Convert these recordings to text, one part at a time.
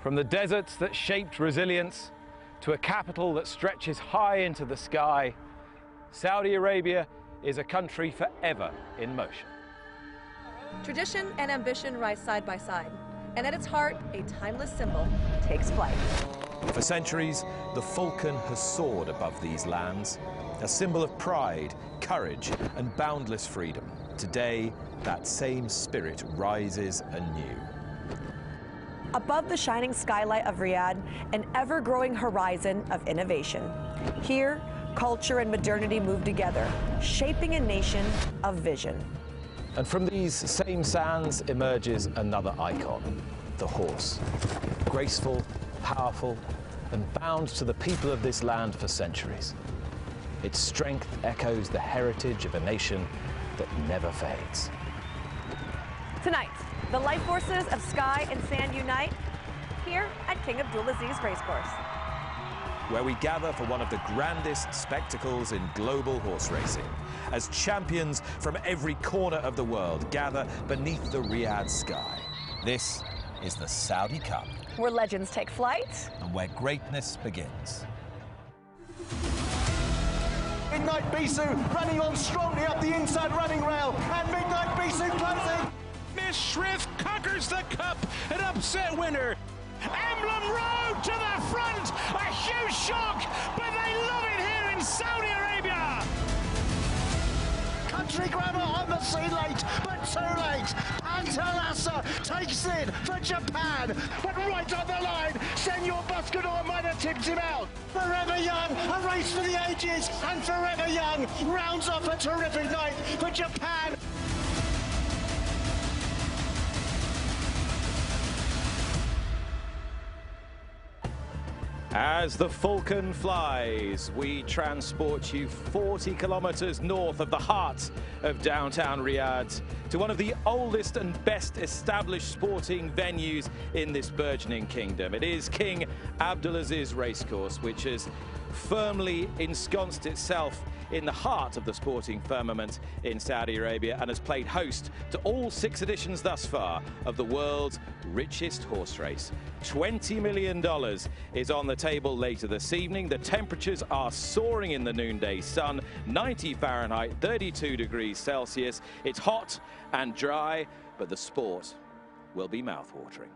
From the deserts that shaped resilience to a capital that stretches high into the sky, Saudi Arabia is a country forever in motion. Tradition and ambition rise side by side, and at its heart, a timeless symbol takes flight. For centuries, the falcon has soared above these lands, a symbol of pride, courage, and boundless freedom. Today, that same spirit rises anew. Above the shining skylight of Riyadh, an ever-growing horizon of innovation. Here, culture and modernity move together, shaping a nation of vision. And from these same sands emerges another icon, the horse. Graceful, powerful, and bound to the people of this land for centuries. Its strength echoes the heritage of a nation that never fades. Tonight, the life forces of sky and sand unite here at King Abdulaziz Racecourse, where we gather for one of the grandest spectacles in global horse racing, as champions from every corner of the world gather beneath the Riyadh sky. This is the Saudi Cup, where legends take flight and where greatness begins. Midnight Bisou running on strongly up the inside running rail, and Midnight Bisou closing. Miss Shrift conquers the Cup, an upset winner. Emblem Road to the front, a huge shock, but they love it here in Saudi Arabia. Country Grammar on the sea late, but too late. Antalassa takes it for Japan, but right on the line, Senor Buscador might have tipped him out. Forever Young, a race for the ages, and Forever Young rounds off a terrific night for Japan. As the Falcon flies, we transport you 40 kilometers north of the heart of downtown Riyadh to one of the oldest and best established sporting venues in this burgeoning kingdom. It is King Abdulaziz Racecourse, which has firmly ensconced itself in the heart of the sporting firmament in Saudi Arabia and has played host to all 6 editions thus far of the world's richest horse race. $20 million is on the table later this evening. The temperatures are soaring in the noonday sun, 90 Fahrenheit, 32 degrees Celsius. It's hot and dry, but the sport will be mouthwatering.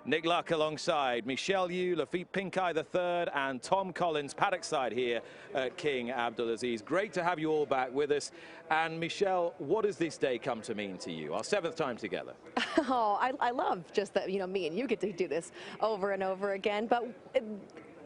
Nick Luck alongside Michelle Yu, Lafitte Pinkeye III, and Tom Collins, paddock side here at King Abdulaziz. Great to have you all back with us. And Michelle, what does this day come to mean to you? Our 7th time together. Oh, I love just that, me and you get to do this over and over again. But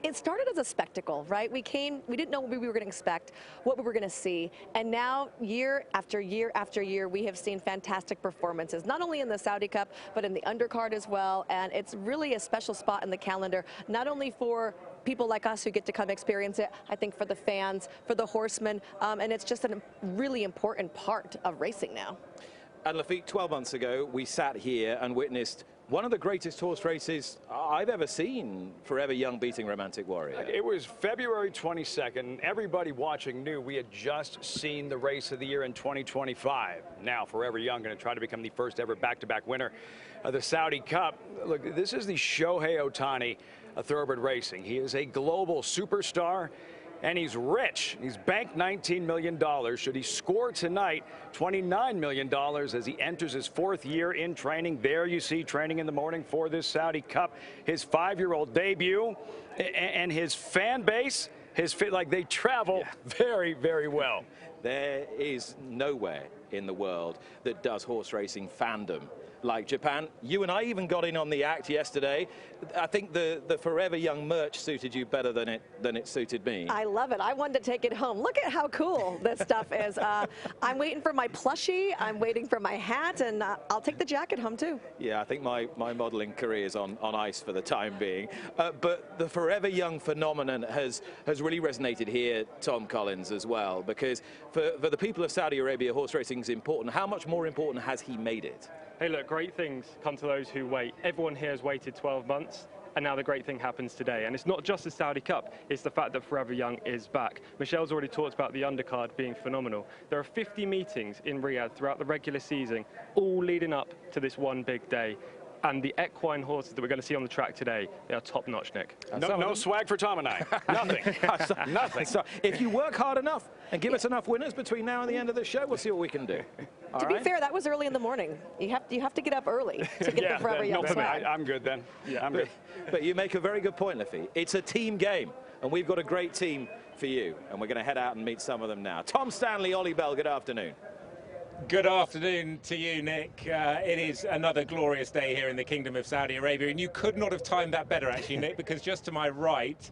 it started as a spectacle, right? We didn't know what we were going to expect, what we were going to see, and now year after year after year, we have seen fantastic performances, not only in the Saudi Cup, but in the undercard as well, and it's really a special spot in the calendar, not only for people like us who get to come experience it, I think for the fans, for the horsemen, and it's just a really important part of racing now. And Lafitte, 12 months ago, we sat here and witnessed one of the greatest horse races I've ever seen, Forever Young beating Romantic Warrior. It was February 22nd. Everybody watching knew we had just seen the race of the year in 2025. Now, Forever Young going to try to become the first ever back-to-back winner of the Saudi Cup. Look, this is the Shohei Ohtani of thoroughbred racing. He is a global superstar. And he's rich. He's banked $19 million. Should he score tonight, $29 million as he enters his 4th year in training. There you see training in the morning for this Saudi Cup. His 5-year-old debut and his fan base, they travel very, very well. There is nowhere in the world that does horse racing fandom like Japan. You and I even got in on the act yesterday. I think the Forever Young merch suited you better than it suited me. I love it. I wanted to take it home. Look at how cool this stuff is. I'm waiting for my plushie. I'm waiting for my hat, and I'll take the jacket home too. Yeah, I think my modeling career is on ice for the time being. But the Forever Young phenomenon has really resonated here, Tom Collins, as well, because for the people of Saudi Arabia, horse racing is important. How much more important has he made it? Hey, look, great things come to those who wait. Everyone here has waited 12 months, and now the great thing happens today. And it's not just the Saudi Cup, it's the fact that Forever Young is back. Michelle's already talked about the undercard being phenomenal. There are 50 meetings in Riyadh throughout the regular season, all leading up to this one big day. And the equine horses that we're going to see on the track today, they are top-notch, Nick. No swag for Tom and I. Nothing. Nothing. So if you work hard enough and give us enough winners between now and the end of the show, we'll see what we can do. To be fair, that was early in the morning. You have to get up early to get the Forever Young swag. I'm good then. Yeah, I'm good. But you make a very good point, Liffey. It's a team game, and we've got a great team for you, and we're going to head out and meet some of them now. Tom Stanley, Ollie Bell, good afternoon. Good afternoon to you, Nick. It is another glorious day here in the Kingdom of Saudi Arabia, and you could not have timed that better, actually, Nick, because just to my right,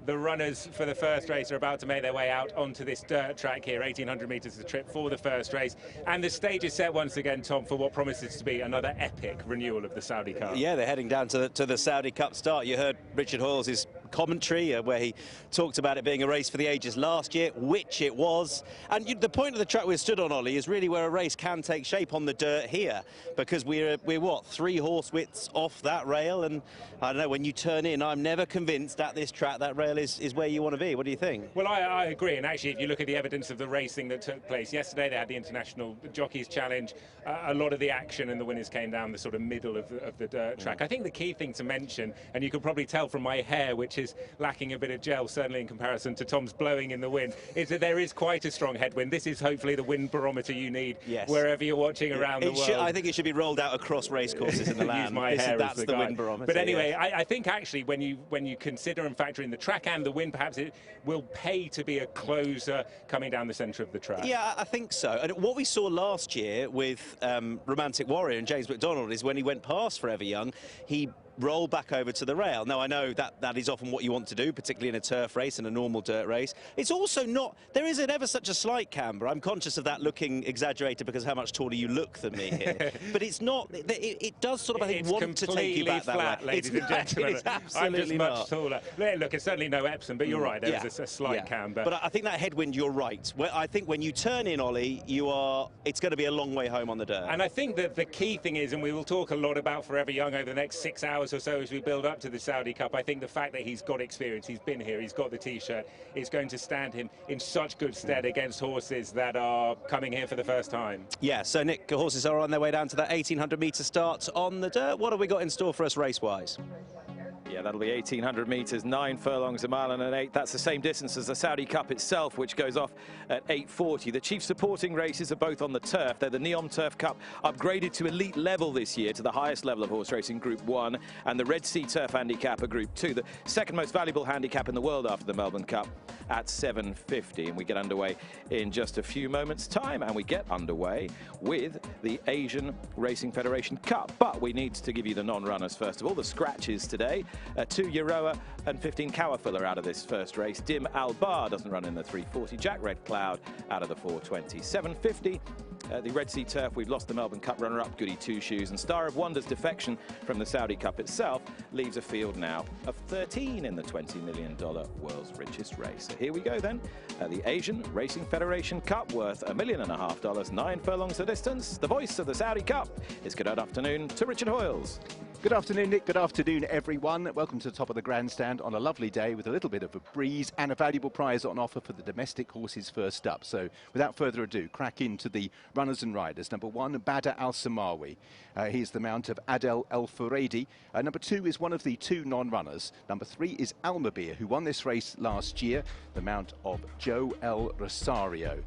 the runners for the first race are about to make their way out onto this dirt track here, 1,800 metres of the trip for the first race. And the stage is set once again, Tom, for what promises to be another epic renewal of the Saudi Cup. Yeah, they're heading down to the Saudi Cup start. You heard Richard Hoyles' commentary where he talked about it being a race for the ages last year, which it was. And the point of the track we stood on, Ollie, is really where a race can take shape on the dirt here, because we're what, 3 horse widths off that rail. And I don't know, when you turn in, I'm never convinced at this track that rail is where you want to be. What do you think? Well, I agree. And actually, if you look at the evidence of the racing that took place yesterday, they had the International Jockeys Challenge. A lot of the action and the winners came down the sort of middle of the dirt track. I think the key thing to mention, and you can probably tell from my hair, which is lacking a bit of gel, certainly in comparison to Tom's blowing in the wind, is that there is quite a strong headwind. This is hopefully the wind barometer you need wherever you're watching around the world. I think it should be rolled out across racecourses in the land. Use my hair That's as the wind barometer. But anyway, I think actually when you consider and factor in the track and the wind, perhaps it will pay to be a closer coming down the centre of the track. Yeah, I think so. And what we saw last year with Romantic Warrior and James McDonald is when he went past Forever Young, he roll back over to the rail. Now, I know that is often what you want to do, particularly in a turf race and a normal dirt race. It's also not, there isn't ever such a slight camber. I'm conscious of that looking exaggerated because of how much taller you look than me here. But it's not, it does sort of, I think, want to take you back flat, that way. Ladies and gentlemen. It's absolutely I'm just much taller. Look, it's certainly no Epsom, but you're right, there's a slight camber. But I think that headwind, you're right. I think when you turn in, Ollie, it's going to be a long way home on the dirt. And I think that the key thing is, and we will talk a lot about Forever Young over the next 6 hours or so as we build up to the Saudi Cup, I think the fact that he's got experience, he's been here, he's got the T-shirt, is going to stand him in such good stead against horses that are coming here for the first time. Yeah, so Nick, horses are on their way down to that 1,800 metre start on the dirt. What have we got in store for us race-wise? Yeah, that'll be 1,800 metres, 9 furlongs, a mile and an 8. That's the same distance as the Saudi Cup itself, which goes off at 8:40. The chief supporting races are both on the turf. They're the Neom Turf Cup, upgraded to elite level this year, to the highest level of horse racing, Group 1, and the Red Sea Turf Handicap, a Group 2, the second most valuable handicap in the world after the Melbourne Cup, at 750. And we get underway in just a few moments' time, and we get underway with the Asian Racing Federation Cup. But we need to give you the non-runners first of all, the scratches today. 2 Euroa and 15 Cowerful are out of this first race. Dim Albar doesn't run in the 340. Jack Red Cloud out of the 420. 750. The Red Sea Turf, we've lost the Melbourne Cup runner-up, Goody Two Shoes, and Star of Wonder's defection from the Saudi Cup itself leaves a field now of 13 in the $20 million world's richest race. So here we go then, the Asian Racing Federation Cup, worth $1.5 million, 9 furlongs the distance. The voice of the Saudi Cup is good afternoon to Richard Hoyles. Good afternoon, Nick. Good afternoon, everyone. Welcome to the top of the grandstand on a lovely day with a little bit of a breeze and a valuable prize on offer for the domestic horses first up. So without further ado, crack into the runners and riders. Number 1, Badr Al-Samawi. He's the mount of Adel El-Furedi. Number 2 is one of the 2 non-runners. Number 3 is Almabir, who won this race last year, the mount of Joe El Rosario.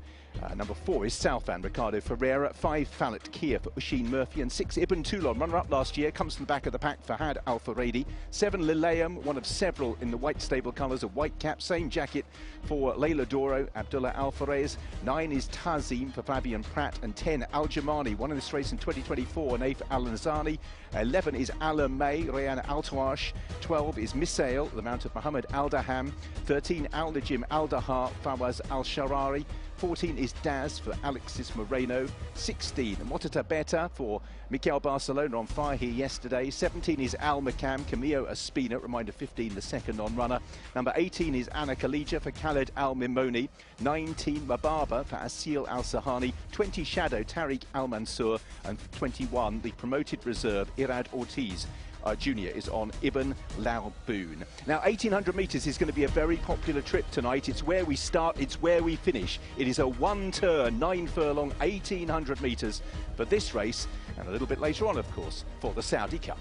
Number 4 is Southland, Ricardo Ferreira. 5, Fallet Kia for Usheen Murphy. And 6, Ibn Toulon, runner-up last year, comes from the back of the pack for Had Al-Faredi. 7, Lileum, one of several in the white stable colours of white cap. Same jacket for Leila Doro, Abdullah Al-Farez. 9 is Tazim for Fabian Pratt. And 10, Al-Jamani, won in this race in 2024, Naif Al-Nazani. 11 is Alam May, Rayan Al-Tawash. 12 is Misail, the mount of Muhammad Al-Daham. 13, Al-Najim Al-Dahar, Fawaz Al-Sharari. 14 is Daz for Alexis Moreno. 16, Motata Beta for Mikel Barcelona, on fire here yesterday. 17 is Al Makam, Camillo Espina, reminder 15, the second non-runner. Number 18 is Anna Khalija for Khaled Al Mimoni. 19, Mababa for Asil Al Sahani. 20, Shadow, Tariq Al Mansour. And 21, the promoted reserve, Irad Ortiz Junior is on Ibn Laoboon. Now, 1,800 metres is going to be a very popular trip tonight. It's where we start, it's where we finish. It is a one-turn, 9 furlong, 1,800 metres for this race, and a little bit later on, of course, for the Saudi Cup.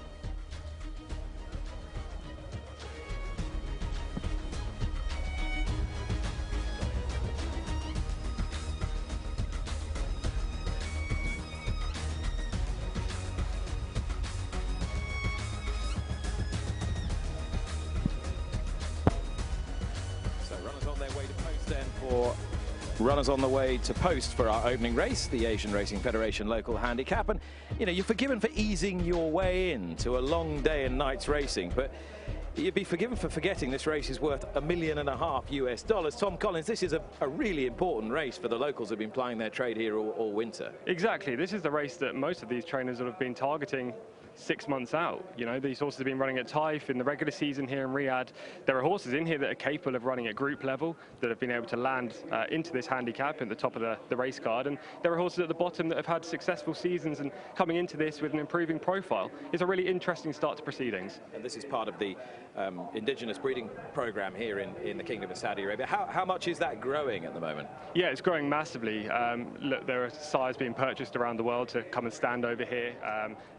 Runners on the way to post for our opening race, the Asian Racing Federation local handicap. And, you know, you're forgiven for easing your way into a long day and night's racing, but you'd be forgiven for forgetting this race is worth $1.5 million US. Tom Collins, this is a really important race for the locals who've been plying their trade here all winter. Exactly. This is the race that most of these trainers have been targeting 6 months out. You know, these horses have been running at Taif in the regular season here in Riyadh. There are horses in here that are capable of running at group level, that have been able to land into this handicap at the top of the race card. And there are horses at the bottom that have had successful seasons and coming into this with an improving profile. It's a really interesting start to proceedings. And this is part of the indigenous breeding program here in the Kingdom of Saudi Arabia. How much is that growing at the moment? Yeah, it's growing massively. Look, there are sires being purchased around the world to come and stand over here.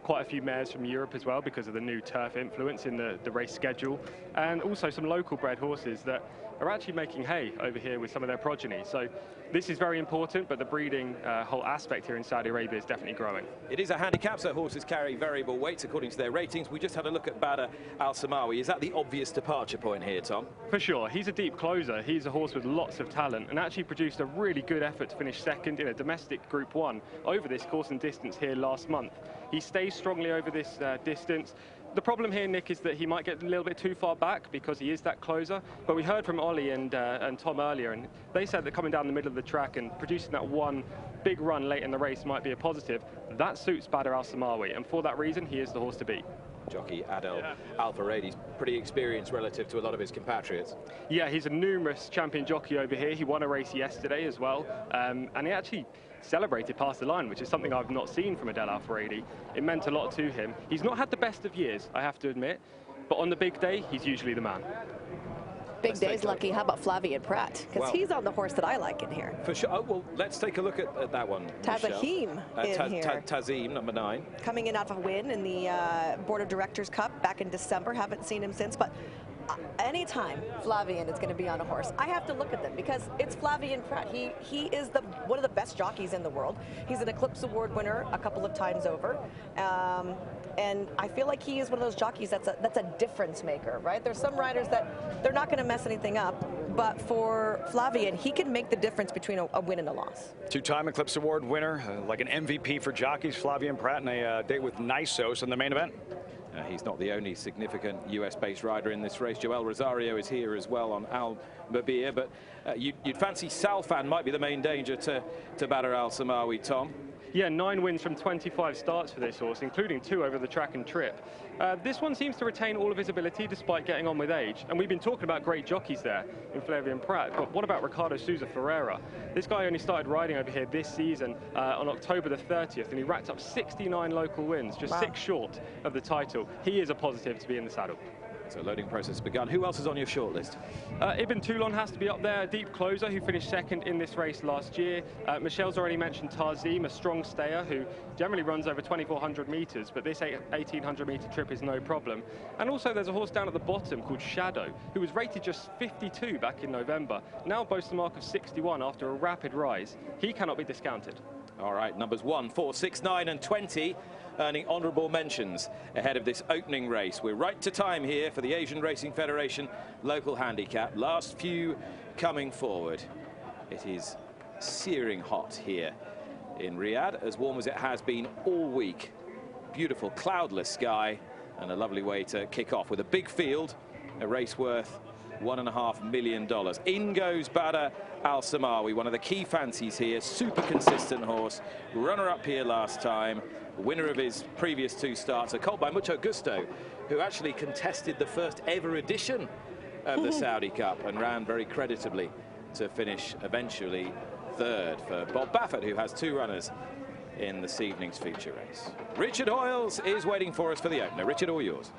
Quite a few mares from Europe as well because of the new turf influence in the race schedule, and also some local bred horses that are actually making hay over here with some of their progeny. So this is very important, but the breeding whole aspect here in Saudi Arabia is definitely growing. It is a handicap, so horses carry variable weights according to their ratings. We just had a look at Badr Al Samawi. Is that the obvious departure point here, Tom? For sure. He's a deep closer. He's a horse with lots of talent and actually produced a really good effort to finish second in a domestic Group 1 over this course and distance here last month. He stays strongly over this distance. The problem here, Nick, is that he might get a little bit too far back because he is that closer. But we heard from Ollie and Tom earlier, and they said that coming down the middle of the track and producing that one big run late in the race might be a positive. That suits Badr Al Samawi, and for that reason, he is the horse to beat. Jockey Adel Al-Faradi's pretty experienced relative to a lot of his compatriots. Yeah, he's a numerous champion jockey over here. He won a race yesterday as well, and he actually celebrated past the line, which is something I've not seen from Adel Al-Faradi. It meant a lot to him. He's not had the best of years, I have to admit, but on the big day, he's usually the man. Big day's lucky. How about Flavien Prat? Because he's on the horse that I like in here. For sure. Oh, well, let's take a look at that one. Tazahim in here. Tazim, number 9. Coming in out of a win in the Board of Directors Cup back in December. Haven't seen him since, but anytime Flavien is going to be on a horse, I have to look at them because it's Flavien Prat. He is one of the best jockeys in the world. He's an Eclipse Award winner a couple of times over. And I feel like he is one of those jockeys that's a difference maker, right? There's some riders that they're not going to mess anything up, but for Flavien, he can make the difference between a win and a loss. Two-time Eclipse Award winner, like an MVP for jockeys, Flavien Prat, in a date with Nisos in the main event. He's not the only significant US-based rider in this race. Joel Rosario is here as well on Al Mabir, but you'd fancy Salfan might be the main danger to Badr Al Samawi, Tom. Yeah, 9 wins from 25 starts for this horse, including 2 over the track and trip. This one seems to retain all of his ability despite getting on with age. And we've been talking about great jockeys there in Flavien Prat, but what about Ricardo Souza Ferreira? This guy only started riding over here this season on October the 30th, and he racked up 69 local wins, just 6 short of the title. He is a positive to be in the saddle. So loading process has begun. Who else is on your shortlist? Ibn Toulon has to be up there, a deep closer who finished second in this race last year. Michelle's already mentioned Tarzim, a strong stayer who generally runs over 2,400 metres, but this 1,800 metre trip is no problem. And also there's a horse down at the bottom called Shadow, who was rated just 52 back in November, now boasts a mark of 61 after a rapid rise. He cannot be discounted. All right, numbers 1, 4, 6, 9 and 20 earning honourable mentions ahead of this opening race. We're right to time here for the Asian Racing Federation local handicap. Last few coming forward. It is searing hot here in Riyadh, as warm as it has been all week. Beautiful cloudless sky and a lovely way to kick off with a big field, a race worth $1.5 million. In goes Badr Al Samawi, one of the key fancies here, super consistent horse, runner-up here last time, winner of his previous 2 starts, a colt by Mucho Gusto, who actually contested the first ever edition of the Saudi Cup and ran very creditably to finish eventually 3rd for Bob Baffert, who has 2 runners in this evening's feature race. Richard Hoyles is waiting for us for the opener. Richard, all yours.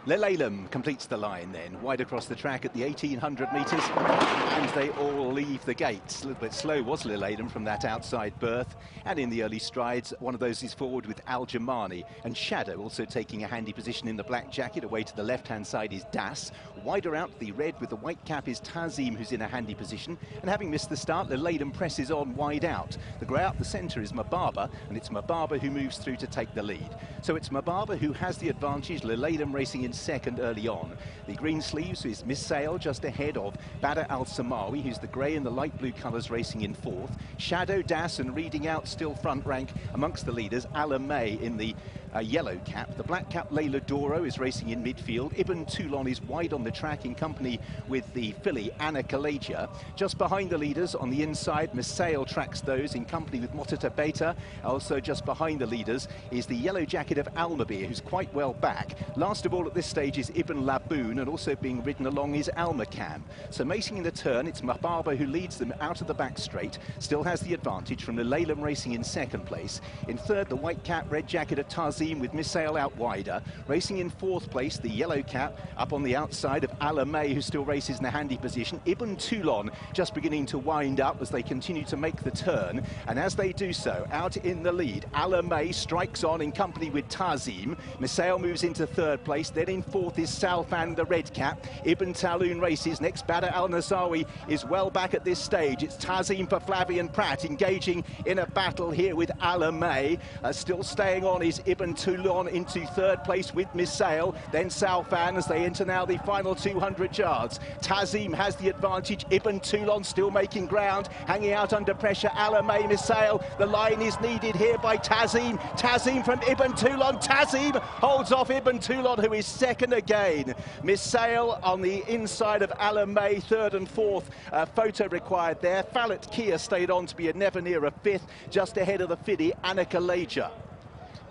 Lelalem completes the line then, wide across the track at the 1,800 metres, and they all leave the gates. A little bit slow was Lelalem from that outside berth, and in the early strides, one of those is forward with Al Jamani, and Shadow also taking a handy position in the black jacket. Away to the left-hand side is Das. Wider out, the red with the white cap is Tazim, who's in a handy position, and having missed the start, Lelalem presses on wide out. The grey out the centre is Mababa, and it's Mababa who moves through to take the lead. So it's Mababa who has the advantage, Lelalem racing in second early on. The green sleeves is Miss Sail just ahead of Badr Al Samawi, who's the grey and the light blue colours, racing in fourth. Shadow, Das and reading out still front rank amongst the leaders. Alan May in the yellow cap. The black cap Layla Doro is racing in midfield. Ibn Toulon is wide on the track in company with the filly Anna Kalaja. Just behind the leaders on the inside, Misail tracks those in company with Motata Beta. Also just behind the leaders is the yellow jacket of Almabir, who's quite well back. Last of all at this stage is Ibn Laboon, and also being ridden along is Almakam. So macing in the turn, it's Mababa who leads them out of the back straight. Still has the advantage from Lelalem racing in second place. In third, the white cap, red jacket of Tazim with Misail out wider. Racing in fourth place, the yellow cap up on the outside of Ala May, who still races in a handy position. Ibn Toulon just beginning to wind up as they continue to make the turn, and as they do so, out in the lead, Ala May strikes on in company with Tazim. Misail moves into third place, then in fourth is Salfan, the red cap. Ibn Taloon races next. Badr Al Nasawi is well back at this stage. It's Tazim for Flavian Pratt engaging in a battle here with Ala May. Still staying on is Ibn Toulon into third place with Misail, then Salfan as they enter now the final 200 yards. Tazim has the advantage. Ibn Toulon still making ground, hanging out under pressure. Ala May, Misail. The line is needed here by Tazim. Tazim from Ibn Toulon. Tazim holds off Ibn Toulon, who is second again. Misail on the inside of Ala May, third and fourth. Photo required there. Fallet Kia stayed on to be a never near a fifth, just ahead of the filly Anna Kalaja.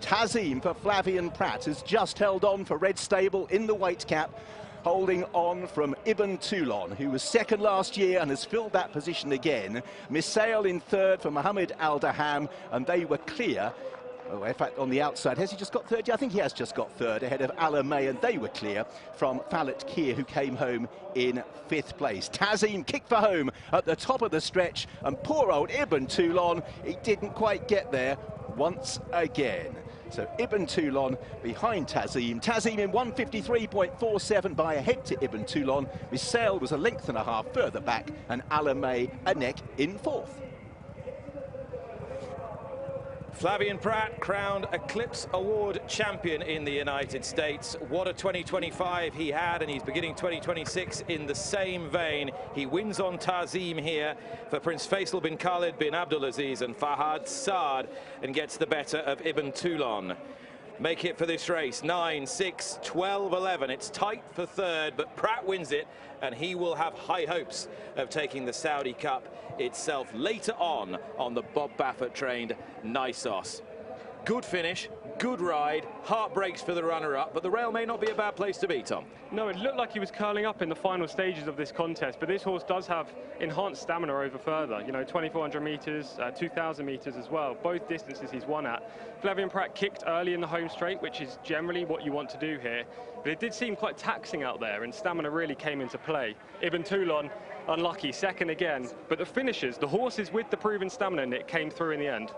Tazim for Flavian Pratt has just held on for Red Stable in the white cap, holding on from Ibn Toulon, who was second last year and has filled that position again. Misail in third for Mohammed Al Daham, and they were clear. Oh, in fact, on the outside, has he just got third? Yeah, I think he has just got third, ahead of Ala May, and they were clear from Fallet Kia, who came home in fifth place. Tazim kicked for home at the top of the stretch, and poor old Ibn Toulon, he didn't quite get there once again. So Ibn Toulon behind Tazim. Tazim in 153.47 by ahead to Ibn Toulon. Misail was a length and a half further back, and Ala May a neck in fourth. Flavian Pratt crowned Eclipse Award champion in the United States. What a 2025 he had, and he's beginning 2026 in the same vein. He wins on Tazim here for Prince Faisal bin Khalid bin Abdulaziz and Fahad Saad, and gets the better of Ibn Toulon. Make it for this race, 9, 6, 12, 11. It's tight for third, but Pratt wins it, and he will have high hopes of taking the Saudi Cup itself later on the Bob Baffert-trained Nisos. Good finish, good ride, heart breaks for the runner-up, but the rail may not be a bad place to be, Tom. No, it looked like he was curling up in the final stages of this contest, but this horse does have enhanced stamina over further. You know, 2,400 metres, 2,000 metres as well. Both distances he's won at. Flavian Pratt kicked early in the home straight, which is generally what you want to do here. But it did seem quite taxing out there, and stamina really came into play. Ibn Toulon, unlucky, second again. But the finishers, the horses with the proven stamina in it, came through in the end.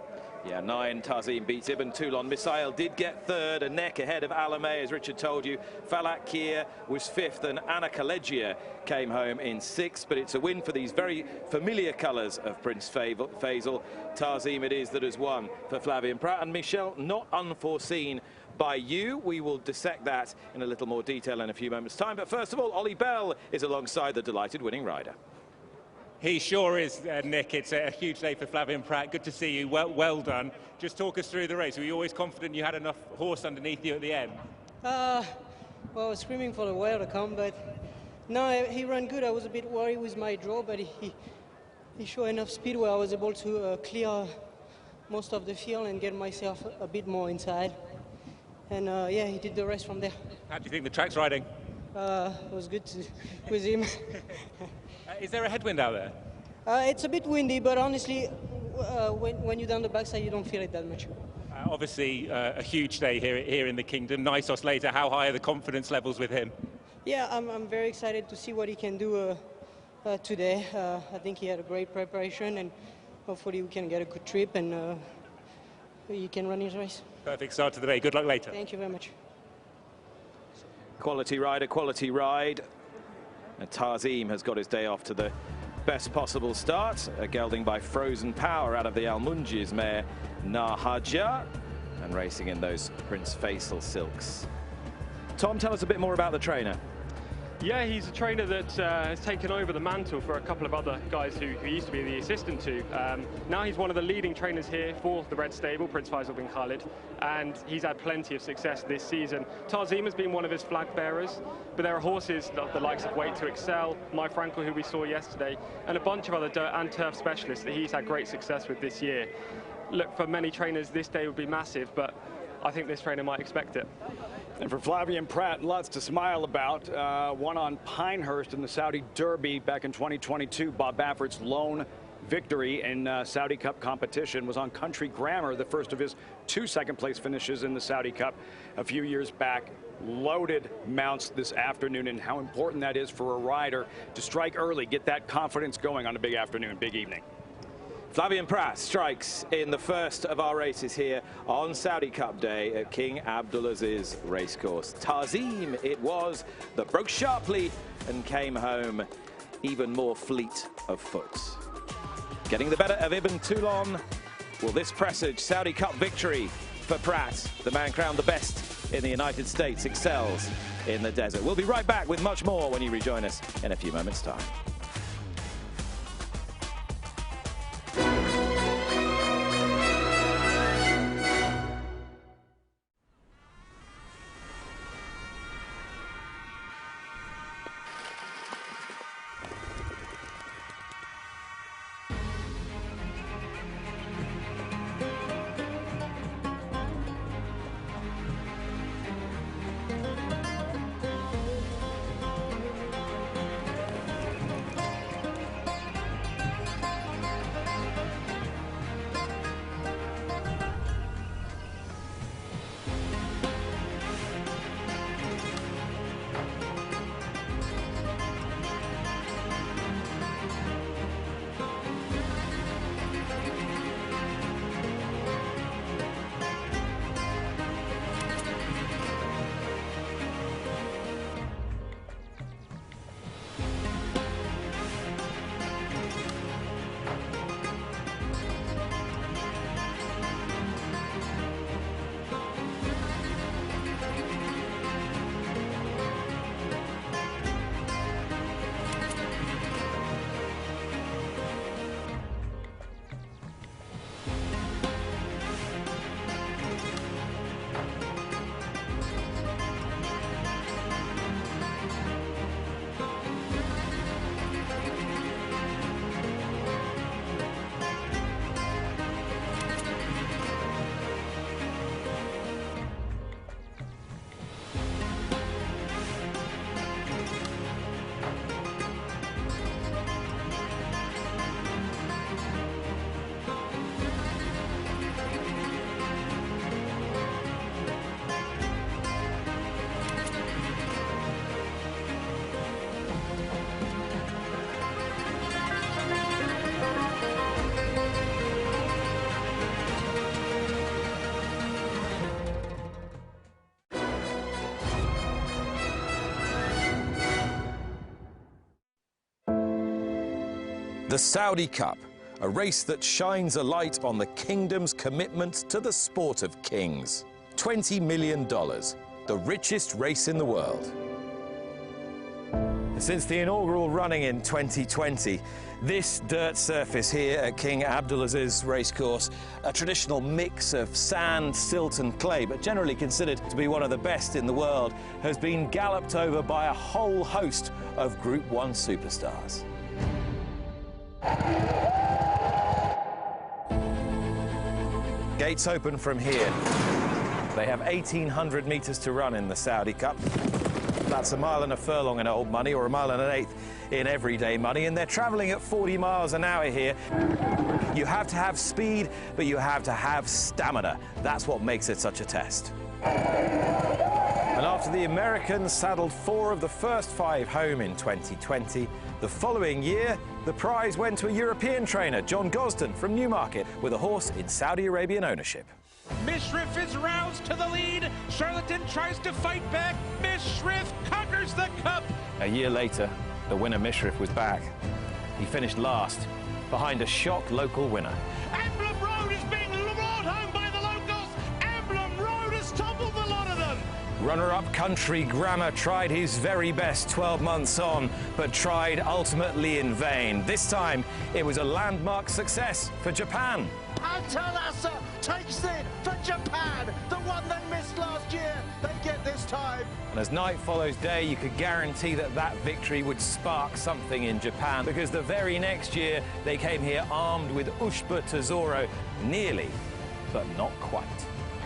Yeah, 9, Tazim beats Ibn Toulon. Misail did get third, a neck ahead of Ala May, as Richard told you. Fallat Kia was fifth, and Anna Kalaja came home in sixth. But it's a win for these very familiar colours of Prince Faisal. Tazim it is that has won for Flavian Pratt. And Michelle, not unforeseen by you. We will dissect that in a little more detail in a few moments' time. But first of all, Ollie Bell is alongside the delighted winning rider. He sure is, Nick. It's a huge day for Flavian Pratt. Good to see you. Well done. Just talk us through the race. Were you always confident you had enough horse underneath you at the end? Well, I was screaming for the whale to come, but no, he ran good. I was a bit worried with my draw, but he showed enough speed where I was able to clear most of the field and get myself a bit more inside. And yeah, he did the rest from there. How do you think the track's riding? It was good with him. Is there a headwind out there? It's a bit windy, but honestly, when you're down the backside, you don't feel it that much. Obviously, a huge day here in the Kingdom. Nysos later, how high are the confidence levels with him? Yeah, I'm very excited to see what he can do today. I think he had a great preparation, and hopefully we can get a good trip and he can run his race. Perfect start to the day. Good luck later. Thank you very much. Quality rider, quality ride. And Tarzim has got his day off to the best possible start, gelding by Frozen Power out of the Al-Munjiz mare Nahaja, and racing in those Prince Faisal silks. Tom, tell us a bit more about the trainer. Yeah, he's a trainer that has taken over the mantle for a couple of other guys who used to be the assistant to. Now he's one of the leading trainers here for the Red Stable, Prince Faisal bin Khalid, and he's had plenty of success this season. Tarzim has been one of his flag bearers, but there are horses, the likes of Wait to Excel, My Frankel, who we saw yesterday, and a bunch of other dirt and turf specialists that he's had great success with this year. Look, for many trainers, this day would be massive, but I think this trainer might expect it. And for Flavien Prat, lots to smile about. Won on Pinehurst in the Saudi Derby back in 2022. Bob Baffert's lone victory in Saudi Cup competition was on Country Grammar, the first of his 2 second-place finishes in the Saudi Cup a few years back. Loaded mounts this afternoon, and how important that is for a rider to strike early, get that confidence going on a big afternoon, big evening. Flavien Prat strikes in the first of our races here on Saudi Cup Day at King Abdulaziz Racecourse. Tarzim it was that broke sharply and came home even more fleet of foot. Getting the better of Ibn Toulon. Will this presage Saudi Cup victory for Prat? The man crowned the best in the United States excels in the desert. We'll be right back with much more when you rejoin us in a few moments' time. The Saudi Cup, a race that shines a light on the kingdom's commitment to the sport of kings. $20 million, the richest race in the world. Since the inaugural running in 2020, this dirt surface here at King Abdulaziz Racecourse, a traditional mix of sand, silt and clay, but generally considered to be one of the best in the world, has been galloped over by a whole host of Group 1 superstars. Gates open from here. They have 1,800 meters to run in the Saudi Cup. That's a mile and a furlong in old money, or a mile and an eighth in everyday money, and they're travelling at 40 miles an hour here. You have to have speed, but you have to have stamina. That's what makes it such a test. And after the Americans saddled 4 of the first 5 home in 2020, the following year, the prize went to a European trainer, John Gosden from Newmarket, with a horse in Saudi Arabian ownership. Mishriff is roused to the lead. Charlatan tries to fight back. Mishriff conquers the cup. A year later, the winner Mishriff was back. He finished last, behind a shock local winner. Emblem Road is being brought home by the locals. Emblem Road has toppled the lot of them. Runner-up Country Grammar tried his very best 12 months on, but tried ultimately in vain. This time, it was a landmark success for Japan. Pantalasa takes it for Japan. The one they missed last year, they get this time. And as night follows day, you could guarantee that that victory would spark something in Japan, because the very next year, they came here armed with Ushba Tesoro, nearly, but not quite.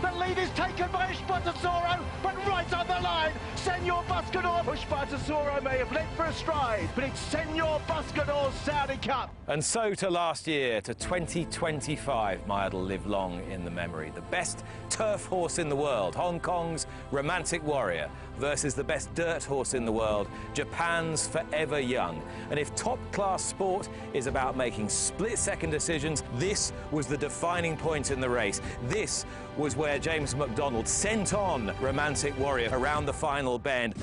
The lead is taken by Ushba Tesoro, but right on the line, Senor Buscador. Ushba Tesoro may have leapt for a stride, but it's Senor Buscador's Saudi Cup. And so to last year, to 2025, it'll live long in the memory. The best turf horse in the world, Hong Kong's Romantic Warrior, versus the best dirt horse in the world, Japan's Forever Young. And if top-class sport is about making split-second decisions, this was the defining point in the race. This was where James McDonald sent on Romantic Warrior around the final bend.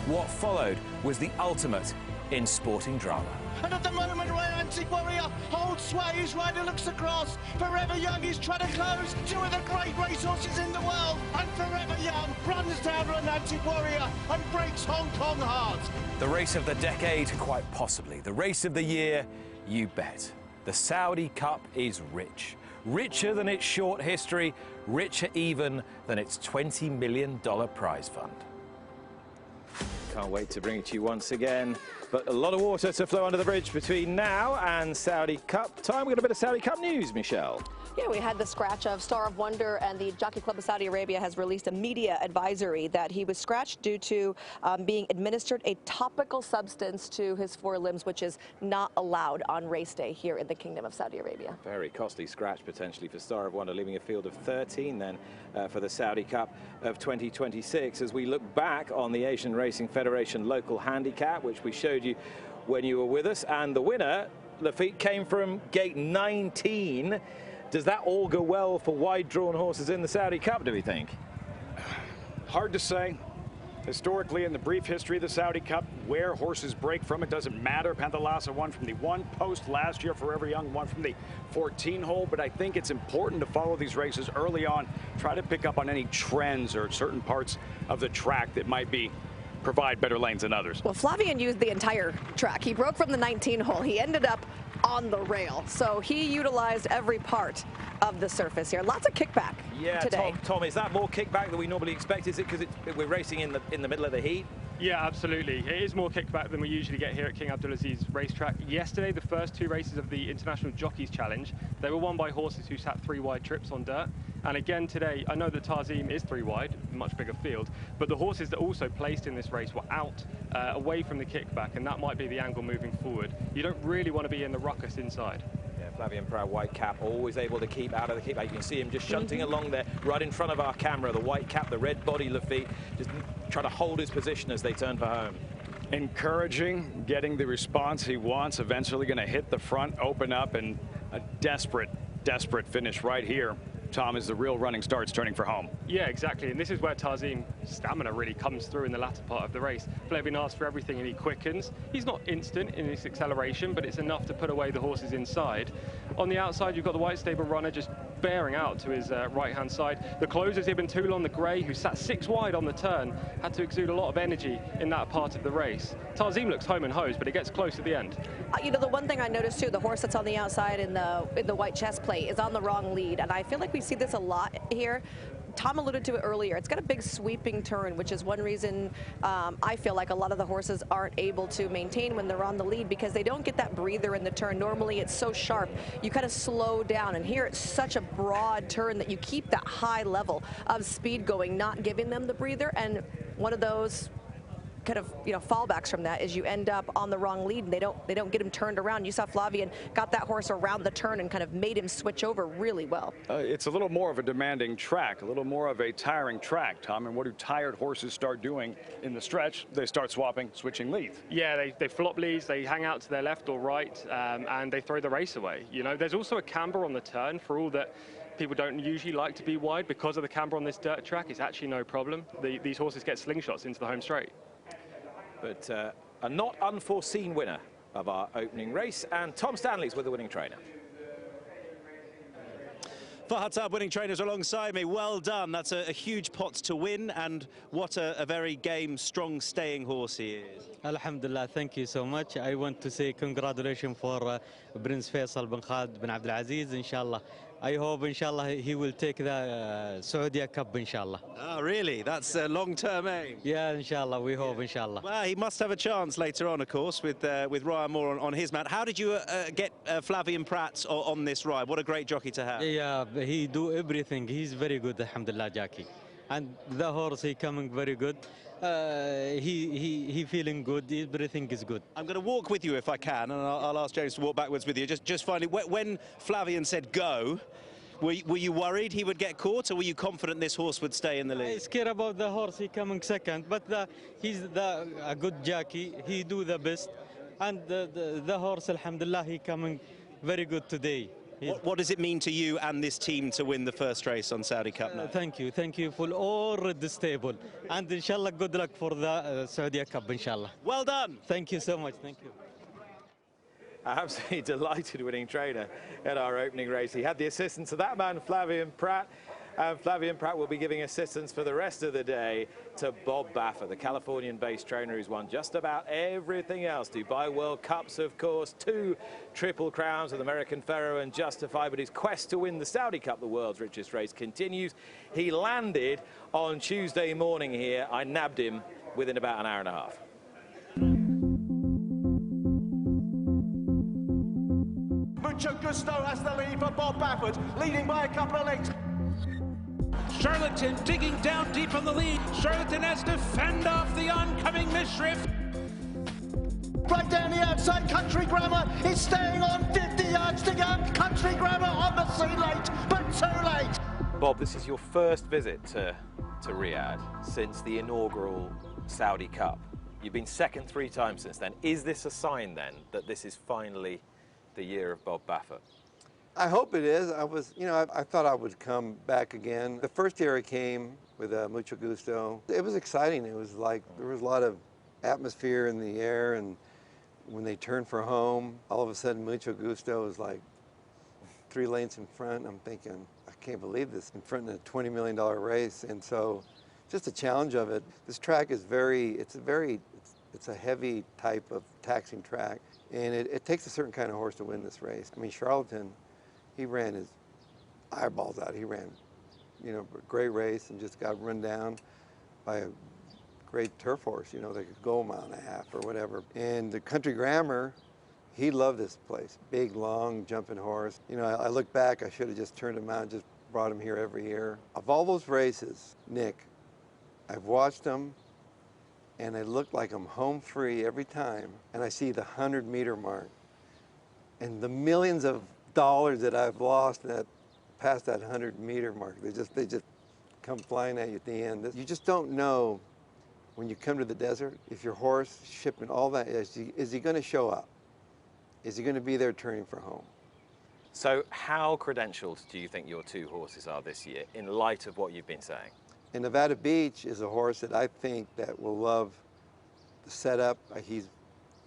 What followed was the ultimate in sporting drama. And at the moment, Romantic Warrior holds sway. His rider looks across. Forever Young is trying to close. 2 of the great racehorses in the world. And Forever Young runs down Romantic Warrior and breaks Hong Kong heart. The race of the decade, quite possibly. The race of the year, you bet. The Saudi Cup is rich. Richer than its short history, richer even than its $20 million prize fund. Can't wait to bring it to you once again. But a lot of water to flow under the bridge between now and Saudi Cup time. We've got a bit of Saudi Cup news, Michelle. Yeah, we had the scratch of Star of Wonder, and the Jockey Club of Saudi Arabia has released a media advisory that he was scratched due to being administered a topical substance to his 4 limbs, which is not allowed on race day here in the Kingdom of Saudi Arabia. Very costly scratch potentially for Star of Wonder, leaving a field of 13 then for the Saudi Cup of 2026. As we look back on the Asian Racing Federation local handicap, which we showed you when you were with us, and the winner, Lafitte, came from gate 19. Does that all go well for wide-drawn horses in the Saudi Cup, do we think? Hard to say. Historically, in the brief history of the Saudi Cup, where horses break from, it doesn't matter. Panthalassa won from the 1 post last year. Forever Young won from the 14 hole. But I think it's important to follow these races early on. Try to pick up on any trends or certain parts of the track that might provide better lanes than others. Well, Flavien used the entire track. He broke from the 19 hole. He ended up on the rail. So he utilized every part of the surface here. Lots of kickback today. Tom, is that more kickback than we normally expect? Is it because we're racing in the middle of the heat? Yeah, absolutely. It is more kickback than we usually get here at King Abdulaziz Racetrack. Yesterday, the first 2 races of the International Jockeys Challenge, they were won by horses who sat 3 wide trips on dirt. And again today, I know that Tarzim is 3 wide, much bigger field, but the horses that also placed in this race were out, away from the kickback, and that might be the angle moving forward. You don't really want to be in the ruckus inside. Flavien Proud, white cap, always able to keep out of the kickback. You can see him just shunting along there, right in front of our camera. The white cap, the red body, Lafitte, just trying to hold his position as they turn for home. Encouraging, getting the response he wants, eventually going to hit the front, open up, and a desperate finish right here. Tom, as the real running starts turning for home. Yeah, exactly. And this is where Tarzim's stamina really comes through in the latter part of the race. Flavien asks for everything and he quickens. He's not instant in his acceleration, but it's enough to put away the horses inside. On the outside, you've got the white stable runner just bearing out to his right-hand side. The closers, Ibn Toulon, the grey, who sat 6 wide on the turn, had to exude a lot of energy in that part of the race. Tarzim looks home and hosed, but it gets close at the end. You know, the one thing I noticed too, the horse that's on the outside in the white chest plate is on the wrong lead, and I feel like we see this a lot here. Tom alluded to it earlier. It's got a big sweeping turn, which is one reason I feel like a lot of the horses aren't able to maintain when they're on the lead, because they don't get that breather in the turn. Normally it's so sharp, you kind of slow down, and here it's such a broad turn that you keep that high level of speed going, not giving them the breather. And one of those kind of, you know, fallbacks from that is you end up on the wrong lead and they don't get him turned around. You saw Flavien got that horse around the turn and kind of made him switch over really well. It's a little more of a demanding track, a little more of a tiring track, Tom. And what do tired horses start doing in the stretch? They start switching leads. Yeah, they flop leads, they hang out to their left or right, and they throw the race away. You know, there's also a camber on the turn. For all that people don't usually like to be wide, because of the camber on this dirt track, it's actually no problem. These horses get slingshots into the home straight. But a not unforeseen winner of our opening race, and Tom Stanley's with the winning trainer. Fahad Saab, winning trainers alongside me. Well done. That's a huge pot to win, and what a very game, strong, staying horse he is. Alhamdulillah, thank you so much. I want to say congratulations for Prince Faisal bin Khalid bin Abdul Aziz, inshallah. I hope, inshallah, he will take the Saudi Cup, inshallah. Oh, really? That's a long-term aim? Yeah, inshallah, we hope, inshallah. Well, he must have a chance later on, of course, with Ryan Moore on his mat. How did you get Flavien Prat on this ride? What a great jockey to have. Yeah, he do everything. He's very good, alhamdulillah, Jockey. And the horse, he coming very good. He feeling good. Everything is good. I'm going to walk with you if I can, and I'll ask James to walk backwards with you. Just finally, when Flavien said go, were you worried he would get caught, or were you confident this horse would stay in the lead? I scared about the horse. He coming second, but he's a good jockey. He do the best, and the horse, alhamdulillah, he coming very good today. What does it mean to you and this team to win the first race on Saudi Cup now? Thank you for all the stable, and inshallah good luck for the Saudi Cup, inshallah. Well done. Thank you so much. Thank you. Absolutely delighted winning trainer at our opening race. He had the assistance of that man, Flavien Prat. And Flavien Prat will be giving assistance for the rest of the day to Bob Baffa, the Californian-based trainer who's won just about everything else. Dubai World Cups, of course, 2 Triple Crowns with American Pharoah and Justify, but his quest to win the Saudi Cup, the world's richest race, continues. He landed on Tuesday morning here. I nabbed him within about an hour and a half. Mucho Gusto has the lead for Bob Baffert, leading by a couple of lengths. Charlatan digging down deep on the lead. Charlatan has to fend off the oncoming Mishrif. Right down the outside, Country Grammar is staying on 50 yards to go. Country Grammar on the sea late, but too late. Bob, this is your first visit to Riyadh since the inaugural Saudi Cup. You've been second 3 times since then. Is this a sign then that this is finally the year of Bob Baffa? I hope it is. I thought I would come back again. The first year I came with Mucho Gusto, it was exciting. It was like there was a lot of atmosphere in the air, and when they turned for home, all of a sudden Mucho Gusto was like 3 lengths in front. I'm thinking, I can't believe this, in front of a $20 million race. And so just the challenge of it. This track is it's a heavy type of taxing track, and it takes a certain kind of horse to win this race. I mean, Charlatan, he ran his eyeballs out. He ran, a great race and just got run down by a great turf horse, they could go a mile and a half or whatever. And the Country Grammar, he loved this place. Big, long, jumping horse. I look back, I should have just turned him out and just brought him here every year. Of all those races, Nick, I've watched them, and I look like I'm home free every time, and I see the 100-meter mark. And the millions of dollars that I've lost past that 100-meter mark, they just come flying at you at the end. You just don't know when you come to the desert if your horse shipping all that, is he going to show up? Is he going to be there turning for home? So how credentialed do you think your 2 horses are this year in light of what you've been saying? And Nevada Beach is a horse that I think that will love the setup. He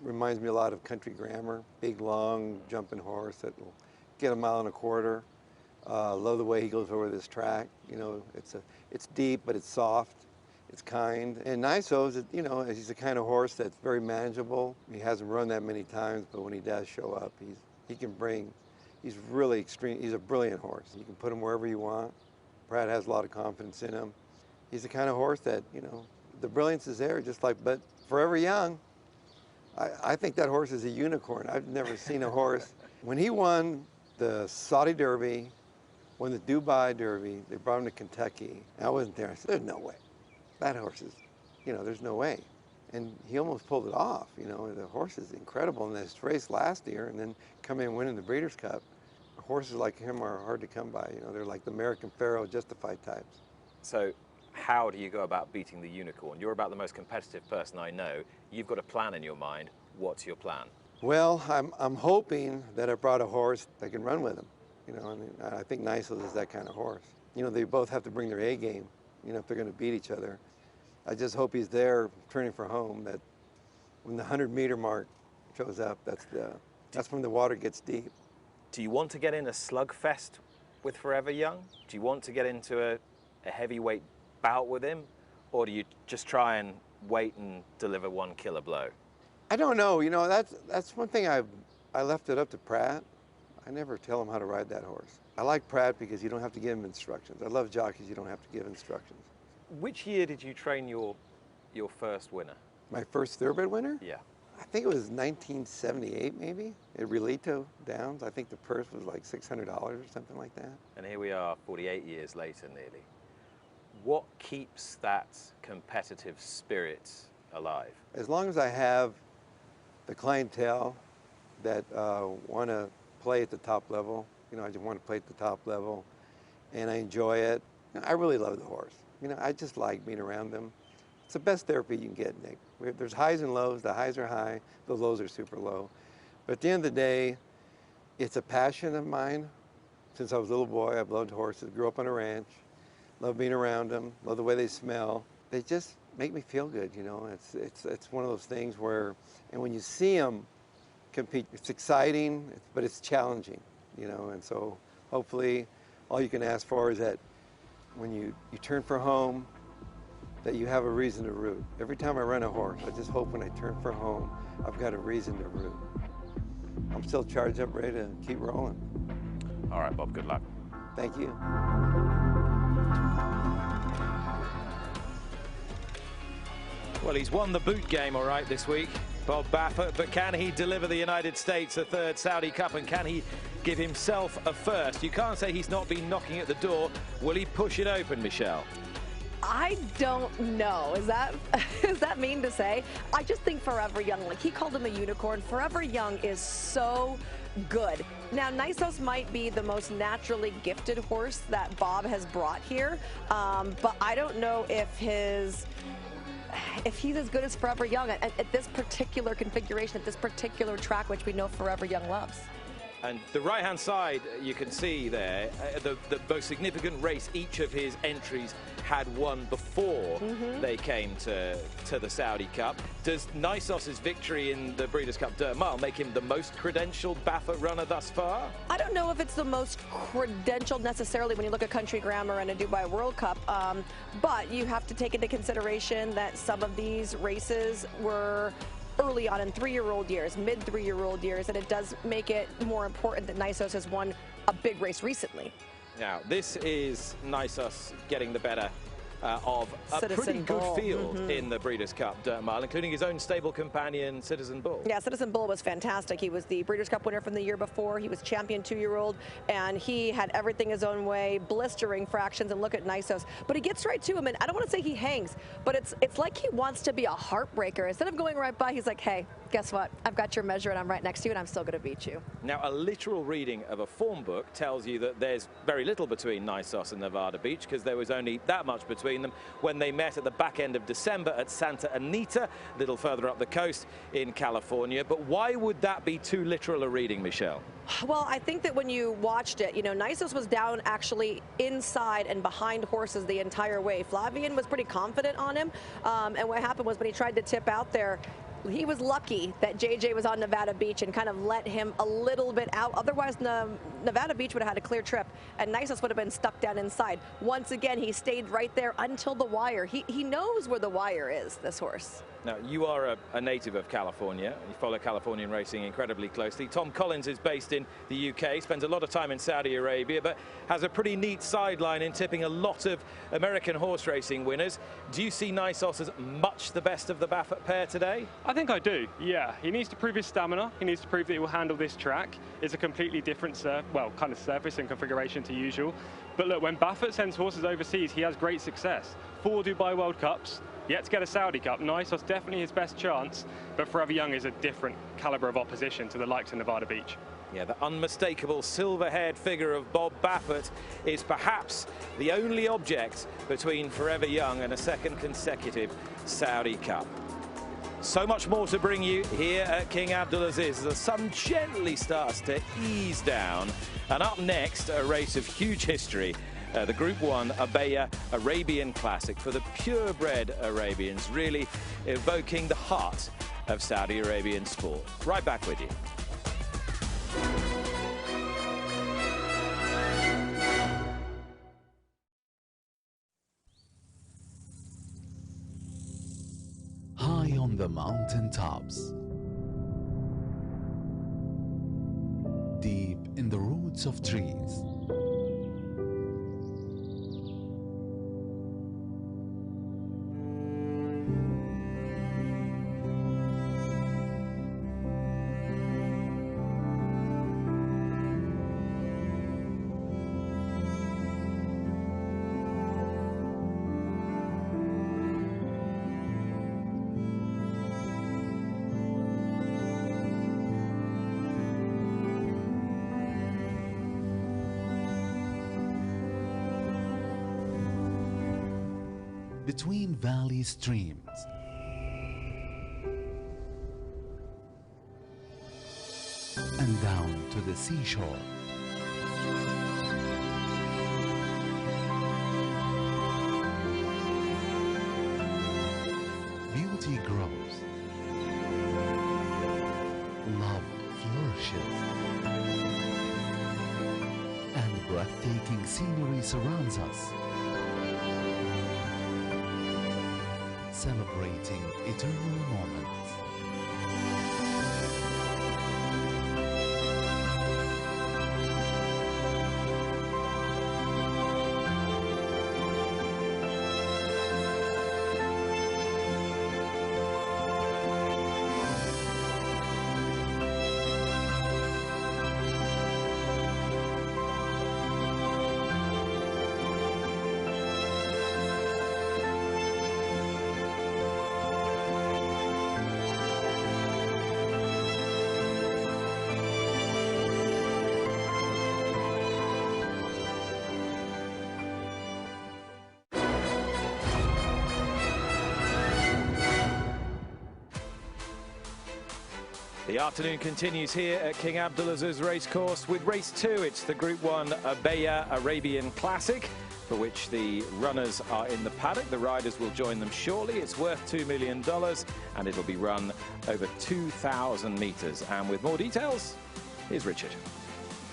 reminds me a lot of Country Grammar, big, long, jumping horse that will get a mile and a quarter. Love the way he goes over this track. It's deep, but it's soft. It's kind. And Niso's, he's the kind of horse that's very manageable. He hasn't run that many times, but when he does show up, he's really extreme. He's a brilliant horse. You can put him wherever you want. Brad has a lot of confidence in him. He's the kind of horse that, the brilliance is there, but forever young. I think that horse is a unicorn. I've never seen a horse. When he won the Saudi Derby, won the Dubai Derby, they brought him to Kentucky. I wasn't there. I said, there's no way. That horse is you know, there's no way. And he almost pulled it off, you know. The horse is incredible in this race last year and then come in winning the Breeders' Cup. Horses like him are hard to come by, you know. They're like the American Pharaoh Justified types. So how do you go about beating the unicorn? You're about the most competitive person I know. You've got a plan in your mind. What's your plan? Well, I'm hoping that I brought a horse that can run with him. You know, I mean, I think Nisos is that kind of horse. You know, they both have to bring their A game, you know, if they're going to beat each other. I just hope he's there turning for home, that when the 100-meter mark shows up, that's when the water gets deep. Do you want to get in a slugfest with Forever Young? Do you want to get into a heavyweight bout with him? Or do you just try and wait and deliver one killer blow? I don't know. You know, that's one thing I left it up to Pratt. I never tell him how to ride that horse. I like Pratt because you don't have to give him instructions. I love jockeys you don't have to give instructions. Which year did you train your first winner? My first thoroughbred winner? Yeah. I think it was 1978 maybe, at Relito Downs. I think the purse was like $600 or something like that. And here we are 48 years later nearly. What keeps that competitive spirit alive? As long as I have the clientele that want to play at the top level, you know, I just want to play at the top level and I enjoy it. You know, I really love the horse. You know, I just like being around them. It's the best therapy you can get, Nick. There's highs and lows. The highs are high, the lows are super low. But at the end of the day, it's a passion of mine. Since I was a little boy, I've loved horses, grew up on a ranch, love being around them, love the way they smell. They just make me feel good, you know. It's one of those things where, and when you see them compete, it's exciting, but it's challenging, you know. And so hopefully all you can ask for is that when you turn for home, that you have a reason to root. Every time I run a horse, I just hope when I turn for home, I've got a reason to root. I'm still charged up, ready to keep rolling. All right, Bob, good luck. Thank you. Well, he's won the boot game all right this week, Bob Baffert, but can he deliver the United States a third Saudi Cup, and can he give himself a first? You can't say he's not been knocking at the door. Will he push it open, Michelle? I don't know. Is that mean to say? I just think Forever Young, like he called him a unicorn. Forever Young is so good. Now, Nisos might be the most naturally gifted horse that Bob has brought here, but I don't know if he's as good as Forever Young at this particular configuration, at this particular track, which we know Forever Young loves. And the right-hand side, you can see there, the most significant race each of his entries had won before they came to the Saudi Cup. Does Nisos's victory in the Breeders' Cup Dirt Mile make him the most credentialed Baffert runner thus far? I don't know if it's the most credentialed necessarily when you look at Country Grammar and a Dubai World Cup, but you have to take into consideration that some of these races were early on in 3-year-old years, mid 3-year-old years, and it does make it more important that Nisos has won a big race recently. Now, this is Nisos getting the better of a Citizen pretty Bull. good field in the Breeders' Cup Dirt Mile, including his own stable companion, Citizen Bull. Yeah, Citizen Bull was fantastic. He was the Breeders' Cup winner from the year before. He was champion 2-year-old, and he had everything his own way, blistering fractions, and look at Nisos. But he gets right to him, and I don't want to say he hangs, but it's like he wants to be a heartbreaker. Instead of going right by, he's like, hey, guess what? I've got your measure, and I'm right next to you, and I'm still going to beat you. Now, a literal reading of a form book tells you that there's very little between Nisos and Nevada Beach, because there was only that much between them when they met at the back end of December at Santa Anita, a little further up the coast in California. But why would that be too literal a reading, Michelle? Well, I think that when you watched it, you know, Nisos was down actually inside and behind horses the entire way. Flavian was pretty confident on him, and what happened was when he tried to tip out there, he was lucky that JJ was on Nevada Beach and kind of let him a little bit out. Otherwise, Nevada Beach would have had a clear trip, and Nisos would have been stuck down inside. Once again, he stayed right there until the wire. He knows where the wire is, this horse. Now, you are a native of California. You follow Californian racing incredibly closely. Tom Collins is based in the UK, spends a lot of time in Saudi Arabia, but has a pretty neat sideline in tipping a lot of American horse racing winners. Do you see Nisos as much the best of the Baffert pair today? I think I do, yeah. He needs to prove his stamina. He needs to prove that he will handle this track. It's a completely different, kind of surface and configuration to usual. But look, when Baffert sends horses overseas, he has great success. 4 Dubai World Cups. Yet to get a Saudi Cup. Nice was definitely his best chance, but Forever Young is a different caliber of opposition to the likes of Nevada Beach. Yeah, the unmistakable silver-haired figure of Bob Baffert is perhaps the only object between Forever Young and a second consecutive Saudi Cup. So much more to bring you here at King Abdulaziz as the sun gently starts to ease down. And up next, a race of huge history, the Group 1 Abeya Arabian Classic for the purebred Arabians, really evoking the heart of Saudi Arabian sport. Right back with you. High on the mountain tops, deep in the roots of trees, between valley streams, and down to the seashore. Beauty grows, love flourishes, and breathtaking scenery surrounds us, celebrating eternal moments. The afternoon continues here at King Abdulaziz Racecourse with race 2. It's the Group 1 Abeya Arabian Classic, for which the runners are in the paddock. The riders will join them shortly. It's worth $2 million and it'll be run over 2,000 metres. And with more details, here's Richard.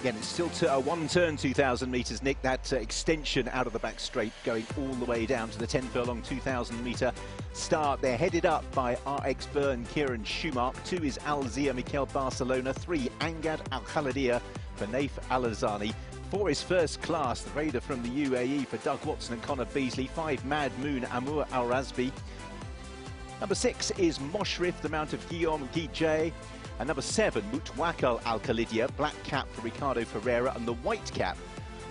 Again, it's still a one-turn 2,000 metres, Nick. That extension out of the back straight going all the way down to the 10-furlong 2,000-metre start. They're headed up by RX Byrne, Kieran Schumacher. 2 is Alzia Mikel Barcelona. 3, Angad Al-Khaladia for Naif Al-Azani. 4 is First Class, the raider from the UAE for Doug Watson and Connor Beasley. 5, Mad Moon, Amour Al-Razbi. Number 6 is Moshrif, the mount of Guillaume Guijay. And number 7, Mutawakil Al-Khalidia, black cap for Ricardo Ferreira, and the white cap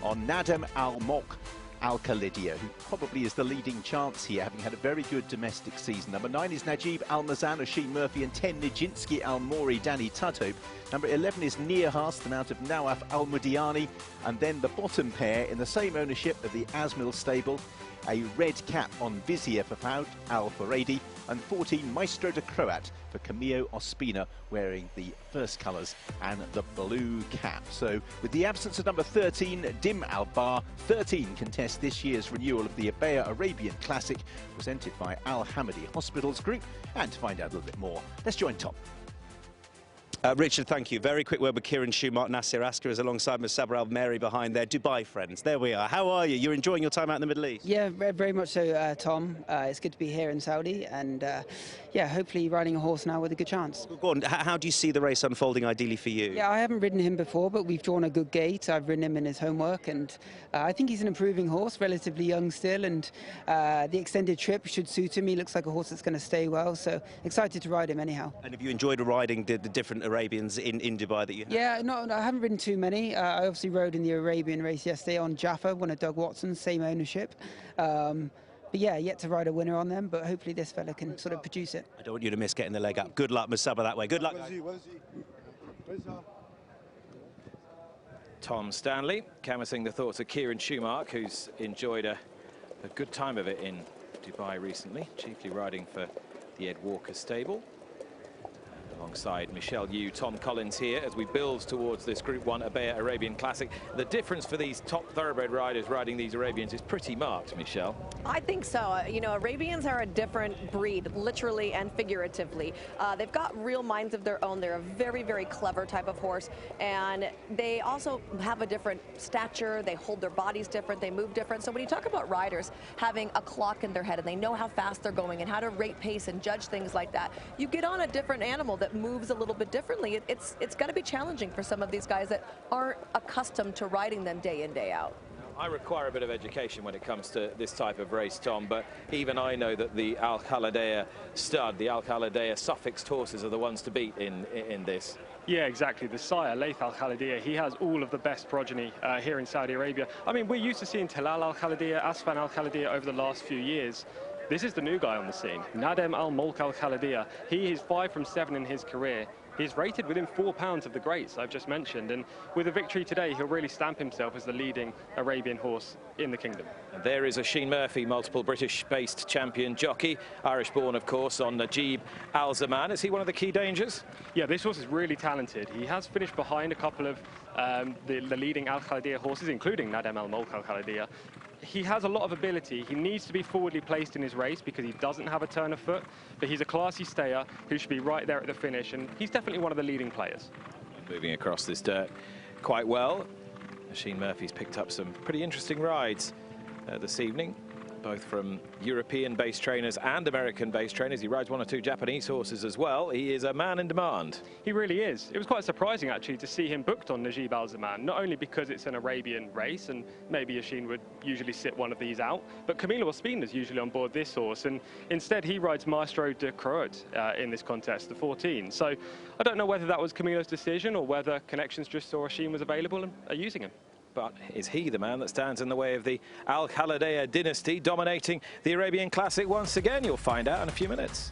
on Nadem Al-Mok Al-Khalidia, who probably is the leading chance here, having had a very good domestic season. Number 9 is Najib Al-Mazan, Oisin Murphy, and 10, Nijinsky Al-Mori, Danny Tudhope. Number 11 is Nierhas, the mount of Nawaf Al-Mudiani, and then the bottom pair in the same ownership of the Asmil stable, a red cap on Vizier for Faud Al-Faradi, and 14, Maestro de Croat for Camillo Ospina, wearing the first colours and the blue cap. So with the absence of number 13, Dim Al-Bar, 13 contest this year's renewal of the Abeya Arabian Classic, presented by Al-Hamadi Hospitals Group. And to find out a little bit more, let's join Tom. Richard, thank you. Very quick word with Kieran Schumacher. Nasser Asker is alongside with Sabra Al-Meri behind there. Dubai friends, there we are. How are you? You're enjoying your time out in the Middle East? Yeah, very much so, Tom. It's good to be here in Saudi, and yeah, hopefully riding a horse now with a good chance. Well, Gordon, how do you see the race unfolding ideally for you? Yeah, I haven't ridden him before, but we've drawn a good gate. I've ridden him in his homework, and I think he's an improving horse, relatively young still, and the extended trip should suit him. He looks like a horse that's going to stay well, so excited to ride him anyhow. And have you enjoyed riding the different Arabians in Dubai that you have? Yeah, no, I haven't ridden too many. I obviously rode in the Arabian race yesterday on Jaffa, one of Doug Watson's, same ownership. But yeah, yet to ride a winner on them, but hopefully this fella can sort of produce it. I don't want you to miss getting the leg up. Good luck, Musaba, that way. Good luck. Tom Stanley canvassing the thoughts of Kieran Schumacher, who's enjoyed a good time of it in Dubai recently, chiefly riding for the Ed Walker stable. Alongside Michelle Yu, Tom Collins here as we build towards this Group 1 Abea Arabian Classic. The difference for these top thoroughbred riders riding these Arabians is pretty marked, Michelle. I think so. You know, Arabians are a different breed, literally and figuratively. They've got real minds of their own. They're a very, very clever type of horse, and they also have a different stature. They hold their bodies different. They move different. So when you talk about riders having a clock in their head and they know how fast they're going and how to rate pace and judge things like that, you get on a different animal that moves a little bit differently. It's going to be challenging for some of these guys that aren't accustomed to riding them day in, day out. I require a bit of education when it comes to this type of race, Tom, but even I know that the Al Khaladea stud, the Al Khaladea suffixed horses are the ones to beat in this. Yeah, exactly. The sire, Laith Al Khaladea, he has all of the best progeny here in Saudi Arabia. I mean, we're used to seeing Talal Al Khaladea, Asfan Al Khaladea over the last few years. This is the new guy on the scene, Nadem Al Mulk Al Khaladea. He is 5 from 7 in his career. He's rated within 4 pounds of the greats I've just mentioned, and with a victory today, he'll really stamp himself as the leading Arabian horse in the kingdom. And there is Oisin Murphy, multiple British-based champion jockey, Irish-born, of course, on Najib Al Zaman. Is he one of the key dangers? Yeah, this horse is really talented. He has finished behind a couple of the leading Al Khaladea horses, including Nadem Al Mulk Al Khaladea. He has a lot of ability. He needs to be forwardly placed in his race because he doesn't have a turn of foot, but he's a classy stayer who should be right there at the finish, and he's definitely one of the leading players. Moving across this dirt quite well. Oisin Murphy's picked up some pretty interesting rides this evening, both from European-based trainers and American-based trainers. He rides 1 or 2 Japanese horses as well. He is a man in demand. He really is. It was quite surprising, actually, to see him booked on Najib Al Zaman, not only because it's an Arabian race, and maybe Oisin would usually sit one of these out, but Camilo Ospina's usually on board this horse, and instead he rides Maestro de Croat in this contest, the 14. So I don't know whether that was Camilo's decision or whether Connections just saw Oisin was available and are using him. But is he the man that stands in the way of the Al Khaladea dynasty dominating the Arabian Classic once again? You'll find out in a few minutes.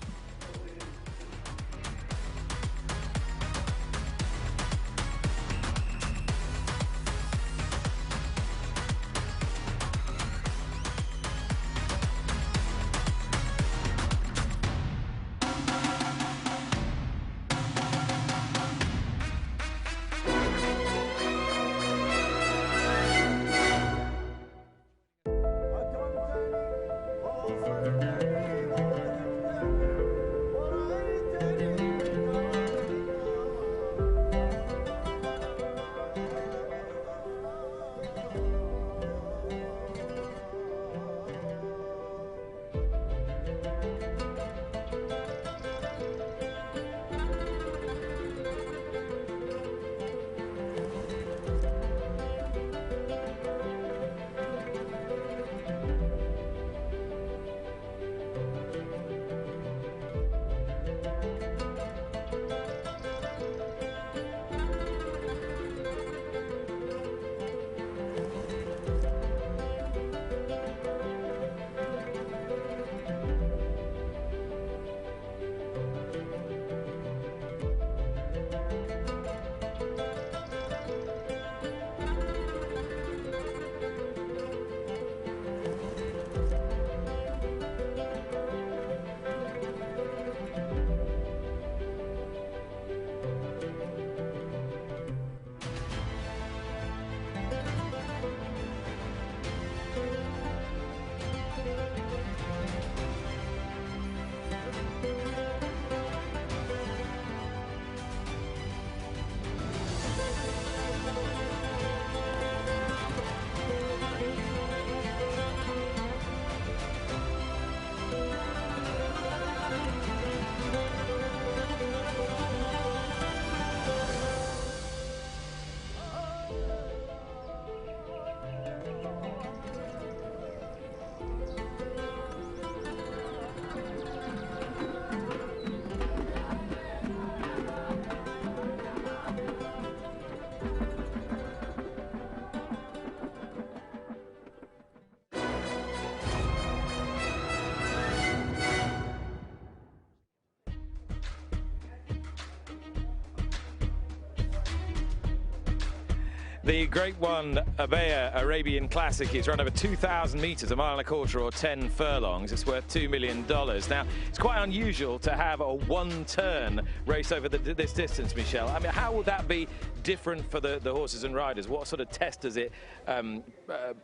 The Great One Abaya Arabian Classic is run over 2,000 metres, a mile and a quarter or 10 furlongs. It's worth $2 million. Now, it's quite unusual to have a one-turn race over this distance, Michelle. I mean, how will that be different for the horses and riders? What sort of test does it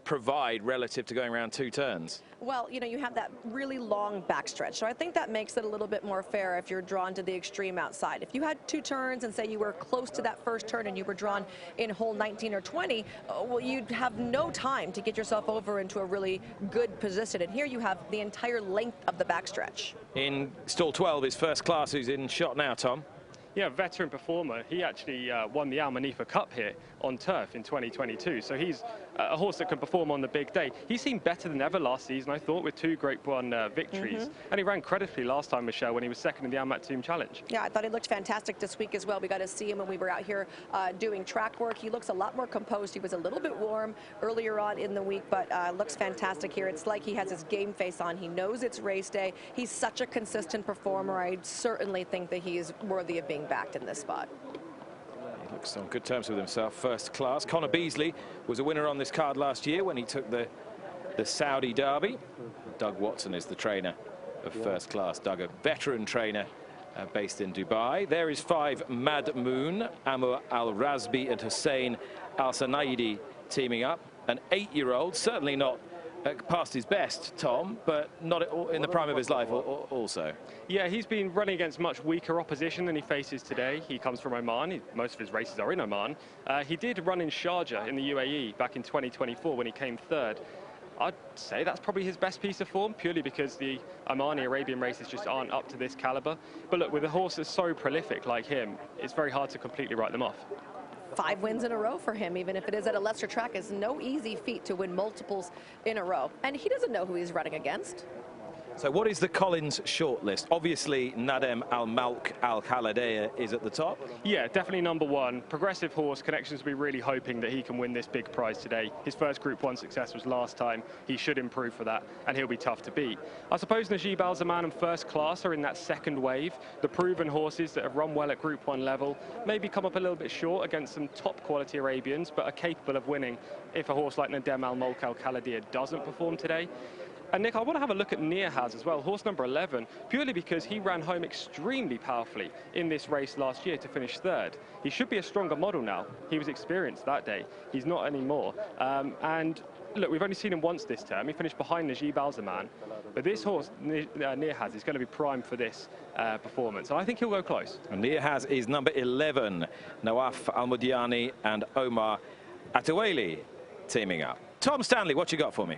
provide relative to going around 2 turns? Well, you know, you have that really long backstretch, so I think that makes it a little bit more fair if you're drawn to the extreme outside. If you had 2 turns and say you were close to that first turn and you were drawn in hole 19 or 20, well, you'd have no time to get yourself over into a really good position. And here you have the entire length of the backstretch. In stall 12 is First Class, who's in shot now, Tom. Yeah, veteran performer. He actually won the Al Manifa Cup here on turf in 2022. So he's a horse that can perform on the big day. He seemed better than ever last season, I thought, with 2 Great One victories. And he ran creditably last time, Michelle, when he was second in the Al Maktoum Challenge. Yeah, I thought he looked fantastic this week as well. We got to see him when we were out here doing track work. He looks a lot more composed. He was a little bit warm earlier on in the week, but looks fantastic here. It's like he has his game face on. He knows it's race day. He's such a consistent performer. I certainly think that he is worthy of being backed in this spot. He looks on good terms with himself. First Class. Connor Beasley was a winner on this card last year when he took the Saudi Derby. Doug Watson is the trainer of First Class. Doug, a veteran trainer based in Dubai. There is 5 Mad Moon, Amr Al-Razbi and Hussein Al-Sanaidi teaming up. An 8-year-old, certainly not past his best, Tom, but not in the prime of his life also. Yeah, he's been running against much weaker opposition than he faces today. He comes from Oman. Most of his races are in Oman. He did run in Sharjah in the UAE back in 2024 when he came 3rd. I'd say that's probably his best piece of form, purely because the Omani Arabian races just aren't up to this caliber. But look, with a horse that's so prolific like him, it's very hard to completely write them off. 5 wins in a row for him, even if it is at a lesser track. It's no easy feat to win multiples in a row. And he doesn't know who he's running against. So what is the Collins shortlist? Obviously, Neom Al-Malk Al-Khaladea is at the top. Yeah, definitely number 1. Progressive horse. Connections will be really hoping that he can win this big prize today. His first Group 1 success was last time. He should improve for that, and he'll be tough to beat. I suppose Najib Al-Zaman and First Class are in that second wave. The proven horses that have run well at Group 1 level maybe come up a little bit short against some top quality Arabians, but are capable of winning if a horse like Neom Al-Malk Al-Khaladea doesn't perform today. And Nick, I want to have a look at Neahaz as well, horse number 11, purely because he ran home extremely powerfully in this race last year to finish 3rd. He should be a stronger model now. He was experienced that day. He's not anymore. And look, we've only seen him once this term. He finished behind Najib Al-Zaman. But this horse, Neahaz, is going to be primed for this performance. And I think he'll go close. And Neahaz is number 11. Nawaf Al-Mudiani and Omar Atawali teaming up. Tom Stanley, what you got for me?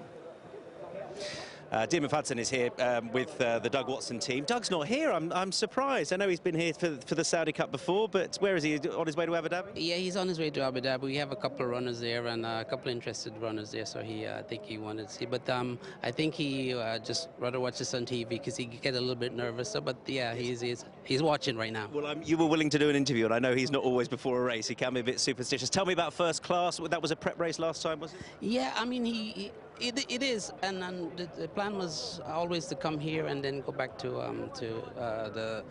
Dean Hudson is here with the Doug Watson team. Doug's not here. I'm surprised. I know he's been here for the Saudi Cup before, but where is he? On his way to Abu Dhabi? Yeah, he's on his way to Abu Dhabi. We have a couple of runners there and a couple of interested runners there, so I think he wanted to see. But I think he just rather watch this on TV because he get a little bit nervous. So, but yeah, he's watching right now. Well, you were willing to do an interview, and I know he's not always before a race. He can be a bit superstitious. Tell me about First Class. That was a prep race last time, was it? Yeah, I mean it is, and the plan was always to come here and then go back to the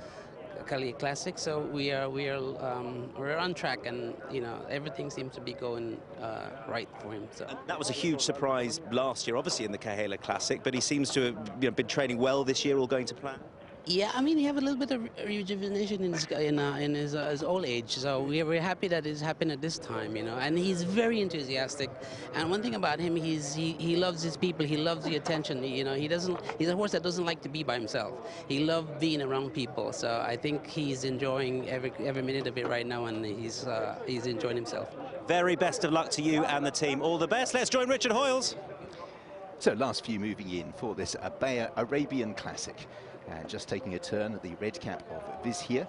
Cali Classic. So we're on track, and you know everything seems to be going right for him. So and that was a huge surprise last year, obviously in the Kahela Classic, but he seems to have been training well this year, all going to plan. Yeah, I mean, he have a little bit of rejuvenation in his old age, so we're happy that it's happened at this time, you know. And he's very enthusiastic. And one thing about him, he loves his people. He loves the attention. You know, he's a horse that doesn't like to be by himself. He loves being around people. So I think he's enjoying every minute of it right now, and he's enjoying himself. Very best of luck to you and the team. All the best. Let's join Richard Hoyles. So last few moving in for this Abaya Arabian Classic. And just taking a turn at the red cap of Viz here.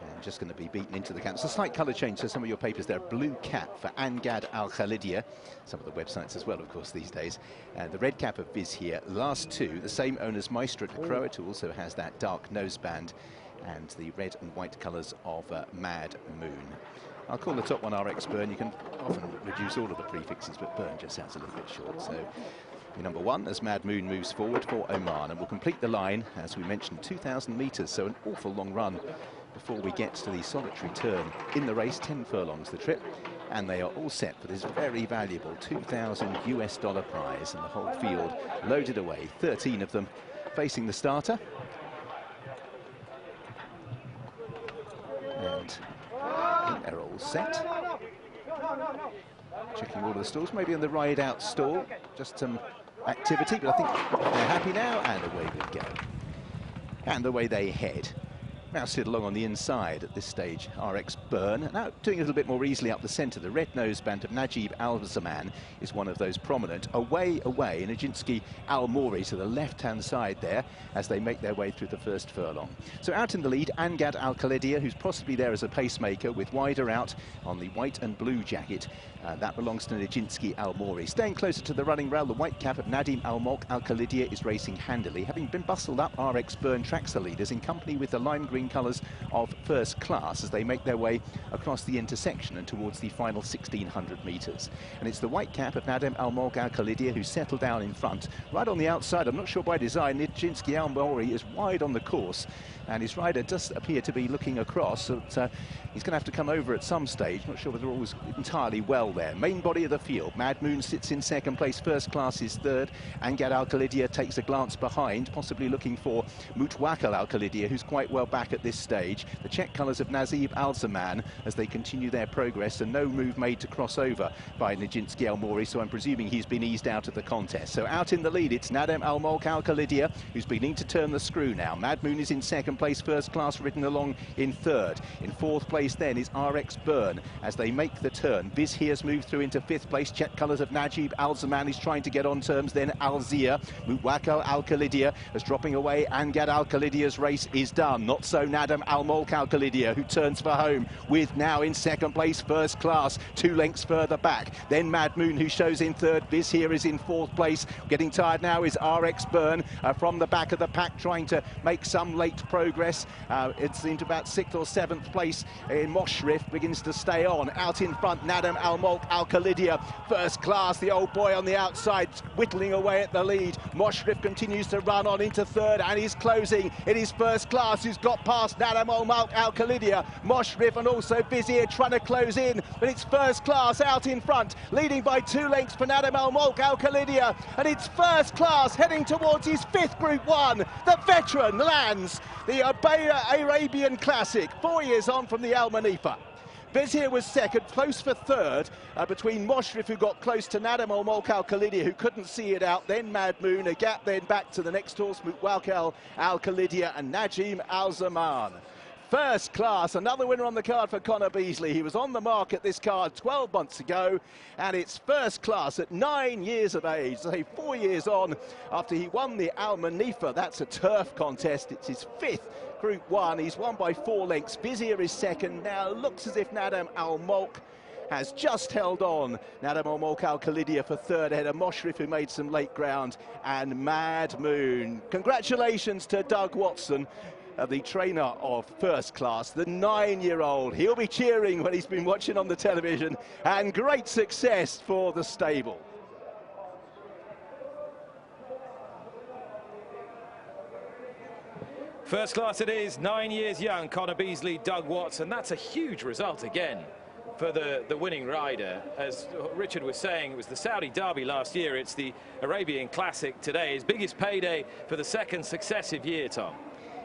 And just going to be beaten into the cap. It's a slight colour change, so some of your papers there. Blue cap for Angad Al-Khalidia. Some of the websites as well, of course, these days. And the red cap of Viz here. Last 2, the same owners, Maestro de Croat, who also has that dark noseband. And the red and white colours of Mad Moon. I'll call the top one RX Burn. You can often reduce all of the prefixes, but Burn just sounds a little bit short. So number 1 as Mad Moon moves forward for Oman, and will complete the line, as we mentioned, 2,000 metres, so an awful long run before we get to the solitary turn in the race. 10 furlongs the trip, And they are all set for this very valuable $2,000 US prize, and the whole field loaded away, 13 of them facing the starter. And they're all set. Checking all of the stalls, maybe on the ride out stall, just some activity, but I think they're happy now, and away we go. And away they head. Now sit along on the inside at this stage, RX Byrne. Now doing a little bit more easily up the centre. The red noseband of Najib Al-Zaman is one of those prominent. Away, Nijinsky Al-Mori to the left-hand side there as they make their way through the first furlong. So out in the lead, Angad Al-Khalidia, who's possibly there as a pacemaker, with Wider out on the white and blue jacket. That belongs to Nijinsky Al-Mori. Staying closer to the running rail, the white cap of Nadim Al-Mulk Al-Khalidia is racing handily. Having been bustled up, RX Byrne tracks the leaders in company with the lime green colours of First Class as they make their way across the intersection and towards the final 1,600 metres. And it's the white cap of Nadim Al-Mulk Al-Khalidia who settled down in front. Right on the outside, I'm not sure by design, Nijinsky Al-Mori is wide on the course, and his rider does appear to be looking across, so he's going to have to come over at some stage. Not sure whether all was entirely well there. Main body of the field, Mad Moon sits in second place, First Class is third. Angad Al-Khalidia takes a glance behind, possibly looking for Mutawakil Al-Khalidia, who's quite well back at this stage. The check colours of Nazib Al-Zaman as they continue their progress, and no move made to cross over by Nijinsky Al-Mori, so I'm presuming he's been eased out of the contest. So out in the lead, it's Nadim Al-Mulk Al-Khalidia, who's beginning to turn the screw now. Mad Moon is in second place, First Class ridden along in third. In fourth place then is RX Byrne as they make the turn. Biz Here's moved through into fifth place. Check colours of Najib Al-Zaman is trying to get on terms, then Al-Zia. Mutawakil Al-Khalidia is dropping away. Angad Al-Khalidia's race is done. Not so Nadim Al-Mulk Al-Khalidia, who turns for home with now in second place First Class, 2 lengths further back. Then Mad Moon, who shows in third. Biz Here is in fourth place. Getting tired now is RX Byrne from the back of the pack, trying to make some late progress. It's into about 6th or 7th place in Moshrif, begins to stay on. Out in front, Nadim Al-Mulk Al-Khalidia, First Class, the old boy on the outside, whittling away at the lead. Moshrif continues to run on into third, and he's closing. It is First Class who's got past Nadim Al-Mulk Al-Khalidia. Moshrif and also Vizier trying to close in, but it's First Class out in front, leading by 2 lengths for Nadim Al-Mulk Al-Khalidia, and it's First Class heading towards his 5th Group 1. The veteran lands the Arabian Classic, 4 years on from the Al Manifa. Vizier was second, close for third, between Moshrif, who got close to Nadim Al-Mulk Al-Khalidia, who couldn't see it out, then Mad Moon, a gap then back to the next horse, Mutawakil Al-Khalidia and Najib Al-Zaman. First Class, another winner on the card for Connor Beasley. He was on the mark at this card 12 months ago, and it's First Class at 9 years of age, so 4 years on after he won the Al Manifa. That's a turf contest. It's his 5th Group 1. He's won by 4 lengths. Vizier is second. Now looks as if Nadim Al-Mulk has just held on. Nadim Al-Mulk Al-Khalidia for third ahead of Moshrif, who made some late ground, and Mad Moon. Congratulations to Doug Watson, the trainer of First Class, the 9-year-old. He'll be cheering when he's been watching on the television, and great success for the stable. First Class it is, 9 years young, Connor Beasley, Doug Watson. That's a huge result again for the winning rider. As Richard was saying, it was the Saudi Derby last year. It's the Arabian Classic today. His biggest payday for the 2nd successive year, Tom.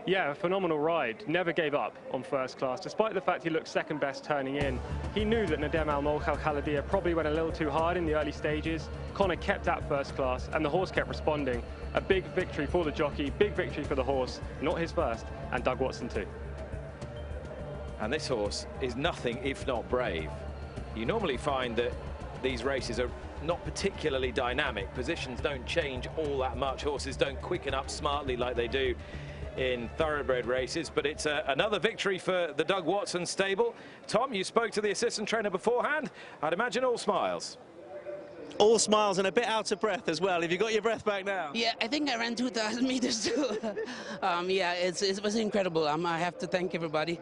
Yeah, a phenomenal ride. Never gave up on First Class. Despite the fact he looked second best turning in, he knew that Nadim Al-Mulk Al-Khalidia probably went a little too hard in the early stages. Connor kept at First Class, and the horse kept responding. A big victory for the jockey, big victory for the horse. Not his first, and Doug Watson too. And this horse is nothing if not brave. You normally find that these races are not particularly dynamic. Positions don't change all that much. Horses don't quicken up smartly like they do in thoroughbred races, but it's another victory for the Doug Watson stable. Tom, you spoke to the assistant trainer beforehand. I'd imagine all smiles. All smiles and a bit out of breath as well. Have you got your breath back now? Yeah, I think I ran 2,000 meters too. Yeah, it was incredible. I have to thank everybody.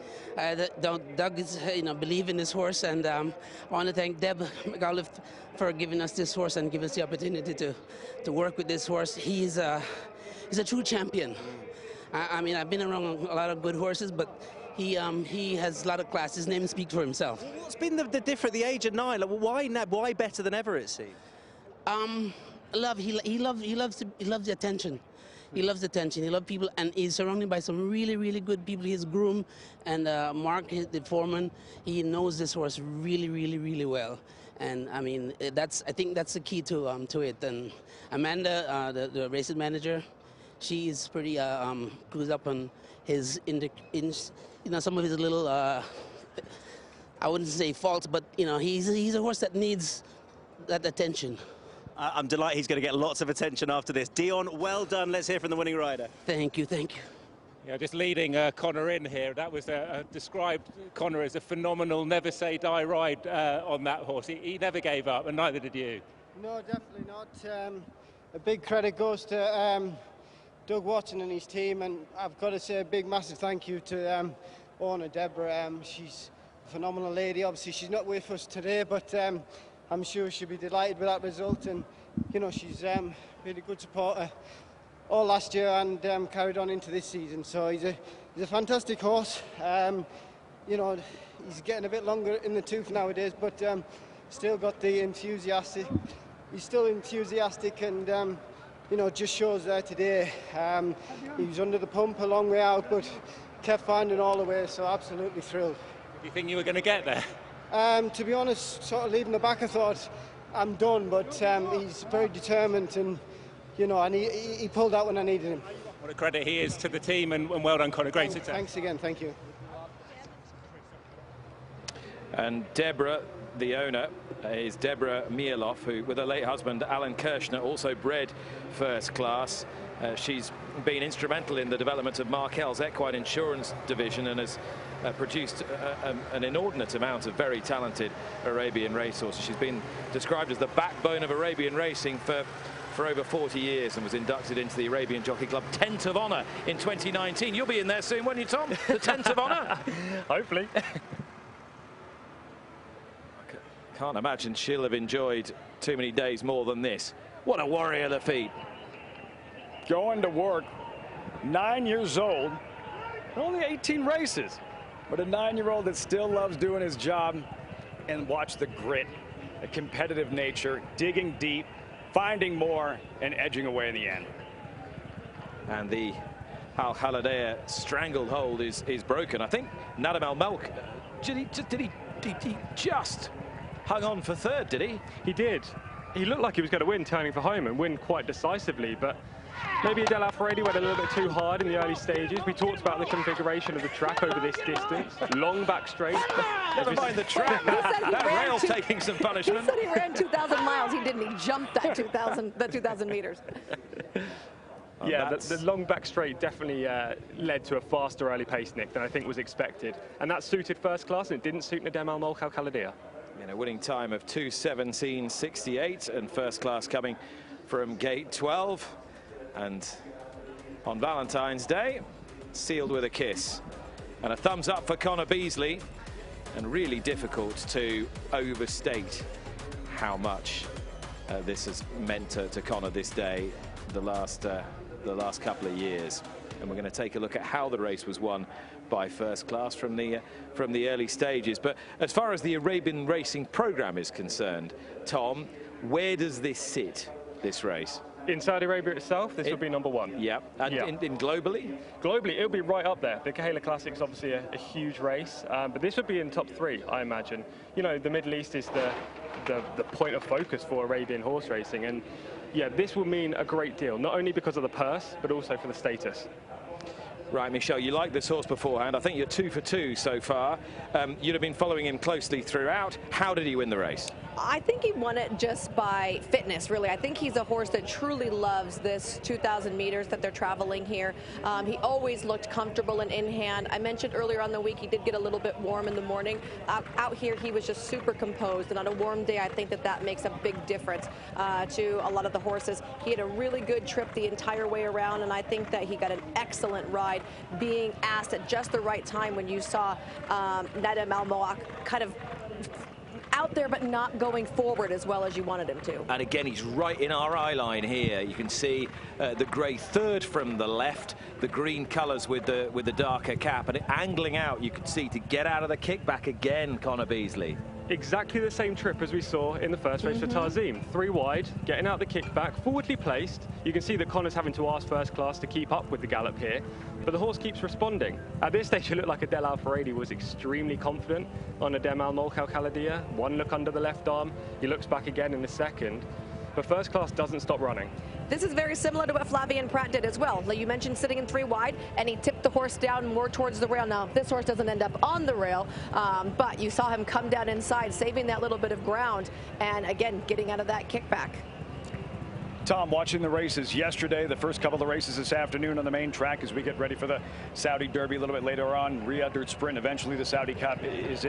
Doug is, believe in this horse, and I want to thank Deb McAuliffe for giving us this horse and give us the opportunity to work with this horse. He's a true champion. I mean, I've been around a lot of good horses, but He has a lot of class. His name speaks for himself. What's been the difference at the age of 9? Like, why better than ever, it seems? Love. He loves the attention. He loves attention. He loves people, and he's surrounded by some really, really good people. His groom and Mark, the foreman, he knows this horse really, really, really well. And I mean, I think that's the key to it. And Amanda, the racing manager, she is pretty clued up on his, some of his little, I wouldn't say faults, but he's a horse that needs that attention. I'm delighted he's going to get lots of attention after this. Dion, well done. Let's hear from the winning rider. Thank you, thank you. Yeah, just leading Connor in here. That was described Connor as a phenomenal never say die ride on that horse. He never gave up, and neither did you. No, definitely not. A big credit goes to Doug Watson and his team, and I've got to say a big, massive thank you to owner Deborah. She's a phenomenal lady. Obviously, she's not with us today, but I'm sure she'll be delighted with that result. And she's been a good supporter all last year and carried on into this season. So he's a fantastic horse. He's getting a bit longer in the tooth nowadays, but still got the enthusiastic. He's still enthusiastic, and just shows there today. He was under the pump a long way out, but kept finding all the way. So absolutely thrilled. Do you think you were going to get there? To be honest, sort of leaving the back, I thought I'm done, but he's very determined, and and he pulled out when I needed him. What a credit he is to the team, and well done, Connor. Great success. Thanks again, thank you. And Deborah, the owner, is Deborah Mieloff, who, with her late husband, Alan Kirshner, also bred first class. She's been instrumental in the development of Markel's equine insurance division and has produced an inordinate amount of very talented Arabian racehorses. She's been described as the backbone of Arabian racing for over 40 years and was inducted into the Arabian Jockey Club Tent of Honour in 2019. You'll be in there soon, won't you, Tom? The Tent of Honour? Hopefully. Can't imagine she'll have enjoyed too many days more than this. What a warrior of the feet. Going to work, 9 years old, only 18 races, but a 9-year-old that still loves doing his job. And watch the grit, the competitive nature, digging deep, finding more, and edging away in the end. And the Al Khaladea strangled hold is broken. I think Nadam Al Malk, did he just hung on for third, did he? He did. He looked like he was going to win, turning for home, and win quite decisively, but maybe Adel Alfredi went a little bit too hard in the early stages. We talked about the configuration of the track over this distance. Long back straight. Never mind the track. That rail's taking some punishment. He said he ran 2,000 miles. He didn't. He jumped that 2,000 meters. Yeah, the long back straight definitely led to a faster early pace, Nick, than I think was expected. And that suited first class, and it didn't suit Nadem Al Mulk Al Khaladea. In a winning time of 2:17.68, and first class coming from gate 12. And on Valentine's Day, sealed with a kiss. And a thumbs up for Connor Beasley. And really difficult to overstate how much this has meant to Connor this day, the last couple of years. And we're going to take a look at how the race was won by first class from the early stages. But as far as the Arabian racing program is concerned, Tom, where does this sit, this race? In Saudi Arabia itself, this would be number one. Yeah, and yeah. In globally? Globally, it'll be right up there. The Kahila Classic is obviously a huge race, but this would be in top 3, I imagine. The Middle East is the point of focus for Arabian horse racing, and yeah, this will mean a great deal, not only because of the purse, but also for the status. Right, Michelle, you liked this horse beforehand. I think you're 2 for 2 so far. You'd have been following him closely throughout. How did he win the race? I think he won it just by fitness, really. I think he's a horse that truly loves this 2,000 meters that they're traveling here. He always looked comfortable and in hand. I mentioned earlier on the week he did get a little bit warm in the morning. Out here, he was just super composed, and on a warm day, I think that makes a big difference to a lot of the horses. He had a really good trip the entire way around, and I think that he got an excellent ride, being asked at just the right time when you saw Nadem Al Moak kind of out there but not going forward as well as you wanted him to. And again, he's right in our eye line here. You can see the grey third from the left, the green colours with the darker cap, and angling out, you can see, to get out of the kickback again, Connor Beasley. Exactly the same trip as we saw in the first race for Tarzim. 3 wide, getting out the kickback, forwardly placed. You can see that Connor's having to ask first class to keep up with the gallop here, but the horse keeps responding. At this stage, it looked like Adel Al-Faradi was extremely confident on Adem Al-Mulk Al-Khaladia. One look under the left arm, he looks back again in the second, but first class doesn't stop running. This is very similar to what Flavien Prat did as well. Like you mentioned, sitting in 3 wide, and he tipped the horse down more towards the rail. Now, this horse doesn't end up on the rail, but you saw him come down inside, saving that little bit of ground, and again, getting out of that kickback. Tom, watching the races yesterday, the first couple of races this afternoon on the main track as we get ready for the Saudi Derby a little bit later on, Riyadh Dirt Sprint, eventually the Saudi Cup. Is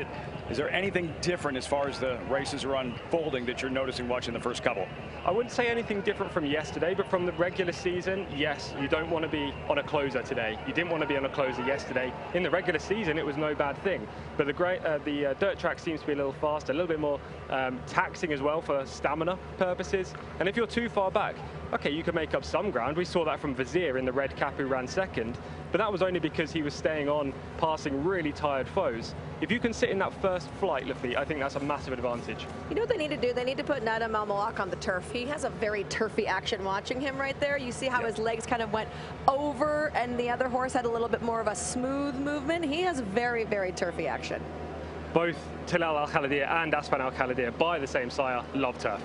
there anything different as far as the races are unfolding that you're noticing watching the first couple? I wouldn't say anything different from yesterday, but from the regular season, yes, you don't want to be on a closer today. You didn't want to be on a closer yesterday. In the regular season, it was no bad thing. But the dirt track seems to be a little faster, a little bit more taxing as well for stamina purposes. And if you're too far back, okay, you can make up some ground. We saw that from Vizier in the red cap who ran second, but that was only because he was staying on, passing really tired foes. If you can sit in that first flight, Lafitte, I think that's a massive advantage. You know what they need to do? They need to put Nadam Al-Malak on the turf. He has a very turfy action watching him right there. You see how his legs kind of went over, and the other horse had a little bit more of a smooth movement. He has very, very turfy action. Both Tilal Al-Khaladia and Aspan Al-Khaladia, by the same sire, love turf.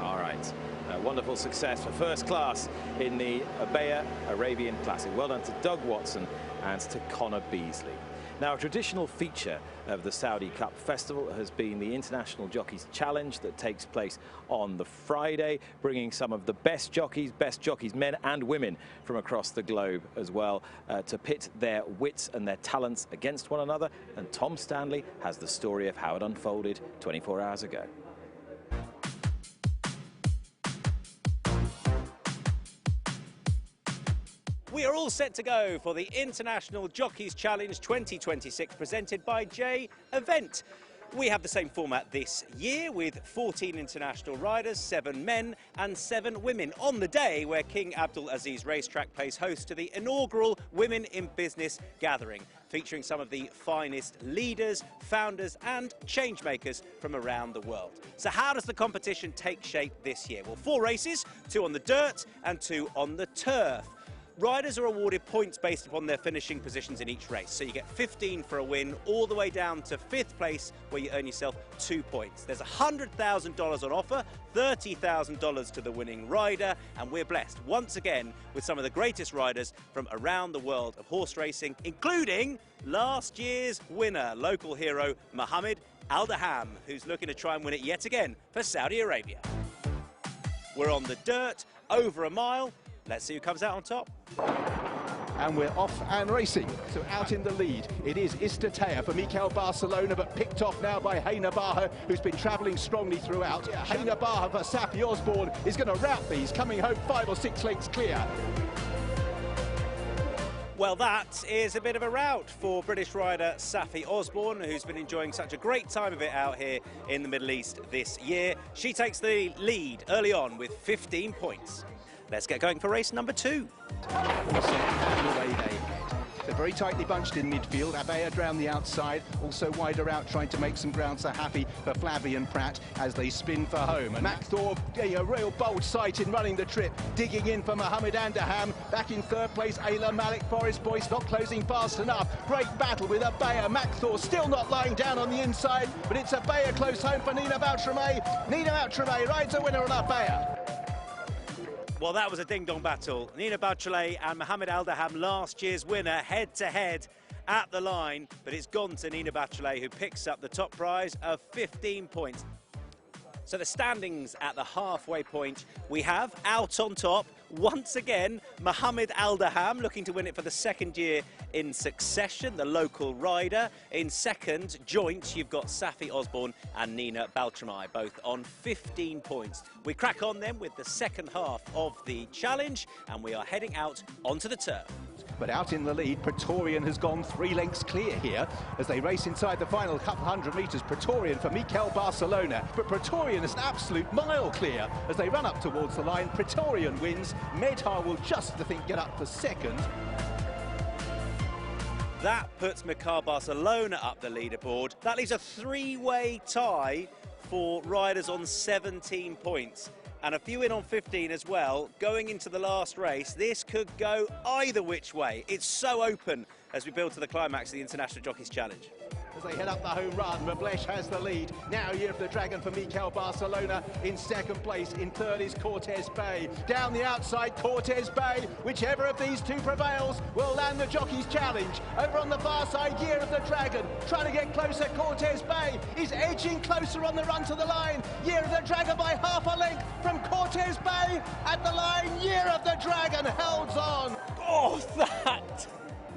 All right. Wonderful success for first class in the Abaya Arabian Classic. Well done to Doug Watson and to Connor Beasley. Now, a traditional feature of the Saudi Cup Festival has been the International Jockeys Challenge that takes place on the Friday, bringing some of the best jockeys, men and women from across the globe as well, to pit their wits and their talents against one another. And Tom Stanley has the story of how it unfolded 24 hours ago. We are all set to go for the International Jockeys Challenge 2026 presented by J Event. We have the same format this year with 14 international riders, 7 men and 7 women on the day where King Abdul Aziz Racetrack plays host to the inaugural Women in Business gathering, featuring some of the finest leaders, founders and changemakers from around the world. So how does the competition take shape this year? Well, 4 races, 2 on the dirt and 2 on the turf. Riders are awarded points based upon their finishing positions in each race. So you get 15 for a win, all the way down to 5th place, where you earn yourself 2 points. There's $100,000 on offer, $30,000 to the winning rider, and we're blessed once again with some of the greatest riders from around the world of horse racing, including last year's winner, local hero Mohammed Al-Daham, who's looking to try and win it yet again for Saudi Arabia. We're on the dirt, over a mile. Let's see who comes out on top. And we're off and racing. So out in the lead, it is Istatea for Mikel Barcelona, but picked off now by Heina Baha, who's been travelling strongly throughout. Heina Baha for Safi Osborne is going to rout these, coming home 5 or 6 lengths clear. Well, that is a bit of a rout for British rider Safi Osborne, who's been enjoying such a great time of it out here in the Middle East this year. She takes the lead early on with 15 points. Let's get going for race number 2. They're very tightly bunched in midfield. Abaya round the outside, also wider out, trying to make some ground. So happy for Flavien Prat as they spin for home. And Macthor, a real bold sight in running the trip, digging in for Mohammed Al-Daham. Back in 3rd place, Ayla Malik, Forest Boyce not closing fast enough. Great battle with Abaya. Macthor still not lying down on the inside, but it's Abaya close home for Nina Baltrame. Nina Baltrame rides a winner on Abaya. Well, that was a ding-dong battle. Nina Baltrame and Mohammed Al-Daham, last year's winner, head-to-head at the line. But it's gone to Nina Baltrame, who picks up the top prize of 15 points. So the standings at the halfway point, we have out on top, once again, Mohammed Al-Daham, looking to win it for the 2nd year in succession, the local rider. In second, joint, you've got Safi Osborne and Nina Baltrame, both on 15 points. We crack on then with the second half of the challenge, and we are heading out onto the turf. But out in the lead, Praetorian has gone 3 lengths clear here as they race inside the final couple hundred metres. Praetorian for Mikel Barcelona, but Praetorian is an absolute mile clear as they run up towards the line. Praetorian wins. Medhar will just, I think, get up for second. That puts Mikel Barcelona up the leaderboard. That leaves a 3-way tie for riders on 17 points. And a few in on 15 as well. Going into the last race, this could go either which way. It's so open as we build to the climax of the International Jockeys Challenge. As they head up the home run, Mablesh has the lead. Now Year of the Dragon for Mikel Barcelona in second place. In third is Cortez Bay. Down the outside, Cortez Bay. Whichever of these two prevails will land the Jockeys Challenge. Over on the far side, Year of the Dragon trying to get closer. Cortez Bay is edging closer on the run to the line. Year of the Dragon by half a length from Cortez Bay at the line. Year of the Dragon holds on. Oh, that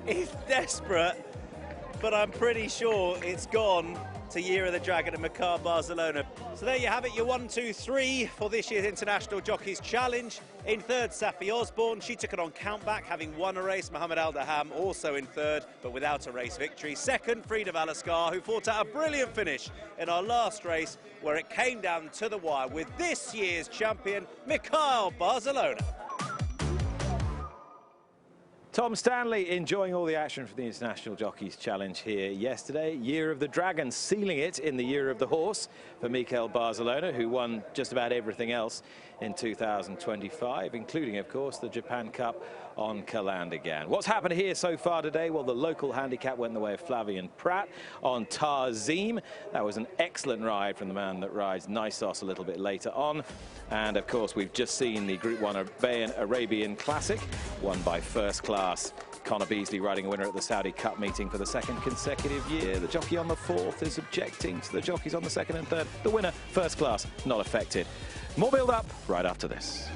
is desperate. But I'm pretty sure it's gone to Year of the Dragon and Mikel Barcelona. So there you have it, your 1, 2, 3 for this year's International Jockeys Challenge. In third, Safi Osborne. She took it on countback, having won a race. Mohamed Al-Daham also in third, but without a race victory. Second, Frida Valaskar, who fought out a brilliant finish in our last race, where it came down to the wire with this year's champion, Mikel Barcelona. Tom Stanley enjoying all the action from the International Jockeys Challenge here yesterday. Year of the Dragon sealing it in the Year of the Horse for Mikel Barcelona, who won just about everything else in 2025, including, of course, the Japan Cup on Calandigan. What's happened here so far today? Well, the local handicap went the way of Flavien Prat on Tarzim. That was an excellent ride from the man that rides Nisos a little bit later on. And, of course, we've just seen the Group 1 Arabian Classic, won by First Class. Connor Beasley riding a winner at the Saudi Cup meeting for the 2nd consecutive year. The jockey on the 4th is objecting to the jockeys on the 2nd and 3rd. The winner, First Class, not affected. More build-up right after this.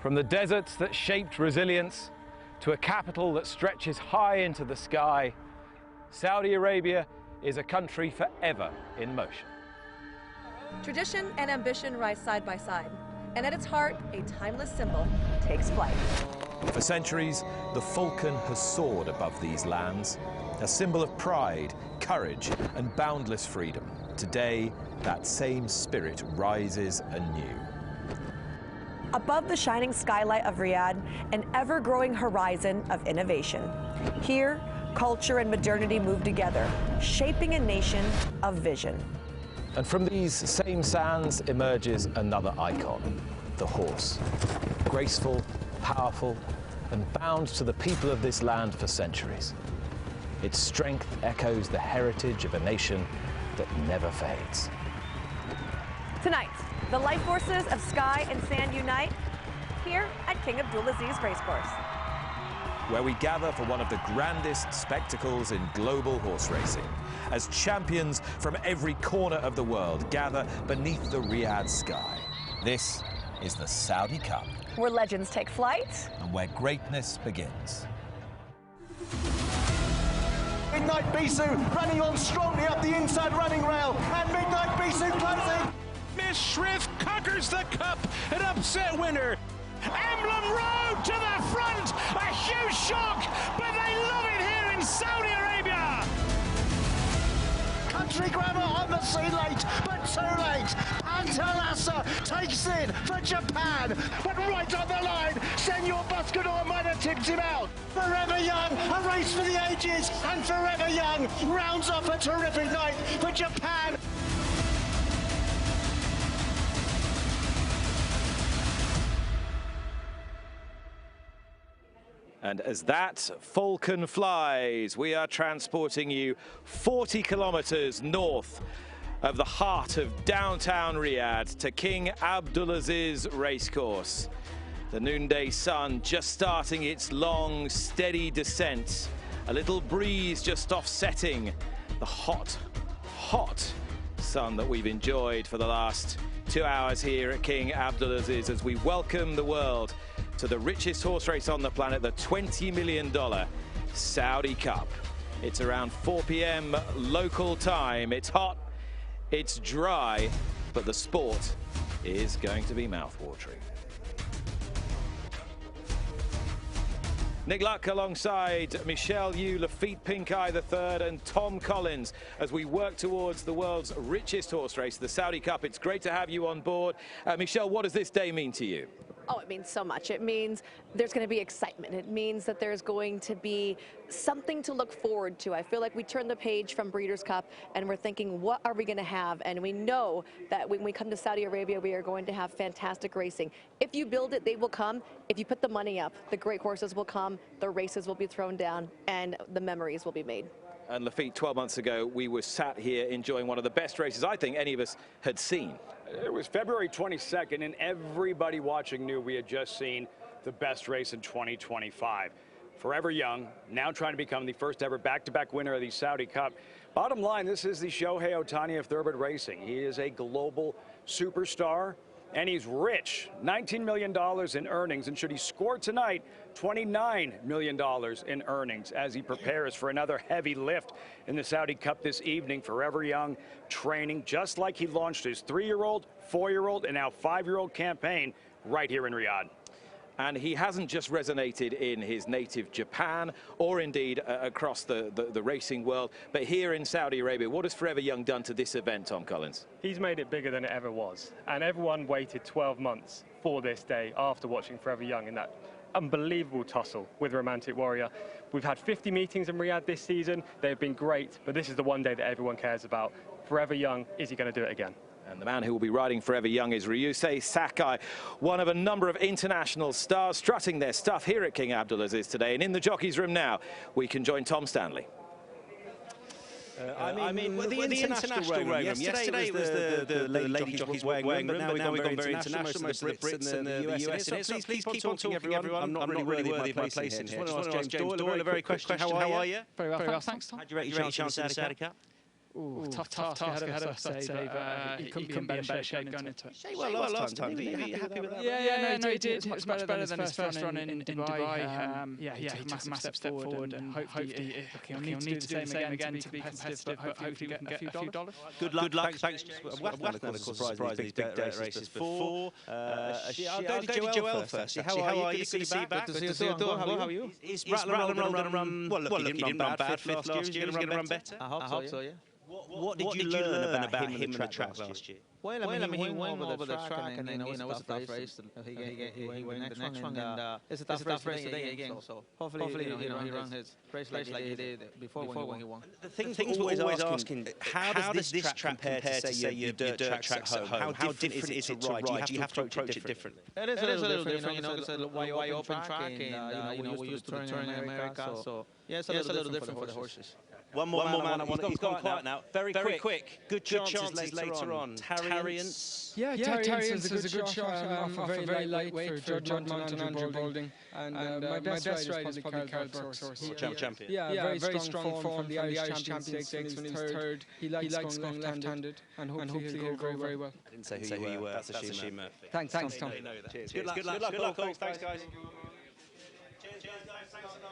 From the deserts that shaped resilience to a capital that stretches high into the sky, Saudi Arabia is a country forever in motion. Tradition and ambition rise side by side, and at its heart, a timeless symbol takes flight. For centuries, the falcon has soared above these lands, a symbol of pride, courage, and boundless freedom. Today, that same spirit rises anew. Above the shining skylight of Riyadh, an ever-growing horizon of innovation. Here, culture and modernity move together, shaping a nation of vision. And from these same sands emerges another icon, the horse. Graceful, powerful, and bound to the people of this land for centuries. Its strength echoes the heritage of a nation that never fades. Tonight, the life forces of sky and sand unite here at King Abdulaziz Racecourse, where we gather for one of the grandest spectacles in global horse racing, as champions from every corner of the world gather beneath the Riyadh sky. This is the Saudi Cup, where legends take flight and where greatness begins. Midnight Bisou running on strongly up the inside running rail, and Midnight Bisou closing. Miss Shrift conquers the cup, an upset winner. Emblem Road to the front, a huge shock, but they love it here in Saudi Arabia. Country Grammar on the sea late, but too late. Antalassa takes it for Japan, but right on the line, Senor Buscador might have tipped him out. Forever Young, a race for the ages, and Forever Young rounds off a terrific night for Japan. And as that falcon flies, we are transporting you 40 kilometers north of the heart of downtown Riyadh to King Abdulaziz Racecourse. The noonday sun just starting its long, steady descent. A little breeze just offsetting the hot, hot sun that we've enjoyed for the last 2 hours here at King Abdulaziz as we welcome the world to the richest horse race on the planet, the $20 million Saudi Cup. It's around 4 p.m. local time. It's hot, it's dry, but the sport is going to be mouthwatering. Nick Luck alongside Michelle Yu, Lafitte Pinkeye III and Tom Collins as we work towards the world's richest horse race, the Saudi Cup. It's great to have you on board. Michelle, what does this day mean to you? Oh, it means so much. It means there's going to be excitement. It means that there's going to be something to look forward to. I feel like we turn the page from Breeders' Cup and we're thinking, what are we going to have? And we know that when we come to Saudi Arabia, we are going to have fantastic racing. If you build it, they will come. If you put the money up, the great horses will come, the races will be thrown down, and the memories will be made. And Lafitte, 12 months ago, we were sat here enjoying one of the best races I think any of us had seen. It was February 22nd, and everybody watching knew we had just seen the best race in 2025. Forever Young, now trying to become the first ever back-to-back winner of the Saudi Cup. Bottom line, this is the Shohei Ohtani of thoroughbred racing. He is a global superstar, and he's rich. $19 million in earnings, and should he score tonight, $29 million in earnings as he prepares for another heavy lift in the Saudi Cup this evening. Forever Young training just like he launched his 3-year-old, 4-year-old, and now 5-year-old campaign right here in Riyadh. And he hasn't just resonated in his native Japan or indeed across the racing world, but here in Saudi Arabia. What has Forever Young done to this event, Tom Collins? He's made it bigger than it ever was. And everyone waited 12 months for this day after watching Forever Young in that unbelievable tussle with Romantic Warrior. We've had 50 meetings in Riyadh this season. They've been great, but this is the one day that everyone cares about. Forever Young, is he going to do it again? And the man who will be riding Forever Young is Ryusei Sakai, one of a number of international stars strutting their stuff here at King Abdulaziz today. And in the jockey's room now, we can join Tom Stanley. The international room. Yesterday was the lady jockeys weighing room, but now we've gone very international. Most of the Brits and the US in it. So please keep on talking, everyone. I'm not really worthy of my place in here. Just want to ask James Doyle a very quick question. How are you? Very well, thanks, Tom. How do you rate your chance in the Saudi Cup? Ooh, tough task ahead of us, I'd say. He couldn't be in better shape going into it. Well, last time, didn't he? Happy with that? Yeah, no, he did. It was much better than his first run in Dubai. Yeah, he took a massive step forward, and hopefully he'll need to do the same again to be competitive, but hopefully we can get a few dollars. Good luck. Thanks. Wafnan, of course, surprised these big dirt races before. I'll go to Joel first. How are you? Good to see you back. How are you? Is Rattler going to run? Well, look, he didn't run bad fifth last year. He's going to run better. I hope so, yeah. What did you learn about him and the track last year? Well, I mean, he went over the track, and it was a tough race. He won the next one, and it's a tough race today again. So hopefully, he runs his race like he did before when he won. The thing's always asking, how does this track compare to, say, your dirt tracks at home? How different is it to ride? Do you have to approach it differently? It is a little different, it's a wide open track, and we're used to turning in America, so yeah, it's a little different for the horses. One more man. He's gone quiet now. Very quick. Good chances later on. Tariance. Yeah, Tariance is a good shot off a very lightweight for John Andrew Boulding. And my best ride is probably Carl horse. Champion. Yeah, very strong form from the Irish Champion Stakes when he's third. He likes going left-handed, and hopefully he'll go very well. I didn't say who you were. That's Ashim Murphy. Thanks, Tom. Cheers. Good luck. Thanks, guys.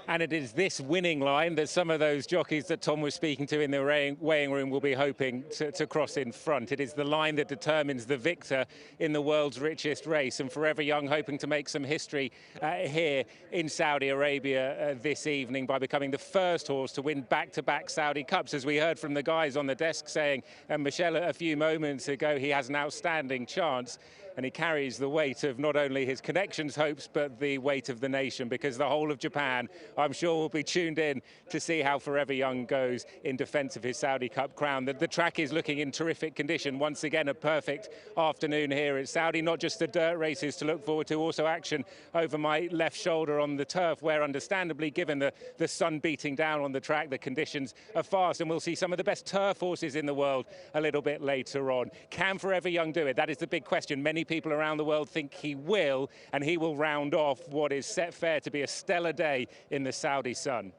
And it is this winning line that some of those jockeys that Tom was speaking to in the weighing room will be hoping to cross in front. It is the line that determines the victor in the world's richest race. And Forever Young hoping to make some history here in Saudi Arabia this evening by becoming the first horse to win back-to-back Saudi Cups. As we heard from the guys on the desk saying, and Michelle a few moments ago, he has an outstanding chance. And he carries the weight of not only his connections' hopes, but the weight of the nation, because the whole of Japan, I'm sure, will be tuned in to see how Forever Young goes in defence of his Saudi Cup crown. The track is looking in terrific condition. Once again, a perfect afternoon here at Saudi. Not just the dirt races to look forward to, also action over my left shoulder on the turf, where understandably, given the sun beating down on the track, the conditions are fast. And we'll see some of the best turf horses in the world a little bit later on. Can Forever Young do it? That is the big question. Many people around the world think he will, and he will round off what is set fair to be a stellar day in the Saudi sun.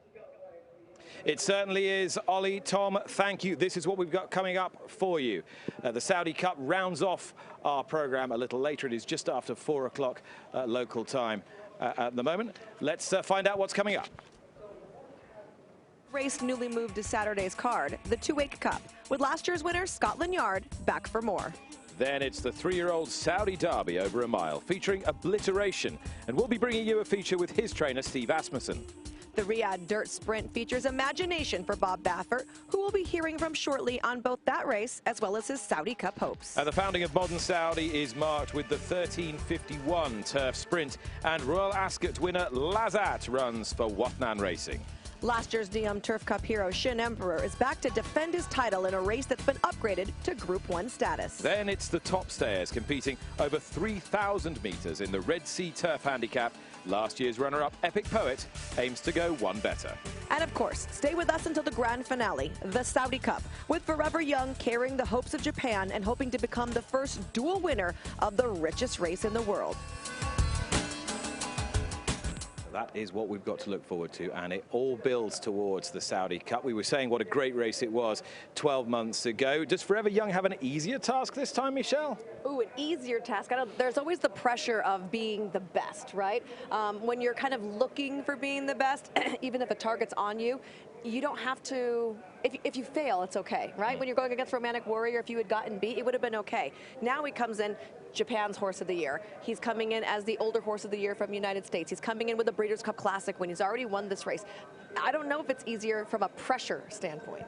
It certainly is. Ollie, Tom, thank you. This is what we've got coming up for you. The Saudi Cup rounds off our programme a little later. It is just after 4 o'clock local time at the moment. Let's find out what's coming up. Race newly moved to Saturday's card, the 2-Wake Cup, with last year's winner Scotland Yard back for more. Then it's the 3-year-old Saudi Derby over a mile, featuring Obliteration, and we'll be bringing you a feature with his trainer Steve Asmussen. The Riyadh Dirt Sprint features Imagination for Bob Baffert, who we'll be hearing from shortly on both that race as well as his Saudi Cup hopes. The founding of modern Saudi is marked with the 1351 Turf Sprint, and Royal Ascot winner Lazat runs for Wafnan Racing. Last year's Neom Turf Cup hero Shin Emperor is back to defend his title in a race that's been upgraded to Group 1 status. Then it's the top stayers competing over 3,000 metres in the Red Sea Turf Handicap. Last year's runner-up Epic Poet aims to go one better. And of course, stay with us until the grand finale, the Saudi Cup, with Forever Young carrying the hopes of Japan and hoping to become the first dual winner of the richest race in the world. That is what we've got to look forward to, and it all builds towards the Saudi Cup. We were saying what a great race it was 12 months ago. Does Forever Young have an easier task this time, Michelle? Ooh, an easier task. There's always the pressure of being the best, right? When you're kind of looking for being the best, even if the target's on you, you don't have to, if you fail, it's okay, right? When you're going against Romantic Warrior, if you had gotten beat, it would have been okay. Now he comes in Japan's Horse of the Year. He's coming in as the older Horse of the Year from the United States. He's coming in with the Breeders' Cup Classic when he's already won this race. I don't know if it's easier from a pressure standpoint.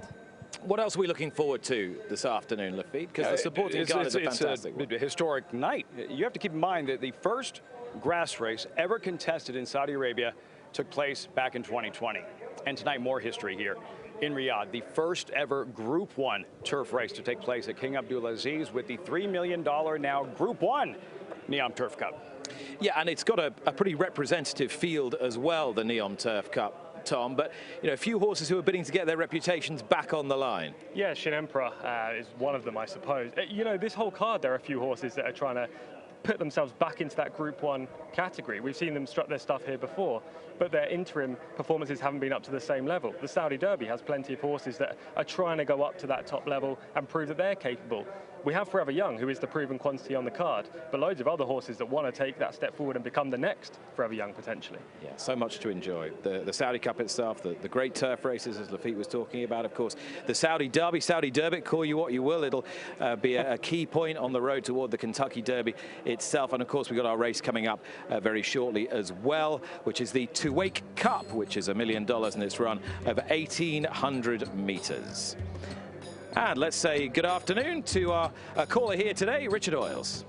What else are we looking forward to this afternoon, Lafitte? Because the supporting guard is a fantastic one. It's a historic night. You have to keep in mind that the first grass race ever contested in Saudi Arabia took place back in 2020. And tonight, more history here in Riyadh. The first ever Group 1 turf race to take place at King Abdulaziz with the $3 million now Group 1 Neom Turf Cup. Yeah, and it's got a pretty representative field as well, the Neom Turf Cup, Tom. But, you know, a few horses who are bidding to get their reputations back on the line. Yeah, Shin Emperor is one of them, I suppose. You know, this whole card, there are a few horses that are trying to put themselves back into that Group 1 category. We've seen them strut their stuff here before, but their interim performances haven't been up to the same level. The Saudi Derby has plenty of horses that are trying to go up to that top level and prove that they're capable. We have Forever Young, who is the proven quantity on the card, but loads of other horses that want to take that step forward and become the next Forever Young, potentially. Yeah, so much to enjoy. The Saudi Cup itself, the great turf races, as Lafitte was talking about, of course. The Saudi Derby, Saudi Derby, call you what you will. It'll be a key point on the road toward the Kentucky Derby itself. And, of course, we've got our race coming up very shortly as well, which is the Tuwaiq Cup, which is $1 million in its run over 1,800 meters. And let's say good afternoon to our caller here today, Richard Oils.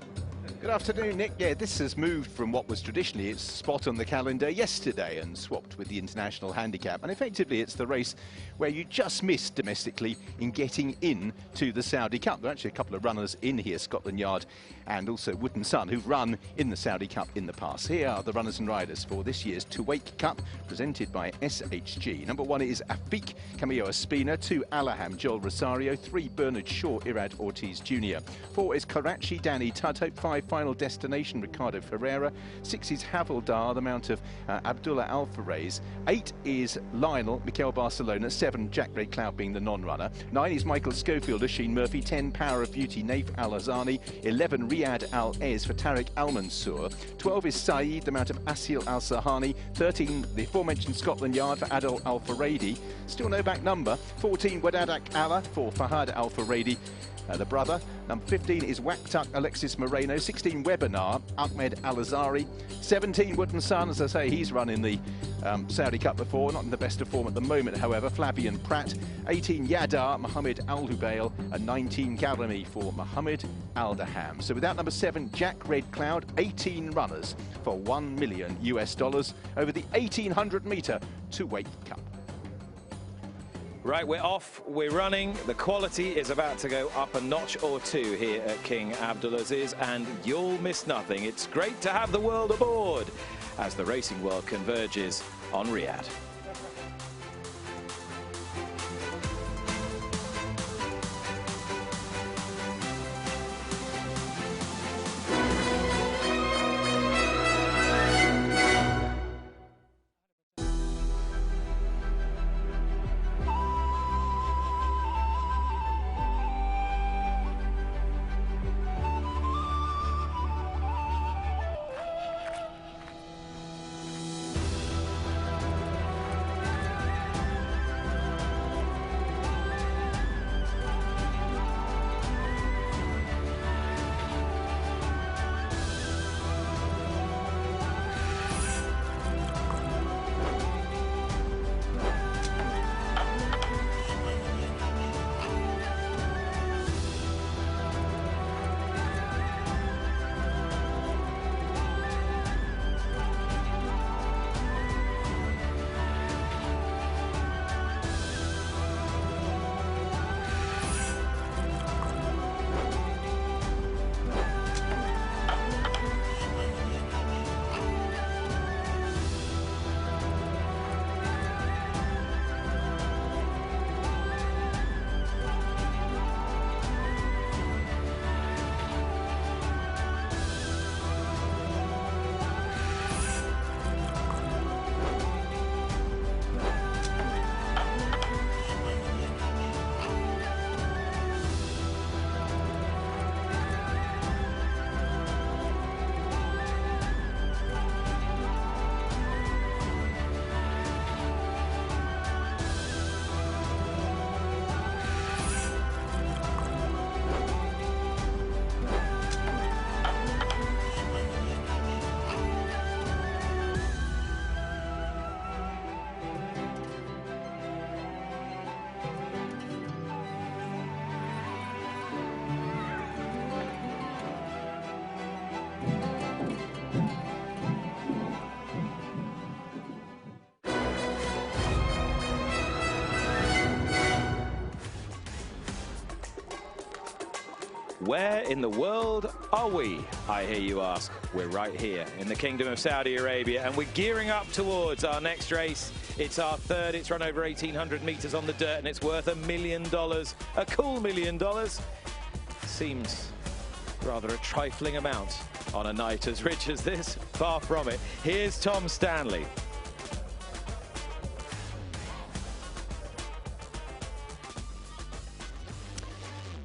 Good afternoon, Nick. Yeah, this has moved from what was traditionally its spot on the calendar yesterday and swapped with the International Handicap. And effectively, it's the race where you just missed domestically in getting in to the Saudi Cup. There are actually a couple of runners in here, Scotland Yard and also Wooden Sun, who've run in the Saudi Cup in the past. Here are the runners and riders for this year's Tuwaiq Cup, presented by SHG. Number 1 is Afik, Camillo Espina. 2, Alaham, Joel Rosario. 3, Bernard Shaw, Irad Ortiz Jr. 4 is Karachi, Danny Tudhope. 5, Final Destination, Ricardo Ferreira. 6 is Havildar, the mount of Abdullah Alfarez. 8 is Lionel, Mikel Barcelona. 7, Jack Red Cloud being the non-runner. 9 is Michael Schofield, Oisin Murphy. 10, Power of Beauty, Naif Al-Azani. 11, Riyad Al-Ez for Tariq Al-Mansour. 12 is Saeed, the mount of Asil Al-Sahani. 13, the aforementioned Scotland Yard for Adol Al-Faradi. Still no back number. 14, Wadadak Allah for Fahad Al-Faradi, the brother. Number 15 is Waktuk Alexis Moreno. 16, Webinar, Ahmed Al-Azari. 17, Wooden Sun, as I say, he's run in the Saudi Cup before, not in the best of form at the moment, however, Flavian Pratt. 18, Yadar, Mohammed Al-Hubail, and 19, Karami for Mohammed Al-Daham. So without number 7, Jack Red Cloud, 18 runners for $1 million over the 1,800-metre Tuwaiq Cup. Right, we're off, we're running. The quality is about to go up a notch or two here at King Abdulaziz, and you'll miss nothing. It's great to have the world aboard as the racing world converges on Riyadh. Where in the world are we, I hear you ask? We're right here in the Kingdom of Saudi Arabia, and we're gearing up towards our next race. It's our third. It's run over 1,800 meters on the dirt, and it's worth $1 million. A cool $1 million. Seems Rather a trifling amount on a night as rich as this. Far from it. Here's Tom Stanley.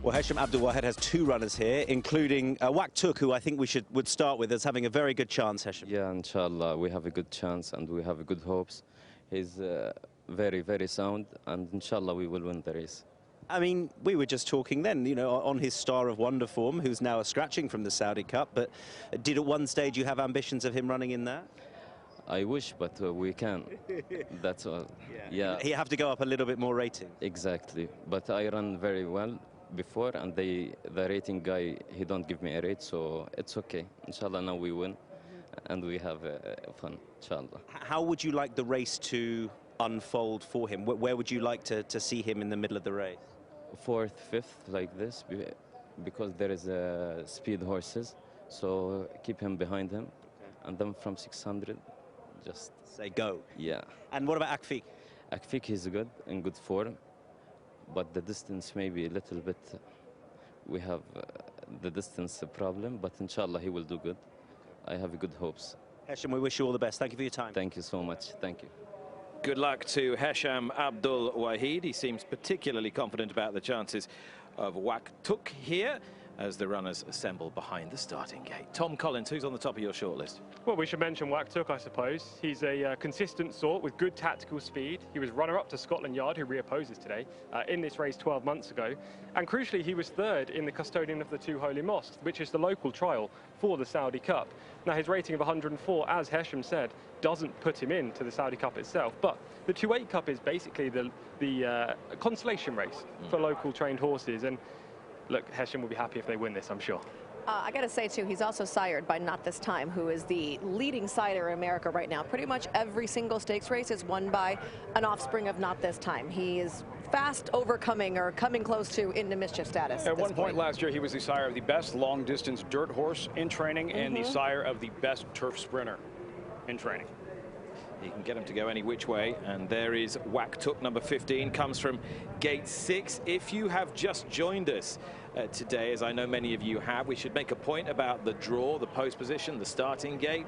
Well, Hesham Abdul-Wahed has 2 runners here, including Wak Tuk, who I think would start with as having a very good chance, Hesham. Yeah, inshallah, we have a good chance and we have good hopes. He's very, very sound, and inshallah we will win the race. I mean, we were just talking then, you know, on his Star of Wonder form, who's now a scratching from the Saudi Cup, but did at one stage you have ambitions of him running in there? I wish, but we can. That's all. Yeah. You have to go up a little bit more rating. Exactly, but I run very well before, and the rating guy, he don't give me a rate, so it's okay. Inshallah, now we win, and we have fun, inshallah. How would you like the race to unfold for him? Where would you like to see him in the middle of the race? 4th, 5th, like this, because there is speed horses, so keep him behind him, and then from 600, just say go. Yeah. And what about Akfik? Akfik is good, in good form, but the distance maybe a little bit, we have the distance problem, but inshallah he will do good. I have good hopes. Hesham, we wish you all the best. Thank you for your time. Thank you so much. Thank you. Good luck to Hesham Abdul-Wahed. He seems particularly confident about the chances of Wak Tuk here as the runners assemble behind the starting gate. Tom Collins, who's on the top of your shortlist? Well, we should mention Wak Tuk, I suppose. He's a consistent sort with good tactical speed. He was runner-up to Scotland Yard, who reopposes today, in this race 12 months ago. And crucially, he was 3rd in the Custodian of the Two Holy Mosques, which is the local trial for the Saudi Cup. Now, his rating of 104, as Hesham said, doesn't put him into the Saudi Cup itself. But the 2/8 Cup is basically the consolation race for local trained horses. And look, Hesham will be happy if they win this, I'm sure. I got to say, too, he's also sired by Not This Time, who is the leading sider in America right now. Pretty much every single stakes race is won by an offspring of Not This Time. He is fast overcoming or coming close to into mischief status. At one point last year, he was the sire of the best long-distance dirt horse in training and the sire of the best turf sprinter in training. He can get him to go any which way, and there is Wak Tuk, number 15, comes from gate 6. If you have just joined us today, as I know many of you have, we should make a point about the draw, the post position, the starting gate.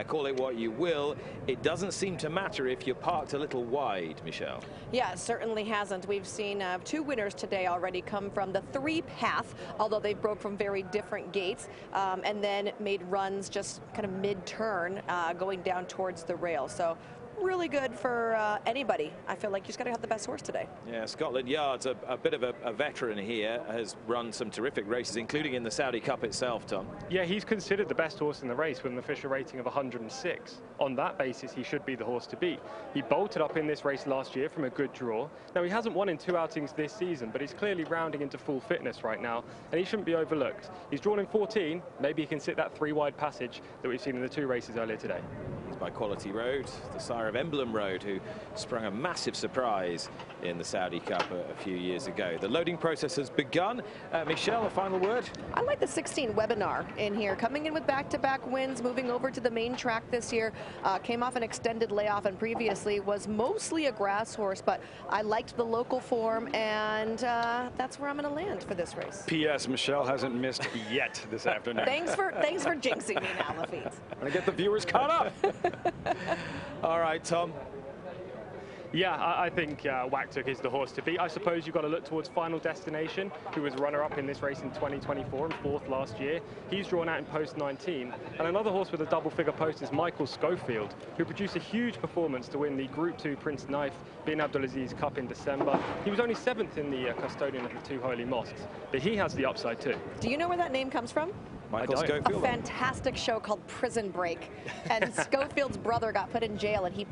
Call it what you will. It doesn't seem to matter if you're parked a little wide, Michelle. Yeah, it certainly hasn't. We've seen 2 winners today already come from the 3 path, although they broke from very different gates, and then made runs just kind of mid-turn going down towards the rail. So really good for anybody. I feel like you just got to have the best horse today. Yeah, Scotland Yard's a bit of a veteran here, has run some terrific races, including in the Saudi Cup itself, Tom. Yeah, he's considered the best horse in the race with an official rating of 106. On that basis, he should be the horse to beat. He bolted up in this race last year from a good draw. Now, he hasn't won in 2 outings this season, but he's clearly rounding into full fitness right now, and he shouldn't be overlooked. He's drawn in 14. Maybe he can sit that 3-wide passage that we've seen in the 2 races earlier today. He's by Quality Road, the sire of Emblem Road, who sprung a massive surprise in the Saudi Cup a few years ago. The loading process has begun. Michelle, a final word? I like the 16 webinar in here, coming in with back-to-back wins, moving over to the main track this year. Came off an extended layoff and previously was mostly a grass horse, but I liked the local form, and that's where I'm going to land for this race. P.S. Michelle hasn't missed yet this afternoon. Thanks for jinxing me now, Lafitte. I'm going to get the viewers caught up. All right, Tom. Yeah, I think Wak Tuk is the horse to beat. I suppose you've got to look towards Final Destination, who was runner-up in this race in 2024 and 4th last year. He's drawn out in post 19. And another horse with a double-figure post is Michael Schofield, who produced a huge performance to win the Group 2 Prince Knife bin Abdulaziz Cup in December. He was only 7th in the Custodian of the Two Holy Mosques, but he has the upside too. Do you know where that name comes from? Michael Schofield. A fantastic show called Prison Break. And Schofield's brother got put in jail, and he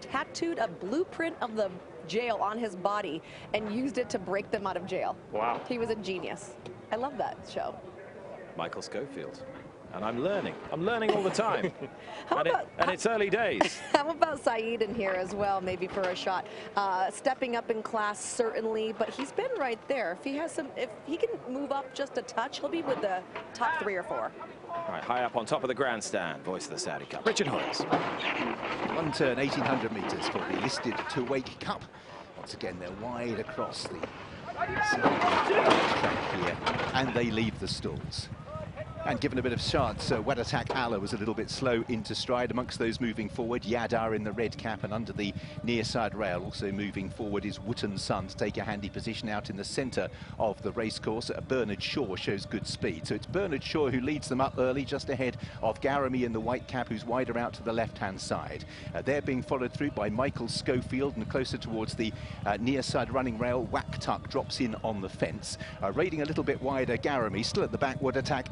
tattooed a blueprint of the jail on his body and used it to break them out of jail. Wow. He was a genius. I love that show. Michael Schofield. And I'm learning all the time. and it's early days. How about Saeed in here as well, maybe for a shot? Stepping up in class, certainly, but he's been right there. If he can move up just a touch, he'll be with the top 3 or 4. All right, high up on top of the grandstand, voice of the Saudi Cup, Richard Hoyes. One turn, 1,800 metres for the listed 2-weight cup. Once again, they're wide across the track here, and they leave the stalls. and given a bit of chance. Racetrack was a little bit slow into stride. Amongst those moving forward, Yadar in the red cap, and under the near side rail also moving forward is Wooten's Son to take a handy position out in the centre of the racecourse. Bernard Shaw shows good speed, so it's Bernard Shaw who leads them up early, just ahead of Garamy in the white cap, who's wider out to the left-hand side. They're being followed through by Michael Schofield, and closer towards the near side running rail, Whack Tuck drops in on the fence. Raiding a little bit wider, Garamy still at the back. Racetrack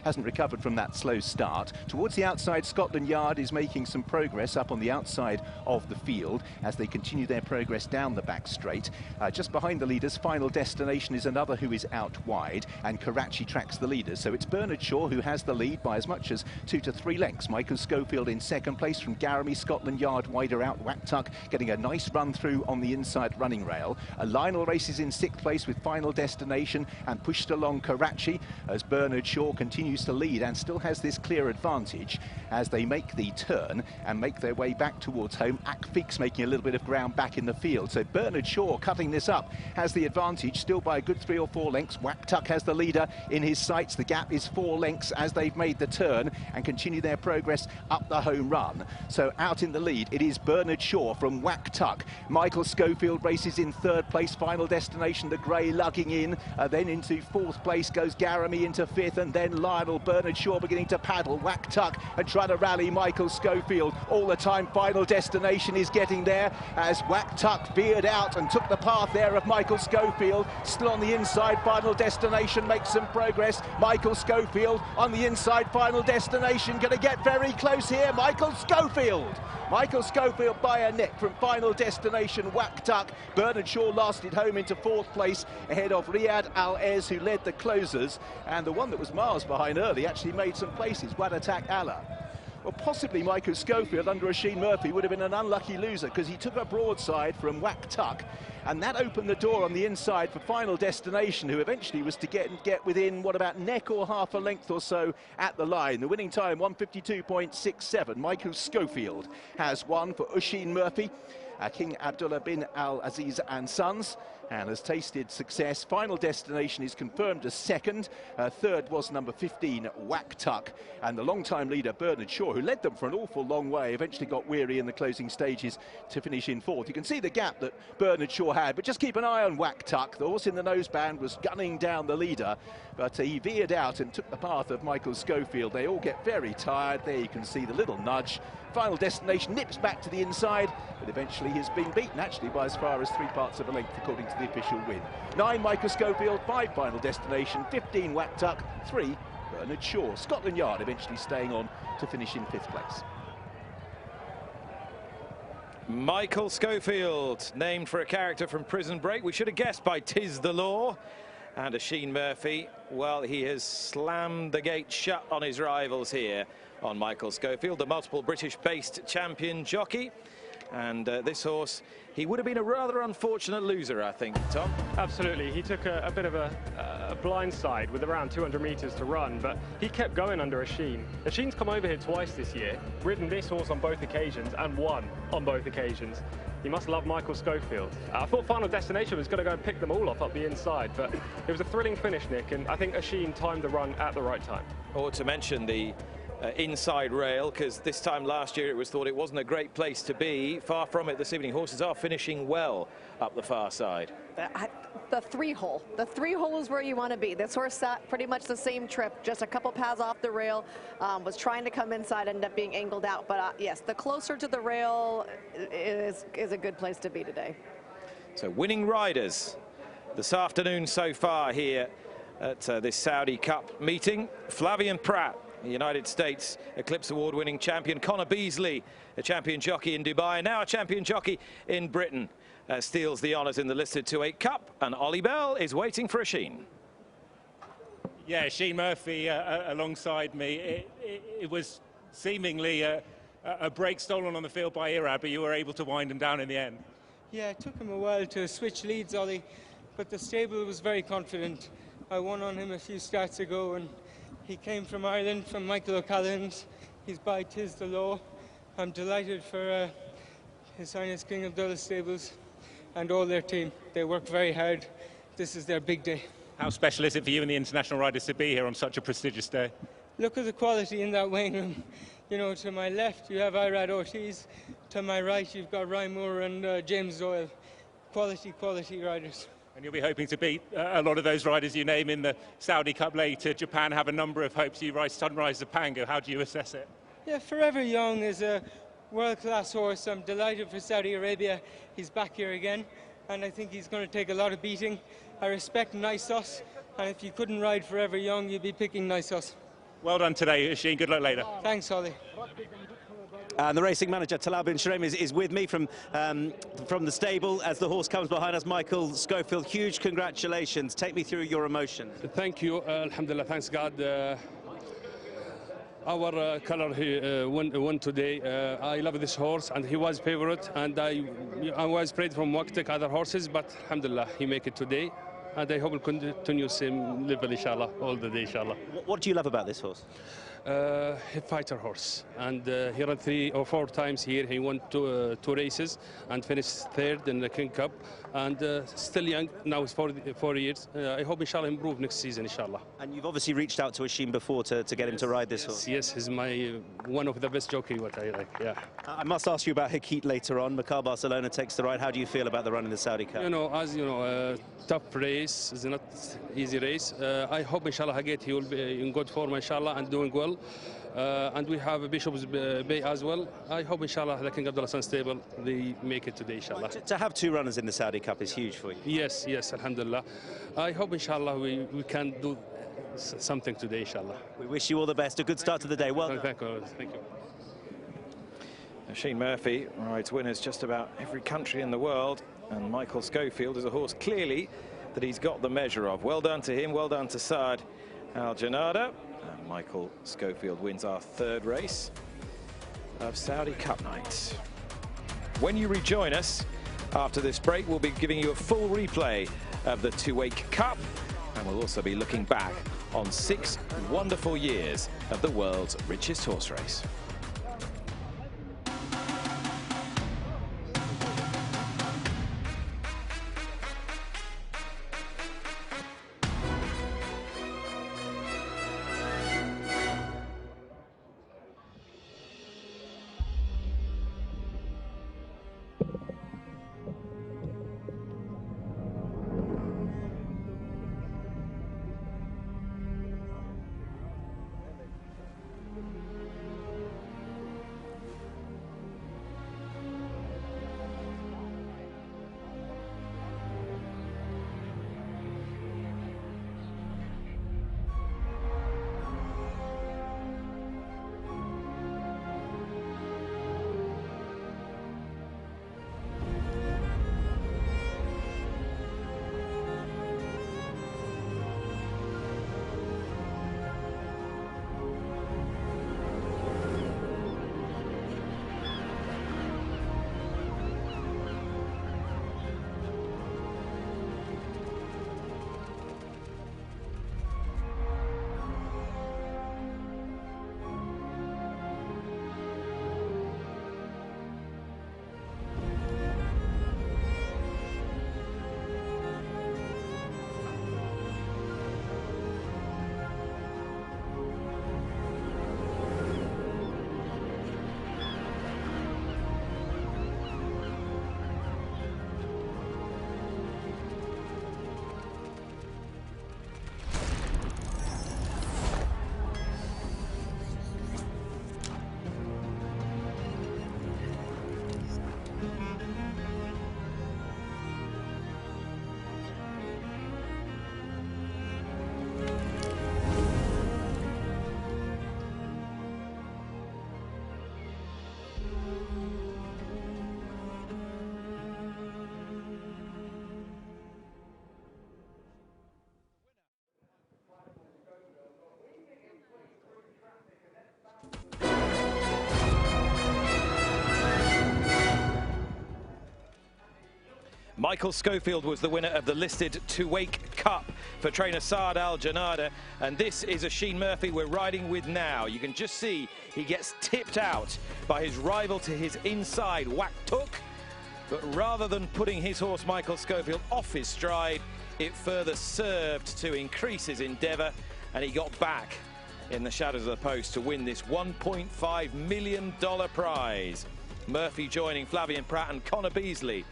hasn't recovered from that slow start. Towards the outside, Scotland Yard is making some progress up on the outside of the field as they continue their progress down the back straight. Just behind the leaders, Final Destination is another who is out wide, and Karachi tracks the leaders. So it's Bernard Shaw who has the lead by as much as 2 to 3 lengths. Michael Schofield in second place from Garamy. Scotland Yard wider out. Whack Tuck getting a nice run through on the inside running rail. Lionel races in 6th place with Final Destination, and pushed along Karachi as Bernard Shaw continues to lead and still has this clear advantage as they make the turn and make their way back towards home. Akfik's making a little bit of ground back in the field. So Bernard Shaw, cutting this up, has the advantage still by a good 3 or 4 lengths. Whack Tuck has the leader in his sights. The gap is 4 lengths as they've made the turn and continue their progress up the home run. So out in the lead, it is Bernard Shaw from Whack Tuck. Michael Schofield races in 3rd place. Final Destination, the grey, lugging in. Then into 4th place goes Garamy, into 5th, and then Lionel. Bernard Shaw beginning to paddle. Whack Tuck and try to rally Michael Schofield. All the time, Final Destination is getting there as Whack Tuck veered out and took the path there of Michael Schofield. Still on the inside, Final Destination makes some progress. Michael Schofield on the inside, Final Destination going to get very close here. Michael Schofield by a neck from Final Destination. Whack Tuck. Bernard Shaw lasted home into 4th place ahead of Riyad Al-Ez, who led the closers, and the one that was miles behind early actually made some places, Racetrack. Well, possibly Michael Schofield under Oisin Murphy would have been an unlucky loser, because he took a broadside from Whack Tuck, and that opened the door on the inside for Final Destination, who eventually was to get within, what, about neck or half a length or so at the line. The winning time, 1:52.67. Michael Schofield has won for Oisin Murphy, King Abdullah bin Al-Aziz and Sons, and has tasted success. Final Destination is confirmed as 2nd. 3rd was number 15, Whack Tuck. And the long-time leader, Bernard Shaw, who led them for an awful long way, eventually got weary in the closing stages to finish in 4th. You can see the gap that Bernard Shaw had, but just keep an eye on Whack Tuck. The horse in the noseband was gunning down the leader, but he veered out and took the path of Michael Schofield. They all get very tired. There you can see the little nudge. Final Destination nips back to the inside, but eventually he's been beaten actually by as far as 3 parts of a length according to the official win. 9 Michael Schofield, 5 Final Destination, 15 Whack Tuck, 3 Bernard Shaw. Scotland Yard eventually staying on to finish in 5th place. Michael Schofield, named for a character from Prison Break. We should have guessed by 'Tis the Law. And Oisin Murphy, well, he has slammed the gate shut on his rivals here on Michael Schofield, the multiple British-based champion jockey. And this horse, he would have been a rather unfortunate loser, I think, Tom. Absolutely. He took a bit of a blind side with around 200 metres to run, but he kept going under Oisin. Oisin's come over here twice this year, ridden this horse on both occasions, and won on both occasions. He must love Michael Schofield. I thought Final Destination was going to go and pick them all up the inside, but it was a thrilling finish, Nick, and I think Oisin timed the run at the right time. Or to mention the inside rail, because this time last year it was thought it wasn't a great place to be. Far from it this evening. Horses are finishing well up the far side. The 3-hole. The 3-hole is where you want to be. This horse sat pretty much the same trip, just a couple paths off the rail, was trying to come inside, ended up being angled out. But yes, the closer to the rail is a good place to be today. So winning riders this afternoon so far here at this Saudi Cup meeting. Flavien Prat, the United States Eclipse Award-winning champion. Connor Beasley, a champion jockey in Dubai, now a champion jockey in Britain, steals the honours in the listed 2/8 Cup, and Ollie Bell is waiting for Oisin. Yeah, Oisin Murphy alongside me. It was seemingly a break stolen on the field by Irad, but you were able to wind him down in the end. Yeah, it took him a while to switch leads, Ollie, but the stable was very confident. I won on him a few starts ago, and he came from Ireland, from Michael O'Callaghan's. He's by 'Tis the Law. I'm delighted for His Highness King Abdullah Stables and all their team. They work very hard. This is their big day. How special is it for you and the international riders to be here on such a prestigious day? look at the quality in that weighing room. You know, to my left you have Irad Ortiz, to my right you've got Ryan Moore and James Doyle. Quality riders. And you'll be hoping to beat a lot of those riders you name in the Saudi Cup later. Japan have a number of hopes. You ride Sunrise Zapango. How do you assess it? Yeah, Forever Young is a world-class horse. I'm delighted for Saudi Arabia. He's back here again, and I think he's going to take a lot of beating. I respect Nisos, and if you couldn't ride Forever Young, you'd be picking Nisos. Well done today, Sheen. Good luck later. Thanks, Holly. And the racing manager, Talal bin Shrem, is with me from the stable as the horse comes behind us. Michael Schofield, huge congratulations. Take me through your emotions. Thank you. Alhamdulillah, thanks God. Our color he won today. I love this horse, and he was favorite. And I was prayed from Waktik other horses, but Alhamdulillah, he make it today. And I hope we'll continue same level, inshallah, all the day, inshallah. What do you love about this horse? He fighter horse, and he ran 3 or 4 times here. He won 2 races and finished 3rd in the King Cup, and still young. Now it's 4 years. I hope inshallah improve next season, inshallah. And you've obviously reached out to Hashim before to get him to ride this horse. Yes, he's my one of the best jockey what I like. Yeah. I must ask you about Hakit later on. Makar Barcelona takes the ride. How do you feel about the run in the Saudi Cup? You know, as you know, tough race. It's not easy race. I hope inshallah Hakit he will be in good form inshallah and doing well. And we have Bishop's Bay as well. I hope inshallah the King Abdullah Son stable they make it today inshallah. To have 2 runners in the Saudi Cup is huge for you. Yes, alhamdulillah. I hope inshallah we can do something today inshallah. We wish you all the best. A good start to the day. Well done. Thank you. Sheen Murphy rides winners just about every country in the world, and Michael Schofield is a horse clearly that he's got the measure of. Well done to him, well done to Saad Al Janada. And Michael Schofield wins our 3rd race of Saudi Cup night. When you rejoin us after this break, we'll be giving you a full replay of the 2-Week Cup, and we'll also be looking back on 6 wonderful years of the world's richest horse race. Michael Schofield was the winner of the listed 2-Week Cup for trainer Saad Al Janada, and this is a Sheen Murphy we're riding with now. You can just see he gets tipped out by his rival to his inside, Wak Tuk, but rather than putting his horse Michael Schofield off his stride, it further served to increase his endeavour, and he got back in the shadows of the post to win this $1.5 million prize. Murphy joining Flavien Prat and Connor Beasley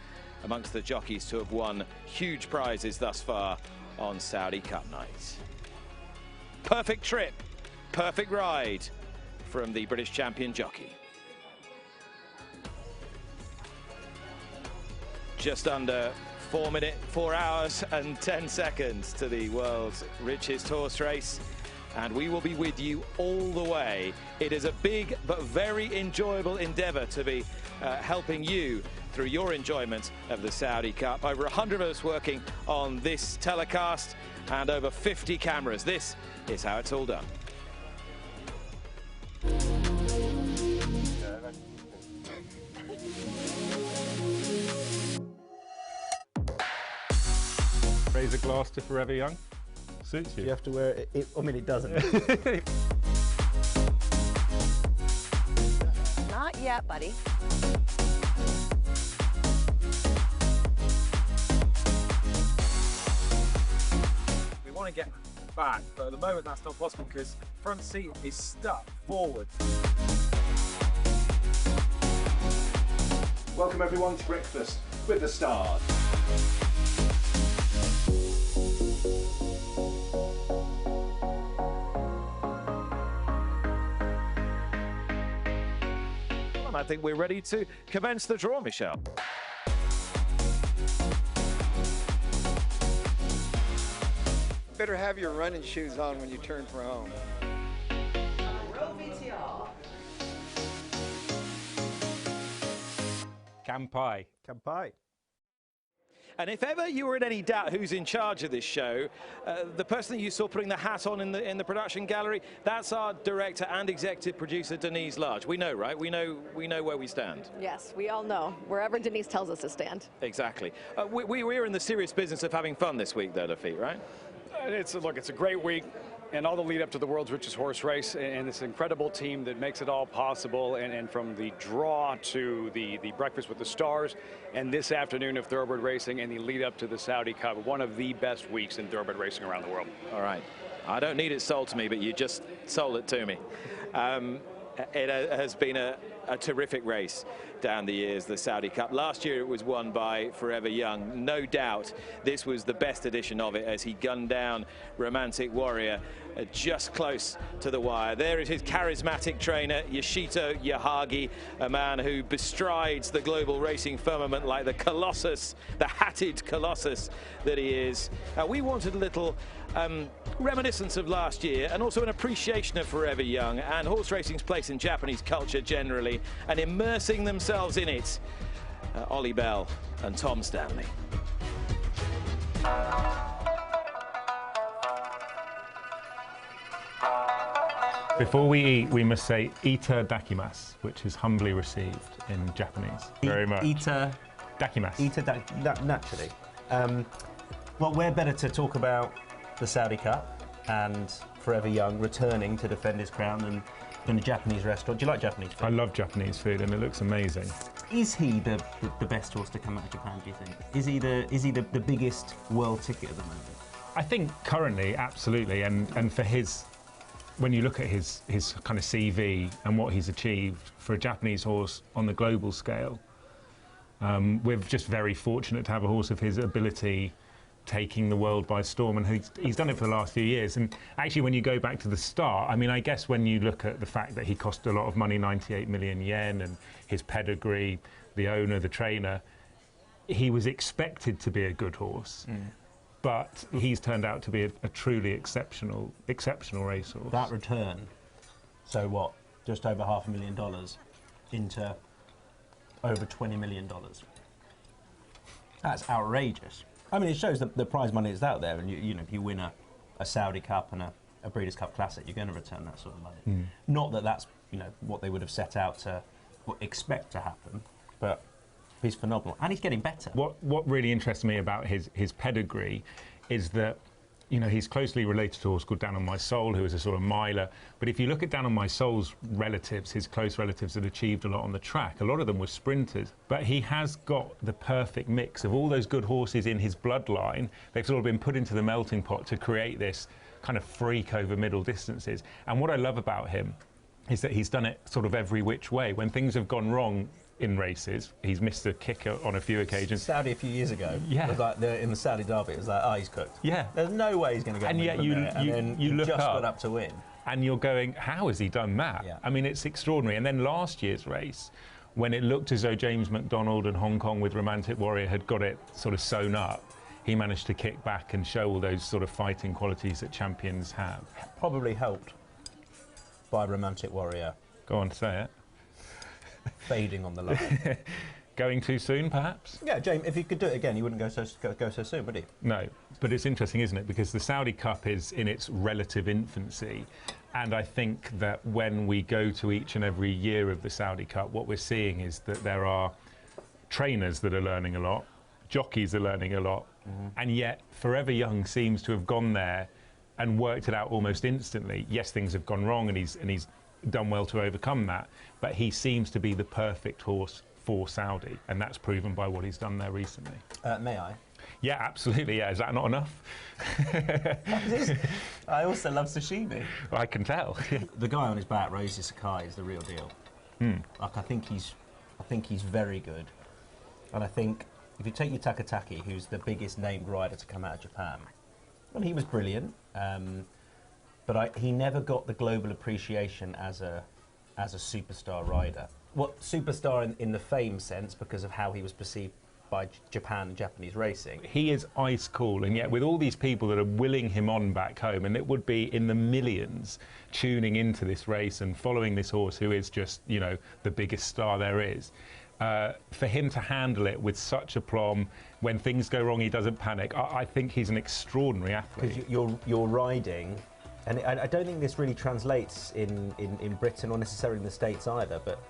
amongst the jockeys to have won huge prizes thus far on Saudi Cup night. Perfect trip, perfect ride from the British champion jockey. Just under 4 hours and 10 seconds to the world's richest horse race, and we will be with you all the way. It is a big but very enjoyable endeavour to be helping you through your enjoyment of the Saudi Cup. Over 100 of us working on this telecast and over 50 cameras. This is how it's all done. Raise a glass to Forever Young. Suits you. You have to wear it. I mean, it doesn't. Not yet, buddy. We want to get back, but at the moment that's not possible because front seat is stuck forward. Welcome everyone to Breakfast with the Stars. And I think we're ready to commence the draw, Michelle. Better have your running shoes on when you turn for home. Kampai. Kampai. And if ever you were in any doubt who's in charge of this show, the person that you saw putting the hat on in the production gallery, that's our director and executive producer, Denise Large. We know, right? We know where we stand. Yes, we all know. Wherever Denise tells us to stand. Exactly. We're in the serious business of having fun this week, though, Lafitte, right? It's a great week, and all the lead up to the world's richest horse race, and this incredible team that makes it all possible, and from the draw to the breakfast with the stars, and this afternoon of thoroughbred racing, and the lead up to the Saudi Cup, one of the best weeks in thoroughbred racing around the world. All right, I don't need it sold to me, but you just sold it to me. It has been a terrific race down the years, the Saudi Cup. Last year it was won by Forever Young. No doubt this was the best edition of it as he gunned down Romantic Warrior just close to the wire. There is his charismatic trainer, Yoshito Yahagi, a man who bestrides the global racing firmament like the colossus, the hatted colossus that he is. We wanted a little reminiscence of last year and also an appreciation of Forever Young and horse racing's place in Japanese culture generally and immersing themselves in it. Ollie Bell and Tom Stanley. Before we eat, we must say "ita dakimasu," which is humbly received in Japanese. Very much. Ita dakimasu. Ita naturally. Well, we're better to talk about the Saudi Cup and Forever Young returning to defend his crown than a Japanese restaurant. Do you like Japanese food? I love Japanese food, and it looks amazing. Is he the best horse to come out of Japan, do you think? Is he the biggest world ticket at the moment? I think currently, absolutely, and for his, when you look at his kind of CV and what he's achieved for a Japanese horse on the global scale, we're just very fortunate to have a horse of his ability taking the world by storm, and he's done it for the last few years. And actually, when you go back to the start, I mean, I guess when you look at the fact that he cost a lot of money, 98 million yen, and his pedigree, the owner, the trainer, he was expected to be a good horse. But he's turned out to be a truly exceptional racehorse. That return, so what, just over $500,000 into over $20 million. That's outrageous. I mean, it shows that the prize money is out there, and you know, if you win a Saudi Cup and a Breeders' Cup Classic, you're going to return that sort of money. Not that that's what they would have set out to expect to happen, but he's phenomenal, and he's getting better. What really interests me about his pedigree is that you know, he's closely related to a horse called Down on My Soul, who is a sort of miler. But if you look at Down on My Soul's relatives, his close relatives that achieved a lot on the track, a lot of them were sprinters. But he has got the perfect mix of all those good horses in his bloodline. They've sort of been put into the melting pot to create this kind of freak over middle distances. And what I love about him is that he's done it sort of every which way. When things have gone wrong in races, he's missed a kicker on a few occasions. Saudi a few years ago, yeah, it was like in the Saudi Derby, it was like, oh, he's cooked. Yeah, there's no way he's going to get. And yet you look just up, got up to win, and you're going, how has he done that? Yeah. I mean, it's extraordinary. And then last year's race, when it looked as though James McDonald and Hong Kong with Romantic Warrior had got it sort of sewn up, he managed to kick back and show all those sort of fighting qualities that champions have. Probably helped by Romantic Warrior. Go on, say it. Fading on the line. Going too soon, perhaps? Yeah, James, if you could do it again, you wouldn't go so soon, would he? No, but it's interesting, isn't it? Because the Saudi Cup is in its relative infancy, and I think that when we go to each and every year of the Saudi Cup, what we're seeing is that there are trainers that are learning a lot, jockeys are learning a lot, and yet Forever Young seems to have gone there and worked it out almost instantly. Yes, things have gone wrong, and he's done well to overcome that, but he seems to be the perfect horse for Saudi, and that's proven by what he's done there recently. May I? Yeah, absolutely, yeah. Is that not enough? I also love sashimi. I can tell. The guy on his back, Rosie Sakai, is the real deal. Like, I think he's very good, and I think if you take Takataki, who's the biggest named rider to come out of Japan, well, he was brilliant. But he never got the global appreciation as a superstar rider. Well, superstar in the fame sense because of how he was perceived by Japan and Japanese racing. He is ice cool, and yet with all these people that are willing him on back home, and it would be in the millions tuning into this race and following this horse who is just, you know, the biggest star there is. For him to handle it with such aplomb, when things go wrong, he doesn't panic. I think he's an extraordinary athlete. Because you're riding. And I don't think this really translates in Britain or necessarily in the States either, but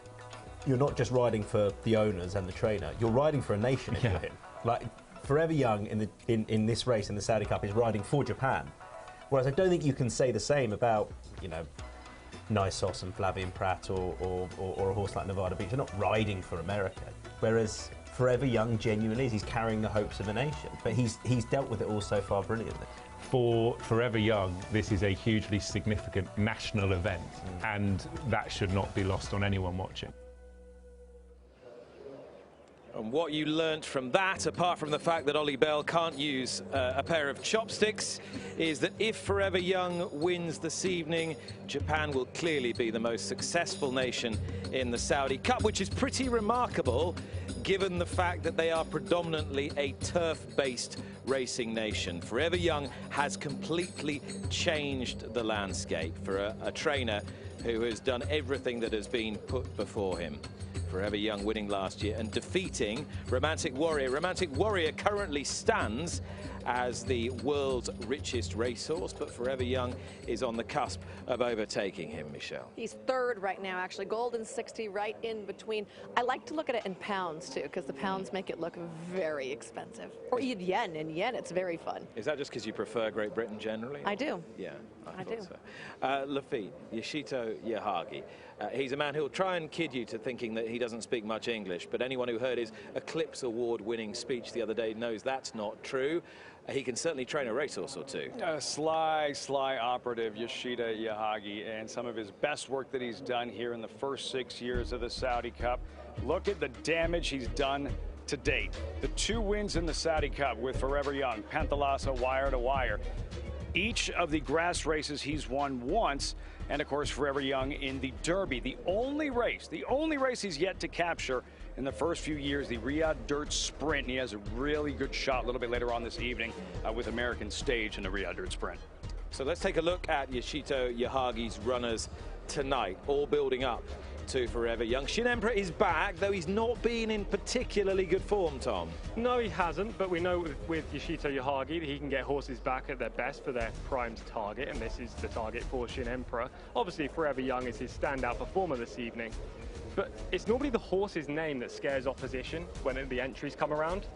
you're not just riding for the owners and the trainer, you're riding for a nation if you're him. Like, Forever Young in this race in the Saudi Cup is riding for Japan. Whereas I don't think you can say the same about, you know, Nysos and Flavien Prat or a horse like Nevada Beach. They're not riding for America. Whereas Forever Young genuinely is, he's carrying the hopes of a nation. But he's dealt with it all so far brilliantly. For Forever Young, this is a hugely significant national event, and that should not be lost on anyone watching. And what you learnt from that, apart from the fact that Ollie Bell can't use a pair of chopsticks, is that if Forever Young wins this evening, Japan will clearly be the most successful nation in the Saudi Cup, which is pretty remarkable given the fact that they are predominantly a turf-based racing nation. Forever Young has completely changed the landscape for a trainer who has done everything that has been put before him. Forever Young winning last year and defeating Romantic Warrior. Romantic Warrior currently stands as the world's richest racehorse, but Forever Young is on the cusp of overtaking him, Michelle. He's third right now, actually. Golden 60 right in between. I like to look at it in pounds, too, because the pounds make it look very expensive. Or yen. In yen, it's very fun. Is that just because you prefer Great Britain generally? I do. Yeah, I do. So. Lafitte, Yoshito Yahagi. He's a man who'll try and kid you to thinking that he doesn't speak much English, but anyone who heard his Eclipse Award-winning speech the other day knows that's not true. He can certainly train a racehorse or two. Sly operative Yoshito Yahagi, and some of his best work that he's done here in the first 6 years of the Saudi Cup. Look at the damage he's done to date. The 2 wins in the Saudi Cup with Forever Young, Panthalassa, wire to wire. Each of the grass races he's won once, and of course Forever Young in the Derby. The only race he's yet to capture in the first few years, the Riyadh Dirt Sprint. And he has a really good shot a little bit later on this evening with American Stage in the Riyadh Dirt Sprint. So let's take a look at Yoshito Yahagi's runners tonight, all building up to Forever Young. Shin Emperor is back, though he's not been in particularly good form, Tom. No, he hasn't, but we know with Yoshito Yahagi that he can get horses back at their best for their primed target, and this is the target for Shin Emperor. Obviously, Forever Young is his standout performer this evening. but it's normally the horse's name that scares opposition when the entries come around.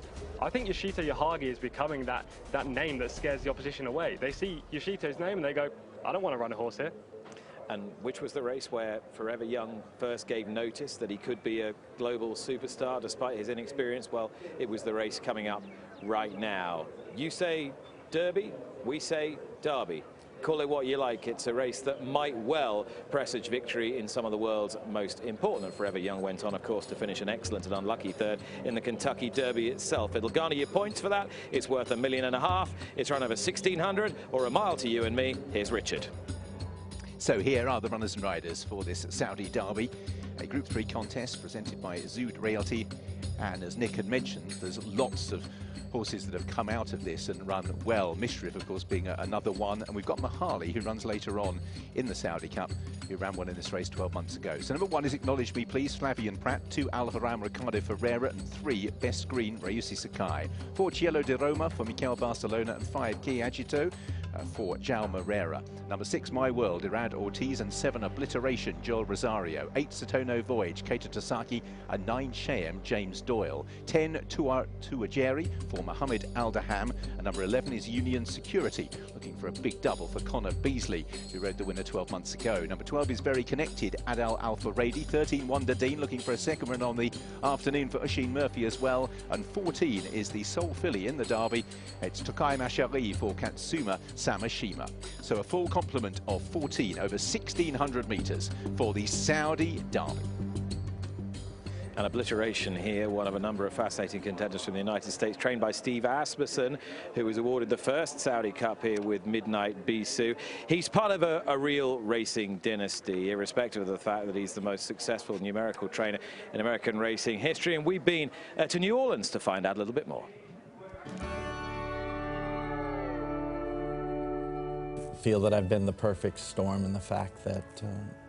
I think Yoshito Yahagi is becoming that name that scares the opposition away. They see Yoshito's name and they go, I don't want to run a horse here. And which was the race where Forever Young first gave notice that he could be a global superstar despite his inexperience? Well, it was the race coming up right now. You say Derby, we say Derby. Call it what you like. It's a race that might well presage victory in some of the world's most important. And Forever Young went on, of course, to finish an excellent and unlucky third in the Kentucky Derby itself. It'll garner you points for that. It's worth $1.5 million. It's run over 1,600 or a mile to you and me. Here's Richard. So here are the runners and riders for this Saudi Derby, a Group 3 contest presented by Zood Realty. And as Nick had mentioned, there's lots of horses that have come out of this and run well. Mishrif, of course, being another one. And we've got Mahali, who runs later on in the Saudi Cup, who ran one in this race 12 months ago. So number 1 is Acknowledge Me Please, Flavian Pratt. 2, Al Haram, Ricardo Ferreira. And 3, Best Green, Rayusi Sakai. 4, Cielo de Roma for Mikel Barcelona. And 5, Ki Agito for Jao Morera. Number 6, My World, Irad Ortiz. And 7, Obliteration, Joel Rosario. 8, Satono Voyage, Keita Tasaki. And 9, Sheem, James Doyle. 10, Tuajeri for Mohammed Al-Daham. And number 11 is Union Security, looking for a big double for Connor Beasley, who rode the winner 12 months ago. Number 12 is Very Connected, Adal Alpha Rady. 13, Wonder Dean, looking for a second run on the afternoon for Oisin Murphy as well. And 14 is the sole filly in the Derby. It's Tokai Mashari for Katsuma Samashima. So a full complement of 14 over 1,600 metres for the Saudi Derby. An Obliteration here, one of a number of fascinating contenders from the United States, trained by Steve Asmussen, who was awarded the first Saudi Cup here with Midnight Bisou. He's part of a real racing dynasty, irrespective of the fact that he's the most successful numerical trainer in American racing history. And we've been to New Orleans to find out a little bit more. Feel that I've been the perfect storm in the fact that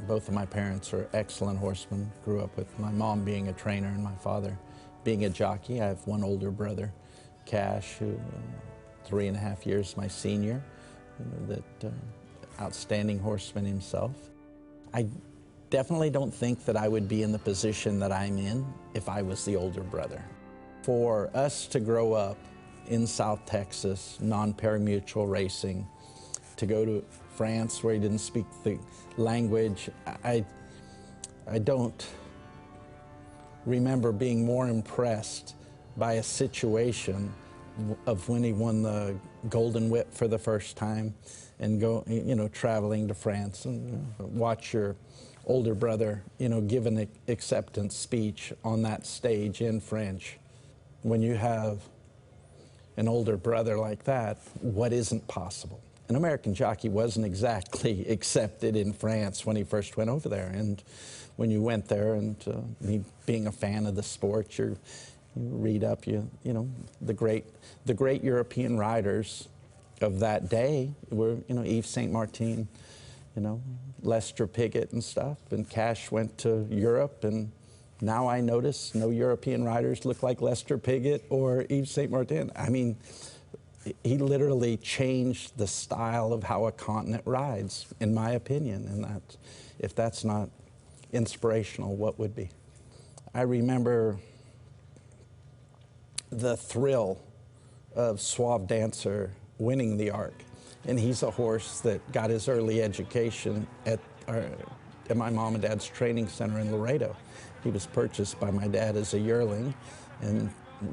both of my parents are excellent horsemen. Grew up with my mom being a trainer and my father being a jockey. I have one older brother, Cash, who 3.5 years my senior, outstanding horseman himself. I definitely don't think that I would be in the position that I'm in if I was the older brother. For us to grow up in South Texas, non-parimutuel racing, to go to France where he didn't speak the language, I don't remember being more impressed by a situation of when he won the Golden Whip for the first time and traveling to France and watch your older brother, give an acceptance speech on that stage in French. When you have an older brother like that, what isn't possible? An American jockey wasn't exactly accepted in France when he first went over there. And when you went there, and me being a fan of the sport, you read up, the great European riders of that day were, Yves Saint Martin, Lester Piggott and stuff. And Cash went to Europe, and now I notice no European riders look like Lester Piggott or Yves Saint Martin. I mean, he literally changed the style of how a continent rides, in my opinion, and that, if that's not inspirational, what would be? I remember the thrill of Suave Dancer winning the Arc, and he's a horse that got his early education at my mom and dad's training center in Laredo. He was purchased by my dad as a yearling, and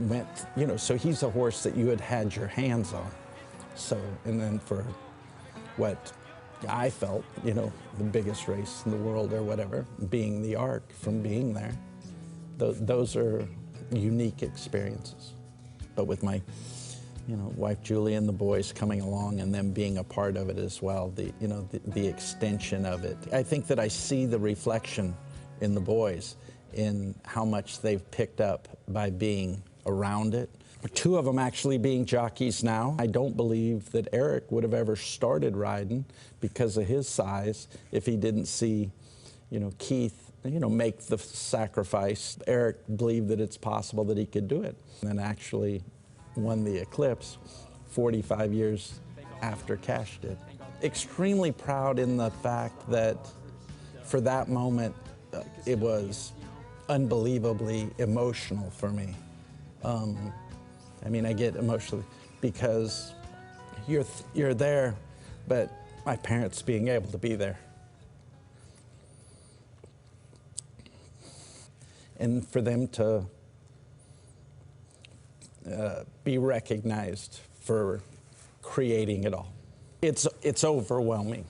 went, so he's a horse that you had your hands on. So, and then for what I felt, the biggest race in the world or whatever, being the Arc, from being there, those are unique experiences. But with my, wife Julie and the boys coming along and them being a part of it as well, the extension of it. I think that I see the reflection in the boys in how much they've picked up by being around it. 2 of them actually being jockeys now. I don't believe that Eric would have ever started riding because of his size if he didn't see, Keith, make the sacrifice. Eric believed that it's possible that he could do it, and actually won the Eclipse 45 years after Cash did. Extremely proud in the fact that for that moment, it was unbelievably emotional for me. I mean, I get emotional because you're there, but my parents being able to be there. And for them to be recognized for creating it all. It's overwhelming.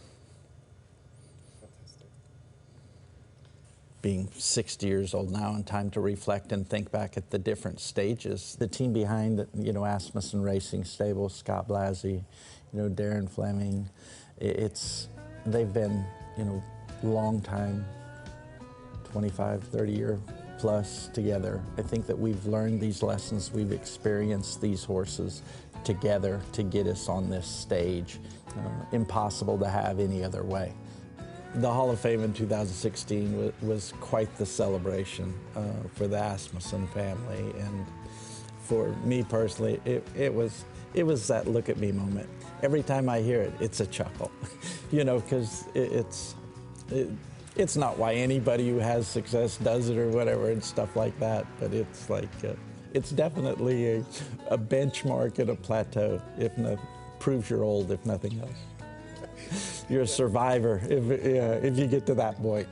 Being 60 years old now and time to reflect and think back at the different stages. The team behind, you know, Asmussen Racing Stable, Scott Blasey, you know, Darren Fleming, they've been, you know, long time, 25, 30 year plus together. I think that we've learned these lessons, we've experienced these horses together to get us on this stage. Impossible to have any other way. The Hall of Fame in 2016 was quite the celebration for the Asmussen family, and for me personally, it was that look at me moment. Every time I hear it, it's a chuckle, you know, because it's not why anybody who has success does it or whatever and stuff like that, but it's like it's definitely a benchmark and a plateau. If not, proves you're old, if nothing else. You're a survivor if you get to that point.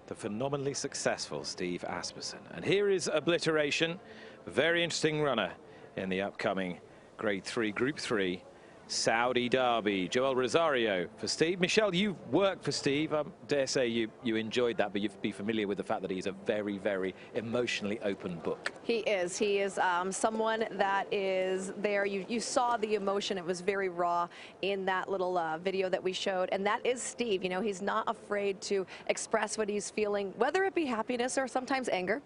The phenomenally successful Steve Asmussen. And here is Obliteration, a very interesting runner in the upcoming Grade 3, Group 3 Saudi Derby. Joel Rosario for Steve. Michelle, you've worked for Steve. I dare say you enjoyed that, but you'd be familiar with the fact that he's a very, very emotionally open book. He is. He is someone that is there. You saw the emotion. It was very raw in that little video that we showed. And that is Steve. You know, he's not afraid to express what he's feeling, whether it be happiness or sometimes anger.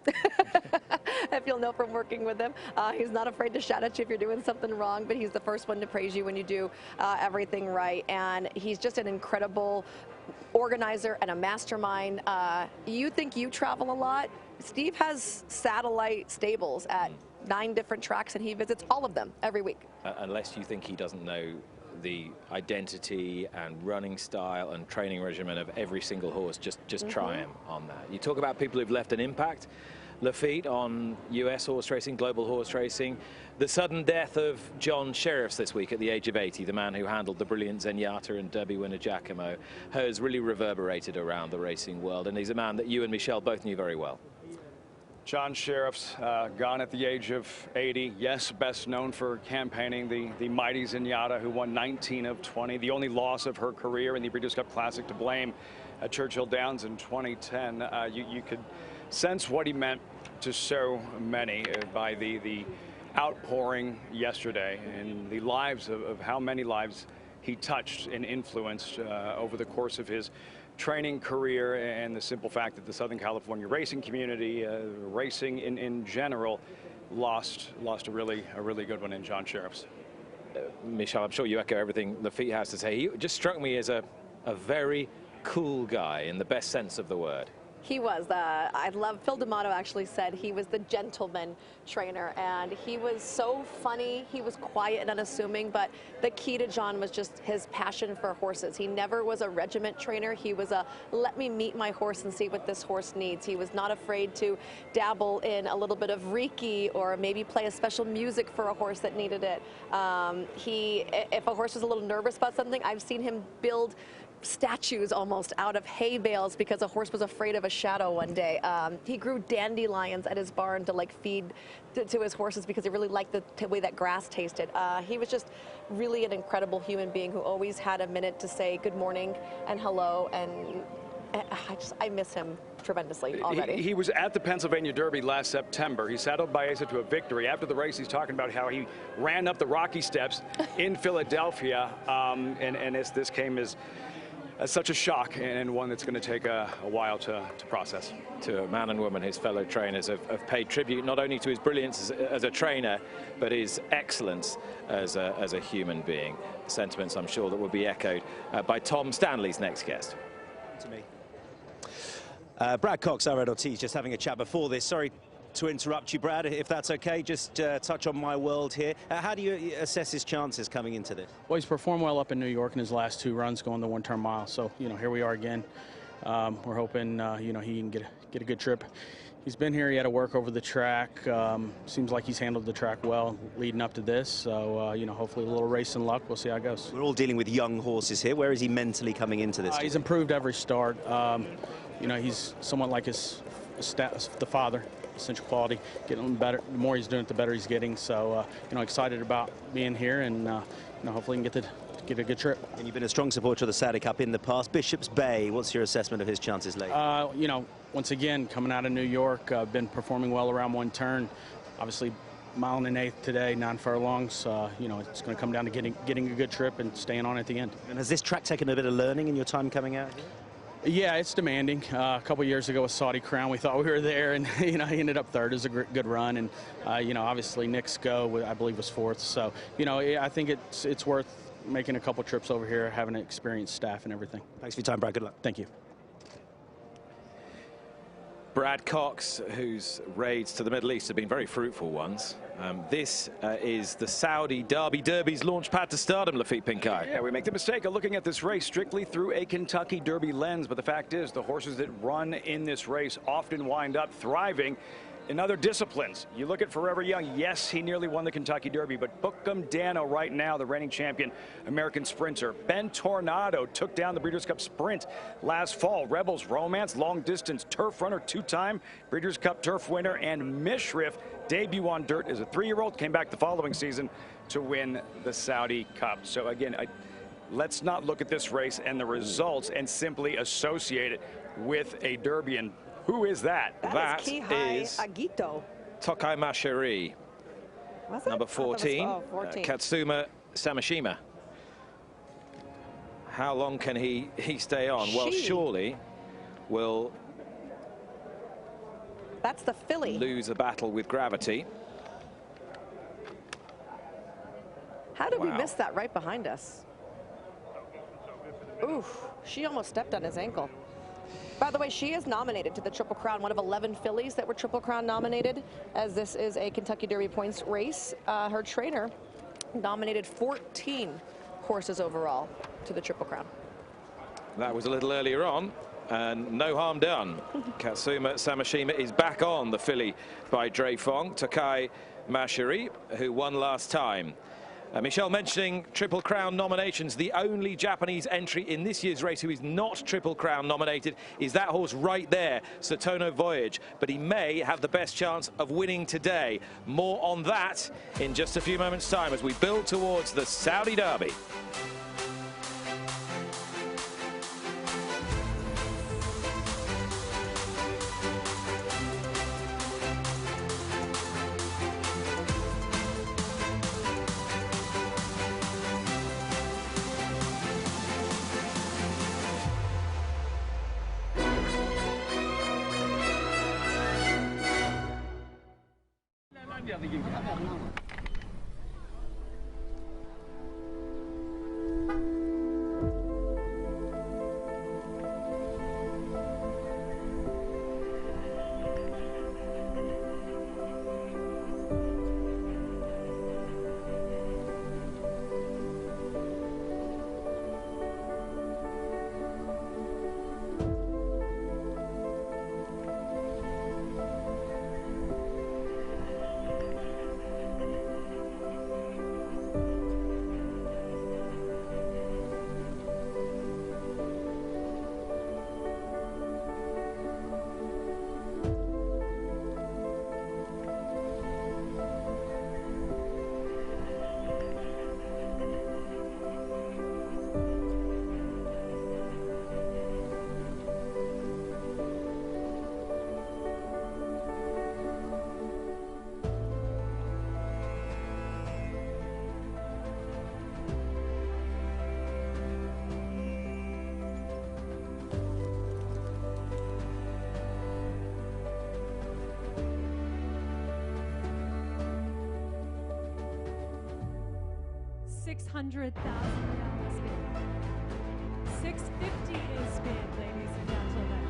If you'll know from working with him, he's not afraid to shout at you if you're doing something wrong, but he's the first one to praise you when you do everything right. And he's just an incredible organizer and a mastermind. You think you travel a lot? Steve has satellite stables at 9 different tracks, and he visits all of them every week. Unless you think he doesn't know the identity and running style and training regimen of every single horse, just try him on that. You talk about people who've left an impact. Lafitte on US horse racing, global horse racing. The sudden death of John Sheriffs this week at the age of 80, the man who handled the brilliant Zenyatta and Derby winner Giacomo, has really reverberated around the racing world, and he's a man that you and Michelle both knew very well. John Sheriffs, gone at the age of 80. Yes, best known for campaigning the mighty Zenyatta, who won 19 of 20. The only loss of her career in the Breeders' Cup Classic to blame at Churchill Downs in 2010. You could sense what he meant to so many by the outpouring yesterday and the lives of how many lives he touched and influenced over the course of his training career, and the simple fact that the Southern California racing community, racing in general, lost a really good one in John Sheriffs. Michelle, I'm sure you echo everything Lafitte has to say. He just struck me as a very cool guy in the best sense of the word. He was. I love, Phil D'Amato actually said he was the gentleman trainer, and he was so funny. He was quiet and unassuming, but the key to John was just his passion for horses. He never was a regiment trainer. He was a let me meet my horse and see what this horse needs. He was not afraid to dabble in a little bit of Reiki or maybe play a special music for a horse that needed it. If a horse was a little nervous about something, I've seen him build statues almost out of hay bales because a horse was afraid of a shadow one day. He grew dandelions at his barn to like feed to his horses because he really liked the way that grass tasted. He was just really an incredible human being who always had a minute to say good morning and hello, and I miss him tremendously already. He was at the Pennsylvania Derby last September. He saddled Baeza to a victory. After the race, he's talking about how he ran up the Rocky Steps in Philadelphia, and this came as such a shock, and one that's going to take a while to process. To a man and woman, his fellow trainers have paid tribute not only to his brilliance as a trainer, but his excellence as a human being. Sentiments, I'm sure, that will be echoed by Tom Stanley's next guest. To me. Brad Cox, our Red Ortiz, just having a chat before this. Sorry to interrupt you, Brad, if that's okay. Just touch on my world here. How do you assess his chances coming into this? Well, he's performed well up in New York in his last 2 runs going the one-turn mile. So, here we are again. We're hoping, he can get a good trip. He's been here. He had to work over the track. Seems like he's handled the track well leading up to this. So, hopefully a little race and luck. We'll see how it goes. We're all dealing with young horses here. Where is he mentally coming into this? He's improved every start. He's somewhat like the father, essential quality, getting better. The more he's doing it, the better he's getting. So, excited about being here, and hopefully he can get a good trip. And you've been a strong supporter of the Saudi Cup in the past. Bishop's Bay, what's your assessment of his chances lately? Once again, coming out of New York, been performing well around one turn. Obviously, 1 1/8 today, 9 furlongs. It's going to come down to getting a good trip and staying on at the end. And has this track taken a bit of learning in your time coming out here? Yeah, it's demanding. A couple years ago with Saudi Crown, we thought we were there, and he ended up 3rd. It was a good run, and obviously Nick's go, I believe, was 4th. So I think it's worth making a couple trips over here, having an experienced staff and everything. Thanks for your time, Brad. Good luck. Thank you. Brad Cox, whose raids to the Middle East have been very fruitful ones. This is the Saudi Derby's launch pad to stardom, Lafitte Pinkai. Yeah, we make the mistake of looking at this race strictly through a Kentucky Derby lens, but the fact is the horses that run in this race often wind up thriving in other disciplines. You look at Forever Young, yes, he nearly won the Kentucky Derby, but Bookham Dano right now, the reigning champion American sprinter. Ben Tornado took down the Breeders' Cup Sprint last fall. Rebels Romance, long distance turf runner, 2-time Breeders' Cup turf winner, and Mishriff, debut on dirt as a 3-year-old, came back the following season to win the Saudi Cup. So again, let's not look at this race and the results and simply associate it with a Derby. And who is that? That is Kihai Agito. Tokai Mashiri, number 14, 14. Katsuma Samashima. How long can he stay on? Well, surely will that's the filly. Lose a battle with gravity. How did we miss that right behind us? Oof, she almost stepped on his ankle. By the way, she is nominated to the Triple Crown, one of 11 fillies that were Triple Crown nominated, as this is a Kentucky Derby points race. Her trainer nominated 14 horses overall to the Triple Crown. That was a little earlier on, and no harm done. Katsuma Samashima is back on the filly by Dreyfong. Tokai Mashiri, who won last time. Michelle mentioning Triple Crown nominations. The only Japanese entry in this year's race who is not Triple Crown nominated is that horse right there, Satono Voyage. But he may have the best chance of winning today. More on that in just a few moments' time as we build towards the Saudi Derby. $600,000 bid. $650 is bid, ladies and gentlemen.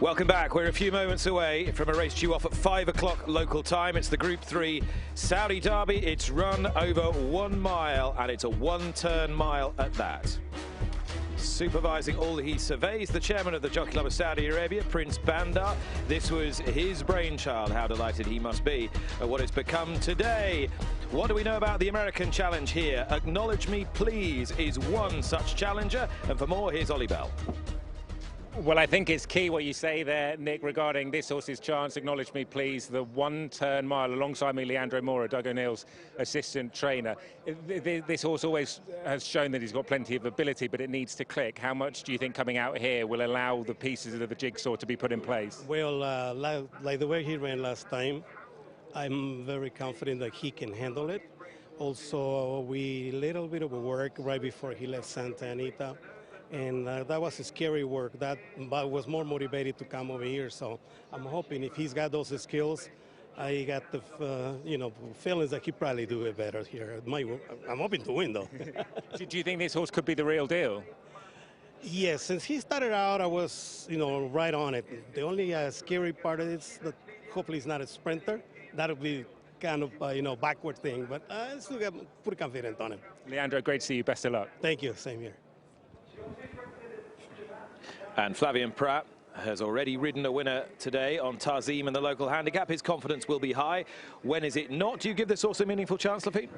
Welcome back. We're a few moments away from a race due off at 5 o'clock local time. It's the Group 3 Saudi Derby. It's run over 1 mile, and it's a one-turn mile at that. Supervising all he surveys, the chairman of the Jockey Club of Saudi Arabia, Prince Bandar. This was his brainchild. How delighted he must be at what it's become today. What do we know about the American challenge here? Acknowledge Me Please is one such challenger. And for more, here's Ollie Bell. Well, I think it's key what you say there, Nick, regarding this horse's chance. Acknowledge Me Please, the one-turn mile. Alongside me, Leandro Mora, Doug O'Neill's assistant trainer. This horse always has shown that he's got plenty of ability, but it needs to click. How much do you think coming out here will allow the pieces of the jigsaw to be put in place? Well, like the way he ran last time, I'm very confident that he can handle it. Also, we little bit of work right before he left Santa Anita. And that was a scary work. That was more motivated to come over here. So I'm hoping if he's got those skills, I got the feelings that he probably do it better here. I'm hoping to win though. Do you think this horse could be the real deal? Yes, since he started out, I was right on it. The only scary part is that hopefully he's not a sprinter. That'll be kind of backward thing. But I still got pretty confident on him. Leandro, great to see you. Best of luck. Thank you. Same here. And Flavien Prat has already ridden a winner today on Tarzim in the local handicap. His confidence will be high. When is it not? Do you give this horse a meaningful chance, Lafitte?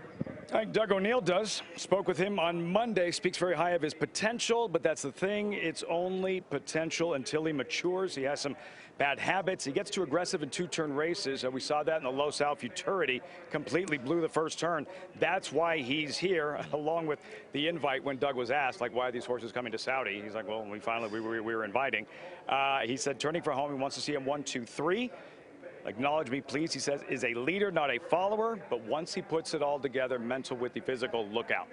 I think Doug O'Neill does. Spoke with him on Monday. Speaks very high of his potential, but that's the thing. It's only potential until he matures. He has some bad habits. He gets too aggressive in two-turn races. We saw that in the Los Al Futurity. Completely blew the first turn. That's why he's here, along with the invite when Doug was asked, like, why are these horses coming to Saudi? He's like, well, we were inviting. He said, turning for home, he wants to see him 1, 2, 3. Acknowledge Me Please, he says, is a leader, not a follower. But once he puts it all together, mental with the physical, look out.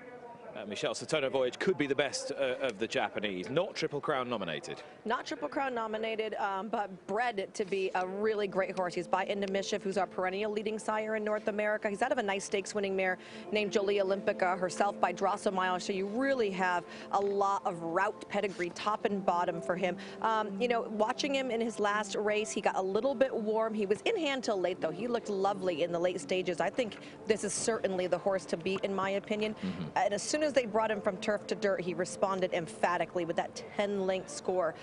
Michelle Satono Voyage could be the best of the Japanese. Not Triple Crown nominated. Not Triple Crown nominated, but bred to be a really great horse. He's by Into Mischief, who's our perennial leading sire in North America. He's out of a nice stakes winning mare named Jolie Olympica, herself by Drosselmeyer. So you really have a lot of route pedigree, top and bottom for him. Watching him in his last race, he got a little bit warm. He was in hand till late, though. He looked lovely in the late stages. I think this is certainly the horse to beat, in my opinion. And as soon as they brought him from turf to dirt, he responded emphatically with that 10-length score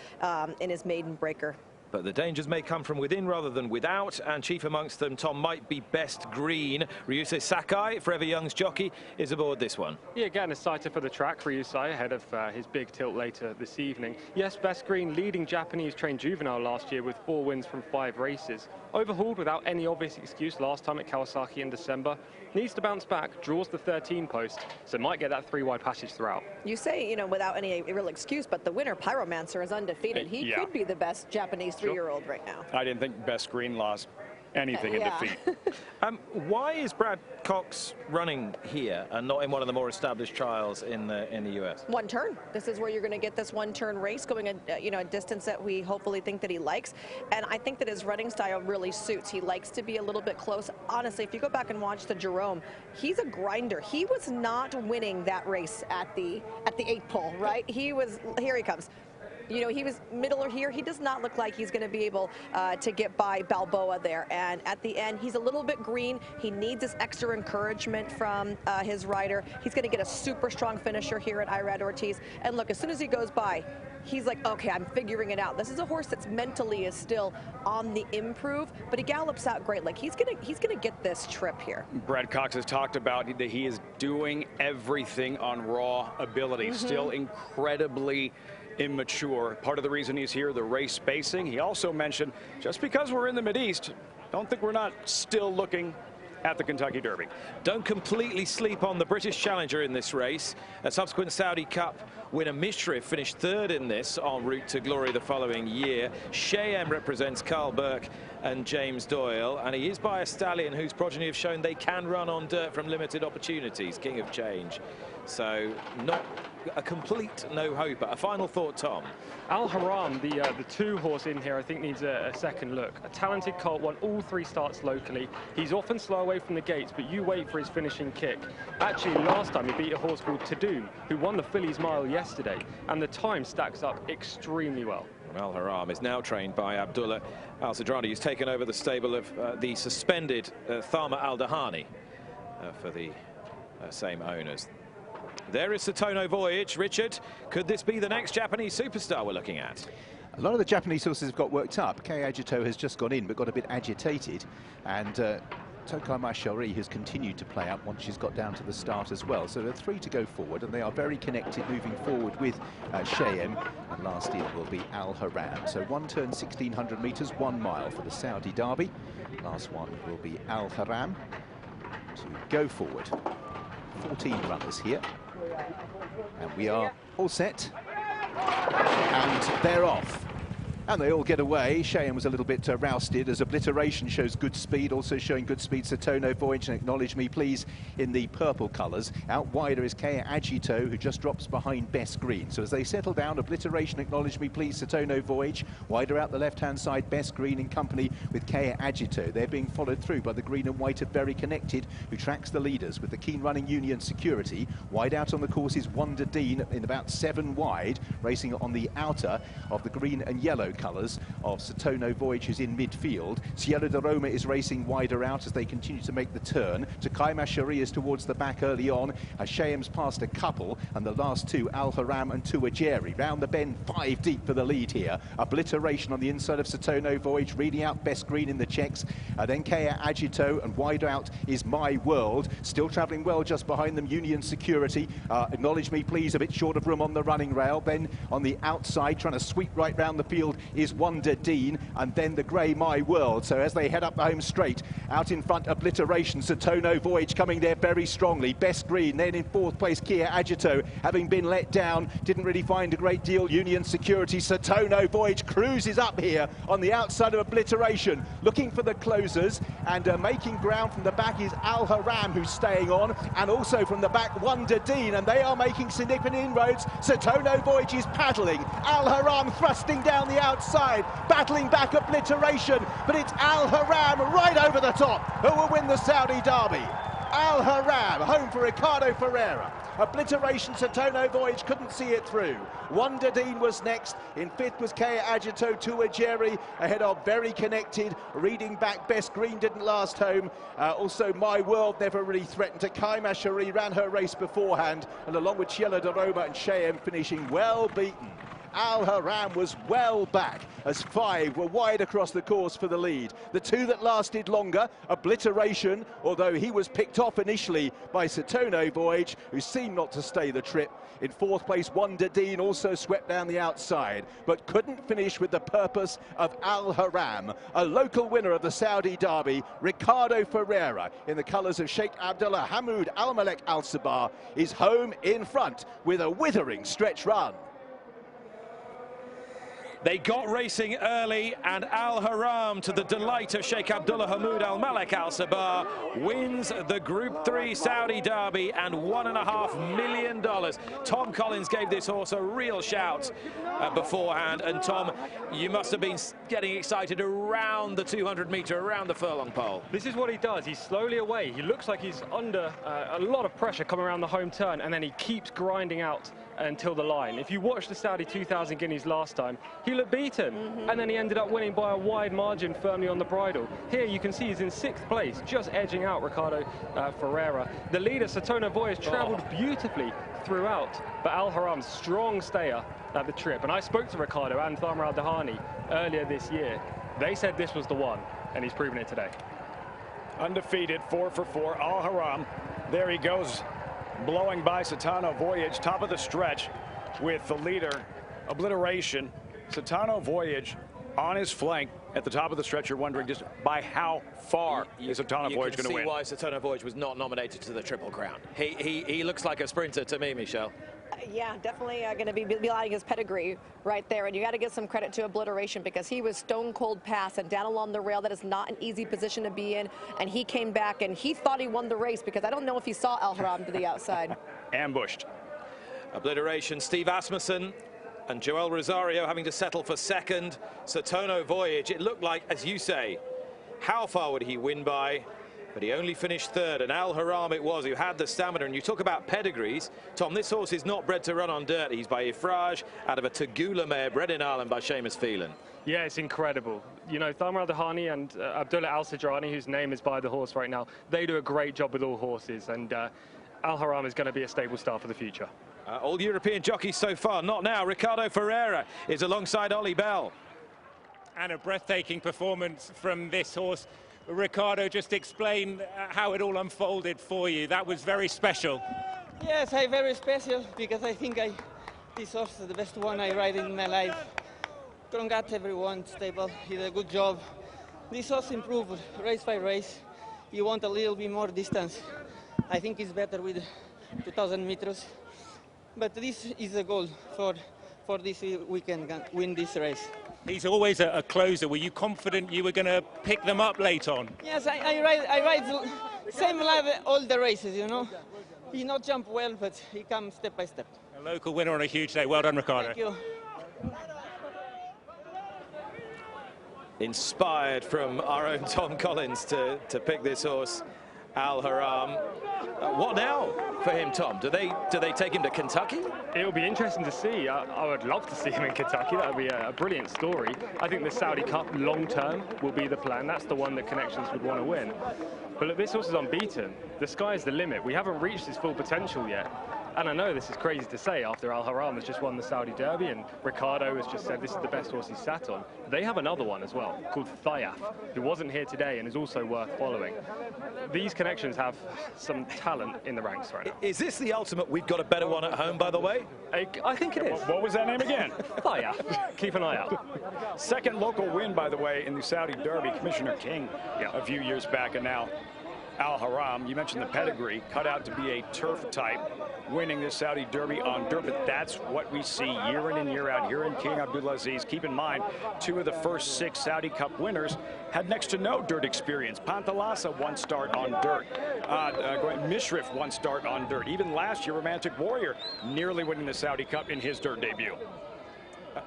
in his maiden breaker. But the dangers may come from within rather than without, and chief amongst them, Tom, might be Best Green. Ryusei Sakai, Forever Young's jockey, is aboard this one. Yeah, again, excited for the track, Ryusei, ahead of his big tilt later this evening. Yes, Best Green, leading Japanese-trained juvenile last year with 4 wins from 5 races. Overhauled without any obvious excuse last time at Kawasaki in December. Needs to bounce back, draws the 13 post, so might get that 3-wide passage throughout. You say, without any real excuse, but the winner, Pyromancer, is undefeated. He could be the best Japanese 3-year-old right now. I didn't think Best Green lost anything in defeat. Why is Brad Cox running here and not in one of the more established trials in the US? One turn. This is where you're going to get this one-turn race going a distance that we hopefully think that he likes. And I think that his running style really suits. He likes to be a little bit close. Honestly, if you go back and watch the Jerome, he's a grinder. He was not winning that race at the 8th pole, right? Here he comes. He was middle here. He does not look like he's going to be able to get by Balboa there. And at the end, he's a little bit green. He needs this extra encouragement from his rider. He's going to get a super strong finisher here at Irad Ortiz. And look, as soon as he goes by, he's like, okay, I'm figuring it out. This is a horse that's mentally is still on the improve, but he gallops out great. Like he's gonna get this trip here. Brad Cox has talked about that he is doing everything on raw ability. Still incredibly immature. Part of the reason he's here, the race spacing. He also mentioned, just because we're in the Mideast, don't think we're not still looking at the Kentucky Derby. Don't completely sleep on the British challenger in this race. A subsequent Saudi Cup winner, Mishrif, finished 3rd in this en route to glory the following year. Cheyenne represents Carl Burke and James Doyle, and he is by a stallion whose progeny have shown they can run on dirt from limited opportunities. King of Change. So not a complete no hope. A final thought, Tom. Al Haram, the 2-horse in here, I think needs a second look. A talented colt, won all 3 starts locally. He's often slow away from the gates, but you wait for his finishing kick. Actually, last time he beat a horse called Tadoon, who won the Fillies Mile yesterday, and the time stacks up extremely well. Al-Haram is now trained by Abdullah Al-Sadrani, who's taken over the stable of the suspended Thama Al-Dahani for the same owners. There is Satono Voyage. Richard, could this be the next Japanese superstar we're looking at? A lot of the Japanese horses have got worked up. Kei Agito has just gone in but got a bit agitated, and Tokai Maishari has continued to play up once she's got down to the start as well. So there are 3 to go forward, and they are very connected moving forward with Shayem, and last in will be Al-Haram. So 1 turn, 1,600 metres, 1 mile for the Saudi Derby. Last one will be Al-Haram to go forward. 14 runners here, and we are all set, and they're off. And they all get away. Cheyenne was a little bit rousted as Obliteration shows good speed, also showing good speed Satono Voyage and Acknowledge Me Please in the purple colours. Out wider is Kei Agito, who just drops behind Best Green. So as they settle down, Obliteration, Acknowledge Me Please, Satono Voyage. Wider out the left-hand side, Best Green in company with Kei Agito. They're being followed through by the green and white of Very Connected, who tracks the leaders with the keen running Union Security. Wide out on the course is Wonder Dean in about 7 wide, racing on the outer of the green and yellow colours of Satono Voyage, who's in midfield. Sierra de Roma is racing wider out as they continue to make the turn. Takai Mashari is towards the back early on, as Shayem's passed a couple, and the last 2, Al-Haram and Tuajeri. Round the bend, 5 deep for the lead here. Obliteration on the inside of Satono Voyage, reading out Best Green in the checks. Then Kei Agito, and wide out is My World. Still travelling well just behind them, Union Security. Acknowledge Me Please, a bit short of room on the running rail. Then on the outside, trying to sweep right round the field, is Wonder Dean, and then the grey My World. So as they head up the home straight, out in front, Obliteration, Satono Voyage coming there very strongly. Best Green, then in 4th place, Kei Agito, having been let down, didn't really find a great deal. Union Security, Satono Voyage cruises up here on the outside of Obliteration, looking for the closers, and making ground from the back is Al-Haram, who's staying on, and also from the back, Wonder Dean, and they are making significant inroads. Satono Voyage is paddling, Al-Haram thrusting down the outside, battling back Obliteration, but it's Al-Haram right over the top who will win the Saudi Derby. Al-Haram, home for Ricardo Ferreira. Obliteration, Satono Voyage couldn't see it through. Wonder Dean was next. In 5th was Kei Agito, Tuajeri, ahead of Very Connected. Reading back, Best Green didn't last home. Also, My World never really threatened. Takai Mashari ran her race beforehand, and along with Cielo de Roma and Cheyenne finishing well beaten. Al-Haram was well back as 5 were wide across the course for the lead. The 2 that lasted longer, Obliteration, although he was picked off initially by Satono Voyage, who seemed not to stay the trip. In 4th place, Wonder Dean also swept down the outside, but couldn't finish with the purpose of Al-Haram. A local winner of the Saudi Derby, Ricardo Ferreira, in the colours of Sheikh Abdullah Hamoud Al-Malek Al-Sabah, is home in front with a withering stretch run. They got racing early, and Al-Haram, to the delight of Sheikh Abdullah Hamoud Al-Malek Al-Sabah, wins the Group 3 Saudi Derby and $1.5 million. Tom Collins gave this horse a real shout beforehand, and Tom, you must have been getting excited around the 200-metre, around the furlong pole. This is what he does. He's slowly away. He looks like he's under a lot of pressure coming around the home turn, and then he keeps grinding out until the line. If you watched the Saudi 2000 Guineas last time, he looked beaten, and then he ended up winning by a wide margin firmly on the bridle. Here you can see he's in 6th place, just edging out Ricardo Ferreira. The leader, Satono Voyage, travelled beautifully throughout, but Al-Haram's strong stayer at the trip. And I spoke to Ricardo and Thama Al-Dahani earlier this year. They said this was the one, and he's proven it today. Undefeated, 4 for 4, Al-Haram. There he goes, blowing by Satono Voyage, top of the stretch with the leader, Obliteration. Satono Voyage on his flank at the top of the stretch. You're wondering just by how far is Satono Voyage going to win. You can see why Satono Voyage was not nominated to the Triple Crown. He looks like a sprinter to me, Michelle. Yeah, definitely going to be belying his pedigree right there. And you got to give some credit to Obliteration, because he was stone cold pass and down along the rail. That is not an easy position to be in. And he came back and he thought he won the race, because I don't know if he saw Al-Haram to the outside. Ambushed. Obliteration, Steve Asmussen and Joel Rosario having to settle for 2nd. Satono Voyage, it looked like, as you say, how far would he win by? but he only finished third, and Al Haram it was who had the stamina. And you talk about pedigrees. Tom, this horse is not bred to run on dirt. He's by Ifraj out of a Tagula mare bred in Ireland by Seamus Phelan. Yeah, it's incredible. You know, Thamar Al-Dahani and Abdullah Al-Sajrani, whose name is by the horse right now, they do a great job with all horses, and Al Haram is going to be a stable star for the future. All European jockeys so far, not now. Ricardo Ferreira is alongside Ollie Bell. And a breathtaking performance from this horse. Ricardo, just explain how it all unfolded for you. That was very special. Yes, very special, because I think this horse is the best one I ride in my life. Congrats everyone, stable, he did a good job. This horse improved race by race. You want a little bit more distance. I think it's better with 2,000 meters. But this is the goal for this weekend, win this race. He's always a closer. Were you confident you were going to pick them up late on? Yes, I ride same level all the races, you know. He not jump well, but he comes step by step. A local winner on a huge day. Well done, Ricardo. Thank you. Inspired from our own Tom Collins to pick this horse, Al Haram. What now for him, Tom? Do they take him to Kentucky? It'll be interesting to see. I would love to see him in Kentucky. That would be a brilliant story. I think the Saudi Cup long term will be the plan. That's the one that Connections would want to win. But look, this horse is unbeaten. The sky's the limit. We haven't reached his full potential yet. And I know this is crazy to say after Al Haram has just won the Saudi Derby and Ricardo has just said this is the best horse he's sat on. They have another one as well called Thayaf, who wasn't here today and is also worth following. These Connections have some talent in the ranks right now. Is this the ultimate we've got a better one at home, by the way? I think it is. What was that name again? Thayaf. Keep an eye out. Second local win, by the way, in the Saudi Derby. Commissioner King a few years back, and now Al Haram, you mentioned the pedigree, cut out to be a turf type, winning the Saudi Derby on dirt, but that's what we see year in and year out here in King Abdulaziz. Keep in mind, 2 of the first 6 Saudi Cup winners had next to no dirt experience. Pantalasa 1 start on dirt. Mishrif 1 start on dirt. Even last year, Romantic Warrior nearly winning the Saudi Cup in his dirt debut.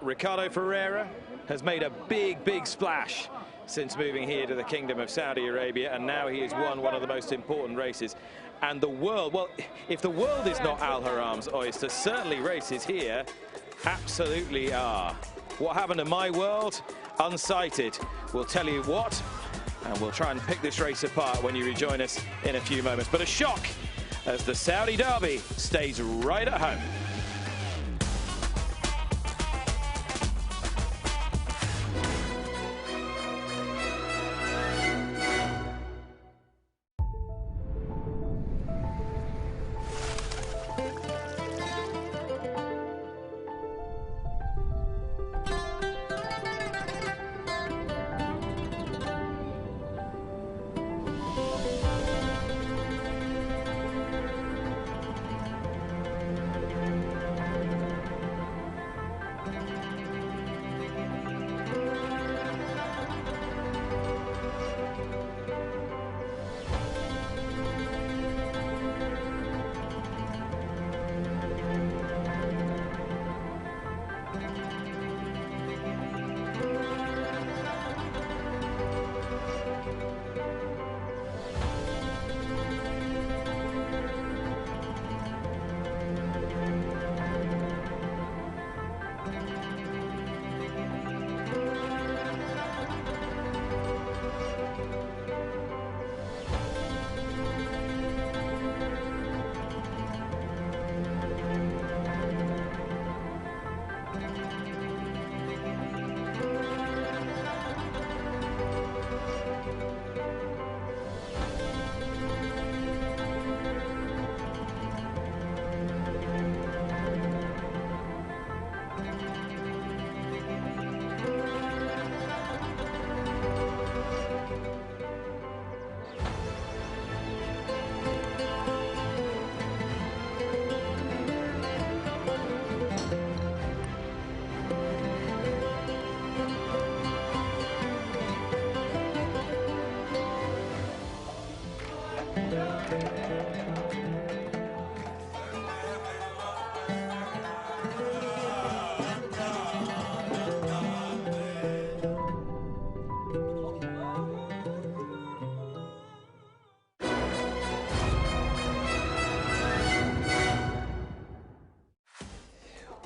Ricardo Ferreira has made a big splash since moving here to the Kingdom of Saudi Arabia, and now he has won one of the most important races. And the world, well, if the world is not Al Haram's oyster, certainly races here absolutely are. What happened to my world? Unsighted. We'll tell you what, and we'll try and pick this race apart when you rejoin us in a few moments. But a shock as the Saudi Derby stays right at home.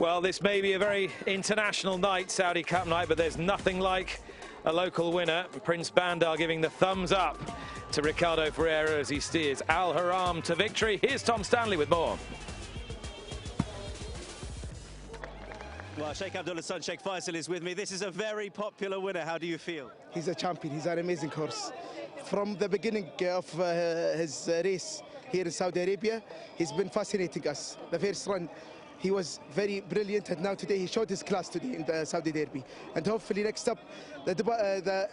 Well, this may be a very international night, Saudi Cup night, but there's nothing like a local winner. Prince Bandar giving the thumbs up to Ricardo Ferreira as he steers Al Haram to victory. Here's Tom Stanley with more. Well, Sheikh Abdullah's son, Sheikh Faisal, is with me. This is a very popular winner. How do you feel? He's a champion. He's an amazing horse. From the beginning of his race here in Saudi Arabia, he's been fascinating us. The first run, he was very brilliant, and now today he showed his class today in the Saudi Derby. And hopefully next up, the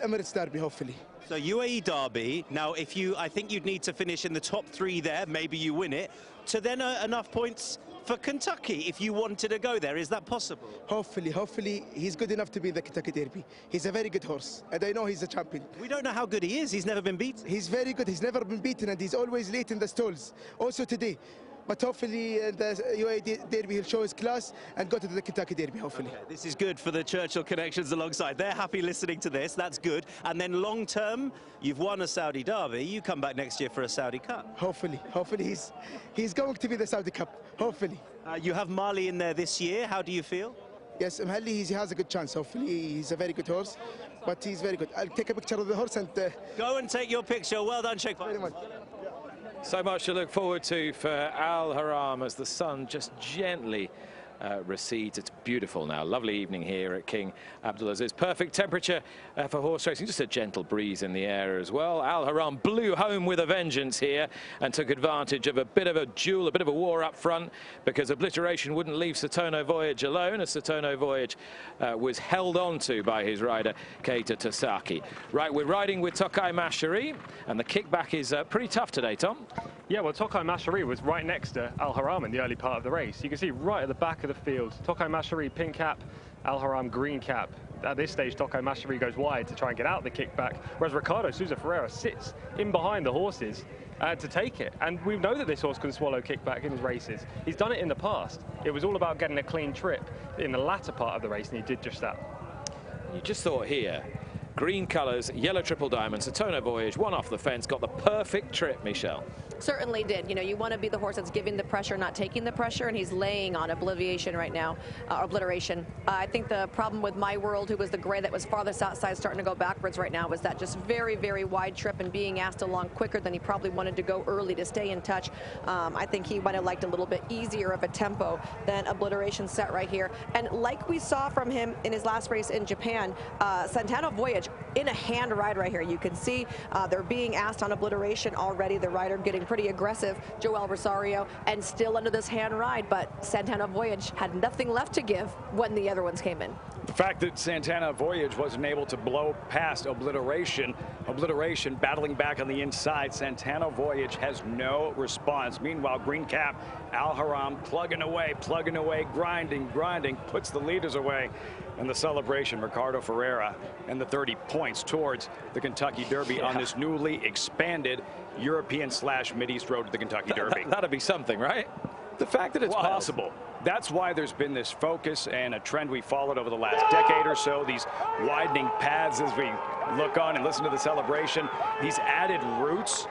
Emirates Derby, hopefully. So UAE Derby, now I think you'd need to finish in the top 3 there, maybe you win it, to then enough points for Kentucky if you wanted to go there. Is that possible? Hopefully he's good enough to be in the Kentucky Derby. He's a very good horse, and I know he's a champion. We don't know how good he is. He's never been beaten. He's very good. He's never been beaten, and he's always late in the stalls. Also today. But hopefully in the UAE Derby he'll show his class and go to the Kentucky Derby, hopefully. Okay, this is good for the Churchill connections alongside. They're happy listening to this. That's good. And then long term, you've won a Saudi Derby. You come back next year for a Saudi Cup. Hopefully he's going to be the Saudi Cup. Hopefully. You have Mali in there this year. How do you feel? Yes, Mali, he has a good chance. Hopefully he's a very good horse, but he's very good. I'll take a picture of the horse and go and take your picture. Well done, Sheikh. Very much. So much to look forward to for Al Haram as the sun just gently recedes. It's beautiful now. Lovely evening here at King Abdulaziz. Perfect temperature for horse racing. Just a gentle breeze in the air as well. Al Haram blew home with a vengeance here and took advantage of a bit of a duel, a bit of a war up front, because Obliteration wouldn't leave Satono Voyage alone, as Satono Voyage was held on to by his rider Keita Tasaki. Right, we're riding with Tokai Mashari, and the kickback is pretty tough today, Tom. Yeah, well, Tokai Mashari was right next to Al Haram in the early part of the race. You can see right at the back of the field, Tokai Mashari pink cap, Al Haram green cap. At this stage, Tokai Mashari goes wide to try and get out the kickback, whereas Ricardo Souza Ferreira sits in behind the horses to take it. And we know that this horse can swallow kickback in his races. He's done it in the past. It was all about getting a clean trip in the latter part of the race, and he did just that. You just thought here, green colours, yellow triple diamond, Satono Voyage, one off the fence, got the perfect trip, Michelle. Certainly did. You know, you want to be the horse that's giving the pressure, not taking the pressure, and he's laying on Obliteration right now, Obliteration. I think the problem with My World, who was the gray that was farthest outside, starting to go backwards right now, was that just very, very wide trip and being asked along quicker than he probably wanted to go early to stay in touch. I think he might have liked a little bit easier of a tempo than Obliteration set right here. And like we saw from him in his last race in Japan, Santana Voyage in a hand ride right here. You can see they're being asked on Obliteration already, the rider getting pretty aggressive, Joel Rosario, and still under this hand ride, but Santana Voyage had nothing left to give when the other ones came in. The fact that Santana Voyage wasn't able to blow past Obliteration battling back on the inside, Santana Voyage has no response. Meanwhile, green cap, Al Haram plugging away, grinding, puts the leaders away. And the celebration, Ricardo Ferreira and the 30 points towards the Kentucky Derby on this newly expanded European/Mideast road to the Kentucky Derby. That'd be something, right? The fact that it's possible. That's why there's been this focus and a trend we followed over the last decade or so, these widening paths as we look on and listen to the celebration, these added routes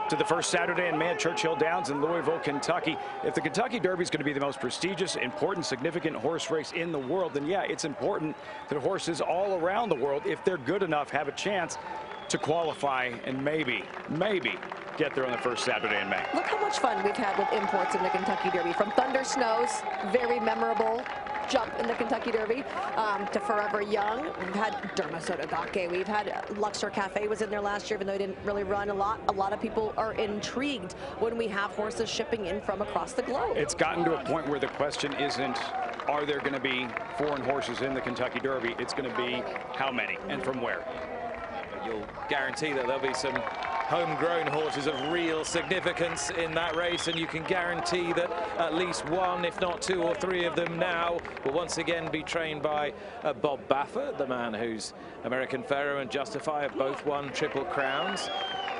to the first Saturday in May at Churchill Downs in Louisville, Kentucky. If the Kentucky Derby is going to be the most prestigious, important, significant horse race in the world, then yeah, it's important that horses all around the world, if they're good enough, have a chance to qualify and maybe get there on the first Saturday in May. Look how much fun we've had with imports in the Kentucky Derby. From Thunder Snows, very memorable jump in the Kentucky Derby, to Forever Young. We've had Derma Sotogake. We've had Luxor Cafe was in there last year, even though he didn't really run a lot. A lot of people are intrigued when we have horses shipping in from across the globe. It's gotten to a point where the question isn't, are there going to be foreign horses in the Kentucky Derby? It's going to be how many and from where. You'll guarantee that there'll be some homegrown horses of real significance in that race, and you can guarantee that at least one, if not 2 or 3 of them now, will once again be trained by Bob Baffert, the man whose American Pharaoh and Justify have both won Triple Crowns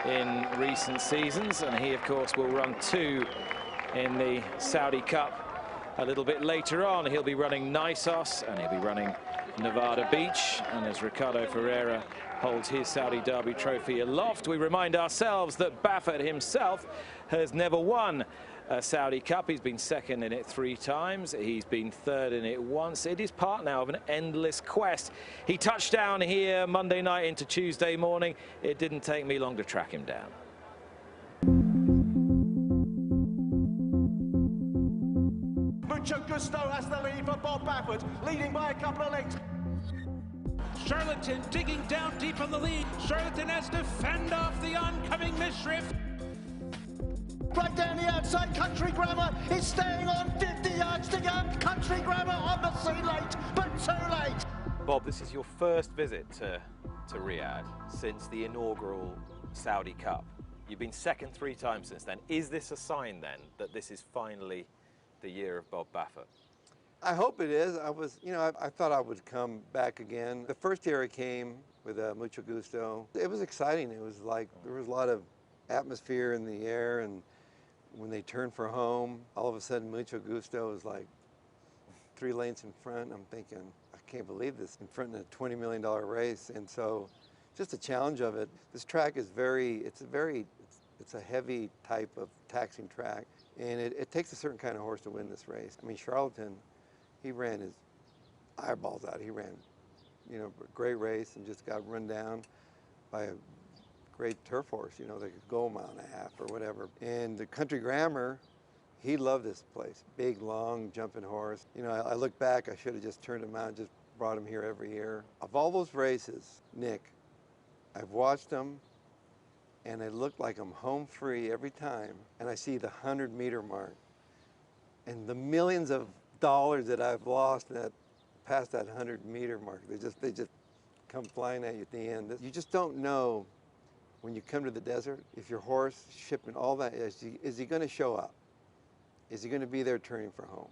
in recent seasons, and he of course will run 2 in the Saudi Cup a little bit later on. He'll be running Nisos and he'll be running Nevada Beach, and as Ricardo Ferreira holds his Saudi Derby trophy aloft, we remind ourselves that Baffert himself has never won Saudi Cup. He's been second in it 3 times. He's been third in it once. It is part now of an endless quest. He touched down here Monday night into Tuesday morning. It didn't take me long to track him down. Mucho Gusto has the lead for Bob Baffert, leading by a couple of lengths. Charlatan digging down deep on the lead. Charlatan has to fend off the oncoming Mishriff. Right down the outside, Country Grammar is staying on 50 yards to go. Country Grammar obviously late, but too late. Bob, this is your first visit to Riyadh since the inaugural Saudi Cup. You've been second 3 times since then. Is this a sign then that this is finally the year of Bob Baffert? I hope it is. I thought I would come back again. The first year I came with Mucho Gusto, it was exciting. It was like there was a lot of atmosphere in the air, and when they turned for home, all of a sudden Mucho Gusto was like 3 lanes in front. I'm thinking, I can't believe this, in front of a $20 million race. And so just the challenge of it. This track is it's a heavy type of taxing track, and it takes a certain kind of horse to win this race. I mean, Charlatan, he ran his eyeballs out. He ran, a great race and just got run down by a great turf horse, that could go a mile and a half or whatever. And the Country Grammar, he loved this place. Big, long, jumping horse. I look back, I should have just turned him out and just brought him here every year. Of all those races, Nick, I've watched them, and it looked like I'm home free every time. And I see the 100-meter mark. And the millions of dollars that I've lost past that 100-meter mark, they just come flying at you at the end. You just don't know when you come to the desert if your horse shipping all that, is he going to show up? Is he going to be there turning for home?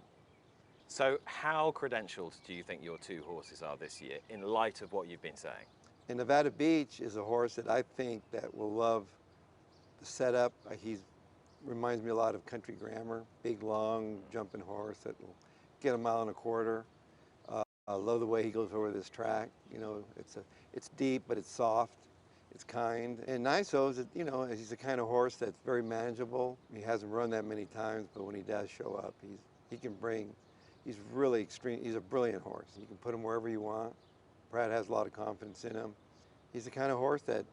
So how credentialed do you think your 2 horses are this year in light of what you've been saying? And Nevada Beach is a horse that I think that will love the setup. He reminds me a lot of Country Grammar, big, long, jumping horse that will get a mile and a quarter. I love the way he goes over this track. It's deep, but it's soft. It's kind. And Niso's, he's the kind of horse that's very manageable. He hasn't run that many times, but when he does show up, he's really extreme. He's a brilliant horse. You can put him wherever you want. Brad has a lot of confidence in him. He's the kind of horse that,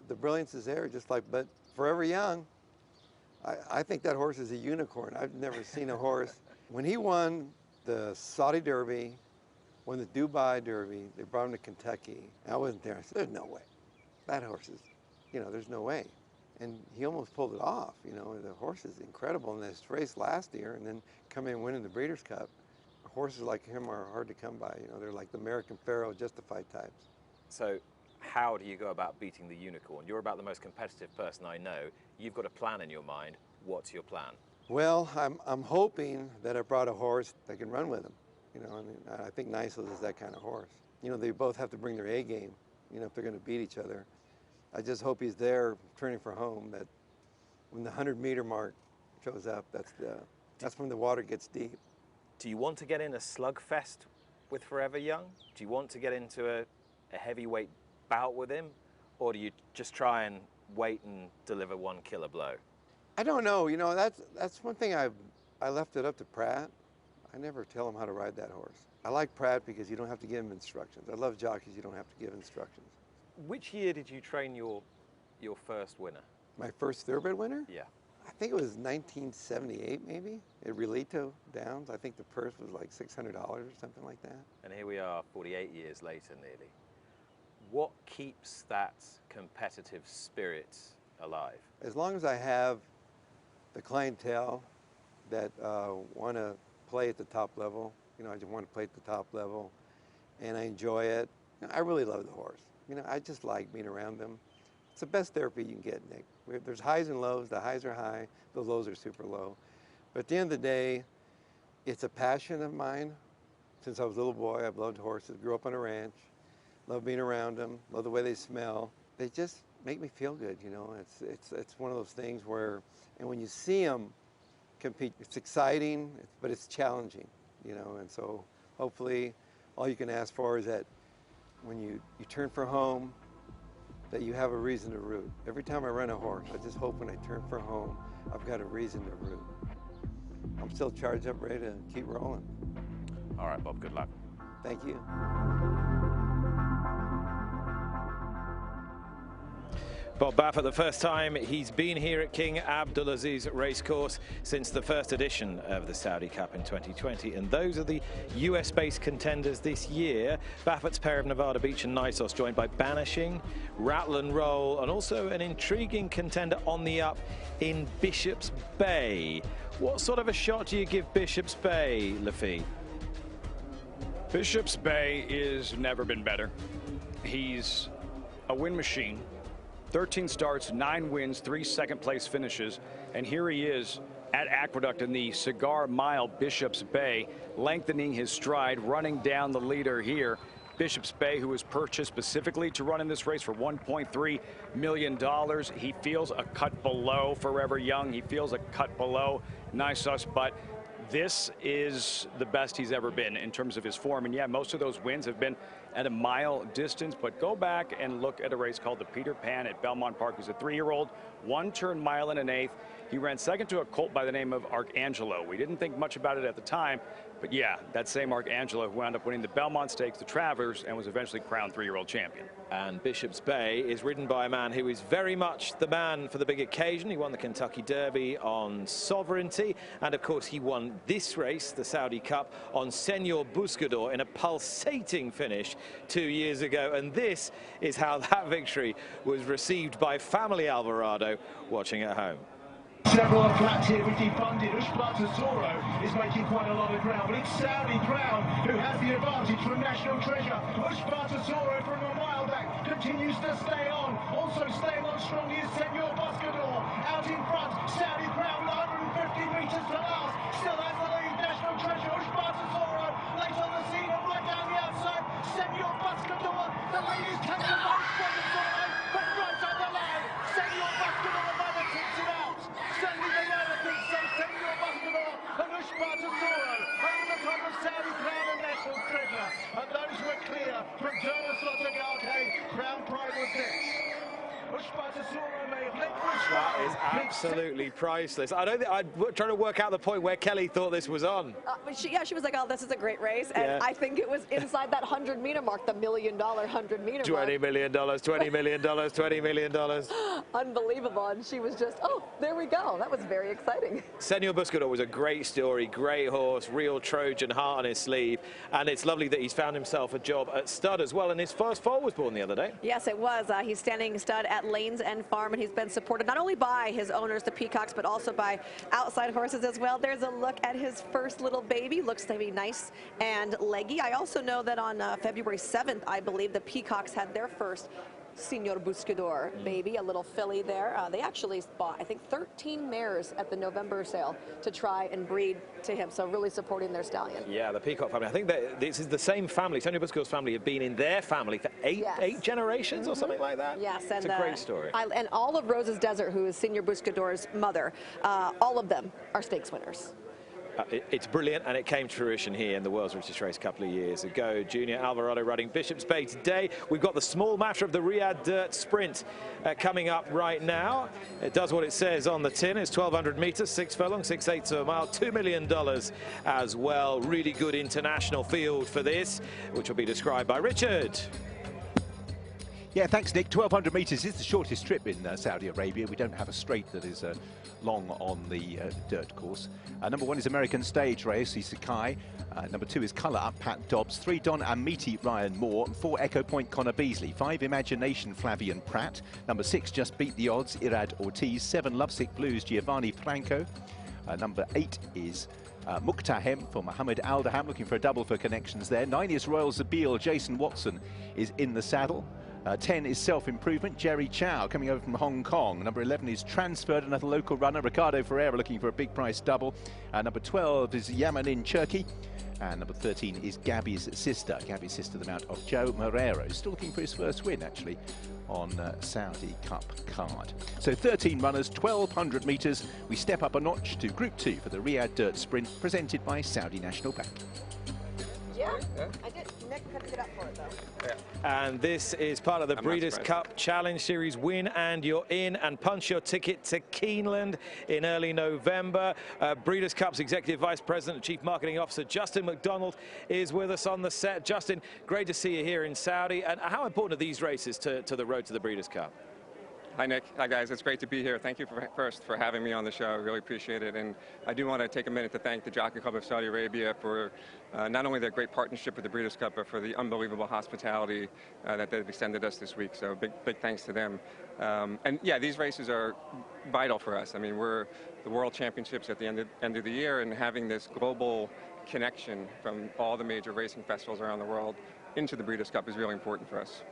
the brilliance is there, but forever young. I think that horse is a unicorn. I've never seen a horse. When he won the Saudi Derby, won the Dubai Derby, they brought him to Kentucky. I wasn't there. I said, there's no way. That horse is, there's no way. And he almost pulled it off. The horse is incredible in this race last year, and then come in winning the Breeders' Cup. Horses like him are hard to come by. They're like the American Pharoah Justified types. So how do you go about beating the unicorn? You're about the most competitive person I know. You've got a plan in your mind. What's your plan? Well, I'm hoping that I brought a horse that can run with him. I think Nisos is that kind of horse. They both have to bring their A game, if they're going to beat each other. I just hope he's there turning for home, that when the 100-meter mark shows up, that's when the water gets deep. Do you want to get in a slugfest with Forever Young? Do you want to get into a heavyweight bout with him? Or do you just try and wait and deliver one killer blow? I don't know. That's one thing I left it up to Pratt. I never tell him how to ride that horse. I like Pratt because you don't have to give him instructions. I love jockeys you don't have to give instructions. Which year did you train your first winner? My first thoroughbred winner? Yeah. I think it was 1978 maybe, at Relito Downs. I think the purse was like $600 or something like that. And here we are 48 years later nearly. What keeps that competitive spirit alive? As long as I have the clientele that want to play at the top level, I just want to play at the top level, and I enjoy it. I really love the horse. I just like being around them. It's the best therapy you can get, Nick. There's highs and lows. The highs are high, the lows are super low. But at the end of the day, it's a passion of mine. Since I was a little boy, I've loved horses. Grew up on a ranch, love being around them, love the way they smell. They just make me feel good, It's one of those things where, and when you see them compete, it's exciting, but it's challenging, And so hopefully all you can ask for is that when you turn for home, that you have a reason to root. Every time I run a horse, I just hope when I turn for home, I've got a reason to root. I'm still charged up, ready to keep rolling. All right, Bob, good luck. Thank you. Bob Baffert, the first time he's been here at King Abdulaziz Racecourse since the first edition of the Saudi Cup in 2020. And those are the US-based contenders this year. Baffert's pair of Nevada Beach and Nisos, joined by Banishing, Rattle and Roll, and also an intriguing contender on the up in Bishop's Bay. What sort of a shot do you give Bishop's Bay, Laffy? Bishop's Bay is never been better. He's a win machine. 13 starts, 9 wins, 3 second-place finishes, and here he is at Aqueduct in the Cigar Mile, Bishop's Bay, lengthening his stride, running down the leader here. Bishop's Bay, who was purchased specifically to run in this race for $1.3 million. He feels a cut below Forever Young. He feels a cut below Nisos, but this is the best he's ever been in terms of his form. And yeah, most of those wins have been at a mile distance, but go back and look at a race called the Peter Pan at Belmont Park. He's a 3-year-old, 1-turn mile and an eighth. He ran second to a colt by the name of Archangelo. We didn't think much about it at the time, but yeah, that same Archangelo who wound up winning the Belmont Stakes, the Travelers, and was eventually crowned 3-year-old champion. And Bishop's Bay is ridden by a man who is very much the man for the big occasion. He won the Kentucky Derby on Sovereignty, and of course he won this race, the Saudi Cup, on Senor Buscador in a pulsating finish 2 years ago. And this is how that victory was received by Family Alvarado watching at home. Several are flat here with defunded. Ushbata is making quite a lot of ground, but it's Saudi Crown who has the advantage from National Treasure. Ushbata from a mile back continues to stay on. Also staying on strongly is Senor Buscador. Out in front, Saudi Crown with 150 metres to last. Still has the lead. National Treasure, Ushbata late on the scene and right down the outside. Senor Buscador, the lead is taken by Ushbata, but right on the line. Senor Buscador, the runner takes it out. Certainly the runner thinks so. Senor Buscador and Ushbata over the top of Saudi Crown and National Treasure. And those were clear from Jonas Lottegarde. Crown Pride was next. That is absolutely priceless. I don't think I'm trying to work out the point where Kelly thought this was on. She was like, oh, this is a great race. And yeah. I think it was inside that 100-meter mark, the $1 million 100-meter mark. $20 million, $20 million, $20 million. Unbelievable. And she was just, oh, there we go. That was very exciting. Senor Buscador was a great story, great horse, real Trojan heart on his sleeve. And it's lovely that he's found himself a job at stud as well. And his first foal was born the other day. Yes, it was. He's standing stud at Lanes End Farm, and he's been supported not only by his owners, the Peacocks, but also by outside horses as well. There's a look at his first little baby. Looks to be nice and leggy. I also know that on February 7th, I believe, the Peacocks had their first Senor Buscador baby, a little filly there. They actually bought, I think, 13 mares at the November sale to try and breed to him, so really supporting their stallion. Yeah, the Peacock family. I think that this is the same family. Senor Buscador's family have been in their family for eight generations or something like that. Yes, and it's a great story. And all of Rose's Desert, who is Senor Buscador's mother, all of them are stakes winners. It's brilliant, and it came to fruition here in the World's Richest Race a couple of years ago. Junior Alvarado riding Bishop's Bay today. We've got the small matter of the Riyadh Dirt Sprint coming up right now. It does what it says on the tin. It's 1,200 metres, 6 furlong, 6/8 of a mile, $2 million as well. Really good international field for this, which will be described by Richard. Yeah, thanks, Nick. 1,200 metres is the shortest trip in Saudi Arabia. We don't have a straight that is long on the dirt course. Number 1 is American Stage Race, Sakai. Number 2 is Colour Up, Pat Dobbs. 3, Don Amiti, Ryan Moore. 4, Echo Point, Connor Beasley. 5, Imagination, Flavian Pratt. Number 6, Just Beat the Odds, Irad Ortiz. 7, Lovesick Blues, Giovanni Franco. Number 8 is Muqtahem for Mohammed Aldaham, looking for a double for connections there. 9 is Royal Zabil, Jason Watson is in the saddle. 10 is Self-Improvement, Jerry Chow coming over from Hong Kong. Number 11 is Transferred, another local runner, Ricardo Ferreira looking for a big price double. Number 12 is Yamanin Cherky. And number 13 is Gabby's Sister. Gabby's Sister, the mount of Joe Morero. Still looking for his first win, actually, on Saudi Cup card. So 13 runners, 1,200 metres. We step up a notch to Group 2 for the Riyadh Dirt Sprint, presented by Saudi National Bank. Yeah, I did. Nick had to get up for it, though. And this is part of the Breeders' Cup Challenge Series. Win and you're in, and punch your ticket to Keeneland in early November. Breeders' Cup's Executive Vice President and Chief Marketing Officer Justin McDonald is with us on the set. Justin, great to see you here in Saudi. And how important are these races to the road to the Breeders' Cup? Hi, Nick. Hi, guys. It's great to be here. Thank you first for having me on the show. I really appreciate it. And I do want to take a minute to thank the Jockey Club of Saudi Arabia for not only their great partnership with the Breeders' Cup, but for the unbelievable hospitality that they've extended us this week. So big thanks to them. And yeah, these races are vital for us. I mean, we're the World Championships at the end of the year, and having this global connection from all the major racing festivals around the world into the Breeders' Cup is really important for us.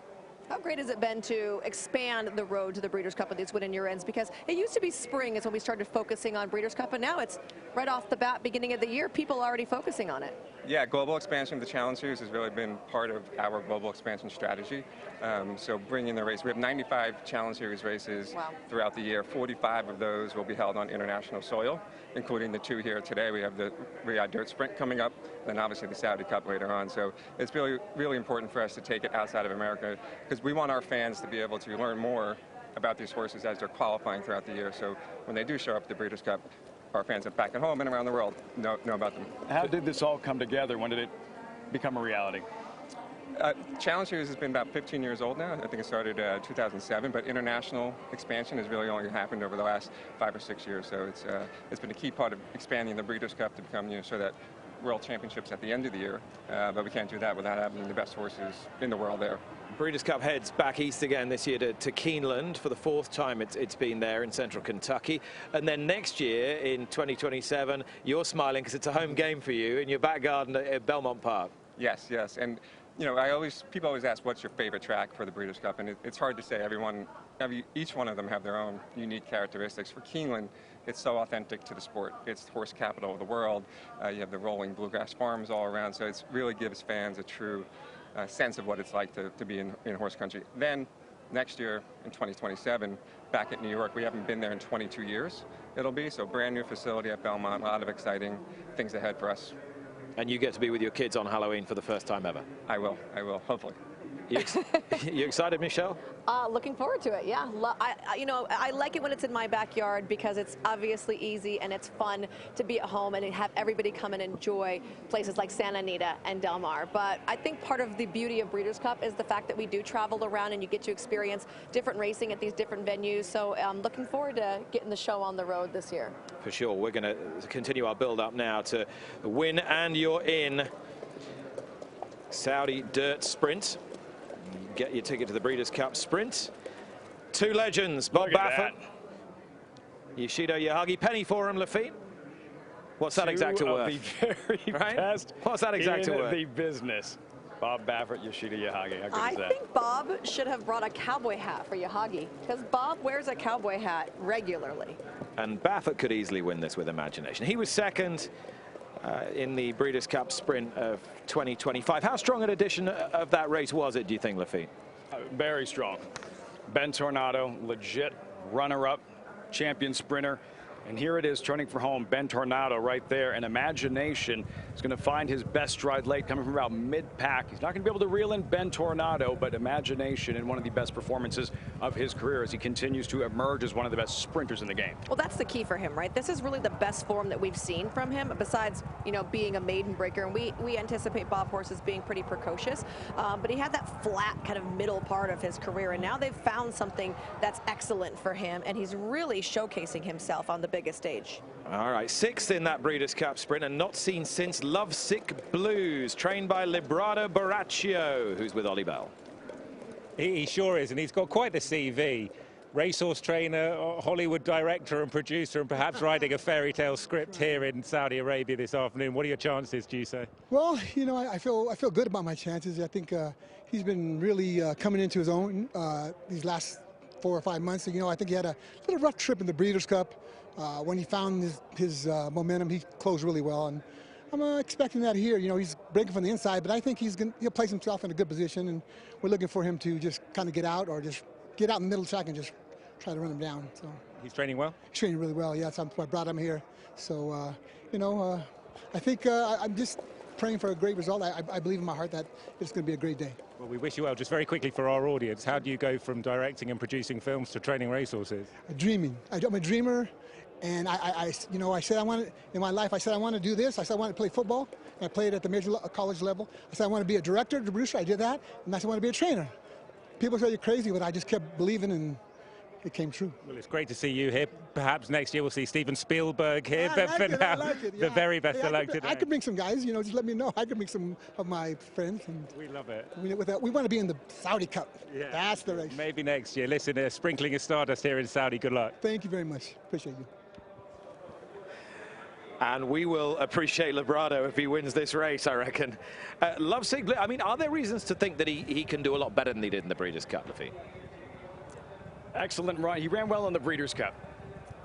How great has it been to expand the road to the Breeders' Cup with these win and your ends? Because it used to be spring is when we started focusing on Breeders' Cup, and now it's right off the bat, beginning of the year, people are already focusing on it. Yeah, global expansion of the Challenge Series has really been part of our global expansion strategy. So bringing the race, we have 95 Challenge Series races throughout the year. 45 of those will be held on international soil, including the 2 here today. We have the Riyadh Dirt Sprint coming up, then obviously the Saudi Cup later on. So it's really important for us to take it outside of America, because we want our fans to be able to learn more about these horses as they're qualifying throughout the year. So when they do show up at the Breeders' Cup, our fans back at home and around the world know about them. How did this all come together? When did it become a reality? Challenge Series has been about 15 years old now. I think it started 2007, but international expansion has really only happened over the last 5 or 6 years. So it's been a key part of expanding the Breeders' Cup to become, so that World Championships at the end of the year. But we can't do that without having the best horses in the world there. Breeders' Cup heads back east again this year to Keeneland for the 4th time it's been there in central Kentucky. And then next year in 2027, you're smiling because it's a home game for you in your back garden at Belmont Park. Yes. And people always ask, what's your favorite track for the Breeders' Cup? And it's hard to say. Each one of them have their own unique characteristics. For Keeneland, it's so authentic to the sport. It's the horse capital of the world. You have the rolling bluegrass farms all around, so it really gives fans a true sense of what it's like to be in horse country. Then next year in 2027, back at New York, we haven't been there in 22 years. It'll be so brand new facility at Belmont. A lot of exciting things ahead for us. And you get to be with your kids on Halloween for the first time ever. I will, hopefully. You excited, Michelle? Looking forward to it, yeah. I like it when it's in my backyard because it's obviously easy and it's fun to be at home and have everybody come and enjoy places like Santa Anita and Del Mar. But I think part of the beauty of Breeders' Cup is the fact that we do travel around and you get to experience different racing at these different venues. So I'm looking forward to getting the show on the road this year. For sure. We're going to continue our build-up now to Win and You're In Saudi Dirt Sprint. Get your ticket to the Breeders' Cup Sprint. 2 legends, Bob Baffert, Yoshida Yahagi, penny for him, Lafitte. What's that exact worth? The very best. What's that exact worth? The business. Bob Baffert, Yoshida Yahagi. How good I is that? think Bob should have brought a cowboy hat for Yahagi because Bob wears a cowboy hat regularly. And Baffert could easily win this with imagination. He was second in the Breeders' Cup Sprint of 2025. How strong an edition of that race was it, do you think, Lafitte? Very strong. Ben Tornado, legit runner-up, champion sprinter. And here it is turning for home, Ben Tornado right there. And Imagination is going to find his best stride late, coming from about mid-pack. He's not going to be able to reel in Ben Tornado, but Imagination in one of the best performances of his career as he continues to emerge as one of the best sprinters in the game. Well, that's the key for him, right? This is really the best form that we've seen from him, besides, being a maiden breaker. And we anticipate Bob horses being pretty precocious, but he had that flat kind of middle part of his career, and now they've found something that's excellent for him, and he's really showcasing himself on the biggest stage. All right, 6th in that Breeders' Cup Sprint and not seen since Lovesick Blues, trained by Librado Baraccio, who's with Ollie Bell. He sure is, and he's got quite a CV. Racehorse trainer, Hollywood director and producer, and perhaps writing a fairy tale script here in Saudi Arabia this afternoon. What are your chances, do you say? Well, I feel good about my chances. I think he's been really coming into his own these last 4 or 5 months. I think he had a little rough trip in the Breeders' Cup. When he found his momentum, he closed really well, and I'm expecting that here. He's breaking from the inside, but I think he'll place himself in a good position, and we're looking for him to just kind of get out or just get out in the middle of the track and just try to run him down. So he's training well? He's training really well, yeah. That's why I brought him here. So, I think I'm just praying for a great result. I believe in my heart that it's going to be a great day. Well, we wish you well. Just very quickly for our audience, how do you go from directing and producing films to training racehorses? Dreaming. I'm a dreamer, and I said I wanted in my life. I said I want to do this. I said I want to play football. And I played at the major college level. I said I want to be a director, a producer. I did that, and I said I want to be a trainer. People say you're crazy, but I just kept believing, and it came true. Well, it's great to see you here. Perhaps next year we'll see Steven Spielberg here, but for now, the very best of luck today. I could bring some guys, just let me know. I could bring some of my friends. And we love it. We want to be in the Saudi Cup. Yeah. That's the race. Maybe next year. Listen, sprinkling of stardust here in Saudi. Good luck. Thank you very much. Appreciate you. And we will appreciate Labrado if he wins this race, I reckon. Lovesick Blue, I mean, are there reasons to think that he can do a lot better than he did in the Breeders' Cup, Lafite? Excellent run. He ran well in the Breeders' Cup.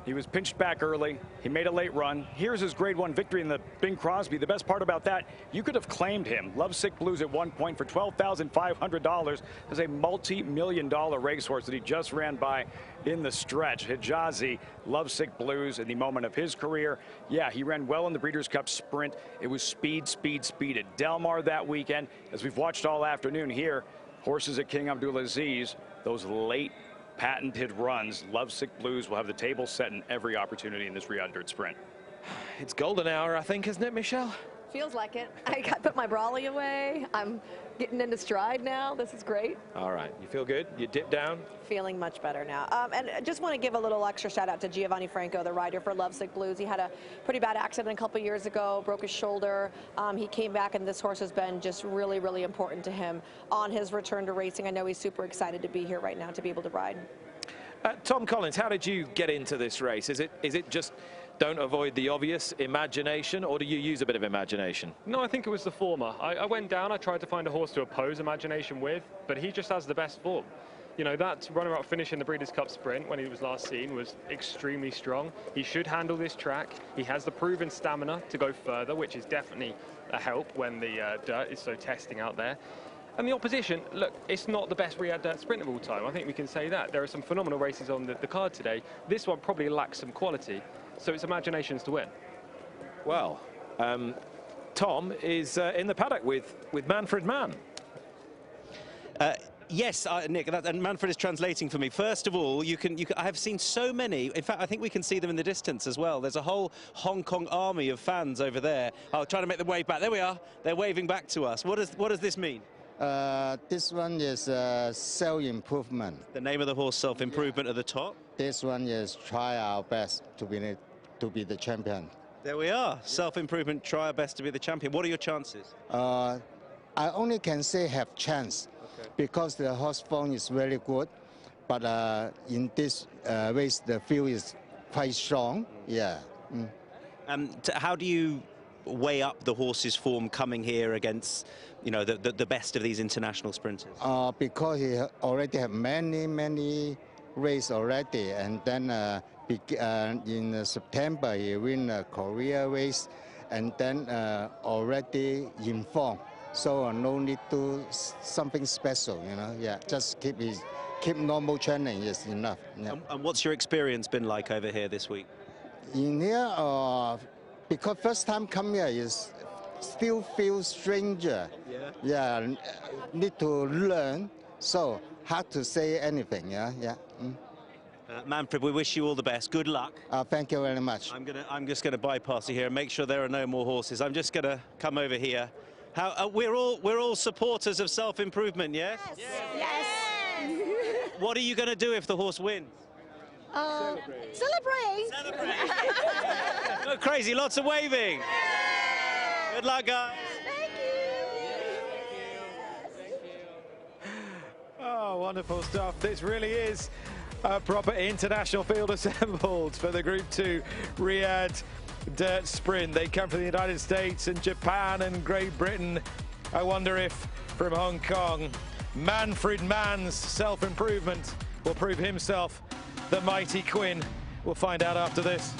He was pinched back early. He made a late run. Here's his Grade 1 victory in the Bing Crosby. The best part about that, you could have claimed him. Lovesick Blues at one point for $12,500 as a multi-million-dollar racehorse that he just ran by in the stretch. Hijazi, Lovesick Blues in the moment of his career. Yeah, he ran well in the Breeders' Cup Sprint. It was speed, speed, speed at Del Mar that weekend. As we've watched all afternoon here, horses at King Abdulaziz, those late patented runs. Lovesick Blues will have the table set in every opportunity in this Riyadh Dirt Sprint. It's golden hour, I think, isn't it, Michelle? Feels like it. I put my brolly away. I'm getting into stride now. This is great. All right. You feel good? You dip down? Feeling much better now. And I just want to give a little extra shout out to Giovanni Franco, the rider for Lovesick Blues. He had a pretty bad accident a couple years ago, broke his shoulder. He came back, and this horse has been just really, really important to him on his return to racing. I know he's super excited to be here right now to be able to ride. Tom Collins, how did you get into this race? Is it just don't avoid the obvious imagination, or do you use a bit of imagination? No, I think it was the former. I went down, I tried to find a horse to oppose imagination with, but he just has the best form. You know, that runner-up finish in the Breeders' Cup Sprint when he was last seen was extremely strong. He should handle this track. He has the proven stamina to go further, which is definitely a help when the dirt is so testing out there. And the opposition, look, it's not the best Riyadh Dirt Sprint of all time. I think we can say that. There are some phenomenal races on the card today. This one probably lacks some quality, so it's imaginations to win. Well, Tom is in the paddock with Manfred Mann. Yes, Nick, and Manfred is translating for me. First of all, I have seen so many. In fact, I think we can see them in the distance as well. There's a whole Hong Kong army of fans over there. I'll try to make them wave back. There we are. They're waving back to us. What does this mean? This one is self-improvement. The name of the horse, self-improvement, at the top. This one is try our best to be the champion. There we are. Self-improvement, try our best to be the champion. What are your chances? I only can say have chance, because the horse form is very good. But in this race, the field is quite strong. Yeah. How do you weigh up the horse's form coming here against, the best of these international sprinters? Because he already have many races already, and then in September he win a Korea race, and then already in form. So no need to something special, Yeah, just keep normal training is enough. Yeah. And what's your experience been like over here this week? In here, because first time come here is still feel stranger. Yeah, need to learn. So hard to say anything. Yeah. Manfred, we wish you all the best. Good luck. Thank you very much. I'm just gonna bypass you here and make sure there are no more horses. I'm just gonna come over here. We're all supporters of self-improvement, yes? Yes. What are you going to do if the horse wins? Celebrate. Go crazy, lots of waving. Good luck, guys. Oh, wonderful stuff. This really is a proper international field assembled for the Group 2 Riyadh Dirt Sprint. They come from the United States and Japan and Great Britain. I wonder if from Hong Kong, Manfred Mann's self-improvement will prove himself the mighty Quinn. We'll find out after this.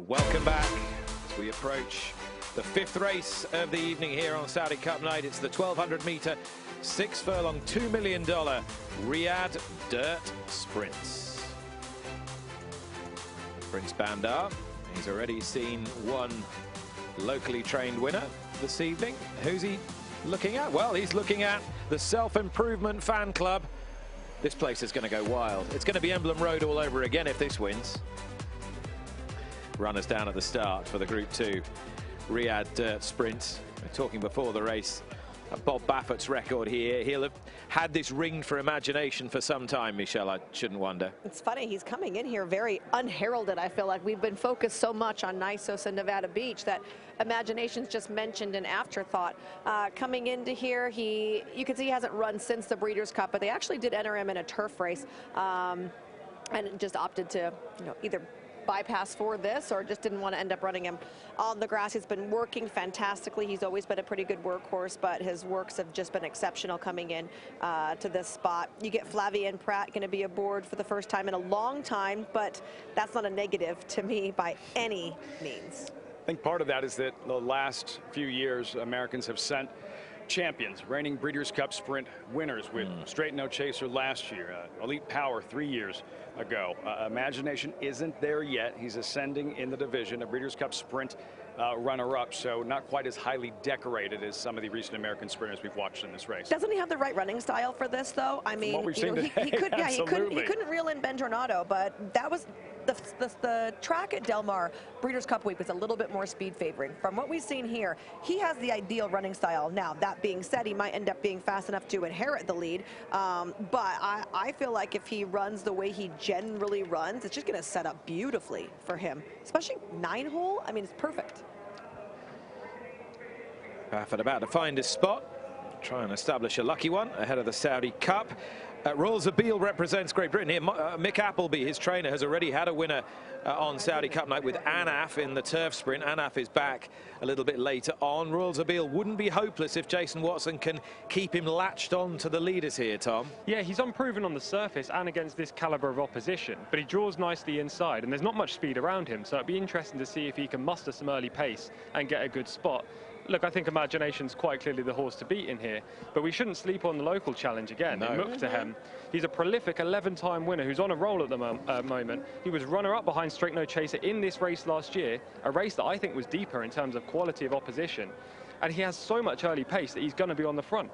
Welcome back as we approach the 5th race of the evening here on Saudi Cup night. It's the 1200 meter, 6 furlong, $2 million Riyadh Dirt Sprints. Prince Bandar, he's already seen one locally trained winner this evening. Who's he looking at? Well, he's looking at the Self-Improvement Fan Club. This place is going to go wild. It's going to be Emblem Road all over again if this wins. Runners down at the start for the Group 2 Riyadh Dirt Sprint. We're talking before the race. Bob Baffert's record here. He'll have had this ringed for imagination for some time, Michelle, I shouldn't wonder. It's funny, he's coming in here very unheralded. I feel like we've been focused so much on Nisos and Nevada Beach that imagination's just mentioned an afterthought. Coming into here, you can see he hasn't run since the Breeders' Cup, but they actually did enter him in a turf race and just opted to, either bypass for this or just didn't want to end up running him on the grass. He's been working fantastically. He's always been a pretty good workhorse, but his works have just been exceptional coming in to this spot. You get Flavien Prat going to be aboard for the first time in a long time, but that's not a negative to me by any means. I think part of that is that the last few years Americans have sent champions, reigning Breeders' Cup Sprint winners with Straight No Chaser last year, Elite Power 3 years ago. Imagination isn't there yet. He's ascending in the division, a Breeders' Cup Sprint runner-up, so not quite as highly decorated as some of the recent American sprinters we've watched in this race. Doesn't he have the right running style for this, though? I mean, he couldn't reel in Ben Tornado, but that was the track at Del Mar Breeders' Cup week was a little bit more speed favoring. From what we've seen here, he has the ideal running style. Now, that being said, he might end up being fast enough to inherit the lead, but I feel like if he runs the way he generally runs, it's just going to set up beautifully for him, especially 9-hole. I mean, it's perfect. Baffert about to find his spot, try and establish a lucky one ahead of the Saudi Cup. Royal Zabeel represents Great Britain here. Mick Appleby, his trainer, has already had a winner on Saudi Cup night with Anaf in the turf sprint. Anaf is back a little bit later on. Royal Zabeel wouldn't be hopeless if Jason Watson can keep him latched on to the leaders here, Tom. Yeah, he's unproven on the surface and against this caliber of opposition, but he draws nicely inside and there's not much speed around him, so it'd be interesting to see if he can muster some early pace and get a good spot. Look, I think Imagination's quite clearly the horse to beat in here, but we shouldn't sleep on the local challenge again. No. Mukhtahem, he's a prolific 11-time winner who's on a roll at the moment. He was runner-up behind Straight No Chaser in this race last year, a race that I think was deeper in terms of quality of opposition, and he has so much early pace that he's going to be on the front.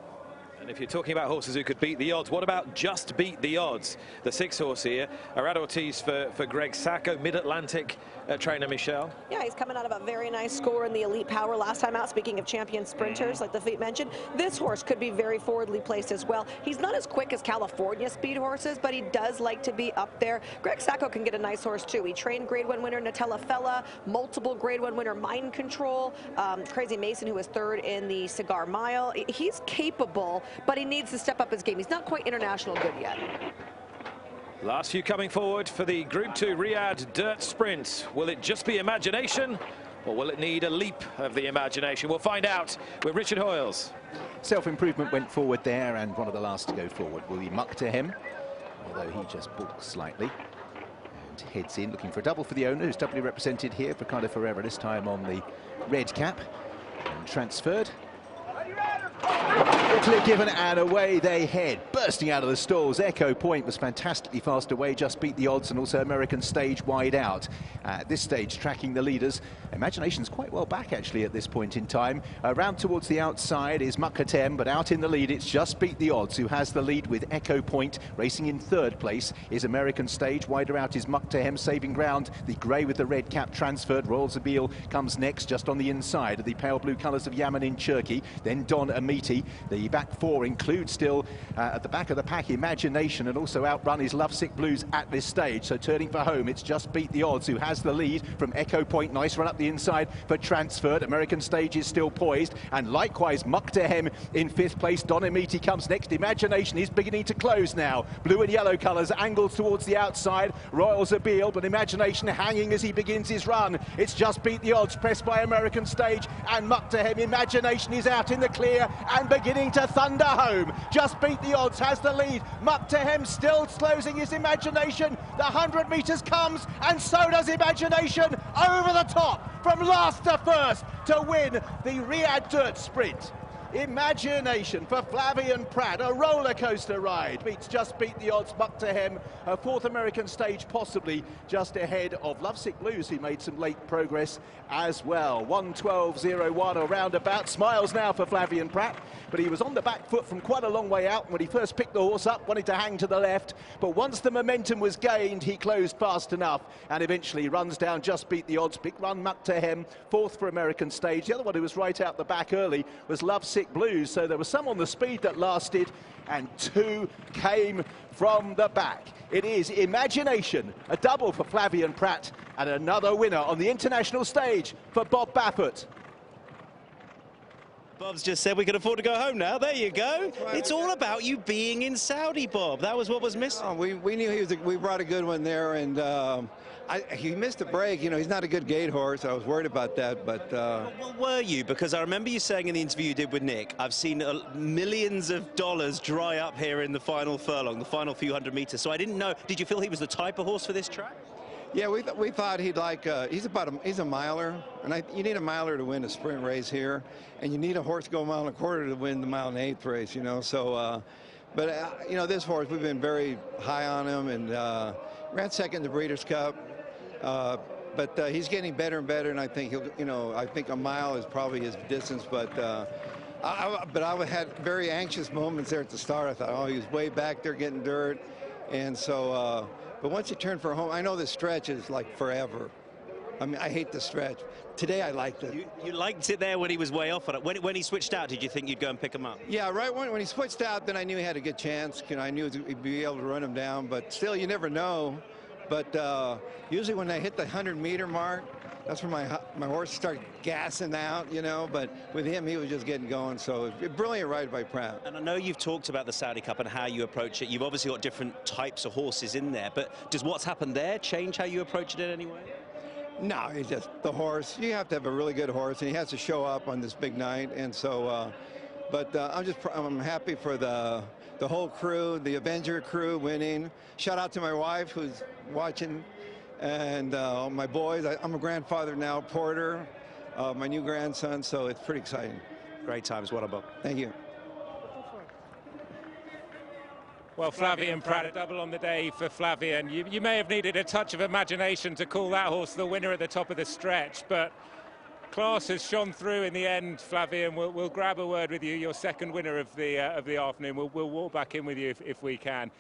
And if you're talking about horses who could beat the odds, what about just beat the odds? The 6-horse here, Arad Ortiz for Greg Sacco, Mid-Atlantic trainer Michelle. Yeah, he's coming out of a very nice score in the Elite Power last time out. Speaking of champion sprinters, like the feet mentioned, this horse could be very forwardly placed as well. He's not as quick as California speed horses, but he does like to be up there. Greg Sacco can get a nice horse too. He trained Grade 1 winner Nutella Fella, multiple Grade 1 winner Mind Control, Crazy Mason, who was 3rd in the Cigar Mile. He's capable, but he needs to step up his game. He's not quite international good yet. Last few coming forward for the Group 2 Riyadh Dirt Sprint. Will it just be imagination, or will it need a leap of the imagination? We'll find out with Richard Hoyles. Self-Improvement went forward there, and one of the last to go forward will be Mukhtahem, although he just balks slightly and heads in, looking for a double for the owner, who's doubly represented here for Cardiff Forever, this time on the red cap, and transferred. Quickly given and away they head, bursting out of the stalls. Echo Point was fantastically fast away, just beat the odds, and also American Stage wide out. At this stage, tracking the leaders. Imagination's quite well back actually at this point in time. Around towards the outside is Mukhtahem, but out in the lead it's just beat the odds, who has the lead with Echo Point. Racing in 3rd place is American Stage. Wider out is Mukhtahem, saving ground. The grey with the red cap transferred. Royal Zabeel comes next, just on the inside of the pale blue colours of Yaman in Cherki. Then Don Amiti. The back 4 include still at the back of the pack Imagination, and also outrun is Lovesick Blues at this stage. So turning for home, it's just beat the odds, who has the lead from Echo Point. Nice run up the inside for Transferred. American Stage is still poised, and likewise Mukhtahem in 5th place. Don Amiti comes next. Imagination is beginning to close now. Blue and yellow colours angled towards the outside. Royal Zabeel, but Imagination hanging as he begins his run. It's just beat the odds, pressed by American Stage and Mukhtahem. Imagination is out in the clear and beginning to thunder home. Just beat the odds, has the lead. Muktahem still closing his Imagination. The 100 metres comes, and so does Imagination over the top from last to first to win the Riyadh Dirt Sprint. Imagination for Flavien Prat, a roller coaster ride. Just beat the odds. Muktahem, a fourth American stage, possibly just ahead of Lovesick Blues, who made some late progress as well. 1:12.01 or roundabout. Smiles now for Flavien Prat, but he was on the back foot from quite a long way out when he first picked the horse up, wanted to hang to the left, but once the momentum was gained, he closed fast enough and eventually runs down Just Beat the Odds. Big run, Muktahem, fourth for American stage. The other one who was right out the back early was Lovesick Blues, so there was some on the speed that lasted, and two came from the back. It is Imagination, a double for Flavien Prat, and another winner on the international stage for Bob Baffert. Bob's just said we can afford to go home now. There you go. It's all about you being in Saudi, Bob. That was what was missing. Oh, we knew we brought a good one there, and he missed a break. You know, he's not a good gate horse. I was worried about that, but... Well, were you? Because I remember you saying in the interview you did with Nick, I've seen millions of dollars dry up here in the final furlong, the final few hundred meters. So I didn't know. Did you feel he was the type of horse for this track? Yeah, we thought he'd like, he's a miler, and you need a miler to win a sprint race here, and you need a horse to go a mile and a quarter to win the mile and eighth race, you know, so, you know, this horse, we've been very high on him, and ran second in the Breeders' Cup, but he's getting better and better, and I think he'll, you know, I think a mile is probably his distance, but I had very anxious moments there at the start. I thought, oh, he was way back there getting dirt, and so, but once you turn for home, I know the stretch is like forever. I mean, I hate the stretch. Today, I liked it. You liked it there when he was way off on it. When he switched out, did you think you'd go and pick him up? Yeah, right when he switched out, then I knew he had a good chance. You know, I knew he'd be able to run him down, but still, you never know. But usually when I hit the 100-meter mark, that's when my horse started gassing out, you know, but with him, he was just getting going. So brilliant ride by Pratt. And I know you've talked about the Saudi Cup and how you approach it. You've obviously got different types of horses in there, but does what's happened there change how you approach it in any way? No, it's just the horse. You have to have a really good horse, and he has to show up on this big night. And so, I'm happy for the whole crew, the Avenger crew winning. Shout out to my wife who's watching. And my boys, I'm a grandfather now, Porter, my new grandson, so it's pretty exciting. Great times, well done, Bob. Thank you. Well, Flavien Prat, a double on the day for Flavien. You may have needed a touch of imagination to call that horse the winner at the top of the stretch, but class has shone through in the end, Flavien. We'll grab a word with you, your second winner of the afternoon. We'll walk back in with you if we can.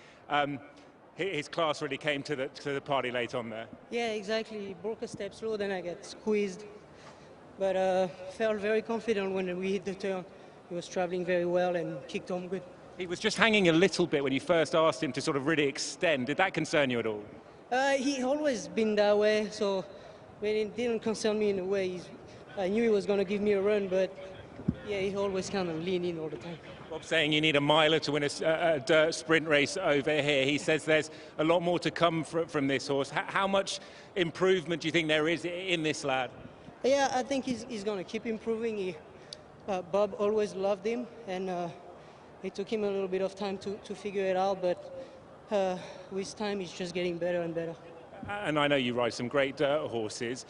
His class really came to the party late on there. Yeah, exactly. He broke a step slow, then I got squeezed. But felt very confident when we hit the turn. He was traveling very well and kicked home good. He was just hanging a little bit when you first asked him to sort of really extend. Did that concern you at all? He always been that way, so it didn't concern me in a way. I knew he was going to give me a run, but yeah, he always kind of lean in all the time. Bob's saying you need a miler to win a dirt sprint race over here. He says there's a lot more to come from this horse. How much improvement do you think there is in this lad? Yeah, I think he's going to keep improving. Bob always loved him, and it took him a little bit of time to figure it out, but with time, he's just getting better and better. And I know you ride some great dirt horses.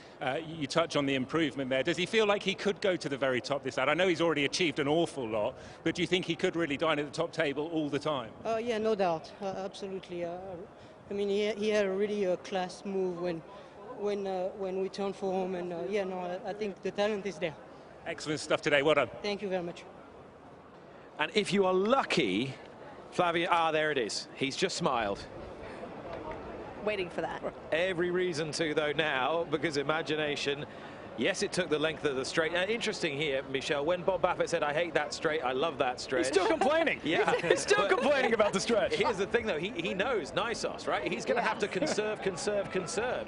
You touch on the improvement there. Does he feel like he could go to the very top this lad? I know he's already achieved an awful lot, but do you think he could really dine at the top table all the time? Yeah, no doubt. Absolutely. I mean, he had a really class move when we turned for home, and yeah, no, I think the talent is there. Excellent stuff today. Well done. Thank you very much. And if you are lucky, Flavien, there it is. He's just smiled. Waiting for that. Every reason to, though, now, because Imagination, yes, it took the length of the straight. Interesting here, Michelle, when Bob Baffert said, I hate that straight, I love that stretch. He's still complaining. Yeah. He's still complaining about the stretch. Here's the thing, though. He knows Nisos, right? He's going to have to conserve.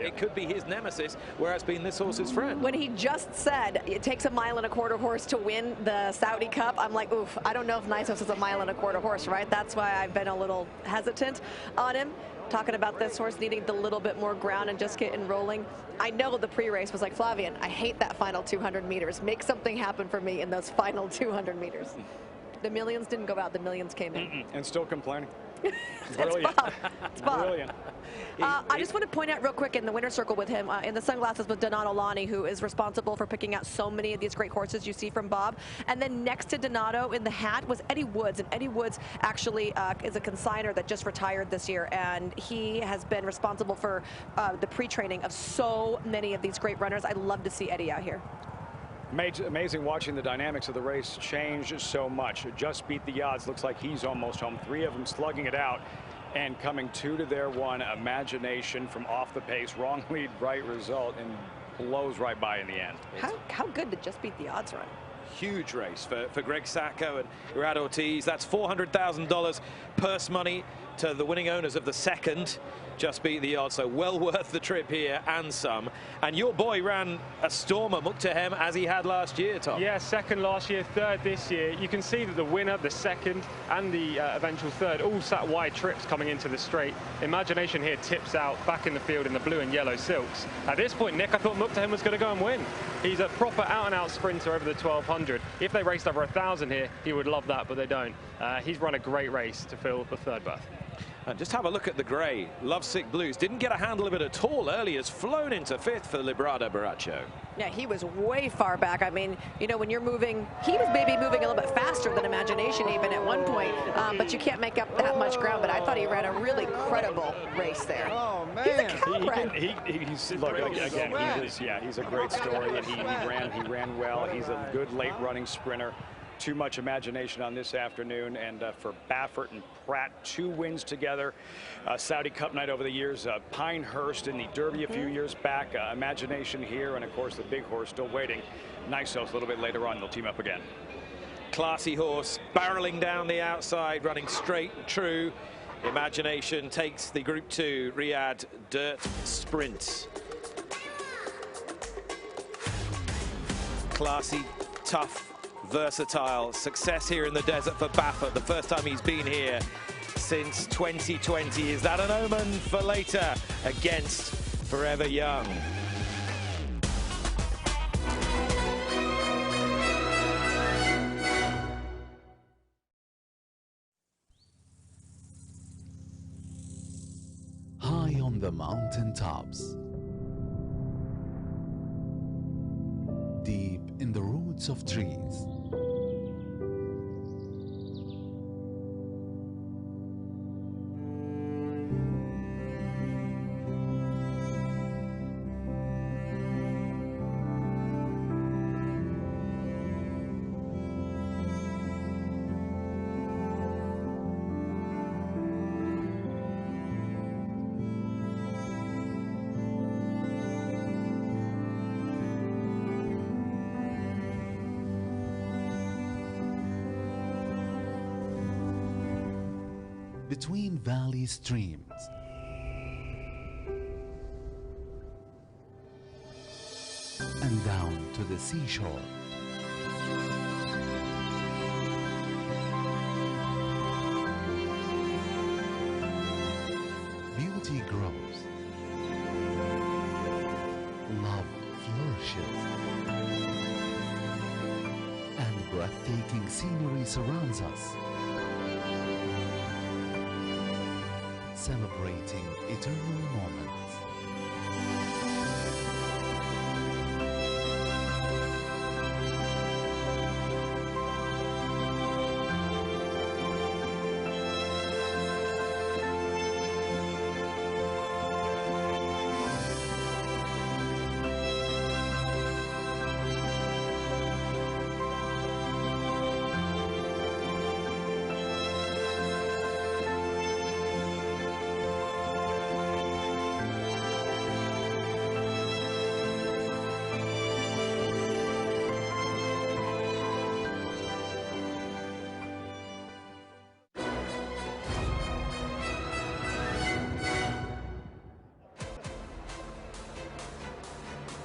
It could be his nemesis, whereas being this horse's friend. When he just said it takes a mile and a quarter horse to win the Saudi Cup, I'm like, oof, I don't know if Nisos is a mile and a quarter horse, right? That's why I've been a little hesitant on him. talking about this horse needing a little bit more ground and just getting rolling. I know the pre-race was like, Flavian, I hate that final 200 meters. Make something happen for me in those final 200 meters. The millions didn't go out, the millions came in. And still complaining. Brilliant. It's Bob. Brilliant. I just want to point out real quick in the winner's circle with him, in the sunglasses with Donato Lani, who is responsible for picking out so many of these great horses you see from Bob. And then next to Donato in the hat was Eddie Woods. And Eddie Woods actually is a consignor that just retired this year. And he has been responsible for the pre-training of so many of these great runners. I love to see Eddie out here. Amazing watching the dynamics of the race change so much. Just Beat the Odds looks like he's almost home. 3 of them slugging it out and coming 2 to their 1. Imagination from off the pace, wrong lead, right result, and blows right by in the end. How good did Just Beat the Odds run? Huge race for Greg Sacco and Irad Ortiz. That's $400,000 purse money to the winning owners of the second Just Beat the Odds, so well worth the trip here and some. And your boy ran a stormer, Mukhtahem, as he had last year, Tom. Yeah, second last year, third this year. You can see that the winner, the second, and the eventual third all sat wide trips coming into the straight. Imagination here tips out back in the field in the blue and yellow silks. At this point, Nick, I thought Mukhtahem was going to go and win. He's a proper out-and-out sprinter over the 1200. If they raced over 1,000 here, he would love that, but they don't. He's run a great race to fill the third berth. And just have a look at the grey. Lovesick Blues didn't get a handle of it at all early. Has flown into 5th for Librado Baracho. Yeah, he was way far back. I mean, you know, when you're moving, he was maybe moving a little bit faster than Imagination even at one point, but you can't make up that much ground. But I thought he ran a really credible race there. Oh, man. He's a cowbred. He's look, again, he's a great story, and he ran well. He's a good late running sprinter. Too much imagination on this afternoon, and for Baffert and Pratt, 2 wins together. Saudi Cup night over the years, Pinehurst in the Derby a few years back, Imagination here, and of course the big horse still waiting. Nice Horse a little bit later on, they'll team up again. Classy horse, barreling down the outside, running straight and true. Imagination takes the Group 2 Riyadh Dirt Sprint. Classy, tough, versatile. Success here in the desert for Baffert, the first time he's been here since 2020. Is that an omen for later against Forever Young? High on the mountain tops, deep in the roots of trees, between valley streams, and down to the seashore. Beauty grows, love flourishes, and breathtaking scenery surrounds us, celebrating eternal moments.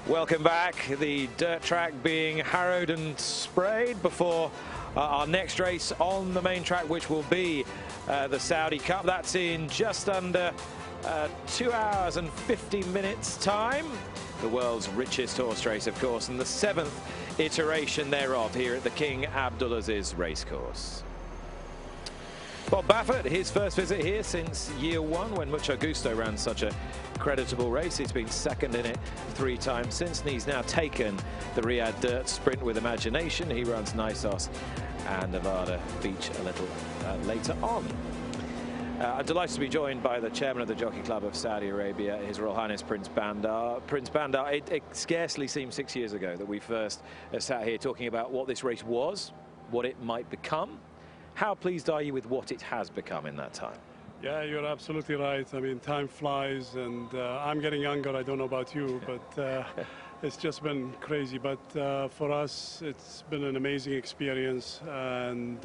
Welcome back. The dirt track being harrowed and sprayed before our next race on the main track, which will be the Saudi Cup. That's in just under 2 hours and 50 minutes time. The world's richest horse race, of course, and the 7th iteration thereof here at the King Abdulaziz Racecourse. Bob Baffert, his first visit here since year 1 when Mucho Gusto ran such a creditable race. He's been second in it 3 times since, and he's now taken the Riyadh Dirt Sprint with imagination. He runs Nisos and Nevada Beach a little later on. I'm delighted to be joined by the chairman of the Jockey Club of Saudi Arabia, His Royal Highness Prince Bandar. Prince Bandar, it scarcely seemed 6 years ago that we first sat here talking about what this race was, what it might become. How pleased are you with what it has become in that time? Yeah, you're absolutely right. I mean, time flies, and I'm getting younger. I don't know about you, but it's just been crazy. But for us, it's been an amazing experience, and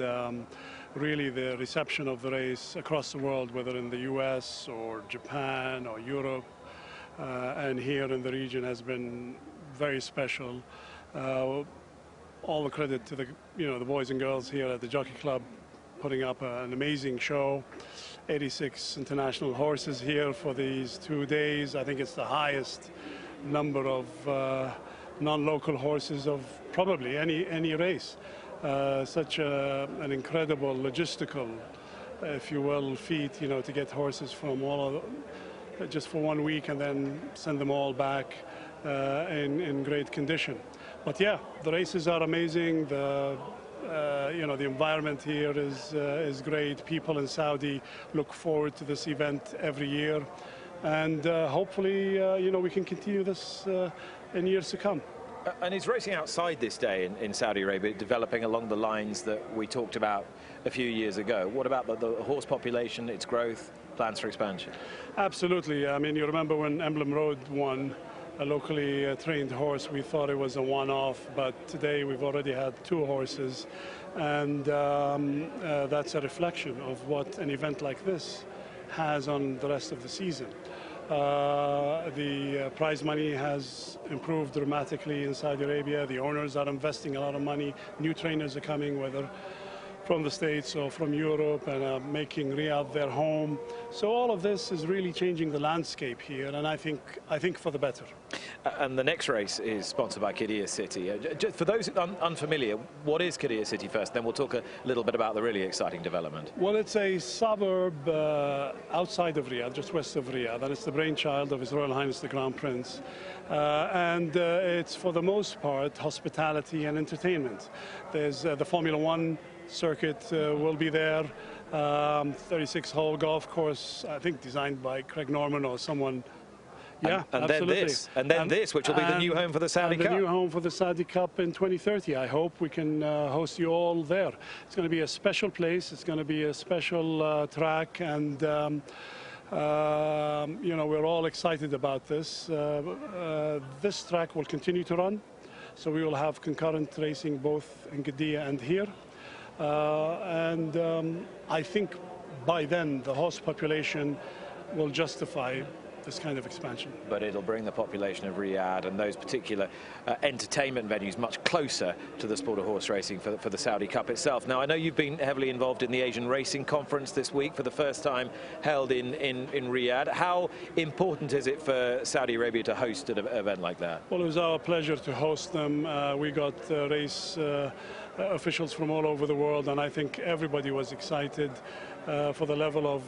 really the reception of the race across the world, whether in the US or Japan or Europe, and here in the region, has been very special. All the credit to the the boys and girls here at the Jockey Club, putting up an amazing show. 86 international horses here for these 2 days. I think it's the highest number of non-local horses of probably any race. Such an incredible logistical, if you will, feat, to get horses from all of, just for 1 week and then send them all back in great condition. But yeah, the races are amazing. The environment here is great. People in Saudi look forward to this event every year, and hopefully, we can continue this in years to come. And he's racing outside this day in Saudi Arabia, developing along the lines that we talked about a few years ago. What about the horse population, its growth, plans for expansion? Absolutely. I mean, you remember when Emblem Road won, a locally trained horse, we thought it was a one-off, but today we've already had 2 horses, and that's a reflection of what an event like this has on the rest of the season. The prize money has improved dramatically in Saudi Arabia. The owners are investing a lot of money. New trainers are coming, whether from the States or from Europe, and making Riyadh their home. So all of this is really changing the landscape here, and I think for the better. And the next race is sponsored by Qiddiya City. For those unfamiliar, what is Qiddiya City first? Then we'll talk a little bit about the really exciting development. Well, it's a suburb outside of Riyadh, just west of Riyadh, and it's the brainchild of His Royal Highness the Crown Prince. And it's, for the most part, hospitality and entertainment. There's the Formula One circuit will be there. 36-hole golf course, I think designed by Craig Norman or someone. Yeah, and absolutely. then this, which will be the new home for the Saudi Cup. The new home for the Saudi Cup in 2030. I hope we can host you all there. It's going to be a special place. It's going to be a special track, and we're all excited about this. This track will continue to run, so we will have concurrent racing both in Qiddiya and here. I think by then the horse population will justify this kind of expansion. But it'll bring the population of Riyadh and those particular entertainment venues much closer to the sport of horse racing for the Saudi Cup itself. Now, I know you've been heavily involved in the Asian Racing Conference this week, for the first time held in Riyadh. How important is it for Saudi Arabia to host an event like that? Well, it was our pleasure to host them. We got race officials from all over the world, and I think everybody was excited for the level of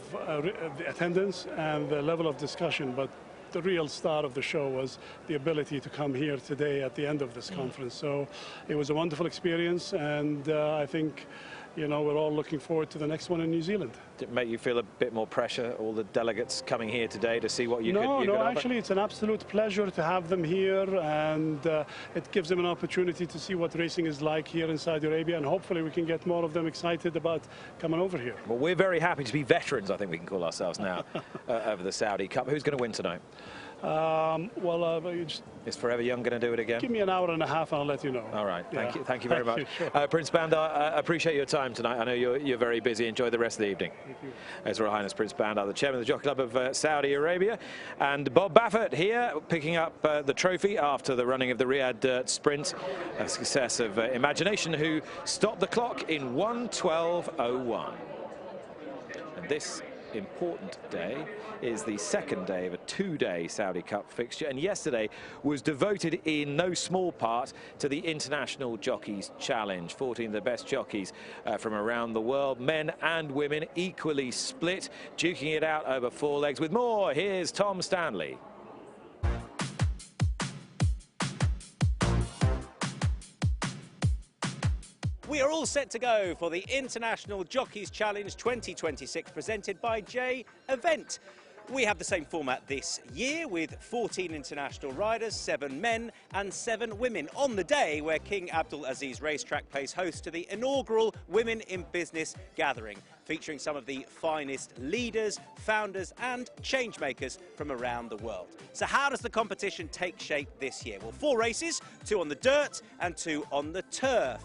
the attendance and the level of discussion. But the real star of the show was the ability to come here today at the end of this conference. So it was a wonderful experience, and I think we're all looking forward to the next one in New Zealand. Did it make you feel a bit more pressure, all the delegates coming here today to see what you could offer? No, actually it's an absolute pleasure to have them here, and it gives them an opportunity to see what racing is like here in Saudi Arabia, and hopefully we can get more of them excited about coming over here. Well, we're very happy to be veterans, I think we can call ourselves now, over the Saudi Cup. Who's going to win tonight? Is Forever Young going to do it again? Give me an hour and a half and I'll let you know. All right, thank you very much. Sure. Prince Bandar, I appreciate your time tonight. I know you're very busy. Enjoy the rest of the evening. Thank you. His Royal Highness Prince Bandar, the chairman of the Jockey Club of Saudi Arabia, and Bob Baffert here picking up the trophy after the running of the Riyadh Dirt Sprint, a success of Imagination, who stopped the clock in 1:12.01. And this important day is the second day of a two-day Saudi Cup fixture, and yesterday was devoted in no small part to the International Jockeys Challenge. 14 of the best jockeys from around the world, men and women, equally split, duking it out over 4 legs. With more, here's Tom Stanley. We are all set to go for the International Jockeys Challenge 2026 presented by J Event. We have the same format this year with 14 international riders, 7 men and 7 women on the day where King Abdul Aziz Racetrack plays host to the inaugural Women in Business gathering, featuring some of the finest leaders, founders and changemakers from around the world. So how does the competition take shape this year? Well, 4 races, 2 on the dirt and 2 on the turf.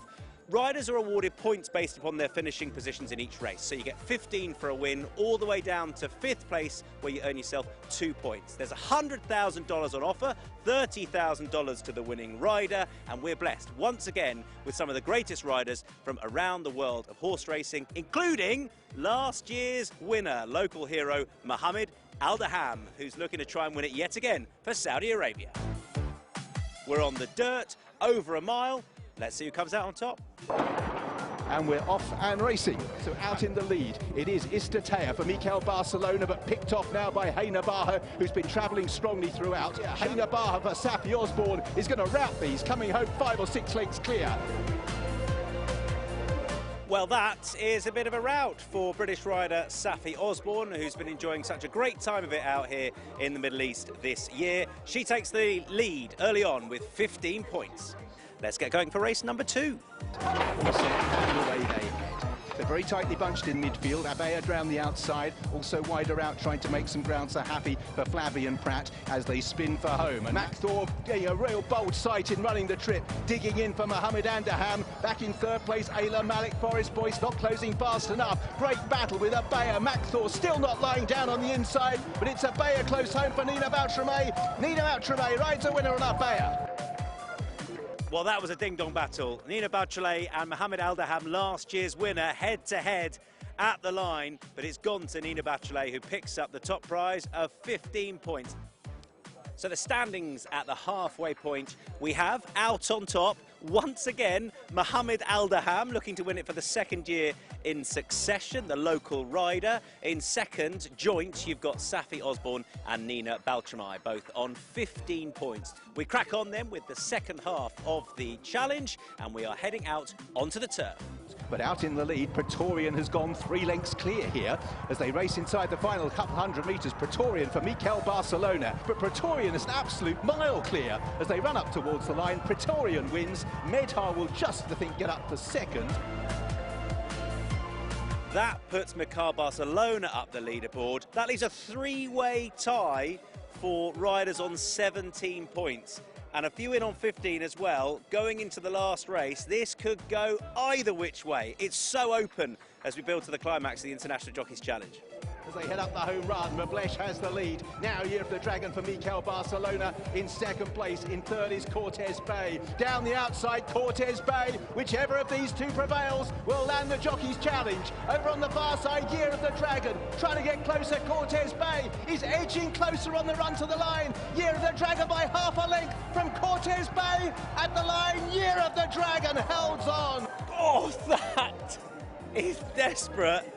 Riders are awarded points based upon their finishing positions in each race. So you get 15 for a win, all the way down to 5th place, where you earn yourself 2 points. There's $100,000 on offer, $30,000 to the winning rider, and we're blessed once again with some of the greatest riders from around the world of horse racing, including last year's winner, local hero Mohammed Al-Daham, who's looking to try and win it yet again for Saudi Arabia. We're on the dirt, over a mile. Let's see who comes out on top. And we're off and racing. So out in the lead, it is Istatea for Mikel Barcelona, but picked off now by Heina Baha, who's been travelling strongly throughout. Heina Baha for Safi Osborne is going to rout these, coming home 5 or 6 lengths clear. Well, that is a bit of a rout for British rider Safi Osborne, who's been enjoying such a great time of it out here in the Middle East this year. She takes the lead early on with 15 points. Let's get going for race number 2. They're very tightly bunched in midfield. Abaya round the outside, also wider out, trying to make some ground. So happy for Flavy and Pratt as they spin for home. And Macthor getting a real bold sight in running the trip, digging in for Mohammed Al-Daham. Back in 3rd place, Ayla Malik. Forest Boys not closing fast enough. Great battle with Abaya. Macthor still not lying down on the inside, but it's Abaya close home for Nina Baltrame. Nina Baltrame rides a winner on Abaya. Well, that was a ding-dong battle. Nina Baltrame and Mohammed Al-Daham, last year's winner, head-to-head at the line. But it's gone to Nina Baltrame, who picks up the top prize of 15 points. So the standings at the halfway point, we have out on top, once again, Mohammed Al-Daham, looking to win it for the 2nd year in succession, the local rider. In second, joint, you've got Safi Osborne and Nina Baltrame, both on 15 points. We crack on then with the second half of the challenge, and we are heading out onto the turf. But out in the lead, Praetorian has gone 3 lengths clear here as they race inside the final couple 100 metres. Praetorian for Mikel Barcelona, but Praetorian is an absolute mile clear as they run up towards the line. Praetorian wins. Medhar will just, I think, get up for 2nd. That puts Mikel Barcelona up the leaderboard. That leaves a 3-way tie for riders on 17 points. And a few in on 15 as well. Going into the last race, this could go either which way. It's so open as we build to the climax of the International Jockeys Challenge. As they head up the home run, Mablesh has the lead. Now Year of the Dragon for Mikel Barcelona in 2nd place. In 3rd is Cortez Bay. Down the outside, Cortez Bay. Whichever of these 2 prevails will land the Jockeys Challenge. Over on the far side, Year of the Dragon trying to get closer. Cortez Bay is edging closer on the run to the line. Year of the Dragon by half a length from Cortez Bay at the line. Year of the Dragon holds on. Oh, that is desperate.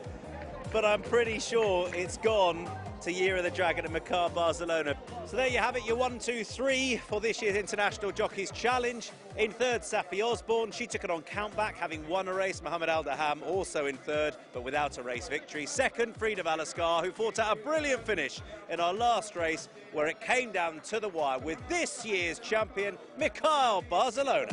But I'm pretty sure it's gone to Year of the Dragon and Mikel Barcelona. So there you have it, your 1, 2, 3 for this year's International Jockeys Challenge. In 3rd, Safi Osborne. She took it on countback, having won a race. Mohammed Al-Daham also in 3rd, but without a race victory. 2nd, Frida Valaskar, who fought out a brilliant finish in our last race, where it came down to the wire with this year's champion, Mikel Barcelona.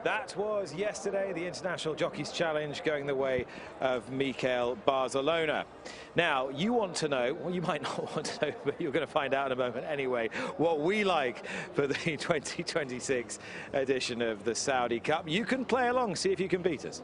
That was yesterday, the International Jockeys Challenge going the way of Mikel Barcelona. Now, you want to know, well, you might not want to know, but you're going to find out in a moment anyway, what we like for the 2026 edition of the Saudi Cup. You can play along, see if you can beat us.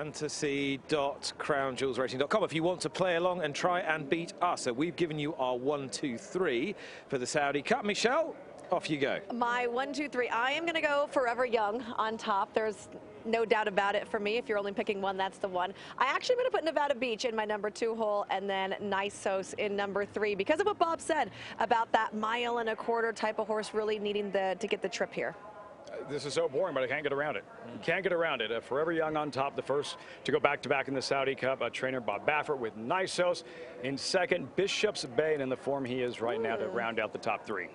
fantasy.crownjewelsracing.com if you want to play along and try and beat us. So we've given you our 1, 2, 3 for the Saudi Cup. Michelle, off you go. My 1, 2, 3. I am going to go Forever Young on top. There's no doubt about it for me. If you're only picking one, that's the one. I actually am going to put Nevada Beach in my number 2 hole and then Nisos in number 3 because of what Bob said about that 1.25 mile type of horse really needing to get the trip here. This is so boring, but I can't get around it. You can't get around it. Forever Young on top, the first to go back-to-back in the Saudi Cup. Trainer Bob Baffert with Nisos in second. Bishop's Bay, and in the form he is right now to round out the top 3.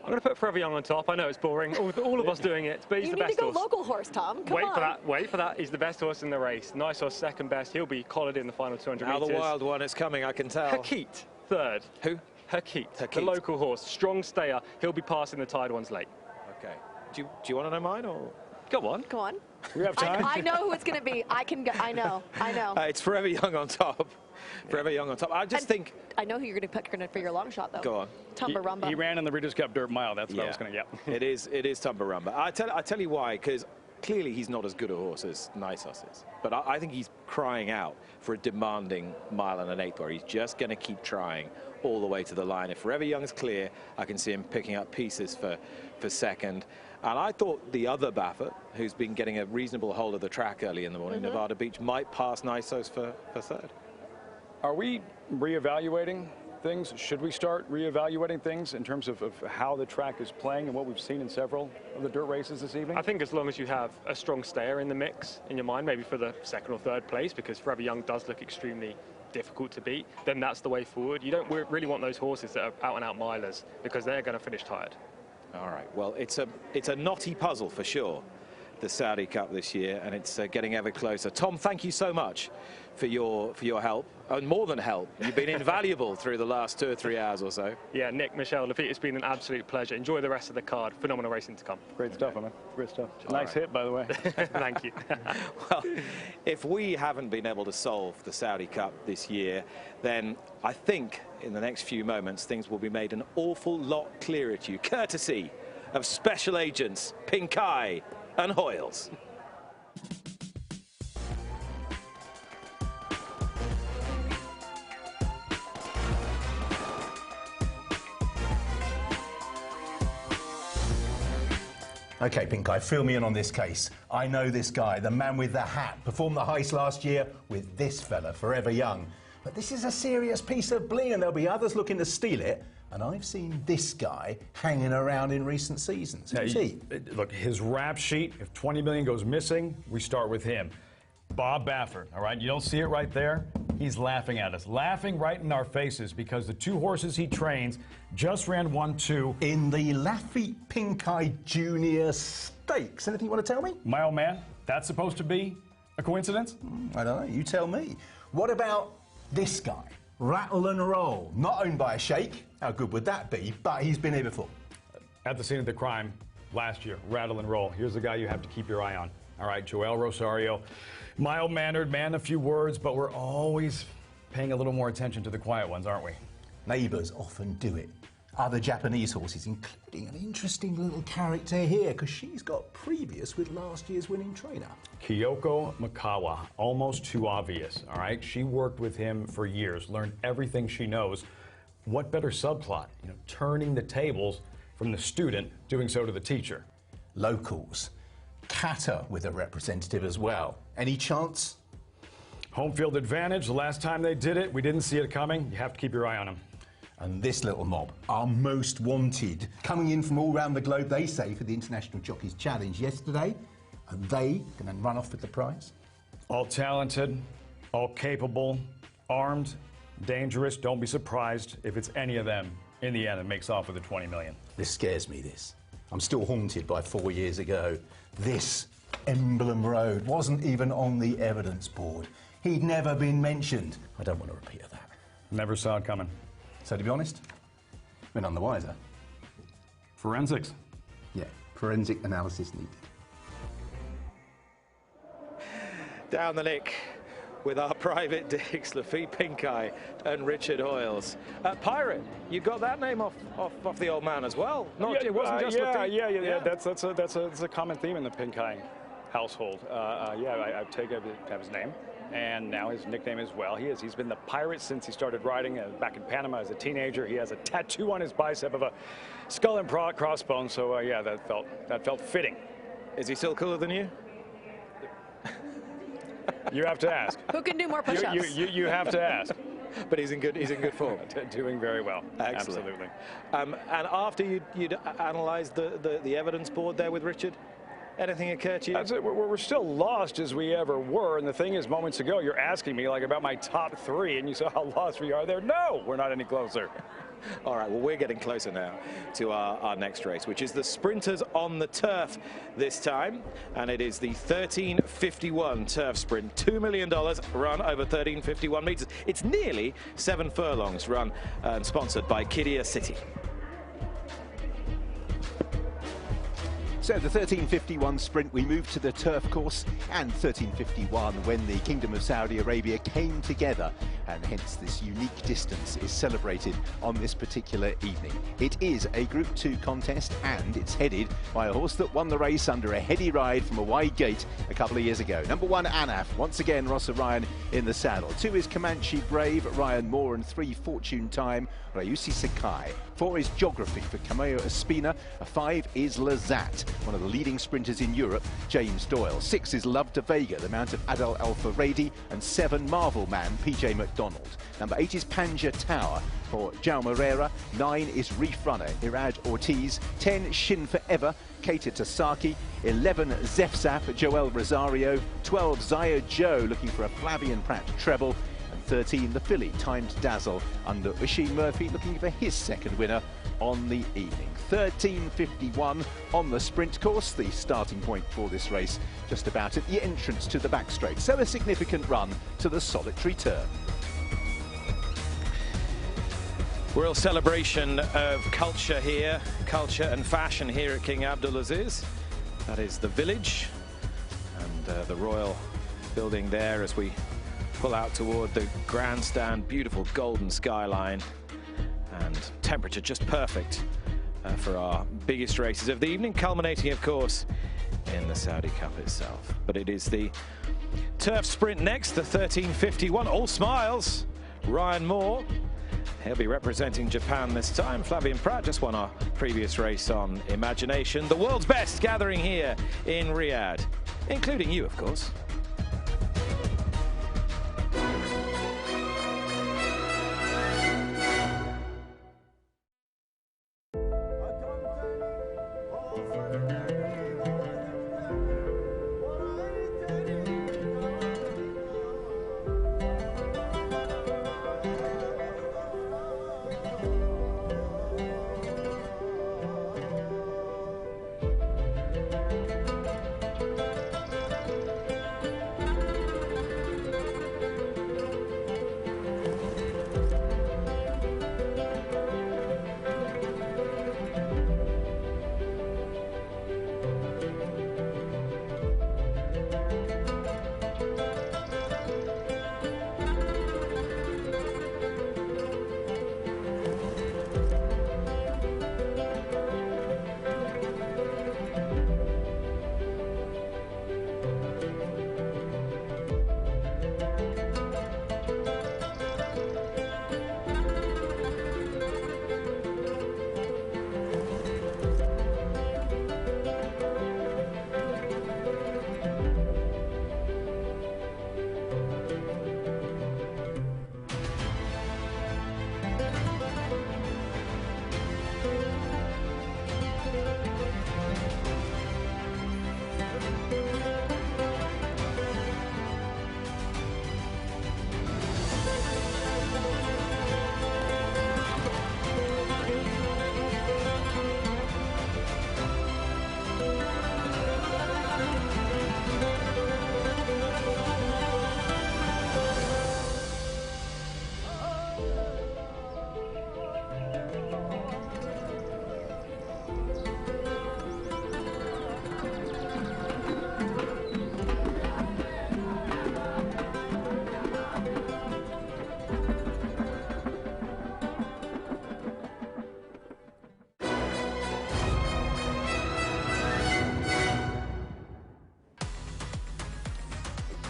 I'm going to put Forever Young on top. I know it's boring. All of us doing it, but he's the best horse. You need to go local horse, Tom. Come on. Wait for that. He's the best horse in the race. Nisos second best. He'll be collared in the final 200 now meters. The wild one is coming, I can tell. Hakit third. Who? Hakit, the local horse. Strong stayer. He'll be passing the tied ones late. Okay. Do you want to know mine or? Go on. Go on. We have time. I know who it's going to be. I can go. I know. It's Forever Young on top. Forever Young on top. I just think. I know who you're going to pick for your long shot, though. Go on. Tumbarumba. He ran in the Breeders' Cup Dirt Mile. That's what I was going to get. It is Tumbarumba. I tell you why, because clearly he's not as good a horse as Nisos is. But I think he's crying out for a demanding 1 1/8 where he's just going to keep trying all the way to the line. If Forever Young is clear, I can see him picking up pieces for second. And I thought the other Baffert, who's been getting a reasonable hold of the track early in the morning, Nevada Beach, might pass Nisos for third. Are we reevaluating things? Should we start reevaluating things in terms of how the track is playing and what we've seen in several of the dirt races this evening? I think as long as you have a strong stayer in the mix in your mind, maybe for the second or third place, because Forever Young does look extremely difficult to beat, then that's the way forward. You don't really want those horses that are out-and-out milers because they're going to finish tired. All right. Well, it's a knotty puzzle for sure, the Saudi Cup this year, and it's getting ever closer. Tom, thank you so much for your help, and more than help. You've been invaluable through the last 2 or 3 hours or so. Yeah, Nick, Michelle, Lafitte, it's been an absolute pleasure. Enjoy the rest of the card. Phenomenal racing to come. Great stuff, man. Great stuff. Nice hit, by the way. Thank you. Well, if we haven't been able to solve the Saudi Cup this year, then I think in the next few moments things will be made an awful lot clearer to you, courtesy of Special Agents Pink Eye and Hoyles. Okay, Pink Eye, fill me in on this case. I know this guy, the man with the hat, performed the heist last year with this fella, Forever Young. But this is a serious piece of bling, and there'll be others looking to steal it. And I've seen this guy hanging around in recent seasons. Who's he? Look, his rap sheet, if 20 million goes missing, we start with him. Bob Baffert, all right? You don't see it right there? He's laughing at us, laughing right in our faces because the 2 horses he trains just ran 1-2. In the Lafitte Pink Eye Junior Stakes. Anything you want to tell me? My old man, that's supposed to be a coincidence? I don't know, you tell me. What about this guy? Rattle and Roll, not owned by a sheikh. How good would that be? But he's been here before. At the scene of the crime last year, Rattle and Roll. Here's the guy you have to keep your eye on. All right, Joel Rosario, mild-mannered, man of few words, but we're always paying a little more attention to the quiet ones, aren't we? Neighbours often do it. Other Japanese horses, including an interesting little character here, because she's got previous with last year's winning trainer. Kyoko Makawa, almost too obvious, all right? She worked with him for years, learned everything she knows. What better subplot? You know, turning the tables from the student, doing so to the teacher. Locals. Kata with a representative as well. Any chance? Home field advantage. The last time they did it, we didn't see it coming. You have to keep your eye on them. And this little mob are most wanted. Coming in from all around the globe, they say, for the International Jockeys Challenge yesterday. And they can then run off with the prize. All talented, all capable, armed, dangerous. Don't be surprised if it's any of them in the end that makes off with the 20 million. This scares me, this. I'm still haunted by 4 years ago. This Emblem Road wasn't even on the evidence board. He'd never been mentioned. I don't want to repeat of that. Never saw it coming. So to be honest, we're none the wiser. Forensics. Yeah, forensic analysis needed. Down the nick with our private dicks, Lafitte Pink Eye and Richard Hoyles. Pirate, you got that name off the old man as well. Not, it wasn't just Lafitte. Yeah. That's a common theme in the Pink Eye household. Yeah, I take have his name, and now his nickname as well. He's been the Pirate since he started riding back in Panama as a teenager. He has a tattoo on his bicep of a skull and crossbones. So yeah, that felt fitting. Is he still cooler than you? You have to ask. Who can do more push-ups? You have to ask. But he's in good form. Doing very well. Excellent. Absolutely. And after you'd analysed the evidence board there with Richard, anything occur to you? That's it. We're still lost as we ever were. And the thing is, moments ago, you're asking me like about my top 3, and you saw how lost we are there. No, we're not any closer. All right, well, we're getting closer now to our next race, which is the sprinters on the turf this time. And it is the 1351 turf sprint, $2 million run over 1351 meters. It's nearly 7 furlongs run and sponsored by Qiddiya City. So the 1351 sprint, we moved to the turf course, and 1351 when the Kingdom of Saudi Arabia came together, and hence this unique distance is celebrated on this particular evening. It is a Group 2 contest, and it's headed by a horse that won the race under a heady ride from a wide gate a couple of years ago. Number 1, Anaf, once again Ross Ryan in the saddle. 2 is Comanche Brave, Ryan Moore, and 3 Fortune Time, Rayusi Sakai. 4 is Geography for Cameo Espina. 5 is Lazat, one of the leading sprinters in Europe, James Doyle. 6 is Love de Vega, the mount of Adel Alfa Rady, and 7 Marvel Man, PJ McDonald. Number 8 is Panja Tower for Jaume Herrera. 9 is Reef Runner, Irad Ortiz. 10 Shin Forever, Keita Tasaki. 11 Zefzap, Joel Rosario. 12 Zaya Joe, looking for a Flavian Pratt treble. 13, the filly, Timed Dazzle, under Ushi Murphy, looking for his second winner on the evening. 1351 on the sprint course, the starting point for this race, just about at the entrance to the back straight. So a significant run to the solitary turn. Real celebration of culture here, culture and fashion here at King Abdulaziz. That is the village and the royal building there as we pull out toward the grandstand. Beautiful golden skyline and temperature just perfect for our biggest races of the evening, culminating of course in the Saudi Cup itself. But it is the turf sprint next, the 1351, all smiles. Ryan Moore, he'll be representing Japan this time. Flavian Pratt just won our previous race on Imagination. The world's best gathering here in Riyadh, including you of course.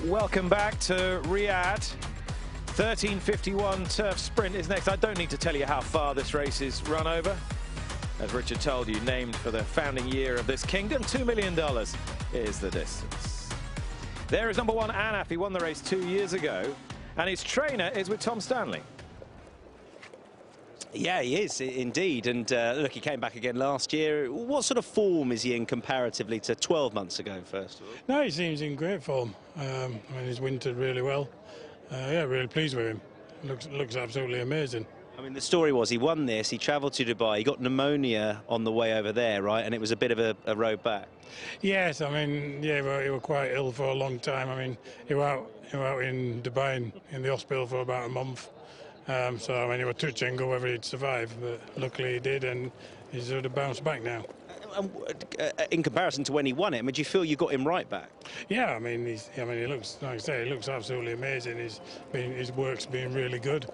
Welcome back to Riyadh. 13:51 turf sprint is next. I don't need to tell you how far this race is run over. As Richard told you, named for the founding year of this kingdom, $2 million is the distance. There is number 1, Anaf. He won the race 2 years ago, and his trainer is with Tom Stanley. Yeah, he is indeed. And look, he came back again last year. What sort of form is he in comparatively to 12 months ago, first of all? No, he seems in great form. I mean, he's wintered really well. Yeah, really pleased with him. Looks absolutely amazing. I mean, the story was he won this, he travelled to Dubai, he got pneumonia on the way over there, right? And it was a bit of a road back. Yes, I mean, yeah, he was quite ill for a long time. I mean, he was out in Dubai in the hospital for about a month. So, I mean, he was touch and go whether he'd survive, but luckily he did, and he's sort of bounced back now. In comparison to when he won it, I mean, do you feel you got him right back? Yeah, I mean, he looks, like I say, he looks absolutely amazing. His work's been really good.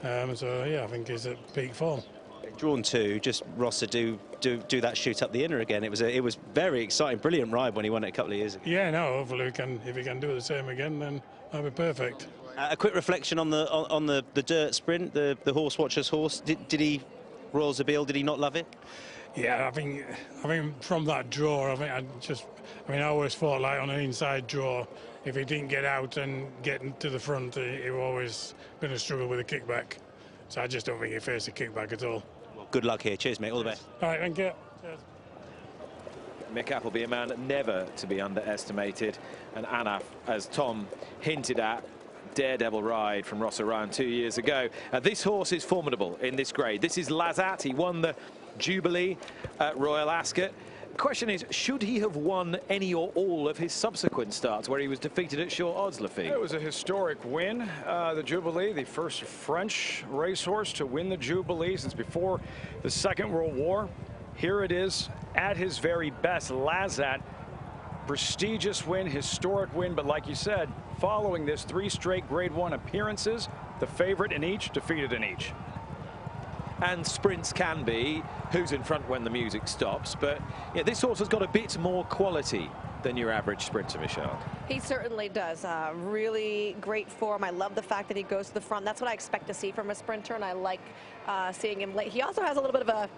So yeah, I think he's at peak form. Drawn 2, just Rosser do that shoot up the inner again. It was very exciting, brilliant ride when he won it a couple of years ago. Yeah, no, hopefully if he can do the same again, then that'll be perfect. A quick reflection on the dirt sprint, the horse watcher's horse. Did he, Royal Zabeel, did he not love it? Yeah, I think from that draw, I always thought like on an inside draw, if he didn't get out and get to the front, he was always going to struggle with a kickback. So I just don't think he faced a kickback at all. Well, good luck here. Cheers, mate. All the best. All right, thank you. Cheers. Mick Appleby, a man never to be underestimated. And Anaf, as Tom hinted at, daredevil ride from Ross Orion 2 years ago. This horse is formidable in this grade. This is Lazat. He won the Jubilee at Royal Ascot. Question is, should he have won any or all of his subsequent starts where he was defeated at short odds, Lafille? It was a historic win, the Jubilee, the first French racehorse to win the Jubilee since before the Second World War. Here it is at his very best. Lazat, prestigious win, historic win, but like you said, following this 3 straight Grade 1 appearances, the favorite in each, defeated in each. And sprints can be who's in front when the music stops, but yeah, this horse has got a bit more quality than your average sprinter, Michelle. He certainly does. Really great form. I love the fact that he goes to the front. That's what I expect to see from a sprinter, and I like seeing him late. He also has a little bit of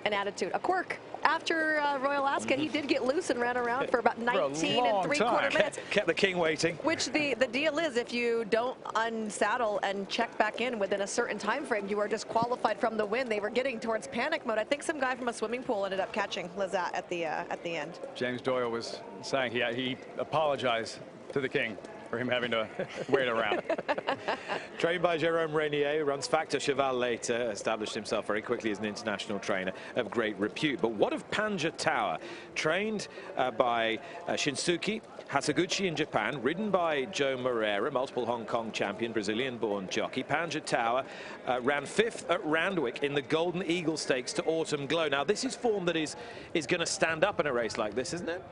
an attitude, a quirk. After Royal Ascot, he did get loose and ran around for about 19 3/4 minutes. Kept the king waiting. Which the deal is, if you don't unsaddle and check back in within a certain time frame, you are disqualified from the win. They were getting towards panic mode. I think some guy from a swimming pool ended up catching Lazat at the end. James Doyle was saying he apologized to the king for him having to wait around. Trained by Jérôme Régnier, who runs Factor Cheval later, established himself very quickly as an international trainer of great repute. But what of Panja Tower? Trained by Shinsuke Hasaguchi in Japan, ridden by Joe Moreira, multiple Hong Kong champion, Brazilian-born jockey. Panja Tower ran 5th at Randwick in the Golden Eagle Stakes to Autumn Glow. Now, this is form that is going to stand up in a race like this, isn't it?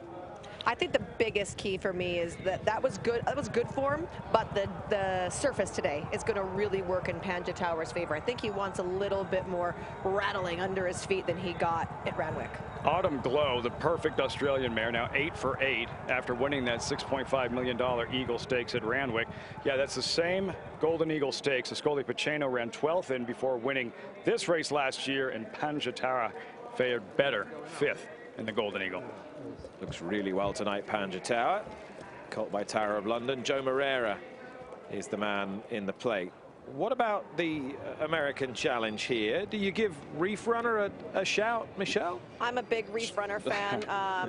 I think the biggest key for me is that was good. That was good form, but the surface today is going to really work in Panja Tower's favor. I think he wants a little bit more rattling under his feet than he got at Randwick. Autumn Glow, the perfect Australian mare, now 8 for 8 after winning that $6.5 million Eagle Stakes at Randwick. Yeah, that's the same Golden Eagle Stakes. Ascoli Piceno ran 12th in before winning this race last year, and Panja Tower fared better, 5th in the Golden Eagle. Looks really well tonight, Panja Tower. Caught by Tower of London. Joe Moreira is the man in the plate. What about the American Challenge here? Do you give Reef Runner a shout, Michelle? I'm a big Reef Runner fan.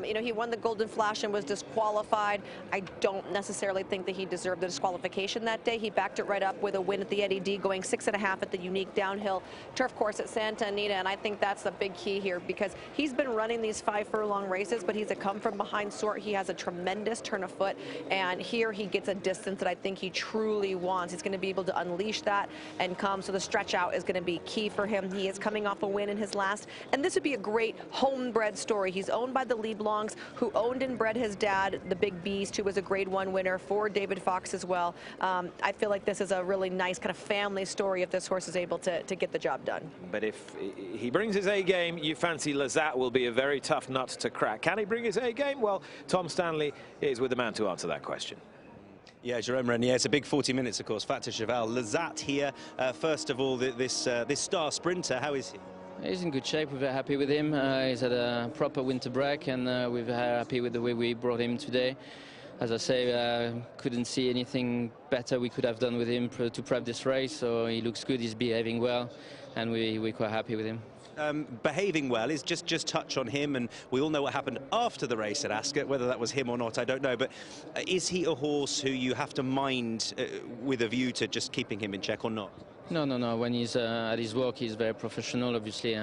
You know, he won the Golden Flash and was disqualified. I don't necessarily think that he deserved the disqualification that day. He backed it right up with a win at the Eddie D, going 6.5 at the unique downhill turf course at Santa Anita, and I think that's the big key here because he's been running these 5 furlong races, but he's a come from behind sort. He has a tremendous turn of foot, and here he gets a distance that I think he truly wants. He's going to be able to unleash that and come, so the stretch out is going to be key for him. He is coming off a win in his last, and this would be a great homebred story. He's owned by the Leblongs, who owned and bred his dad, the Big Beast, who was a Grade 1 winner for David Fox as well. I feel like this is a really nice kind of family story if this horse is able to get the job done. But if he brings his A game, you fancy Lazat will be a very tough nut to crack. Can he bring his A game? Well, Tom Stanley is with the man to answer that question. Yeah, Jerome Renier, it's a big 40 minutes, of course. Factor Cheval, Lazat here. First of all, this star sprinter, how is he? He's in good shape. We're very happy with him. He's had a proper winter break, and we're very happy with the way we brought him today. As I say, couldn't see anything better we could have done with him to prep this race. So he looks good. He's behaving well, and we're quite happy with him. Behaving well is just touch on him, and we all know what happened after the race at Ascot. Whether that was him or not, I don't know. But is he a horse who you have to mind with a view to just keeping him in check or not? No. When he's at his work, he's very professional. Obviously,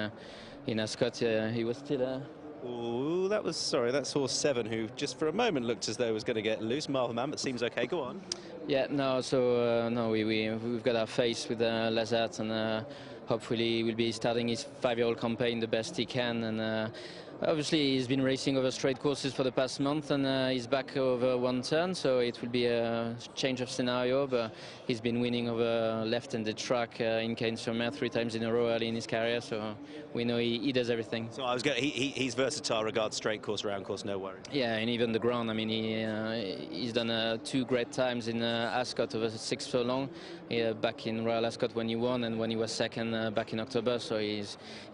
in Ascot, he was still. Oh, that's horse 7, who just for a moment looked as though it was going to get loose. Marvel Man, but seems okay. Go on. Yeah, no. So no, we've got our face with Lazat, and hopefully we'll be starting his 5-year-old campaign the best he can. And obviously he's been racing over straight courses for the past month, and he's back over one turn, so it will be a change of scenario. But he's been winning over left-handed track in Cairns-sur-Mer 3 times in a row early in his career, so we know he does everything. So he's versatile, regards straight course, round course, no worry. Yeah, and even the ground. I mean, he's done 2 great times in Ascot over 6 furlong. Back in Royal Ascot when he won, and when he was second back in October, so he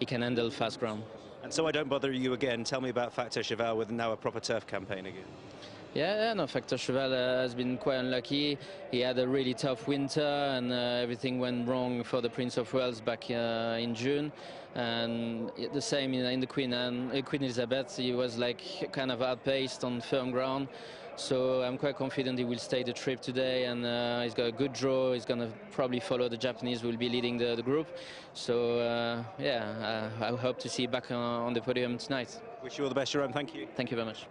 can handle fast ground. And so I don't bother you again, tell me about Factor Cheval with now a proper turf campaign again. Yeah, no, Factor Cheval has been quite unlucky. He had a really tough winter, and everything went wrong for the Prince of Wales back in June. And the same in the Queen Elizabeth. He was like kind of outpaced on firm ground. So I'm quite confident he will stay the trip today, and he's got a good draw. He's going to probably follow the Japanese, who will be leading the group. So yeah, I hope to see you back on the podium tonight. Wish you all the best, Jerome. Thank you. Thank you very much.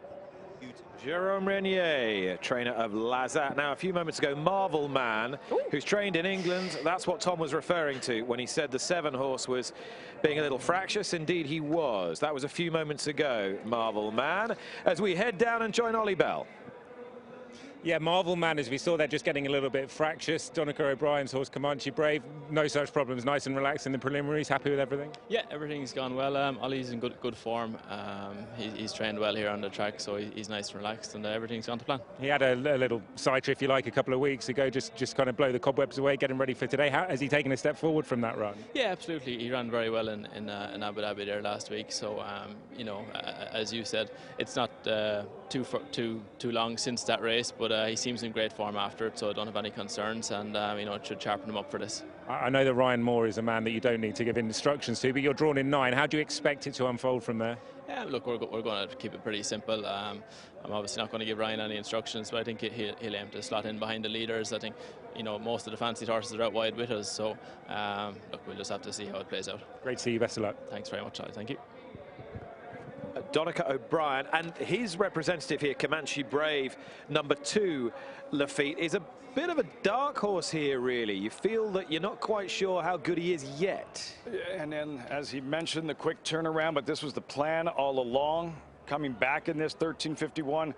Jerome Renier, trainer of Lazat. Now, a few moments ago, Marvel Man, who's trained in England. That's what Tom was referring to when he said the 7 horse was being a little fractious. Indeed, he was. That was a few moments ago, Marvel Man. As we head down and join Ollie Bell. Yeah, Marvel Man, as we saw, they're just getting a little bit fractious. Donica O'Brien's horse, Comanche Brave, no such problems. Nice and relaxed in the preliminaries. Happy with everything? Yeah, everything's gone well. Ollie's in good form. He's trained well here on the track, so he's nice and relaxed, and everything's gone to plan. He had a little sighter, if you like, a couple of weeks ago, just kind of blow the cobwebs away, getting ready for today. How has he taken a step forward from that run? Yeah, absolutely. He ran very well in Abu Dhabi there last week. So you know, as you said, it's not too long since that race, but he seems in great form after it, so I don't have any concerns, and you know, it should sharpen him up for this. I know that Ryan Moore is a man that you don't need to give instructions to, but you're drawn in 9. How do you expect it to unfold from there? Yeah, look, we're going to keep it pretty simple. I'm obviously not going to give Ryan any instructions, but I think he'll aim to slot in behind the leaders. I think, you know, most of the fancied horses are out wide with us, so look, we'll just have to see how it plays out. Great to see you. Best of luck. Thanks very much, Ali. Thank you. Donica O'Brien and his representative here, Comanche Brave, number 2, Lafitte, is a bit of a dark horse here, really. You feel that you're not quite sure how good he is yet. And then, as he mentioned, the quick turnaround, but this was the plan all along, coming back in this 1351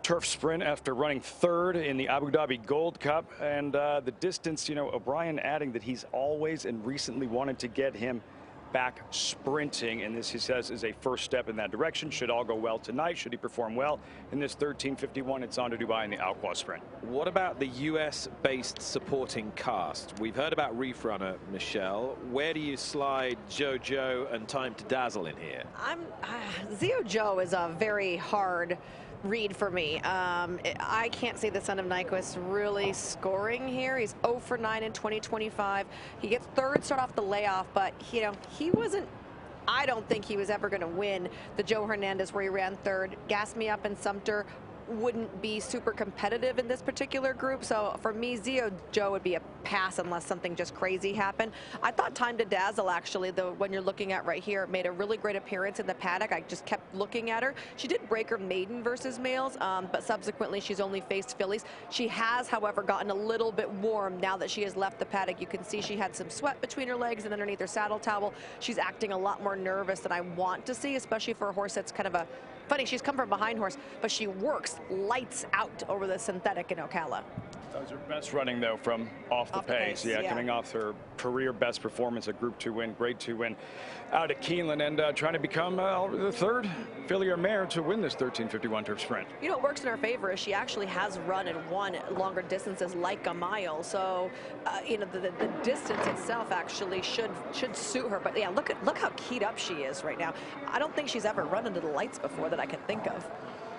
turf sprint after running 3rd in the Abu Dhabi Gold Cup. And the distance, you know, O'Brien adding that he's always and recently wanted to get him back sprinting, and this, he says, is a first step in that direction. Should all go well tonight, should he perform well in this 1351, it's on to Dubai in the Al-Quad Sprint. What about the US-based supporting cast? We've heard about Reef Runner, Michelle. Where do you slide JoJo and Time to Dazzle in here? Zio Joe is a very hard read for me. I can't see the son of Nyquist really scoring here. He's 0 for 9 in 2025. He gets 3rd start off the layoff, but you know, he wasn't, I don't think he was ever going to win the Joe Hernandez where he ran 3rd. Gas Me Up and Sumter wouldn't be super competitive in this particular group, so for me, Zio Joe would be a pass unless something just crazy happened. I thought Time to Dazzle, actually, the one you're looking at right here, made a really great appearance in the paddock. I just kept looking at her. She did break her maiden versus males, but subsequently she's only faced fillies. She has, however, gotten a little bit warm now that she has left the paddock. You can see she had some sweat between her legs and underneath her saddle towel. She's acting a lot more nervous than I want to see, especially for a horse that's kind of a funny, she's come from behind horse, but she works lights out over the synthetic in Ocala. Those are best running, though, from off the pace. Yeah, coming off her career best performance, a Group 2 win, grade 2 win out at Keeneland, and trying to become the third filly or mare to win this 1351 turf sprint. You know, what works in her favor is she actually has run and won longer distances like a mile. So, you know, the distance itself actually should suit her. But yeah, look how keyed up she is right now. I don't think she's ever run into the lights before that I can think of.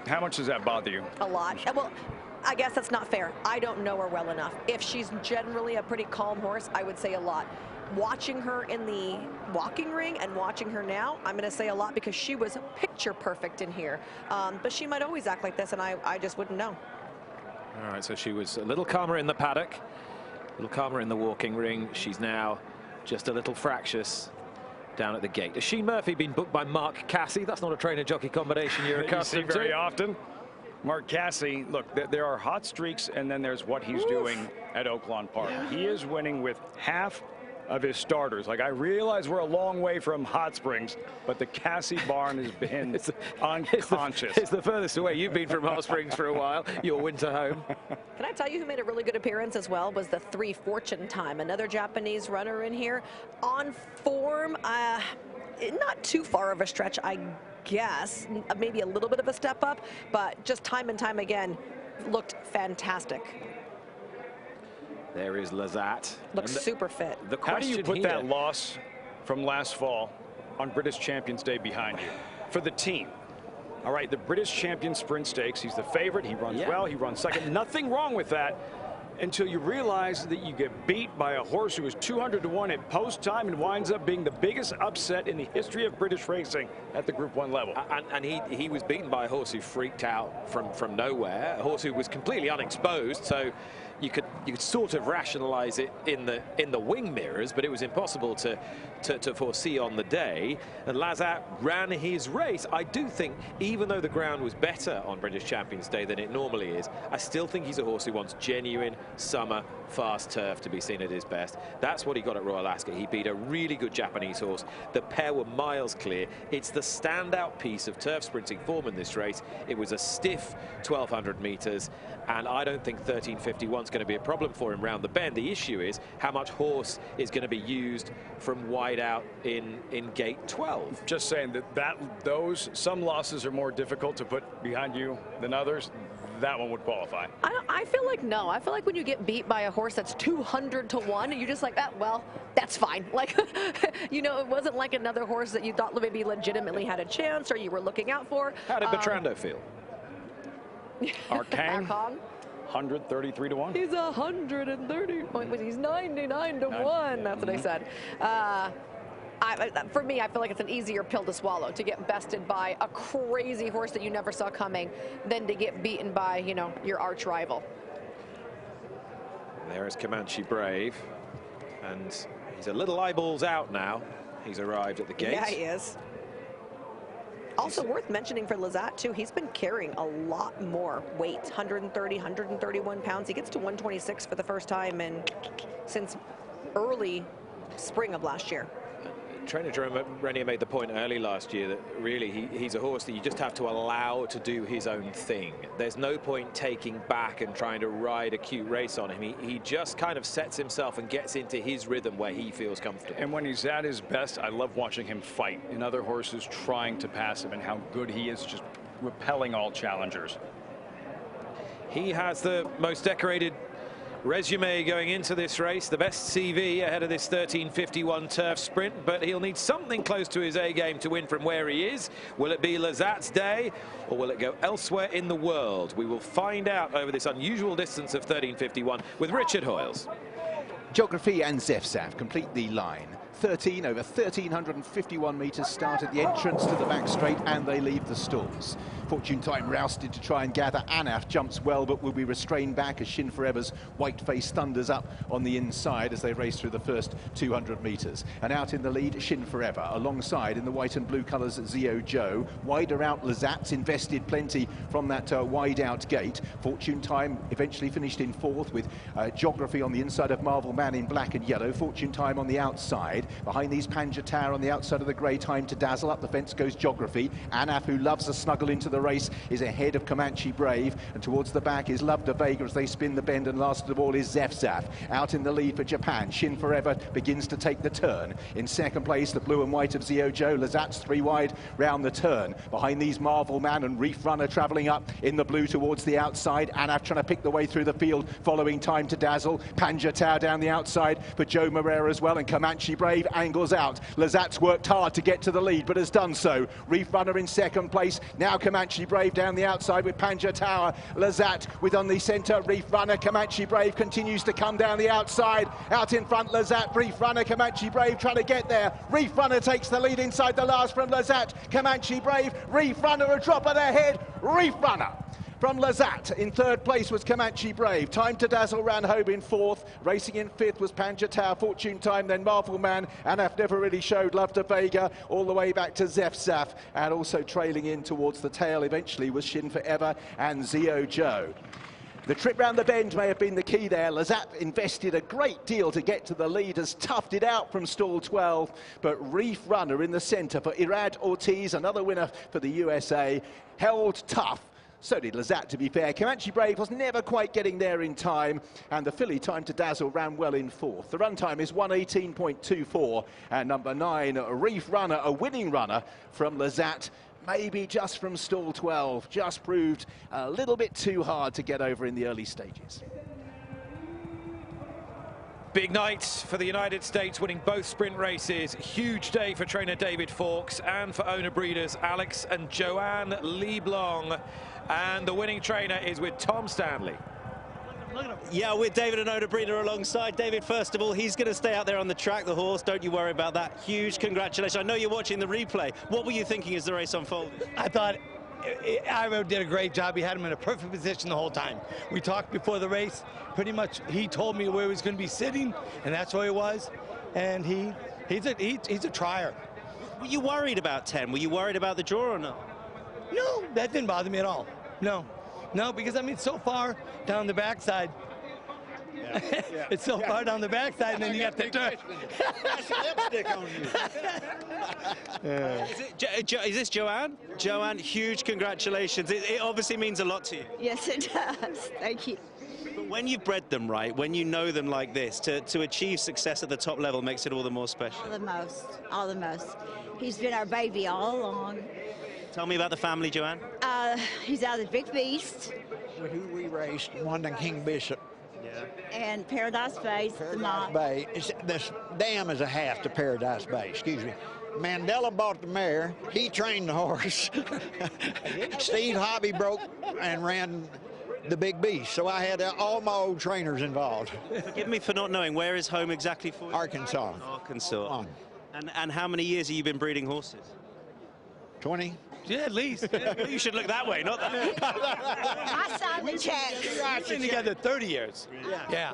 How much does that bother you? A lot. Well, I guess that's not fair. I don't know her well enough. If she's generally a pretty calm horse, I would say a lot. Watching her in the walking ring and watching her now, I'm going to say a lot because she was picture perfect in here. But she might always act like this, and I just wouldn't know. All right, so she was a little calmer in the paddock, a little calmer in the walking ring. She's now just a little fractious down at the gate. Has Sheen Murphy been booked by Mark Cassey? That's not a trainer-jockey combination you're accustomed to. Very often. Mark Cassey, look, there are hot streaks, and then there's what he's doing at Oaklawn Park. Yeah. He is winning with half of his starters. Like, I realize we're a long way from Hot Springs, but the Cassey barn has been unconscious. It's the furthest away you've been from Hot Springs for a while, your winter home. Can I tell you who made a really good appearance as well was the 3 Fortune Time, another Japanese runner in here. On form, not too far of a stretch, I guess, maybe a little bit of a step up, but just time and time again looked fantastic. There is Lazat. Looks super fit. How do you put that loss from last fall on British Champions Day behind you for the team? All right, the British Champion Sprint Stakes, he's the favorite, he runs well, he runs second, nothing wrong with that, until you realize that you get beat by a horse who is 200 to 1 at post time and winds up being the biggest upset in the history of British racing at the Group 1 level. And he was beaten by a horse who freaked out from nowhere, a horse who was completely unexposed, so you could sort of rationalize it in the wing mirrors, but it was impossible to foresee on the day. And Lazat ran his race. I do think, even though the ground was better on British Champions Day than it normally is, I still think he's a horse who wants genuine summer fast turf to be seen at his best. That's what he got at Royal Ascot. He beat a really good Japanese horse. The pair were miles clear. It's the standout piece of turf sprinting form in this race. It was a stiff 1,200 meters, and I don't think 1351 is going to be a problem for him round the bend. The issue is how much horse is going to be used from wide out in gate 12. Just saying that some losses are more difficult to put behind you than others. That one would qualify. I feel like no. I feel like when you get beat by a horse that's 200 to 1, you're just like, well, that's fine. Like, you know, it wasn't like another horse that you thought maybe legitimately had a chance or you were looking out for. How did Bertrando feel? Arcane, 133 to 1. He's 130. He's 99 to 1. That's what I said. For me, I feel like it's an easier pill to swallow to get bested by a crazy horse that you never saw coming than to get beaten by, you know, your arch rival. There is Comanche Brave, and he's a little eyeballs out now. He's arrived at the gate. Yeah, he is. Also worth mentioning for Lazat, too, he's been carrying a lot more weight, 130, 131 pounds. He gets to 126 for the first time since early spring of last year. Trainer Jerome Renier made the point early last year that really he's a horse that you just have to allow to do his own thing. There's no point taking back and trying to ride a cute race on him. He just kind of sets himself and gets into his rhythm where he feels comfortable. And when he's at his best, I love watching him fight in other horses trying to pass him and how good he is just repelling all challengers. He has the most decorated resume going into this race, the best CV ahead of this 1351 turf sprint, but he'll need something close to his A game to win from where he is. Will it be Lazat's day, or will it go elsewhere in the world? We will find out over this unusual distance of 1351 with Richard Hoyles. Jockey and Zefzaf complete the line. 13 over 1,351 metres start at the entrance to the back straight, and they leave the stalls. Fortune Time rousted to try and gather. Anaf jumps well, but will be restrained back as Shin Forever's white face thunders up on the inside as they race through the first 200 metres. And out in the lead, Shin Forever. Alongside in the white and blue colours, Zio Joe. Wider out, Lazat's invested plenty from that wide out gate. Fortune Time eventually finished in fourth with Geography on the inside of Marvel Man in black and yellow. Fortune Time on the outside. Behind these Panjataur on the outside of the grey, Time to Dazzle. Up the fence goes Geography. Anaf, who loves a snuggle into the race, is ahead of Comanche Brave. And towards the back is Love de Vega as they spin the bend. And last of all is Zefzaf. Out in the lead for Japan. Shin Forever begins to take the turn. In second place, the blue and white of Zio-Jo. Lazat's 3 wide round the turn. Behind these Marvel Man and Reef Runner travelling up in the blue towards the outside. Anaf trying to pick the way through the field, following Time to Dazzle. Panjataur down the outside for Joe Moreira as well, and Comanche Brave angles out. Lazat's worked hard to get to the lead, but has done so. Reef Runner in second place. Now Comanche Brave down the outside with Panjataur. Lazat with on the centre. Reef Runner. Comanche Brave continues to come down the outside. Out in front, Lazat. Reef Runner. Comanche Brave trying to get there. Reef Runner takes the lead inside the last from Lazat. Comanche Brave. Reef Runner a drop of their head. Reef Runner from Lazat. In third place was Comanche Brave. Time to Dazzle ran home in fourth. Racing in fifth was Panjataur, Fortune Time, then Marvel Man. Anaf never really showed. Love de Vega all the way back to Zefzaf. And also trailing in towards the tail eventually was Shin Forever and Zio-Jo. The trip round the bend may have been the key there. Lazat invested a great deal to get to the lead, has toughed it out from stall 12, but Reef Runner in the centre for Irad Ortiz, another winner for the USA, held tough. So did Lazat, to be fair. Comanche Brave was never quite getting there in time, and the filly Time to Dazzle ran well in fourth. The run time is 1:18.24, and number 9, Reef Runner, a winning runner from Lazat, maybe just from stall 12, just proved a little bit too hard to get over in the early stages. Big night for the United States, winning both sprint races. Huge day for trainer David Fawkes and for owner breeders Alex and Joanne Leblong. And the winning trainer is with Tom Stanley. Yeah, with David and owner breeder alongside. David, first of all, he's going to stay out there on the track, the horse. Don't you worry about that. Huge congratulations. I know you're watching the replay. What were you thinking as the race unfolded? I thought Ira did a great job. He had him in a perfect position the whole time. We talked before the race. Pretty much he told me where he was going to be sitting, and that's where he was. And he's a trier. Were you worried about 10? Were you worried about the draw or not? No, that didn't bother me at all. No, because I mean, so far down the backside. Yeah. It's so far down the backside, and then you got the turn. Lipstick on you. Is this Joanne? Joanne, huge congratulations. It obviously means a lot to you. Yes, it does. Thank you. But when you've bred them right, when you know them like this, to achieve success at the top level makes it all the more special. All the most. He's been our baby all along. Tell me about the family, Joanne. He's out of the Big Beast. With who we raced, won the King Bishop. Yeah. And Paradise Bay. Paradise Bay. This dam is a half to Paradise Bay, excuse me. Mandela bought the mare. He trained the horse. Steve Hobby broke and ran the Big Beast. So I had all my old trainers involved. Forgive me for not knowing. Where is home exactly for you? Arkansas. Arkansas. And how many years have you been breeding horses? 20. Yeah, at least. You should look that way, not that. I signed the check. We've been together 30 years. Yeah.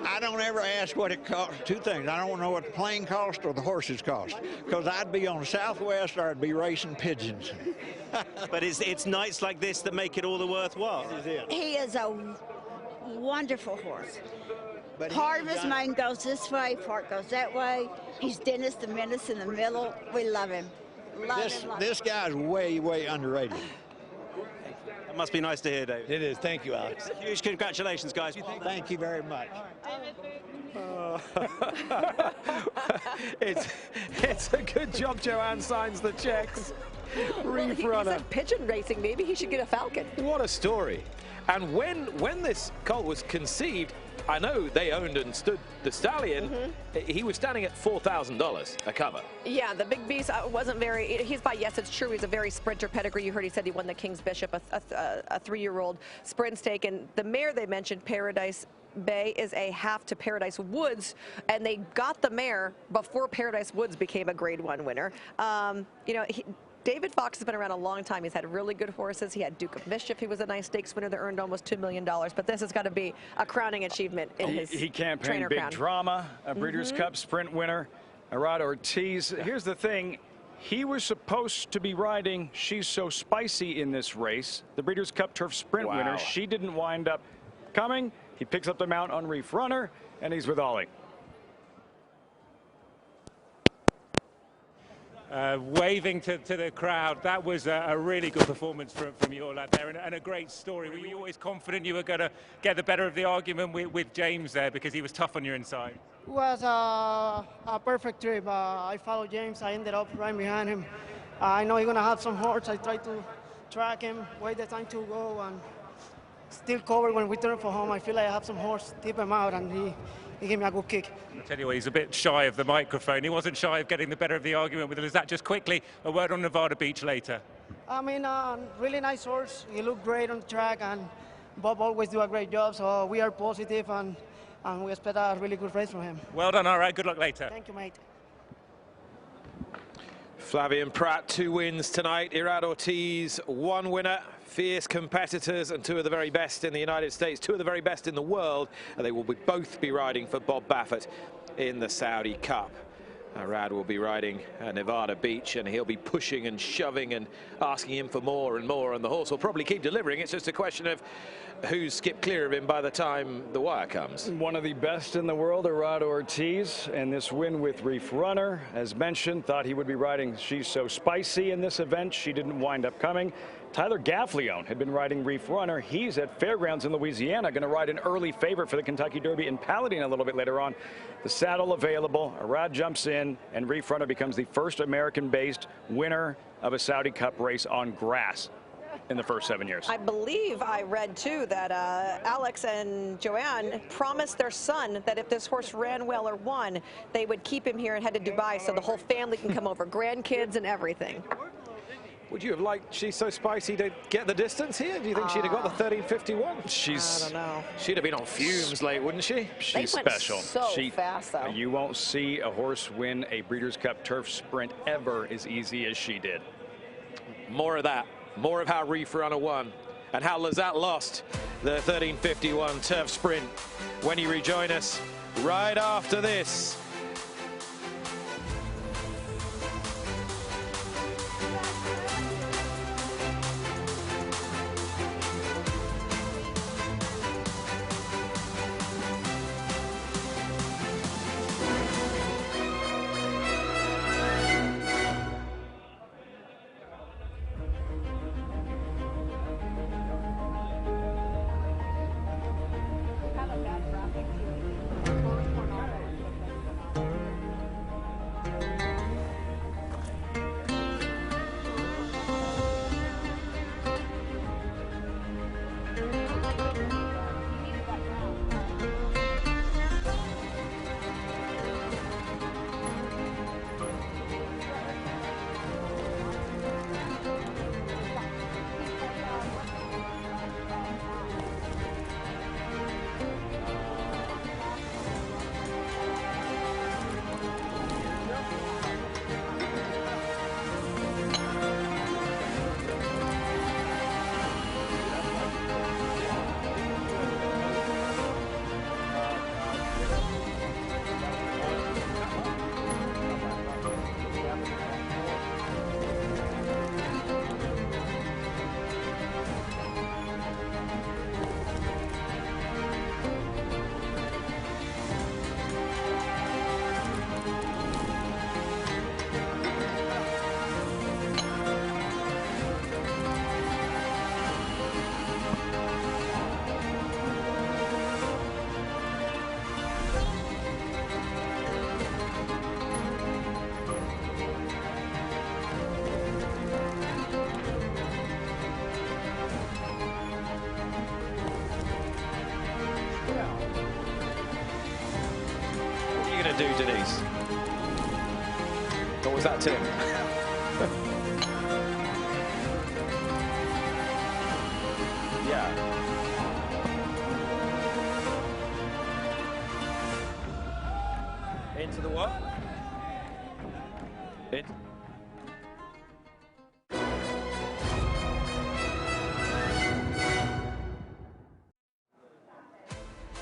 I don't ever ask what it costs. Two things. I don't know what the plane cost or the horses cost. Because I'd be on Southwest or I'd be racing pigeons. But it's nights like this that make it all the worthwhile. He is a wonderful horse. Part of his mane goes this way, part goes that way. He's Dennis the Menace in the middle. We love him. This guy's way, way underrated. That must be nice to hear, David. It is. Thank you, Alex. Huge congratulations, guys. Thank you very much. It's a good job Joanne signs the checks. Reef He Runner. said pigeon racing. Maybe he should get a falcon. What a story. And when this colt was conceived, I know they owned and stood the stallion. He was standing at $4,000 a cover. Yeah, the Big Beast wasn't very, he's by Yes It's True. He's a very sprinter pedigree. You heard he said he won the King's Bishop, a 3-year-old sprint stake. And the mare they mentioned, Paradise Bay, is a half to Paradise Woods, and they got the mare before Paradise Woods became a Grade 1 winner. You know, David Fawkes has been around a long time. He's had really good horses. He had Duke of Mischief. He was a nice stakes winner that earned almost $2 million. But this has got to be a crowning achievement in his He campaigned trainer Big crown. Drama, a Breeders' Cup sprint winner, Irad Ortiz. Here's the thing. He was supposed to be riding She's So Spicy in this race, the Breeders' Cup Turf sprint winner. She didn't wind up coming. He picks up the mount on Reef Runner, and he's with Ollie. waving to the crowd. That was a really good performance from your lad there, and a great story. Were you always confident you were going to get the better of the argument with James there, because he was tough on your inside? It was a perfect trip. I followed James. I ended up right behind him. I know he's going to have some horse. I tried to track him, wait the time to go, and still cover when we turn for home. I feel like I have some horse, tip him out, and he gave me a good kick. I'll tell you what, he's a bit shy of the microphone. He wasn't shy of getting the better of the argument with Lizette. Just quickly, a word on Nevada Beach later. I mean, really nice horse. He looked great on the track, and Bob always do a great job, so we are positive, and we expect a really good race from him. Well done, all right, good luck later. Thank you, mate. Flavien Prat, 2 wins tonight. Irad Ortiz, 1 winner. Fierce competitors and 2 of the very best in the United States, 2 of the very best in the world. And they will both be riding for Bob Baffert in the Saudi Cup. Irad will be riding Nevada Beach, and he'll be pushing and shoving and asking him for more and more, and the horse will probably keep delivering. It's just a question of who's skipped clear of him by the time the wire comes. One of the best in the world, Irad Ortiz, and this win with Reef Runner, as mentioned, thought he would be riding She's So Spicy in this event. She didn't wind up coming. Tyler Gaffleone had been riding Reef Runner. He's at Fairgrounds in Louisiana, going to ride an early favorite for the Kentucky Derby in Paladine a little bit later on. The saddle available, Irad jumps in, and Reef Runner becomes the first American-based winner of a Saudi Cup race on grass in the first 7 years. I believe I read too that Alex and Joanne promised their son that if this horse ran well or won, they would keep him here and head to Dubai so the whole family can come over, grandkids and everything. Would you have liked She's So Spicy to get the distance here? Do you think she'd have got the 13:51? I don't know. She'd have been on fumes late, wouldn't she? She's went special. so fast, though. You won't see a horse win a Breeders' Cup Turf Sprint ever as easy as she did. More of that. More of how Reef Runner won and how Lazat lost the 13:51 Turf Sprint when you rejoin us right after this. Do, Denise? Or was that Tim? Yeah. Into the what? In.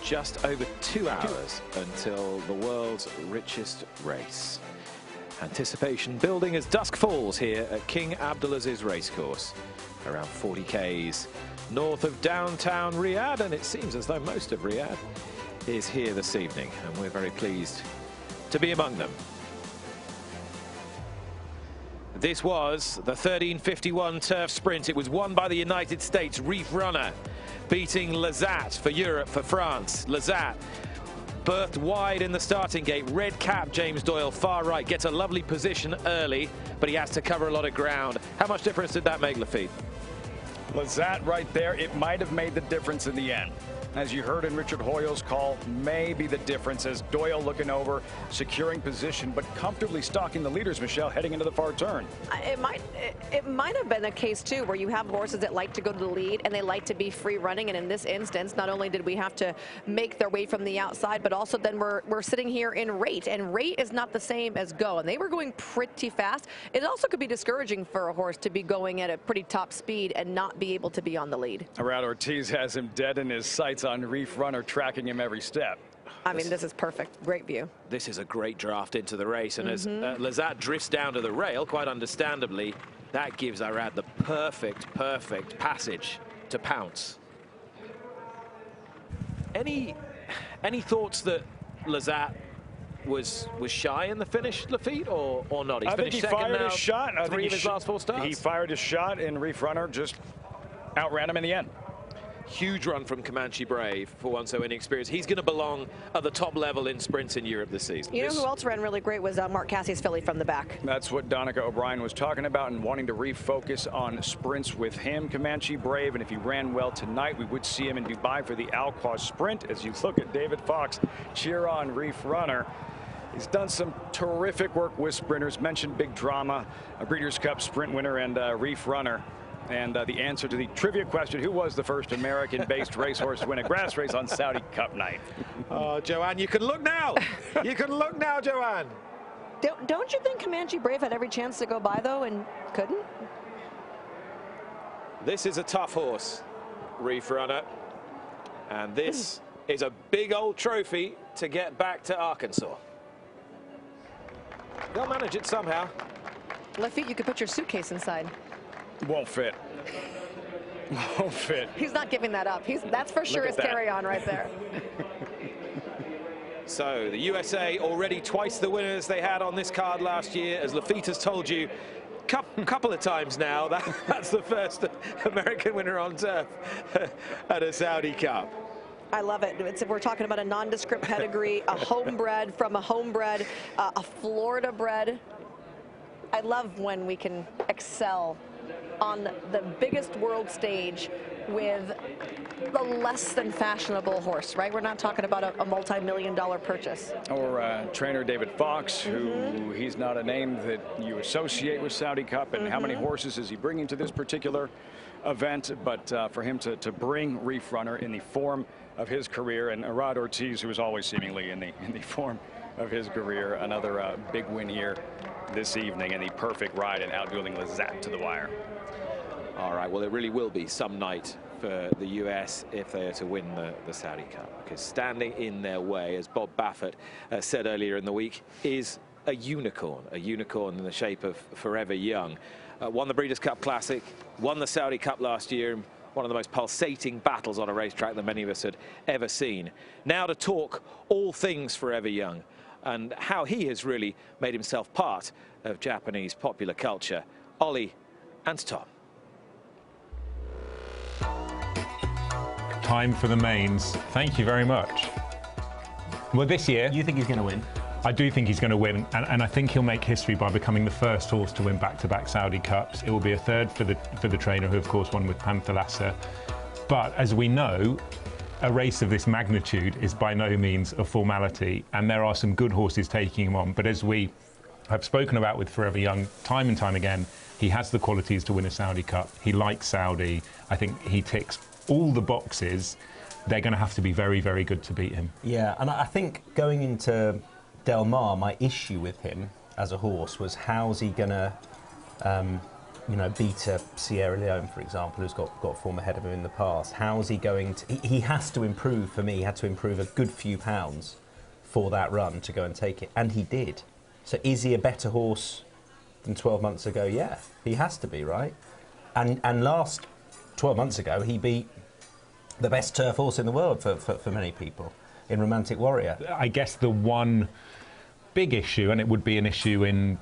Just over 2 hours until the world's richest race. Anticipation building as dusk falls here at King Abdulaziz Racecourse, around 40 k's north of downtown Riyadh, and it seems as though most of Riyadh is here this evening, and we're very pleased to be among them. This was the 1351 turf sprint. It was won by the United States Reef Runner, beating Lazat for Europe, for France. Lazat berthed wide in the starting gate. Red cap James Doyle, far right, gets a lovely position early, but he has to cover a lot of ground. How much difference did that make, Lafitte? Lazat right there, it might have made the difference in the end. As you heard in Richard Hoyle's call, maybe the difference as Doyle looking over, securing position, but comfortably stalking the leaders, Michelle, heading into the far turn. It might have been a case, too, where you have horses that like to go to the lead and they like to be free running. And in this instance, not only did we have to make their way from the outside, but also then we're sitting here in rate. And rate is not the same as go. And they were going pretty fast. It also could be discouraging for a horse to be going at a pretty top speed and not be able to be on the lead. Arad Ortiz has him dead in his sights on Reef Runner, tracking him every step. I mean, this is perfect. Great view. This is a great draft into the race. And as Lazat drifts down to the rail, quite understandably, that gives Arad the perfect passage to pounce. Any thoughts that Lazat was shy in the finish, Lafitte, or not? He's finished second now. Fired his shot. I think his last 4 starts. He fired his shot, and Reef Runner just outran him in the end. Huge run from Comanche Brave for one so inexperienced. He's going to belong at the top level in sprints in Europe this season. You know who else ran really great was Mark Cassie's filly from the back. That's what Donica O'Brien was talking about and wanting to refocus on sprints with him, Comanche Brave. And if he ran well tonight, we would see him in Dubai for the Al-Quas sprint. As you look at David Fox cheer on Reef Runner. He's done some terrific work with sprinters. Mentioned Big Drama, a Breeders' Cup sprint winner, and Reef Runner. And the answer to the trivia question, who was the first American-based racehorse to win a grass race on Saudi Cup night? Oh, Joanne, you can look now. You can look now, Joanne. Don't you think Comanche Brave had every chance to go by, though, and couldn't? This is a tough horse, Reef Runner. And this is a big old trophy to get back to Arkansas. They'll manage it somehow. Lafitte, you could put your suitcase inside. Won't fit. Won't fit. He's not giving that up. That's for sure his carry-on right there. So the USA already twice the winners they had on this card last year. As Lafitte has told you a couple of times now, that's the first American winner on turf at a Saudi Cup. I love it. We're talking about a nondescript pedigree, a homebred from a homebred, a Florida bred. I love when we can excel on the biggest world stage with the less than fashionable horse, right? We're not talking about a multi-million-dollar purchase. Or trainer David Fox, who he's not a name that you associate with Saudi Cup, and how many horses is he bringing to this particular event? But for him to bring Reef Runner in the form of his career, and Arad Ortiz, who is always seemingly in the form of his career, another big win here this evening, and the perfect ride and outdueling Lazat to the wire. All right, well, it really will be some night for the US if they are to win the Saudi Cup, because standing in their way, as Bob Baffert said earlier in the week, is a unicorn in the shape of Forever Young. Won the Breeders' Cup Classic, won the Saudi Cup last year, one of the most pulsating battles on a racetrack that many of us had ever seen. Now to talk all things Forever Young and how he has really made himself part of Japanese popular culture, Ollie and Tom. Time for the mains. Thank you very much. Well, this year... You think he's going to win? I do think he's going to win, and I think he'll make history by becoming the first horse to win back-to-back Saudi Cups. It will be a third for the trainer, who of course won with Panthalassa. But as we know, a race of this magnitude is by no means a formality, and there are some good horses taking him on. But as we have spoken about with Forever Young time and time again, he has the qualities to win a Saudi Cup. He likes Saudi. I think he ticks all the boxes. They're going to have to be very, very good to beat him. Yeah, and I think going into Del Mar, my issue with him as a horse was how's he going to, beat a Sierra Leone, for example, who's got form ahead of him in the past. How's he going to... He has to improve, for me, he had to improve a good few pounds for that run to go and take it, and he did. So is he a better horse than 12 months ago? Yeah, he has to be, right? And last 12 months ago, he beat the best turf horse in the world for many people in Romantic Warrior. I guess the one big issue, and it would be an issue in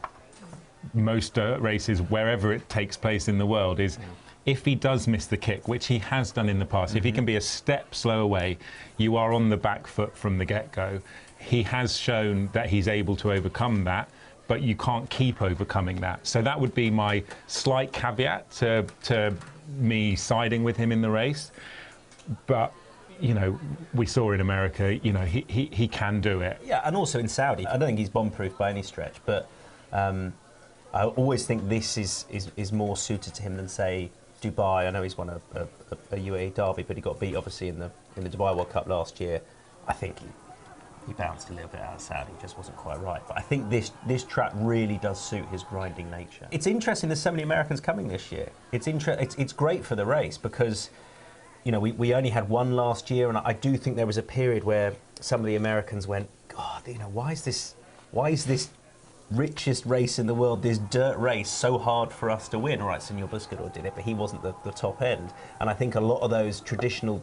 most dirt races, wherever it takes place in the world, is if he does miss the kick, which he has done in the past, if he can be a step slow away, you are on the back foot from the get-go. He has shown that he's able to overcome that, but you can't keep overcoming that. So that would be my slight caveat to me siding with him in the race. But, you know, we saw in America, you know, he can do it. Yeah, and also in Saudi, I don't think he's bomb-proof by any stretch, but I always think this is more suited to him than, say, Dubai. I know he's won a UAE derby, but he got beat, obviously, in the Dubai World Cup last year. I think he bounced a little bit out of Saudi, just wasn't quite right. But I think this track really does suit his grinding nature. It's interesting there's so many Americans coming this year. It's great for the race because, you know, we only had one last year, and I do think there was a period where some of the Americans went, God, you know, why is this richest race in the world, this dirt race, so hard for us to win? All right, Senor Buscador did it, but he wasn't the top end. And I think a lot of those traditional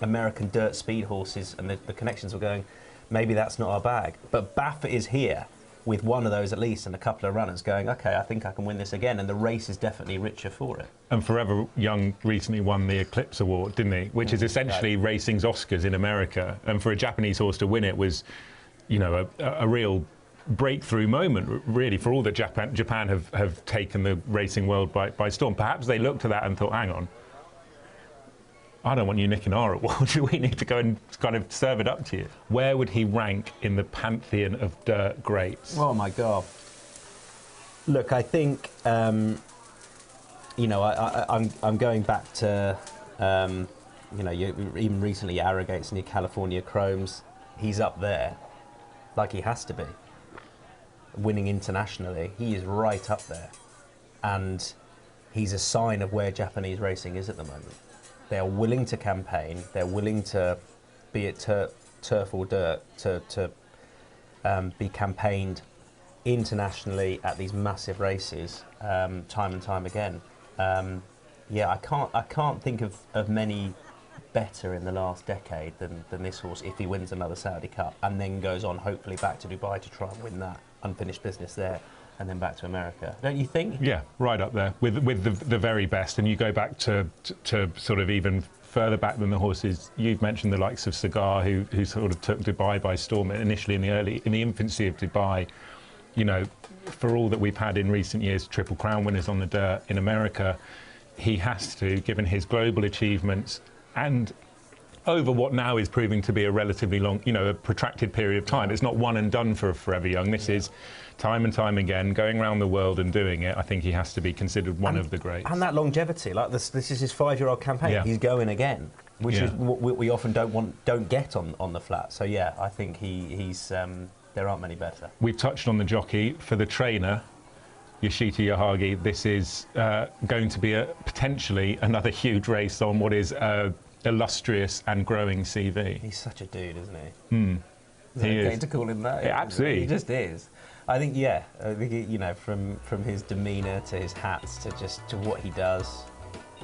American dirt speed horses and the connections were going, maybe that's not our bag. But Baffert is here with one of those at least and a couple of runners going, OK, I think I can win this again, and the race is definitely richer for it. And Forever Young recently won the Eclipse Award, didn't he? Which is essentially racing's Oscars in America. And for a Japanese horse to win it was, you know, a real breakthrough moment, really, for all that Japan have taken the racing world by storm. Perhaps they looked at that and thought, hang on, I don't want you nicking our award. We need to go and kind of serve it up to you. Where would he rank in the pantheon of dirt greats? Oh, my God. Look, I think, you know, I'm going back to, you know, even recently Arrogates and your California Chromes. He's up there, like he has to be. Winning internationally, he is right up there. And he's a sign of where Japanese racing is at the moment. They are willing to campaign. They're willing to, be it turf or dirt, to be campaigned internationally at these massive races, time and time again. Yeah, I can't think of many better in the last decade than this horse if he wins another Saudi Cup and then goes on hopefully back to Dubai to try and win that unfinished business there and then back to America. Don't you think? Yeah, right up there with the very best. And you go back to sort of even further back than the horses. You've mentioned the likes of Cigar, who sort of took Dubai by storm initially in the infancy of Dubai. You know, for all that we've had in recent years, Triple Crown winners on the dirt in America, he has to, given his global achievements and over what now is proving to be a relatively long, you know, a protracted period of time. It's not one and done for Forever Young. This is time and time again, going around the world and doing it. I think he has to be considered one of the greats. And that longevity, like this is his 5-year-old campaign. Yeah. He's going again, which is what we often don't get on the flat. So yeah, I think he's there aren't many better. We've touched on the jockey. For the trainer, Yoshito Yahagi, this is going to be potentially another huge race on what is illustrious and growing CV. He's such a dude, isn't he? Is it okay to call him that? Yeah, absolutely. He just is. I think, yeah, you know, from his demeanour to his hats to what he does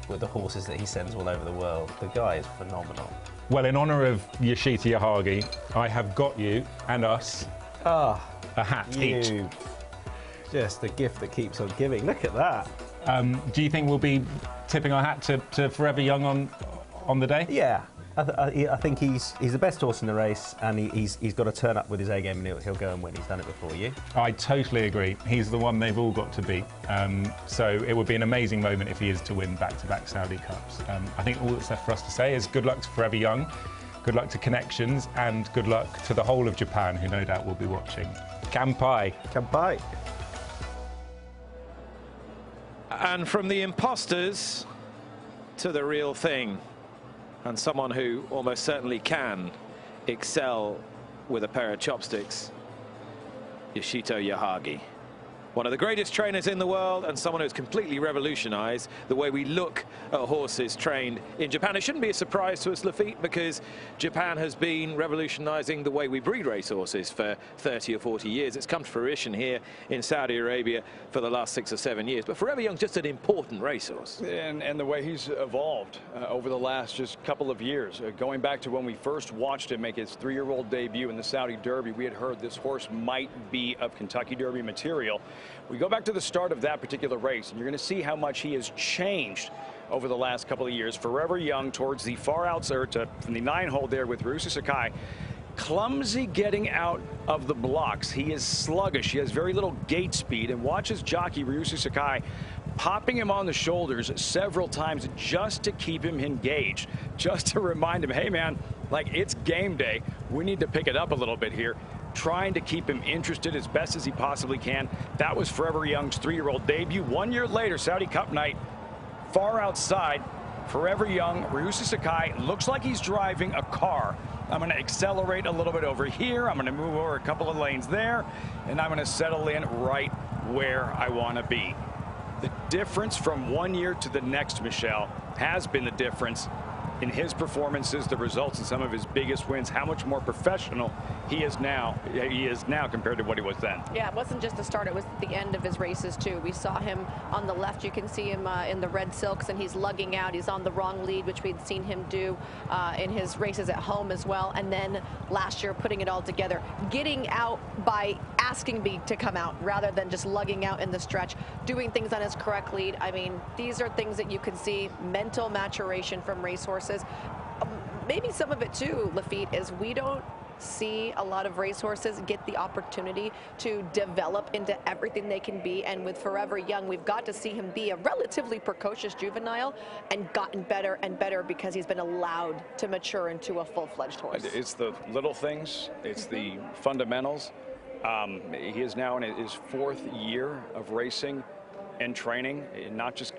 with the horses that he sends all over the world, the guy is phenomenal. Well, in honour of Yoshito Yahagi, I have got you and us a hat each. Just the gift that keeps on giving. Look at that. Do you think we'll be tipping our hat to Forever Young on the day? Yeah, I think he's the best horse in the race, and he's got to turn up with his A game, and he'll go and win. He's done it before you. I totally agree. He's the one they've all got to beat. So it would be an amazing moment if he is to win back-to-back Saudi Cups. I think all that's left for us to say is good luck to Forever Young, good luck to Connections, and good luck to the whole of Japan, who no doubt will be watching. Kampai. Kampai. And from the imposters to the real thing, and someone who almost certainly can excel with a pair of chopsticks, Yoshito Yahagi. One of the greatest trainers in the world, and someone who's completely revolutionized the way we look at horses trained in Japan. It shouldn't be a surprise to us, Lafitte, because Japan has been revolutionizing the way we breed racehorses for 30 or 40 years. It's come to fruition here in Saudi Arabia for the last 6 or 7 years. But Forever Young's just an important racehorse. And the way he's evolved over the last just couple of years. Going back to when we first watched him make his 3-year-old debut in the Saudi Derby, we had heard this horse might be of Kentucky Derby material. We go back to the start of that particular race, and you're going to see how much he has changed over the last couple of years. Forever young towards the far outside from the 9-hole there with Ryusu Sakai. Clumsy getting out of the blocks. He is sluggish. He has very little gate speed, and watches jockey Ryusu Sakai popping him on the shoulders several times just to keep him engaged, just to remind him, hey man, like, it's game day. We need to pick it up a little bit here. Trying to keep him interested as best as he possibly can. That was Forever Young's 3-year-old debut. 1 year later, Saudi Cup night, far outside. Forever Young, Ryusu Sakai looks like he's driving a car. I'm going to accelerate a little bit over here. I'm going to move over a couple of lanes there, and I'm going to settle in right where I want to be. The difference from 1 year to the next, Michelle, has been the difference in his performances, the results in some of his biggest wins, how much more professional he is now compared to what he was then. Yeah, it wasn't just the start, it was the end of his races too. We saw him on the left, you can see him in the red silks, and he's lugging out. He's on the wrong lead, which we'd seen him do in his races at home as well. And then last year, putting it all together, getting out by asking me to come out rather than just lugging out in the stretch, doing things on his correct lead. I mean, these are things that you can see, mental maturation from racehorses. Maybe some of it too, Lafitte, is we don't see a lot of racehorses get the opportunity to develop into everything they can be. And with Forever Young, we've got to see him be a relatively precocious juvenile and gotten better and better because he's been allowed to mature into a full-fledged horse. It's the little things. It's the fundamentals. He is now in his 4th year of racing and training. And not just,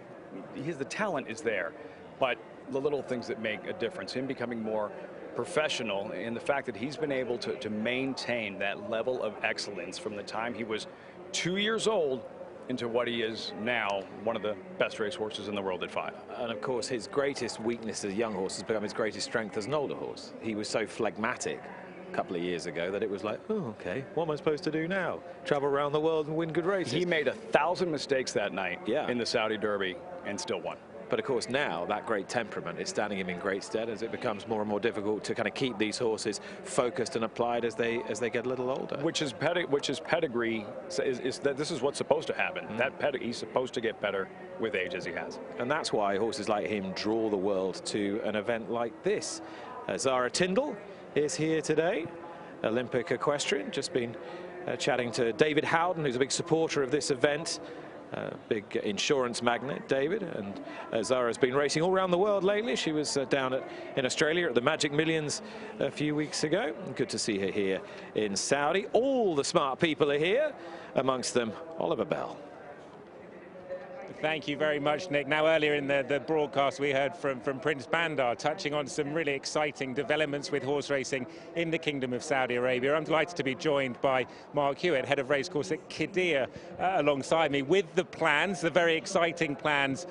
the talent is there, but the little things that make a difference. Him becoming more professional in the fact that he's been able to maintain that level of excellence from the time he was 2 years old into what he is now, one of the best racehorses in the world at 5. And of course, his greatest weakness as a young horse has become his greatest strength as an older horse. He was so phlegmatic a couple of years ago that it was like, oh, okay, what am I supposed to do now? Travel around the world and win good races? He made 1,000 mistakes that night in the Saudi Derby and still won. But of course now that great temperament is standing him in great stead as it becomes more and more difficult to kind of keep these horses focused and applied as they get a little older. Which is pedigree is that this is what's supposed to happen. That he's supposed to get better with age as he has. And that's why horses like him draw the world to an event like this. Zara Tindall is here today, Olympic equestrian, just been chatting to David Howden, who's a big supporter of this event. Big insurance magnate, David, and Zara's been racing all around the world lately. She was down in Australia at the Magic Millions a few weeks ago. Good to see her here in Saudi. All the smart people are here, amongst them Oliver Bell. Thank you very much, Nick. Now, earlier in the broadcast, we heard from Prince Bandar touching on some really exciting developments with horse racing in the Kingdom of Saudi Arabia. I'm delighted to be joined by Mark Hewitt, head of racecourse at Qiddiya, alongside me with the plans, the very exciting plans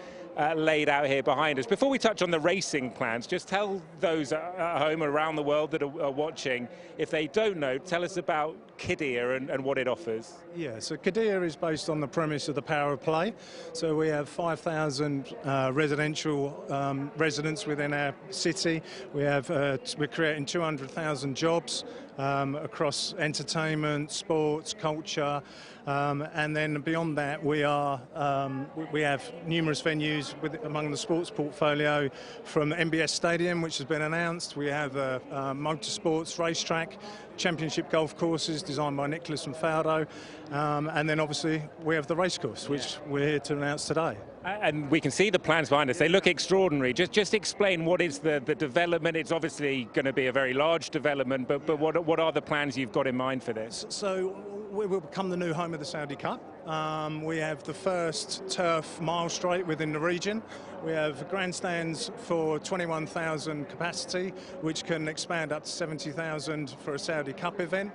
laid out here behind us. Before we touch on the racing plans, just tell those at home around the world that are watching, if they don't know, tell us about Qiddiya and what it offers. Yeah, so Qiddiya is based on the premise of the power of play. So we have 5,000 residential residents within our city. We're creating 200,000 jobs across entertainment, sports, culture, and then beyond that we have numerous venues among the sports portfolio, from MBS Stadium, which has been announced. We have motorsports, Racetrack, championship golf courses designed by Nicholas and Faldo, and then obviously we have the racecourse, which we're here to announce today. And we can see the plans behind us. They look extraordinary. Just explain what is the development. It's obviously going to be a very large development, but what are the plans you've got in mind for this? So we will become the new home of the Saudi Cup. We have the first turf mile straight within the region. We have grandstands for 21,000 capacity, which can expand up to 70,000 for a Saudi Cup event.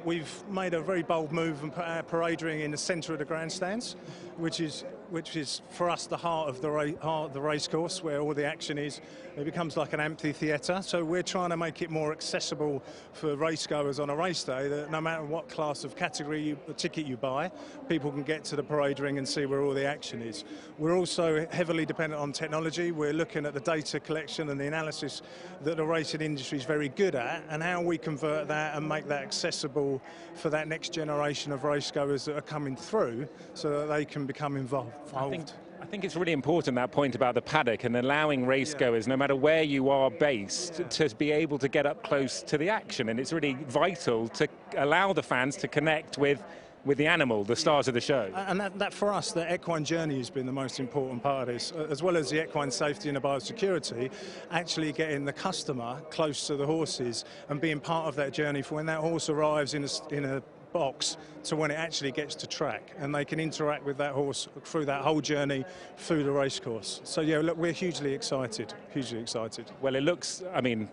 We've made a very bold move and put our parade ring in the centre of the grandstands, which is which is for us the heart of the race course, where all the action is. It becomes like an amphitheatre. So we're trying to make it more accessible for racegoers on a race day, that no matter what class of category ticket you buy, people can get to the parade ring and see where all the action is. We're also heavily dependent on technology. We're looking at the data collection and the analysis that the racing industry is very good at, and how we convert that and make that accessible for that next generation of racegoers that are coming through, so that they can become involved. I think it's really important, that point about the paddock and allowing racegoers, no matter where you are based, to be able to get up close to the action. And it's really vital to allow the fans to connect with the animal, the stars of the show. And that for us, the equine journey has been the most important part of this, as well as the equine safety and the biosecurity, actually getting the customer close to the horses and being part of that journey for when that horse arrives in a box to when it actually gets to track, and they can interact with that horse through that whole journey through the race course. So yeah, look, we're hugely excited, hugely excited. Well, it looks, I mean,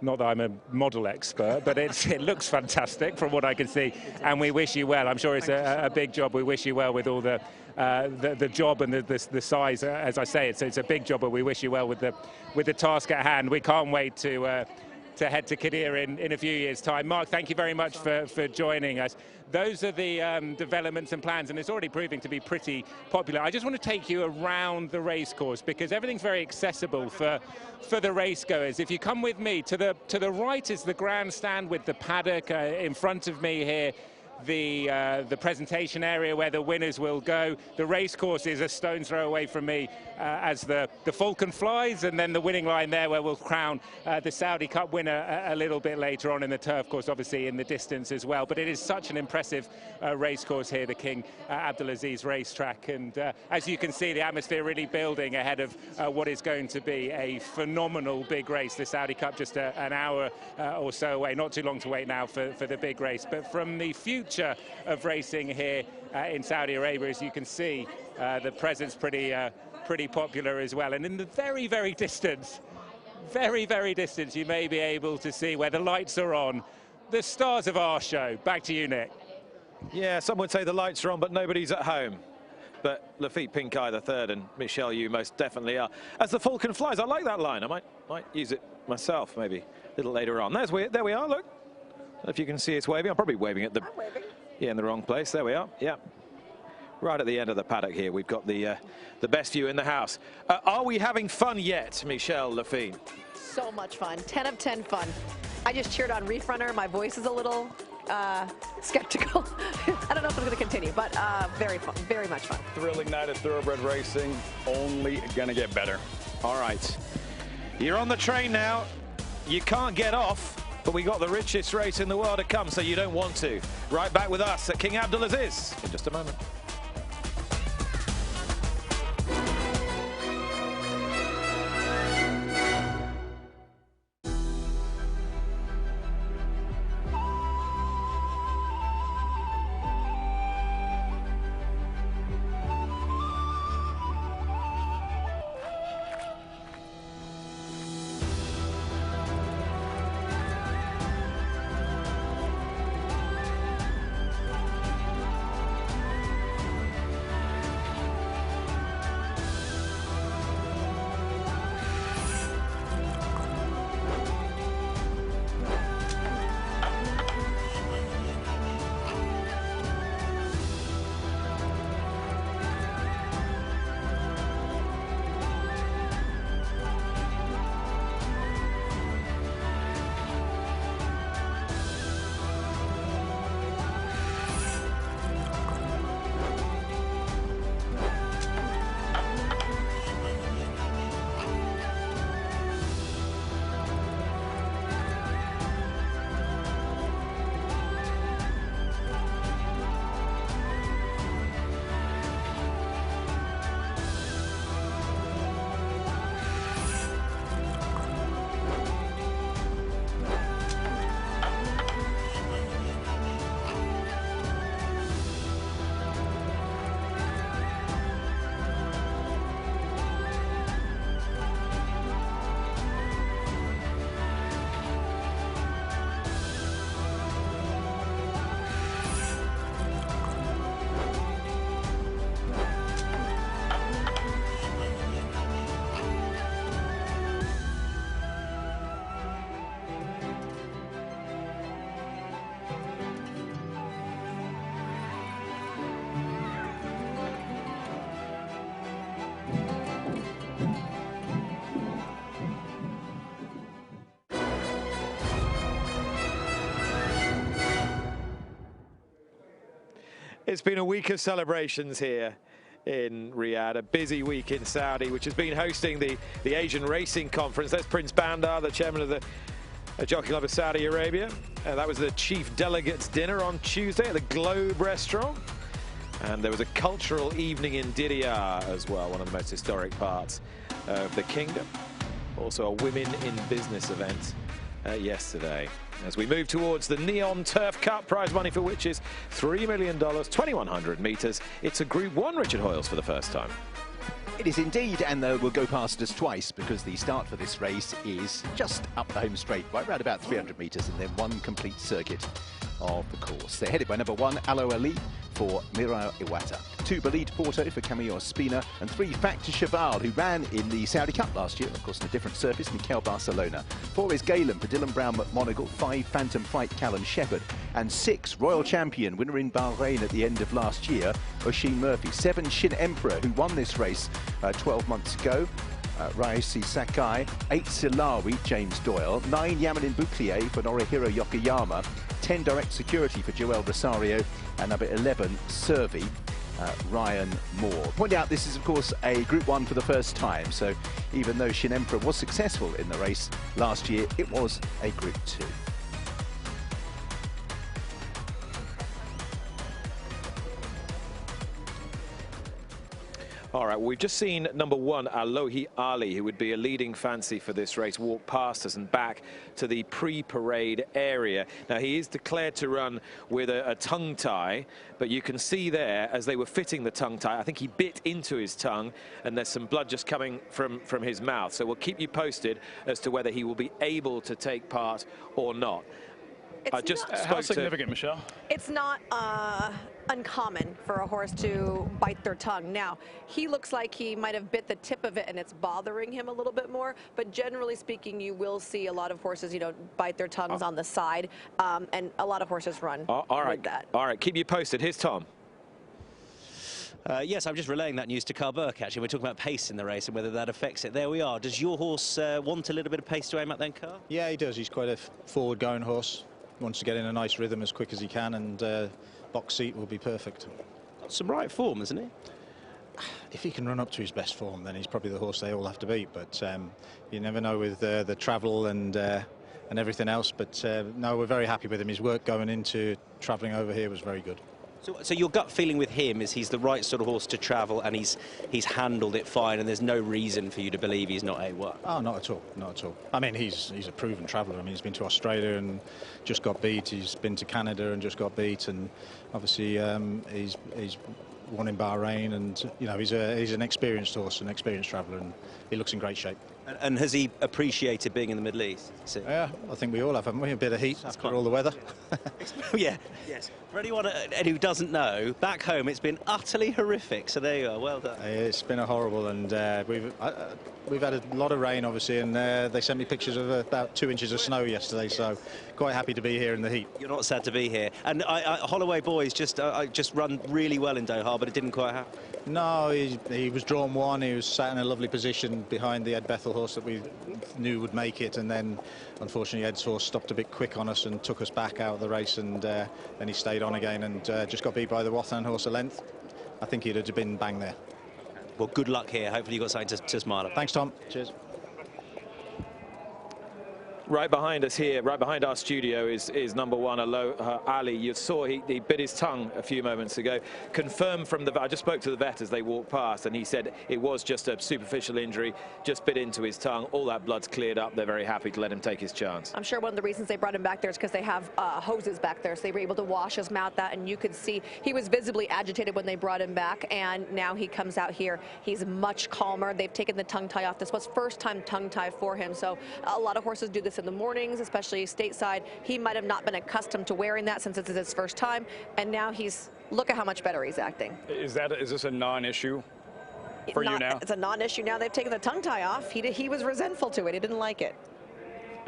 not that I'm a model expert, but it looks fantastic from what I can see, and we wish you well. I'm sure it's a big job. We wish you well with all the job and the size. As I say, it's a big job, but we wish you well with the task at hand. We can't wait to head to Kadir in a few years' time. Mark, thank you very much for joining us. Those are the developments and plans, and it's already proving to be pretty popular. I just want to take you around the racecourse, because everything's very accessible for the racegoers. If you come with me, to the right is the grandstand with the paddock. In front of me here, the presentation area where the winners will go. The racecourse is a stone's throw away from me as the falcon flies, and then the winning line there where we'll crown the Saudi Cup winner a little bit later on in the turf course, obviously in the distance as well. But it is such an impressive racecourse here, the King Abdulaziz Racetrack, and as you can see, the atmosphere really building ahead of what is going to be a phenomenal big race. The Saudi Cup just an hour or so away, not too long to wait now for the big race. But from the future of racing here in Saudi Arabia, as you can see, the present's pretty popular as well. And in the very, very distance, you may be able to see, where the lights are on, the stars of our show. Back to you, Nick. Yeah, some would say the lights are on, but nobody's at home. But Lafitte Pincay the third, and Michelle, you most definitely are. As the falcon flies, I like that line. I might use it myself, maybe a little later on. There we are. Look. If you can see it's waving, I'm probably waving at in the wrong place. There we are. Yeah, right at the end of the paddock here. We've got the best view in the house. Are we having fun yet, Michelle Lafitte? So much fun. 10 of 10 fun. I just cheered on Reef Runner. My voice is a little skeptical. I don't know if it's going to continue, but very fun, very much fun. Thrilling night of thoroughbred racing, only going to get better. All right, you're on the train now. You can't get off. But we got the richest race in the world to come, so you don't want to. Right back with us at King Abdulaziz in just a moment. It's been a week of celebrations here in Riyadh, a busy week in Saudi, which has been hosting the Asian Racing Conference. That's Prince Bandar, the chairman of the Jockey Club of Saudi Arabia. That was the chief delegates dinner on Tuesday at the Globe restaurant. And there was a cultural evening in Diriyah as well, one of the most historic parts of the kingdom. Also a Women in Business event yesterday. As we move towards the Neom Turf Cup, prize money for which is $3 million, 2,100 metres. It's a Group 1, Richard Hoyles, for the first time. It is indeed, and we'll go past us twice because the start for this race is just up the home straight by around about 300 metres and then one complete circuit of the course. They're headed by number 1, Alo Ali for Mira Iwata, 2, Bolide Porto for Camillo Espina, and 3, Factor Cheval, who ran in the Saudi Cup last year, of course, on a different surface, Mikel Barcelona. 4 is Galen for Dylan Brown McMonagle, 5, Phantom Fight Callan Shepherd, and 6, Royal Champion, winner in Bahrain at the end of last year, Oisin Murphy. 7, Shin Emperor, who won this race 12 months ago. Raisi Sakai, 8 Silawi, James Doyle, 9 Yamanin Bouclier for Norihiro Yokoyama, 10 Direct Security for Joel Rosario, and number 11 Servi, Ryan Moore. Point out this is of course a Group 1 for the first time, so even though Shin Emperor was successful in the race last year, it was a Group 2. All right, we've just seen number 1, Alohi Ali, who would be a leading fancy for this race, walk past us and back to the pre-parade area. Now, he is declared to run with a tongue tie, but you can see there, as they were fitting the tongue tie, I think he bit into his tongue, and there's some blood just coming from his mouth. So we'll keep you posted as to whether he will be able to take part or not. I just How significant, Michelle? It's not uncommon for a horse to bite their tongue. Now, he looks like he might have bit the tip of it and it's bothering him a little bit more, but generally speaking, you will see a lot of horses, you know, bite their tongues on the side, and a lot of horses run with that. All right, keep you posted. Here's Tom. Yes, I'm just relaying that news to Carl Burke, actually. We're talking about pace in the race and whether that affects it. There we are. Does your horse want a little bit of pace to aim at then, Carl? Yeah, he does. He's quite a forward-going horse. He wants to get in a nice rhythm as quick as he can, and box seat will be perfect. Got some right form, isn't he? If he can run up to his best form, then he's probably the horse they all have to beat. But you never know with the travel and everything else. But no, we're very happy with him. His work going into travelling over here was very good. So your gut feeling with him is he's the right sort of horse to travel, and he's handled it fine, and there's no reason for you to believe he's not A1? Oh, not at all, not at all. I mean, he's a proven traveller. I mean, he's been to Australia and just got beat. He's been to Canada and just got beat, and obviously he's won in Bahrain, and you know he's an experienced horse, an experienced traveller, and he looks in great shape. And has he appreciated being in the Middle East? Yeah, I think we all have, haven't we? A bit of heat after all the weather. Yeah, yes. For anyone who doesn't know, back home it's been utterly horrific. So there you are. Well done. It's been a horrible, and we've had a lot of rain, obviously, and they sent me pictures of about 2 inches of snow yesterday. So quite happy to be here in the heat. You're not sad to be here. And Holloway Boys just run really well in Doha, but it didn't quite happen. No, he was drawn 1. He was sat in a lovely position behind the Ed Bethel horse that we knew would make it, and then unfortunately Ed's horse stopped a bit quick on us and took us back out of the race, and then he stayed on again and just got beat by the Wathan horse a length. I think he'd have been bang there. Well, good luck here. Hopefully you've got something to smile at. Thanks, Tom. Cheers. Right behind us here, right behind our studio, is number 1, Ali. You saw he bit his tongue a few moments ago. Confirmed from I just spoke to the vet as they walked past, and he said it was just a superficial injury, just bit into his tongue. All that blood's cleared up. They're very happy to let him take his chance. I'm sure one of the reasons they brought him back there is because they have hoses back there, so they were able to wash his mouth out, and you could see he was visibly agitated when they brought him back, and now he comes out here. He's much calmer. They've taken the tongue tie off. This was first time tongue tie for him, so a lot of horses do this in the mornings, especially stateside. He might have not been accustomed to wearing that since it's his first time, and now look at how much better he's acting. Is this a non-issue for you now? It's a non-issue now. They've taken the tongue tie off. He was resentful to it. He didn't like it.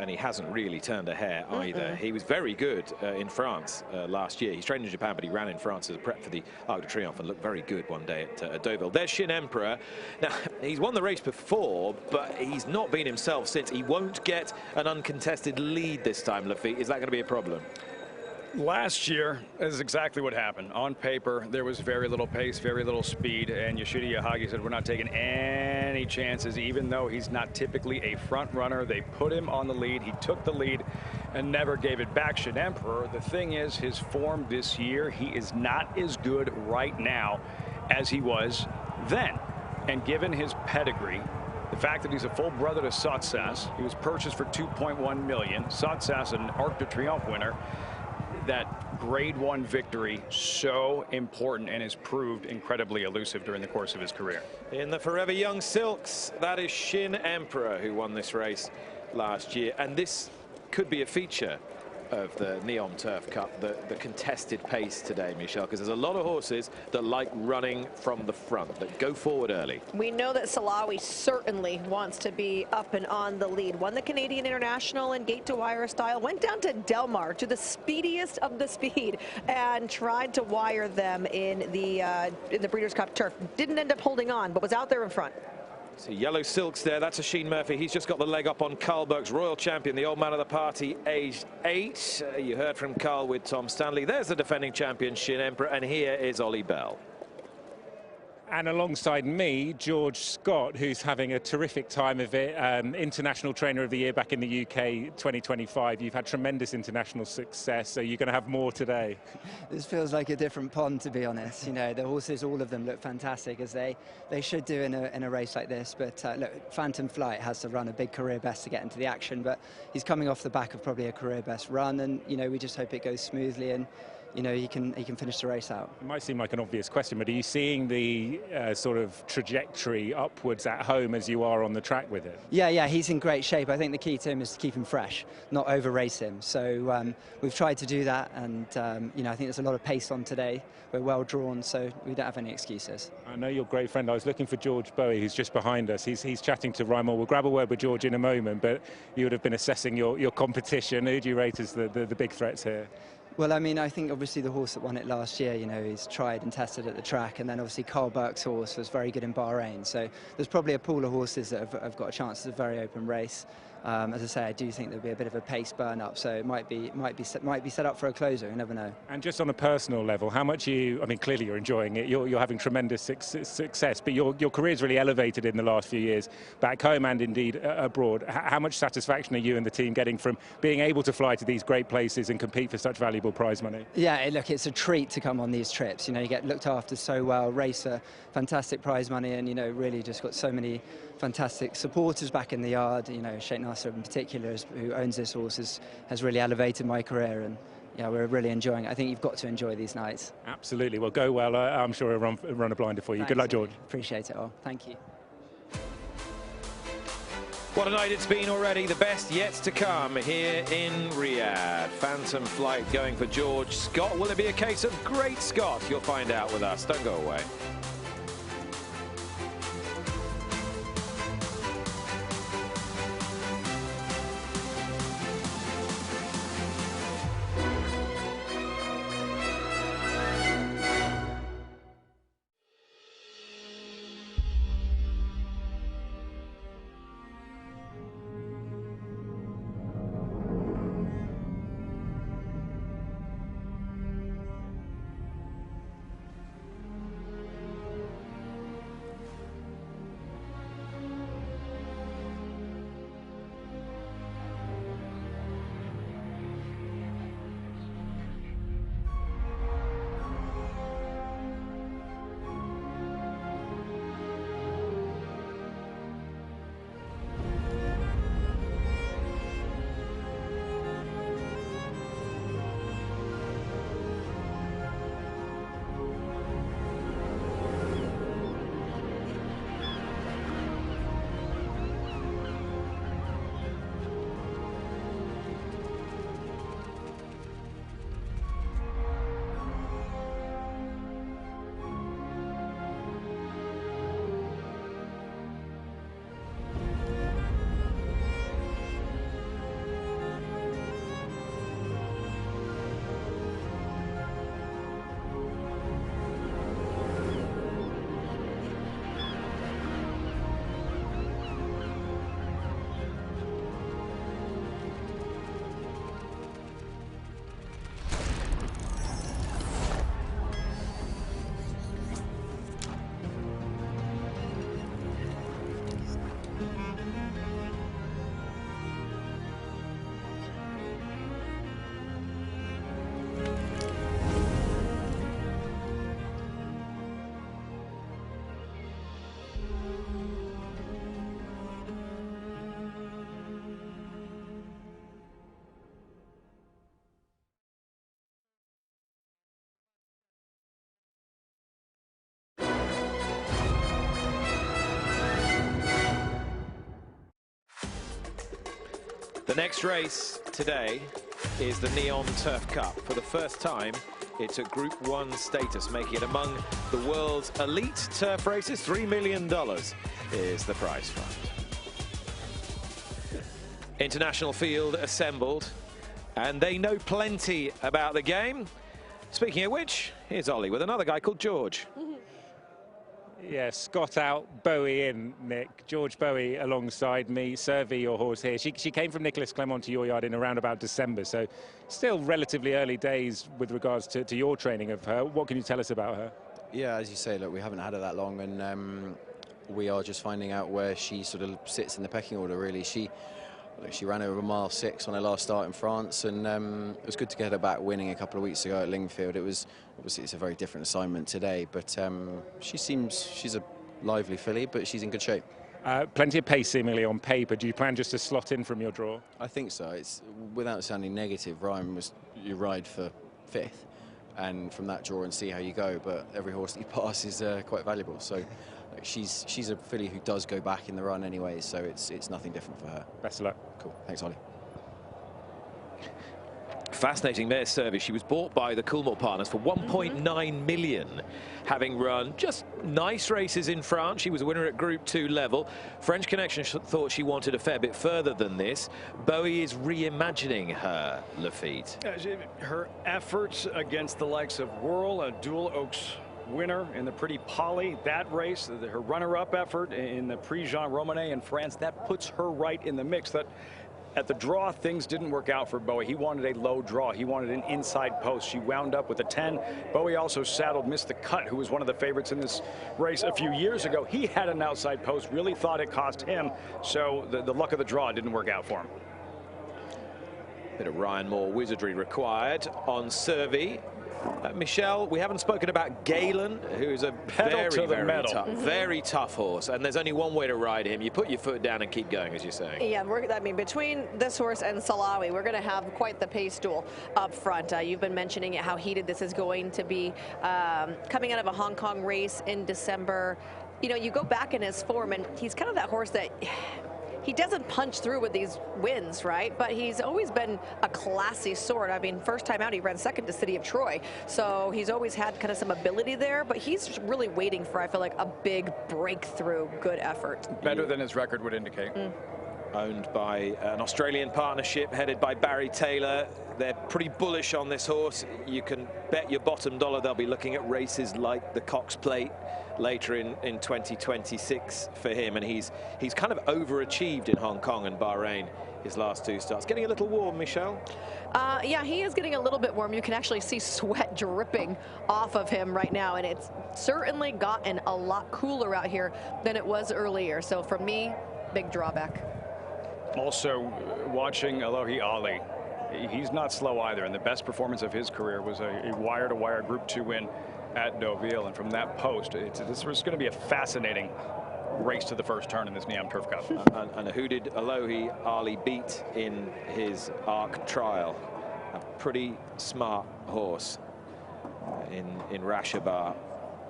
And he hasn't really turned a hair either. He was very good in France last year. He's trained in Japan, but he ran in France as a prep for the Arc de Triomphe and looked very good one day at Deauville. There's Shin Emperor. Now, he's won the race before, but he's not been himself since. He won't get an uncontested lead this time, Lafitte. Is that going to be a problem? Last year is exactly what happened. On paper, there was very little pace, very little speed, and Yahagi said, we're not taking any chances, even though he's not typically a front runner. They put him on the lead. He took the lead and never gave it back. Shin Emperor, the thing is, his form this year, he is not as good right now as he was then. And given his pedigree, the fact that he's a full brother to Sotsas, he was purchased for $2.1 million. Sotsas, an Arc de Triomphe winner. That grade 1 victory so important and has proved incredibly elusive during the course of his career. In the Forever Young Silks, that is Shin Emperor who won this race last year, and this could be a feature of the Neom Turf Cup, the contested pace today, Michelle, because there's a lot of horses that like running from the front, that go forward early. We know that Salawi certainly wants to be up and on the lead. Won the Canadian International in gate to wire style, went down to Delmar, to the speediest of the speed, and tried to wire them in the Breeders' Cup Turf. Didn't end up holding on, but was out there in front. So yellow silks there, that's a Sheen Murphy. He's just got the leg up on Carl Burke's Royal Champion, the old man of the party, aged 8. You heard from Carl with Tom Stanley. There's the defending champion, Shin Emperor, and here is Ollie Bell. And alongside me, George Scott, who's having a terrific time of it. International Trainer of the Year back in the UK 2025. You've had tremendous international success, so you're going to have more today. This feels like a different pond, to be honest. You know, the horses, all of them look fantastic, as they should do in a race like this. But look, Phantom Flight has to run a big career best to get into the action, but he's coming off the back of probably a career best run, and you know, we just hope it goes smoothly and you know, he can finish the race out. It might seem like an obvious question, but are you seeing the sort of trajectory upwards at home as you are on the track with it? Yeah, he's in great shape. I think the key to him is to keep him fresh, not over-race him. So we've tried to do that, and you know, I think there's a lot of pace on today. We're well drawn, so we don't have any excuses. I know your great friend. I was looking for George Bowie, who's just behind us. He's chatting to Rymel. We'll grab a word with George in a moment, but you would have been assessing your competition. Who do you rate as the big threats here? Well, I mean, I think obviously the horse that won it last year, you know, he's tried and tested at the track, and then obviously Carl Burke's horse was very good in Bahrain. So there's probably a pool of horses that have got a chance. It's a very open race. As I say, I do think there'll be a bit of a pace burn up, so it might be set up for a closer. You never know. And just on a personal level, how much I mean, clearly you're enjoying it. You're having tremendous success, but your career's really elevated in the last few years, back home and indeed abroad. How much satisfaction are you and the team getting from being able to fly to these great places and compete for such valuable prize money? Yeah, look, it's a treat to come on these trips. You know, you get looked after so well, race for fantastic prize money, and you know, really just got so many fantastic supporters back in the yard. You know, Sheikh Nasser in particular, who owns this horse, has really elevated my career, and yeah, we're really enjoying it. I think you've got to enjoy these nights. Absolutely. Well, go well. I'm sure I'll run a blinder for you. Thanks, good luck, George. Appreciate it all. Thank you. What a night it's been already. The best yet to come here in Riyadh. Phantom Flight going for George Scott. Will it be a case of Great Scott? You'll find out with us. Don't go away. The next race today is the Neom Turf Cup. For the first time, it's a Group 1 status, making it among the world's elite turf races. $3 million is the prize fund. International field assembled, and they know plenty about the game. Speaking of which, here's Ollie with another guy called George. Yeah, Scott out, Bowie in, Nick. George Bowie alongside me. Survey, your horse here. She came from Nicholas Clement to your yard in around about December, so still relatively early days with regards to your training of her. What can you tell us about her? Yeah, as you say, look, we haven't had her that long, and we are just finding out where she sort of sits in the pecking order, really. She ran over mile 6 on her last start in France, and it was good to get her back winning a couple of weeks ago at Lingfield. It was obviously, it's a very different assignment today, but she's a lively filly, but she's in good shape. Plenty of pace seemingly on paper. Do you plan just to slot in from your draw? I think so. It's, without sounding negative, Ryan was you ride for 5th, and from that draw and see how you go. But every horse that you pass is quite valuable. So. She's a filly who does go back in the run anyway, so it's nothing different for her. Best of luck. Cool. Thanks, Ollie. Fascinating mare service. She was bought by the Coolmore partners for 1.9 million, having run just nice races in France. She was a winner at Group 2 level. French Connection thought she wanted a fair bit further than this. Bowie is reimagining her Lafitte. Her efforts against the likes of Whirl, a Dual Oaks winner in the Pretty Polly, that race, her runner-up effort in the Prix Jean Romanet in France, that puts her right in the mix. That at the draw, things didn't work out for Bowie. He wanted a low draw. He wanted an inside post. She wound up with a 10. Bowie also saddled Mr. Cut, who was one of the favorites in this race a few years ago. He had an outside post, really thought it cost him, so the luck of the draw didn't work out for him. Bit of Ryan Moore wizardry required on Survey. Michelle, we haven't spoken about Galen, who's a very tough horse, and there's only one way to ride him. You put your foot down and keep going, as you're saying. Yeah, I mean, between this horse and Salawi, we're going to have quite the pace duel up front. You've been mentioning it, how heated this is going to be. Coming out of a Hong Kong race in December, you know, you go back in his form, and he's kind of that horse that he doesn't punch through with these wins, right? But he's always been a classy sort. I mean, first time out, he ran second to City of Troy. So he's always had kind of some ability there, but he's really waiting for, I feel like, a big breakthrough, good effort. Better than his record would indicate. Owned by an Australian partnership headed by Barry Taylor. They're pretty bullish on this horse. You can bet your bottom dollar they'll be looking at races like the Cox Plate later in 2026 for him, and he's kind of overachieved in Hong Kong and Bahrain his last 2 starts. Getting a little warm, Michelle? Yeah, he is getting a little bit warm. You can actually see sweat dripping off of him right now, and it's certainly gotten a lot cooler out here than it was earlier. So for me, big drawback. Also watching Alohi Ali, he's not slow either, and the best performance of his career was a wire-to-wire Group 2 win at Deauville, and from that post, this was going to be a fascinating race to the first turn in this Neom Turf Cup. And who did Alohi Ali beat in his ARC trial? A pretty smart horse in Rashabar.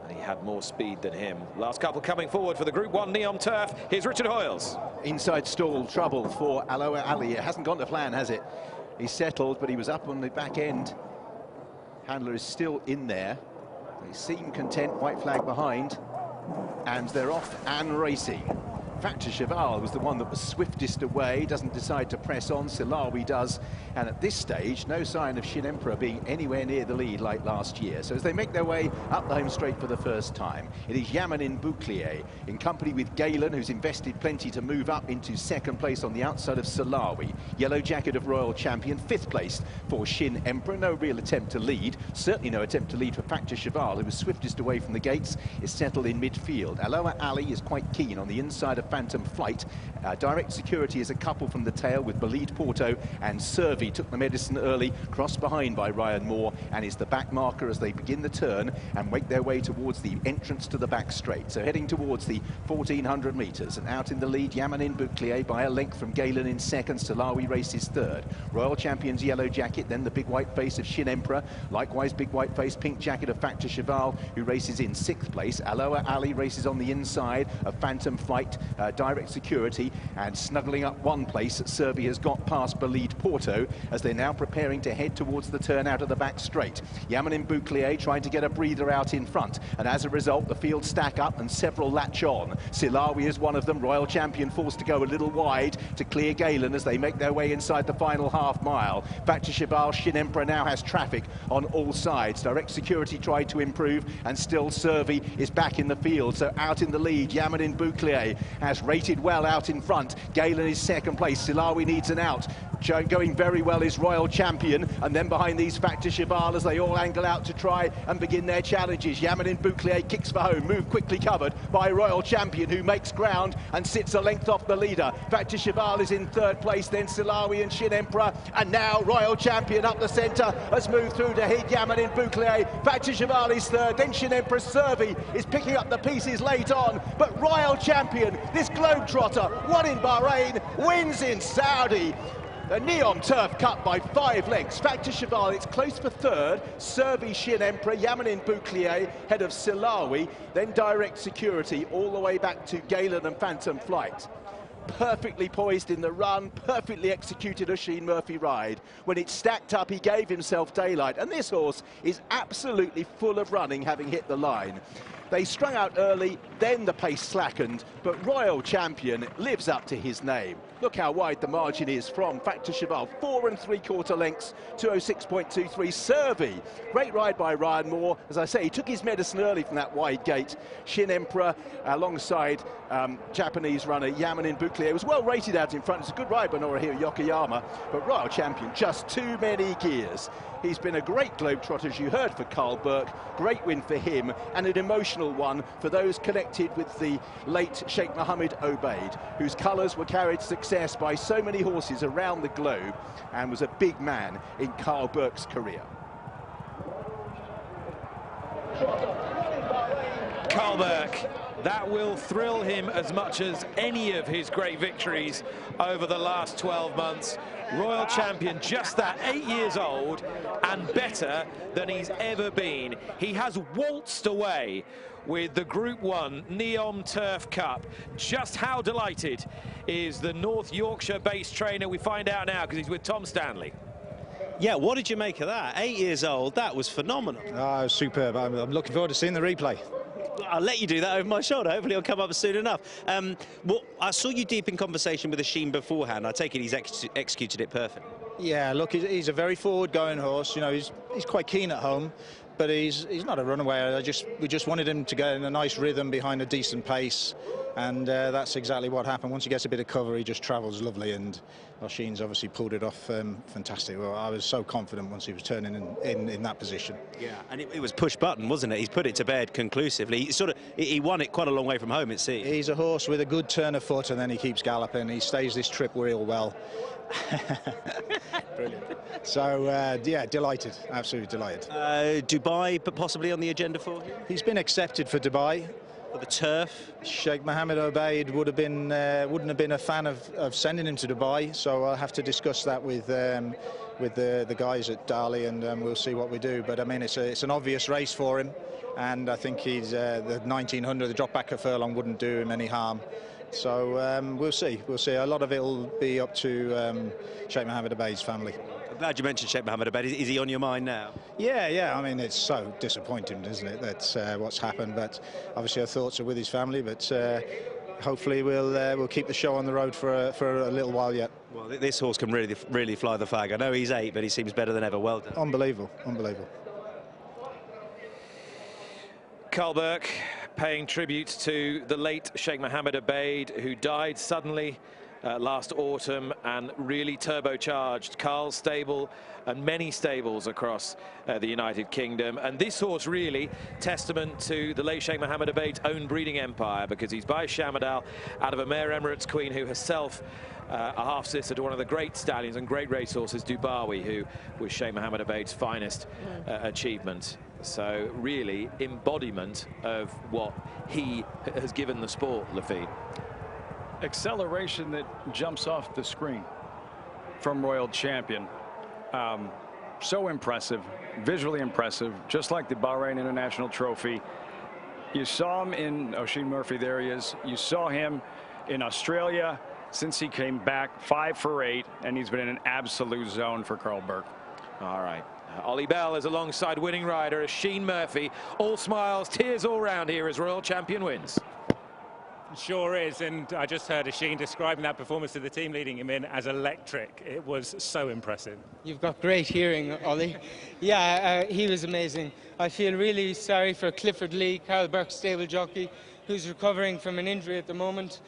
And he had more speed than him. Last couple coming forward for the Group 1 Neom Turf. Here's Richard Hoyles. Inside stall trouble for Aloha Ali. It hasn't gone to plan, has it? He's settled, but he was up on the back end. Handler is still in there. They seem content, white flag behind, and they're off and racing. Factor Cheval was the one that was swiftest away, doesn't decide to press on. Silawi does, and at this stage, no sign of Shin Emperor being anywhere near the lead like last year. So as they make their way up the home straight for the first time, it is Yamanin Bouclier in company with Galen, who's invested plenty to move up into second place on the outside of Silawi. Yellow Jacket of Royal Champion, 5th place for Shin Emperor. No real attempt to lead, certainly no attempt to lead for Factor Cheval, who was swiftest away from the gates, is settled in midfield. Aloha Ali is quite keen on the inside of Phantom Flight. Direct Security is a couple from the tail with Bolide Porto, and Survey took the medicine early, crossed behind by Ryan Moore, and is the back marker as they begin the turn and make their way towards the entrance to the back straight. So heading towards the 1400 metres, and out in the lead, Yamanin Bouclier by a length from Galen in second. Silawi races third. Royal Champion's Yellow Jacket, then the big white face of Shin Emperor, likewise big white face Pink Jacket of Factor Cheval, who races in 6th place. Aloha Ali races on the inside of Phantom Flight. Direct Security, and snuggling up one place, Servi has got past Bolide Porto as they're now preparing to head towards the turn out of the back straight. Yamanin Bouclier trying to get a breather out in front, and as a result the field stack up and several latch on. Silawi is one of them. Royal Champion forced to go a little wide to clear Galen as they make their way inside the final half mile. Back to Shibal. Shin Emperor now has traffic on all sides. Direct Security tried to improve, and still Servi is back in the field, so out in the lead. Yamanin Bouclier has rated well out in front. Galen is second place. Silawi needs an out. Going very well is Royal Champion, and then behind these Factor Shibal as they all angle out to try and begin their challenges. Yamanin Bouclier kicks for home, move quickly covered by Royal Champion, who makes ground and sits a length off the leader. Factor Shibal is in third place, then Silawi and Shin Emperor, and now Royal Champion up the centre has moved through to hit Yamanin Bouclier. Factor Shibal is third, then Shin Emperor. Servi is picking up the pieces late on, but Royal Champion, this globetrotter, won in Bahrain, wins in Saudi. The Neom Turf Cup by 5 lengths. Factor Cheval, it's close for third. Servi, Shin Emperor, Yamanin Bouclier, head of Silawi, then Direct Security, all the way back to Galen and Phantom Flight. Perfectly poised in the run, perfectly executed Oisin Murphy ride. When it stacked up, he gave himself daylight, and this horse is absolutely full of running, having hit the line. They strung out early, then the pace slackened, but Royal Champion lives up to his name. Look how wide the margin is from Factor Cheval, 4 3/4 lengths, 206.23. Servi, great ride by Ryan Moore. As I say, he took his medicine early from that wide gate. Shin Emperor alongside Japanese runner Yamanin Bouclier was well rated out in front. It's a good ride by Norihiro Yokoyama, but Royal Champion, just too many gears. He's been a great globetrotter, as you heard, for Carl Burke. Great win for him, and an emotional one for those connected with the late Sheikh Mohammed Obeid, whose colours were carried to success by so many horses around the globe, and was a big man in Carl Burke's career. Carl Burke, that will thrill him as much as any of his great victories over the last 12 months. Royal Champion, just that, 8 years old and better than he's ever been. He has waltzed away with the Group 1 Neom Turf Cup. Just how delighted is the North Yorkshire-based trainer? We find out now because he's with Tom Stanley. Yeah, what did you make of that? 8 years old, that was phenomenal. Oh, it was superb. I'm looking forward to seeing the replay. I'll let you do that over my shoulder. Hopefully it'll come up soon enough. Well, I saw you deep in conversation with Oisin beforehand. I take it he's executed it perfectly. Yeah, look, he's a very forward-going horse. You know, he's quite keen at home, but he's not a runaway. We just wanted him to get in a nice rhythm behind a decent pace, and that's exactly what happened. Once he gets a bit of cover, he just travels lovely, and Oisin's obviously pulled it off fantastic. Well, I was so confident once he was turning in that position. Yeah, and it was push button, wasn't it? He's put it to bed conclusively. He won it quite a long way from home, it seems. He's a horse with a good turn of foot, and then he keeps galloping. He stays this trip real well. Brilliant. So, yeah, delighted, absolutely delighted. Dubai, but possibly on the agenda for him? He's been accepted for Dubai. For the turf? Sheikh Mohammed Obeid wouldn't have been a fan of sending him to Dubai, so I'll have to discuss that with the guys at Dali, and we'll see what we do. But I mean, it's an obvious race for him, and I think he's the 1900, the drop back a furlong wouldn't do him any harm. So we'll see. We'll see. A lot of it will be up to Sheikh Mohammed Obeid's family. I'm glad you mentioned Sheikh Mohammed Obeid. Is he on your mind now? Yeah. I mean, it's so disappointing, isn't it? That's what's happened. But obviously, our thoughts are with his family. But hopefully, we'll keep the show on the road for a little while yet. Well, this horse can really fly the flag. I know he's 8, but he seems better than ever. Well done. Unbelievable. Unbelievable. Carl Burke paying tribute to the late Sheikh Mohammed Obeid, who died suddenly last autumn and really turbocharged Carl's stable and many stables across the United Kingdom. And this horse really testament to the late Sheikh Mohammed Obeid's own breeding empire, because he's by Shamadal out of a Mare Emirates Queen, who herself a half-sister to one of the great stallions and great racehorses, Dubawi, who was Sheikh Mohammed Obeid's finest achievement. So really embodiment of what he has given the sport, Lafine. Acceleration that jumps off the screen from Royal Champion. So impressive, visually impressive, just like the Bahrain International Trophy. You saw him in Oisin Murphy, there he is. You saw him in Australia. Since he came back, 5 for 8, and he's been in an absolute zone for Carl Burke. All right. Ollie Bell is alongside winning rider Sheen Murphy. All smiles, tears all round here as Royal Champion wins. Sure is, and I just heard Sheen describing that performance to the team leading him in as electric. It was so impressive. You've got great hearing, Ollie. Yeah, he was amazing. I feel really sorry for Clifford Lee, Carl Burke's stable jockey, who's recovering from an injury at the moment.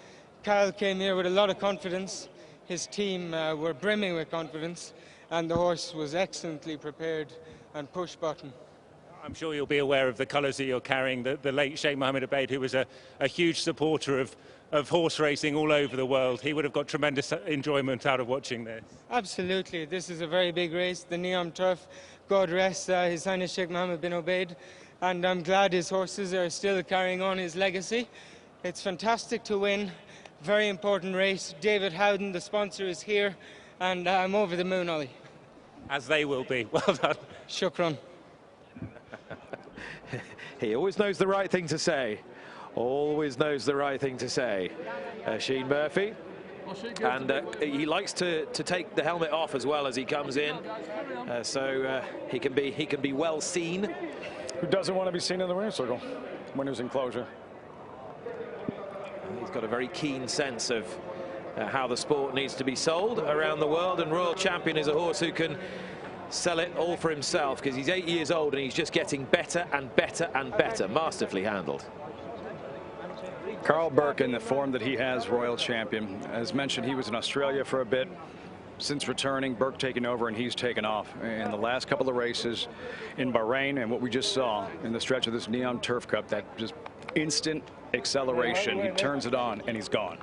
Carl came here with a lot of confidence. His team were brimming with confidence, and the horse was excellently prepared and push button. I'm sure you'll be aware of the colours that you're carrying. The late Sheikh Mohammed Obeid, who was a huge supporter of horse racing all over the world. He would have got tremendous enjoyment out of watching this. Absolutely. This is a very big race, the Neom turf. God rest His Highness Sheikh Mohammed bin Obeid. And I'm glad his horses are still carrying on his legacy. It's fantastic to win. Very important race. David Howden, the sponsor, is here. And I'm over the moon, Ollie. As they will be. Well done. Shukran. He always knows the right thing to say. Always knows the right thing to say. Sheen Murphy. And he likes to take the helmet off as well as he comes in. So he can be well seen. Who doesn't want to be seen in the winner's circle? Winner's enclosure. He's got a very keen sense of how the sport needs to be sold around the world, and Royal Champion is a horse who can sell it all for himself, because he's 8 years old and he's just getting better and better and better. Masterfully handled. Carl Burke, in the form that he has, Royal Champion. As mentioned, he was in Australia for a bit. Since returning, Burke taking over, and he's taken off in the last couple of races in Bahrain, and what we just saw in the stretch of this Neom Turf Cup, that just instant acceleration. He turns it on and he's gone.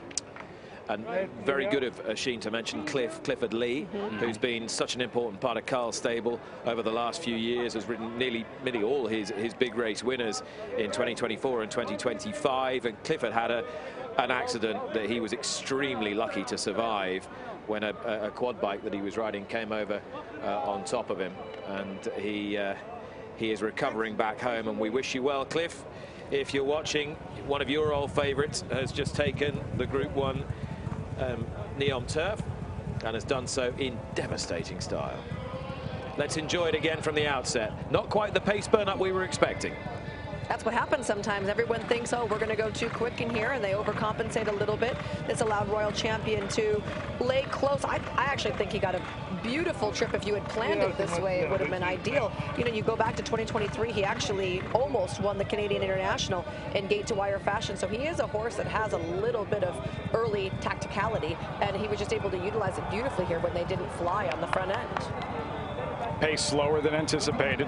And very good of Sheen to mention Clifford Lee, who's been such an important part of Carl's stable over the last few years, has ridden nearly all his big race winners in 2024 and 2025. And Clifford had an accident that he was extremely lucky to survive when a quad bike that he was riding came over on top of him. And he is recovering back home, and we wish you well, Cliff. If you're watching, one of your old favourites has just taken the Group 1 Neom turf and has done so in devastating style. Let's enjoy it again from the outset. Not quite the pace burn up we were expecting. That's what happens sometimes. Everyone thinks, oh, we're going to go too quick in here, and they overcompensate a little bit. This allowed Royal Champion to lay close. I actually think he got a beautiful trip. If you had planned it this way, it would have been ideal. You know, you go back to 2023, he actually almost won the Canadian International in gate-to-wire fashion. So he is a horse that has a little bit of early tacticality, and he was just able to utilize it beautifully here when they didn't fly on the front end. Pace slower than anticipated.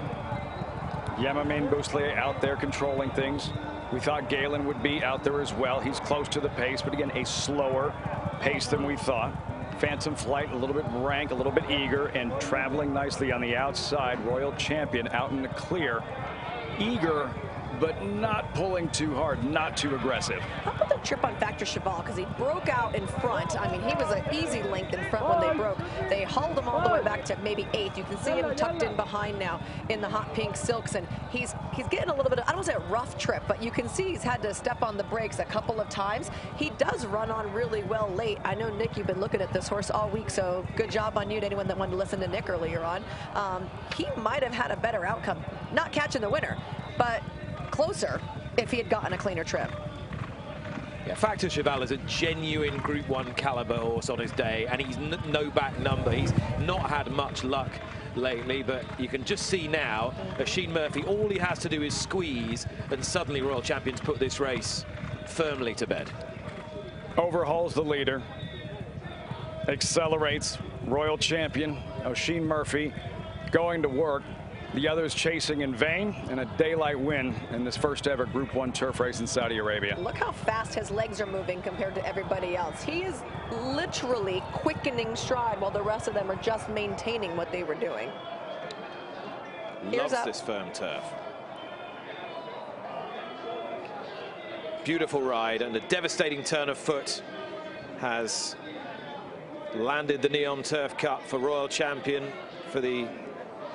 Yemamin Bouslier out there controlling things. We thought Galen would be out there as well. He's close to the pace, but again, a slower pace than we thought. Phantom Flight, a little bit rank, a little bit eager, and traveling nicely on the outside. Royal Champion out in the clear. Eager, but not pulling too hard, not too aggressive. How about the trip on Factor Cheval? Because he broke out in front. I mean, he was an easy length in front when they broke. They hauled him all the way back to maybe 8th. You can see him tucked in behind now in the hot pink silks, and he's getting a little bit of, I don't want to say a rough trip, but you can see he's had to step on the brakes a couple of times. He does run on really well late. I know, Nick, you've been looking at this horse all week, so good job on you to anyone that wanted to listen to Nick earlier on. He might have had a better outcome, not catching the winner, but closer if he had gotten a cleaner trip. Yeah, Factor Cheval is a genuine Group 1 caliber horse on his day, and he's no back number. He's not had much luck lately, but you can just see now Sheen Murphy, all he has to do is squeeze, and suddenly Royal Champions put this race firmly to bed. Overhauls the leader, accelerates. Royal Champion Sheen Murphy going to work. The others chasing in vain, and a daylight win in this first ever Group 1 turf race in Saudi Arabia. Look how fast his legs are moving compared to everybody else. He is literally quickening stride while the rest of them are just maintaining what they were doing. Loves this firm turf. Beautiful ride, and a devastating turn of foot has landed the Neom Turf Cup for Royal Champion, for the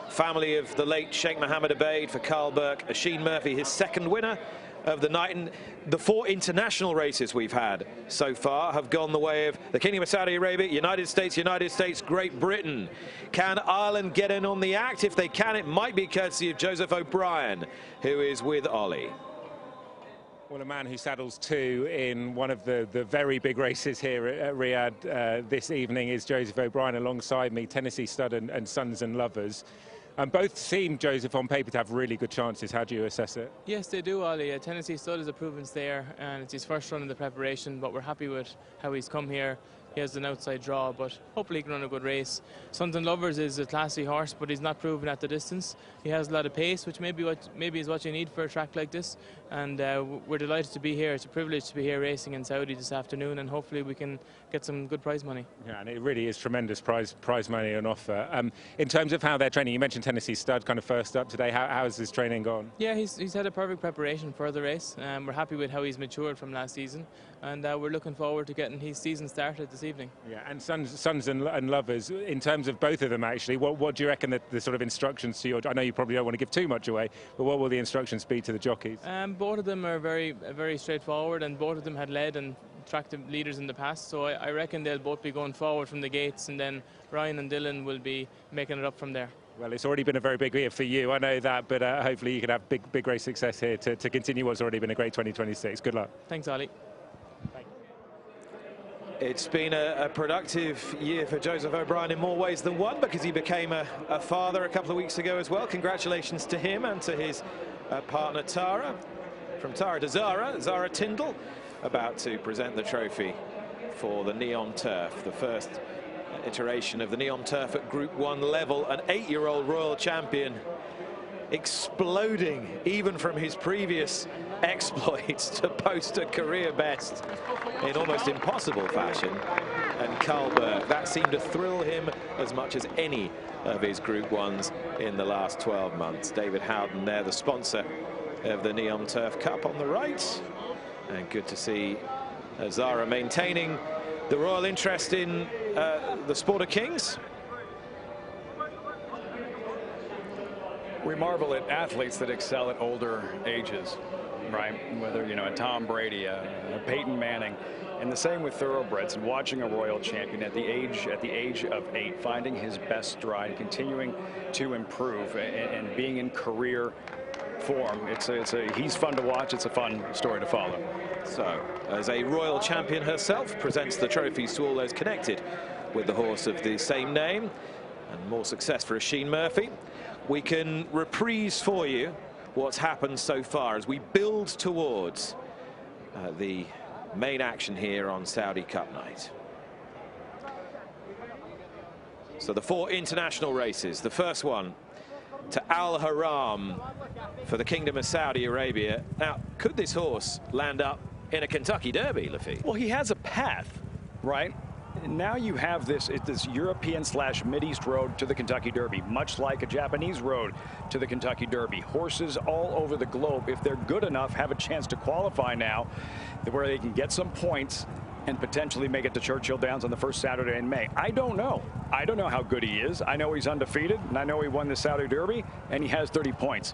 family of the late Sheikh Mohammed Obeid, for Carl Burke. Sheen Murphy, his second winner of the night. And the 4 international races we've had so far have gone the way of the Kingdom of Saudi Arabia, United States, Great Britain. Can Ireland get in on the act? If they can, it might be courtesy of Joseph O'Brien, who is with Ollie. Well, a man who saddles 2 in one of the very big races here at Riyadh this evening is Joseph O'Brien alongside me, Tennessee Stud and Sons and Lovers. Both seem, Joseph, on paper to have really good chances. How do you assess it? Yes, they do, Ollie. Tennessee Stud is a proven stayer, and it's his first run in the preparation, but we're happy with how he's come here. He has an outside draw, but hopefully he can run a good race. Sons and Lovers is a classy horse, but he's not proven at the distance. He has a lot of pace, which maybe is what you need for a track like this. And we're delighted to be here. It's a privilege to be here racing in Saudi this afternoon, and hopefully we can get some good prize money. Yeah, and it really is tremendous prize money on offer. In terms of how they're training, you mentioned Tennessee Stud kind of first up today. How has his training gone? Yeah, he's had a perfect preparation for the race. We're happy with how he's matured from last season, and we're looking forward to getting his season started this evening. Yeah, and Sons and Lovers, in terms of both of them actually, what do you reckon that the sort of instructions to your, I know you probably don't want to give too much away, but what will the instructions be to the jockeys? Both of them are very straightforward, and both of them had led and tracked leaders in the past, so I reckon they'll both be going forward from the gates, and then Ryan and Dylan will be making it up from there. Well, it's already been a very big year for you, I know that, but hopefully you can have big race success here to continue what's already been a great 2026. Good luck. Thanks, Ollie. It's been a productive year for Joseph O'Brien in more ways than one, because he became a father a couple of weeks ago as well. Congratulations to him and to his partner Tara. From Tara to Zara Tyndall, about to present the trophy for the Neom turf, the first iteration of the Neom turf at Group 1 level. An 8-year-old royal champion, exploding even from his previous exploits to post a career best in almost impossible fashion. And Carl Burke, that seemed to thrill him as much as any of his Group 1s in the last 12 months. David Howden there, the sponsor of the Neom Turf Cup on the right. And good to see Zara maintaining the royal interest in the sport of kings. We marvel at athletes that excel at older ages, right? Whether, you know, a Tom Brady, a Peyton Manning, and the same with thoroughbreds. And watching a royal champion at the age of 8, finding his best stride, continuing to improve, and being in career form. He's fun to watch. It's a fun story to follow. So, as a royal champion herself, presents the trophies to all those connected with the horse of the same name, and more success for Oisin Murphy. We can reprise for you what's happened so far as we build towards the main action here on Saudi Cup night. So the 4 international races. The first one to Al Haram for the Kingdom of Saudi Arabia. Now, could this horse land up in a Kentucky Derby, Lafitte? Well, he has a path, right? Now you have this European/Mideast road to the Kentucky Derby, much like a Japanese road to the Kentucky Derby. Horses all over the globe, if they're good enough, have a chance to qualify now, where they can get some points and potentially make it to Churchill Downs on the first Saturday in May. I don't know. I don't know how good he is. I know he's undefeated, and I know he won the Saudi Derby, and he has 30 points.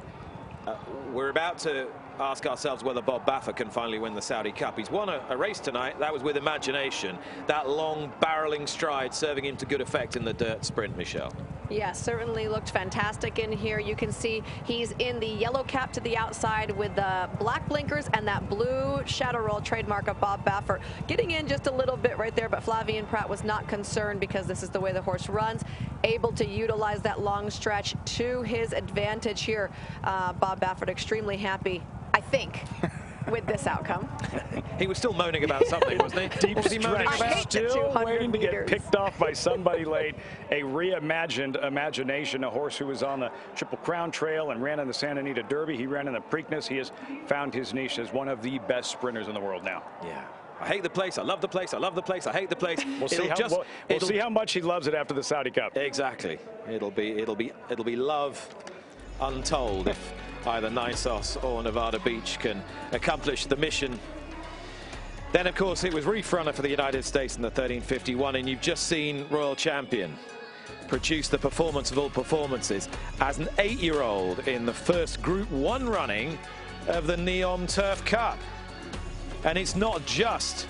We're about to ask ourselves whether Bob Baffert can finally win the Saudi Cup. He's won a race tonight. That was with imagination. That long barreling stride serving him to good effect in the dirt sprint, Michelle. Yeah, certainly looked fantastic in here. You can see he's in the yellow cap to the outside with the black blinkers and that blue shadow roll trademark of Bob Baffert. Getting in just a little bit right there, but Flavien Prat was not concerned because this is the way the horse runs. Able to utilize that long stretch to his advantage here. Bob Baffert extremely happy, I think, with this outcome. He was still moaning about something, wasn't he? Deep stretch, still waiting to get picked off by somebody late. A reimagined imagination, a horse who was on the Triple Crown Trail and ran in the Santa Anita Derby. He ran in the Preakness. He has found his niche as one of the best sprinters in the world now. Yeah. I hate the place. I love the place. I love the place. I hate the place. We'll see how much he loves it after the Saudi Cup. Exactly. It'll be love untold if either Nisos or Nevada Beach can accomplish the mission. Then, of course, it was reef runner for the United States in the 1351, and you've just seen Royal Champion produce the performance of all performances as an 8-year-old in the first Group 1 running of the Neom Turf Cup. And it's not just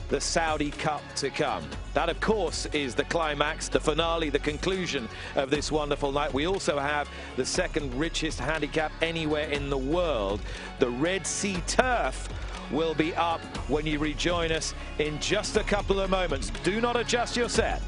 the Saudi Cup to come. That, of course, is the climax, the finale, the conclusion of this wonderful night. We also have the second richest handicap anywhere in the world. The Red Sea Turf will be up when you rejoin us in just a couple of moments. Do not adjust your set.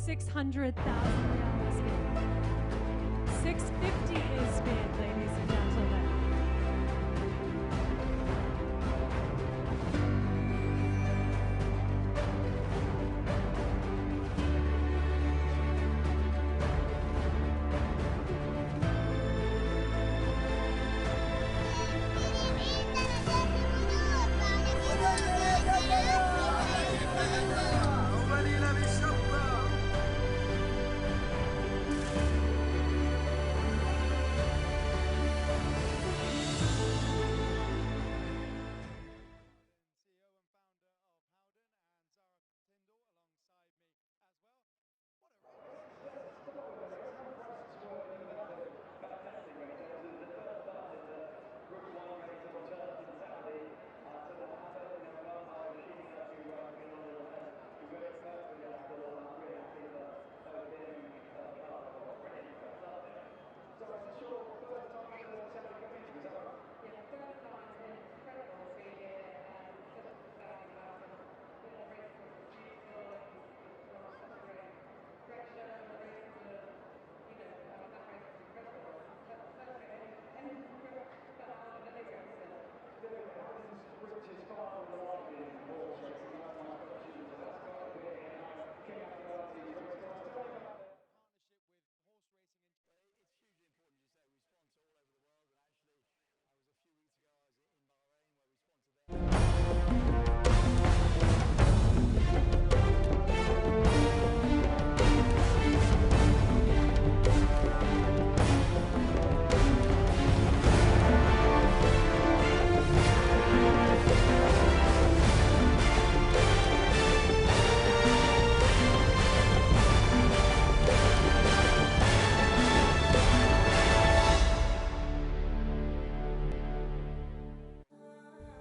$600,000 bid. 650 is bid, ladies and gentlemen.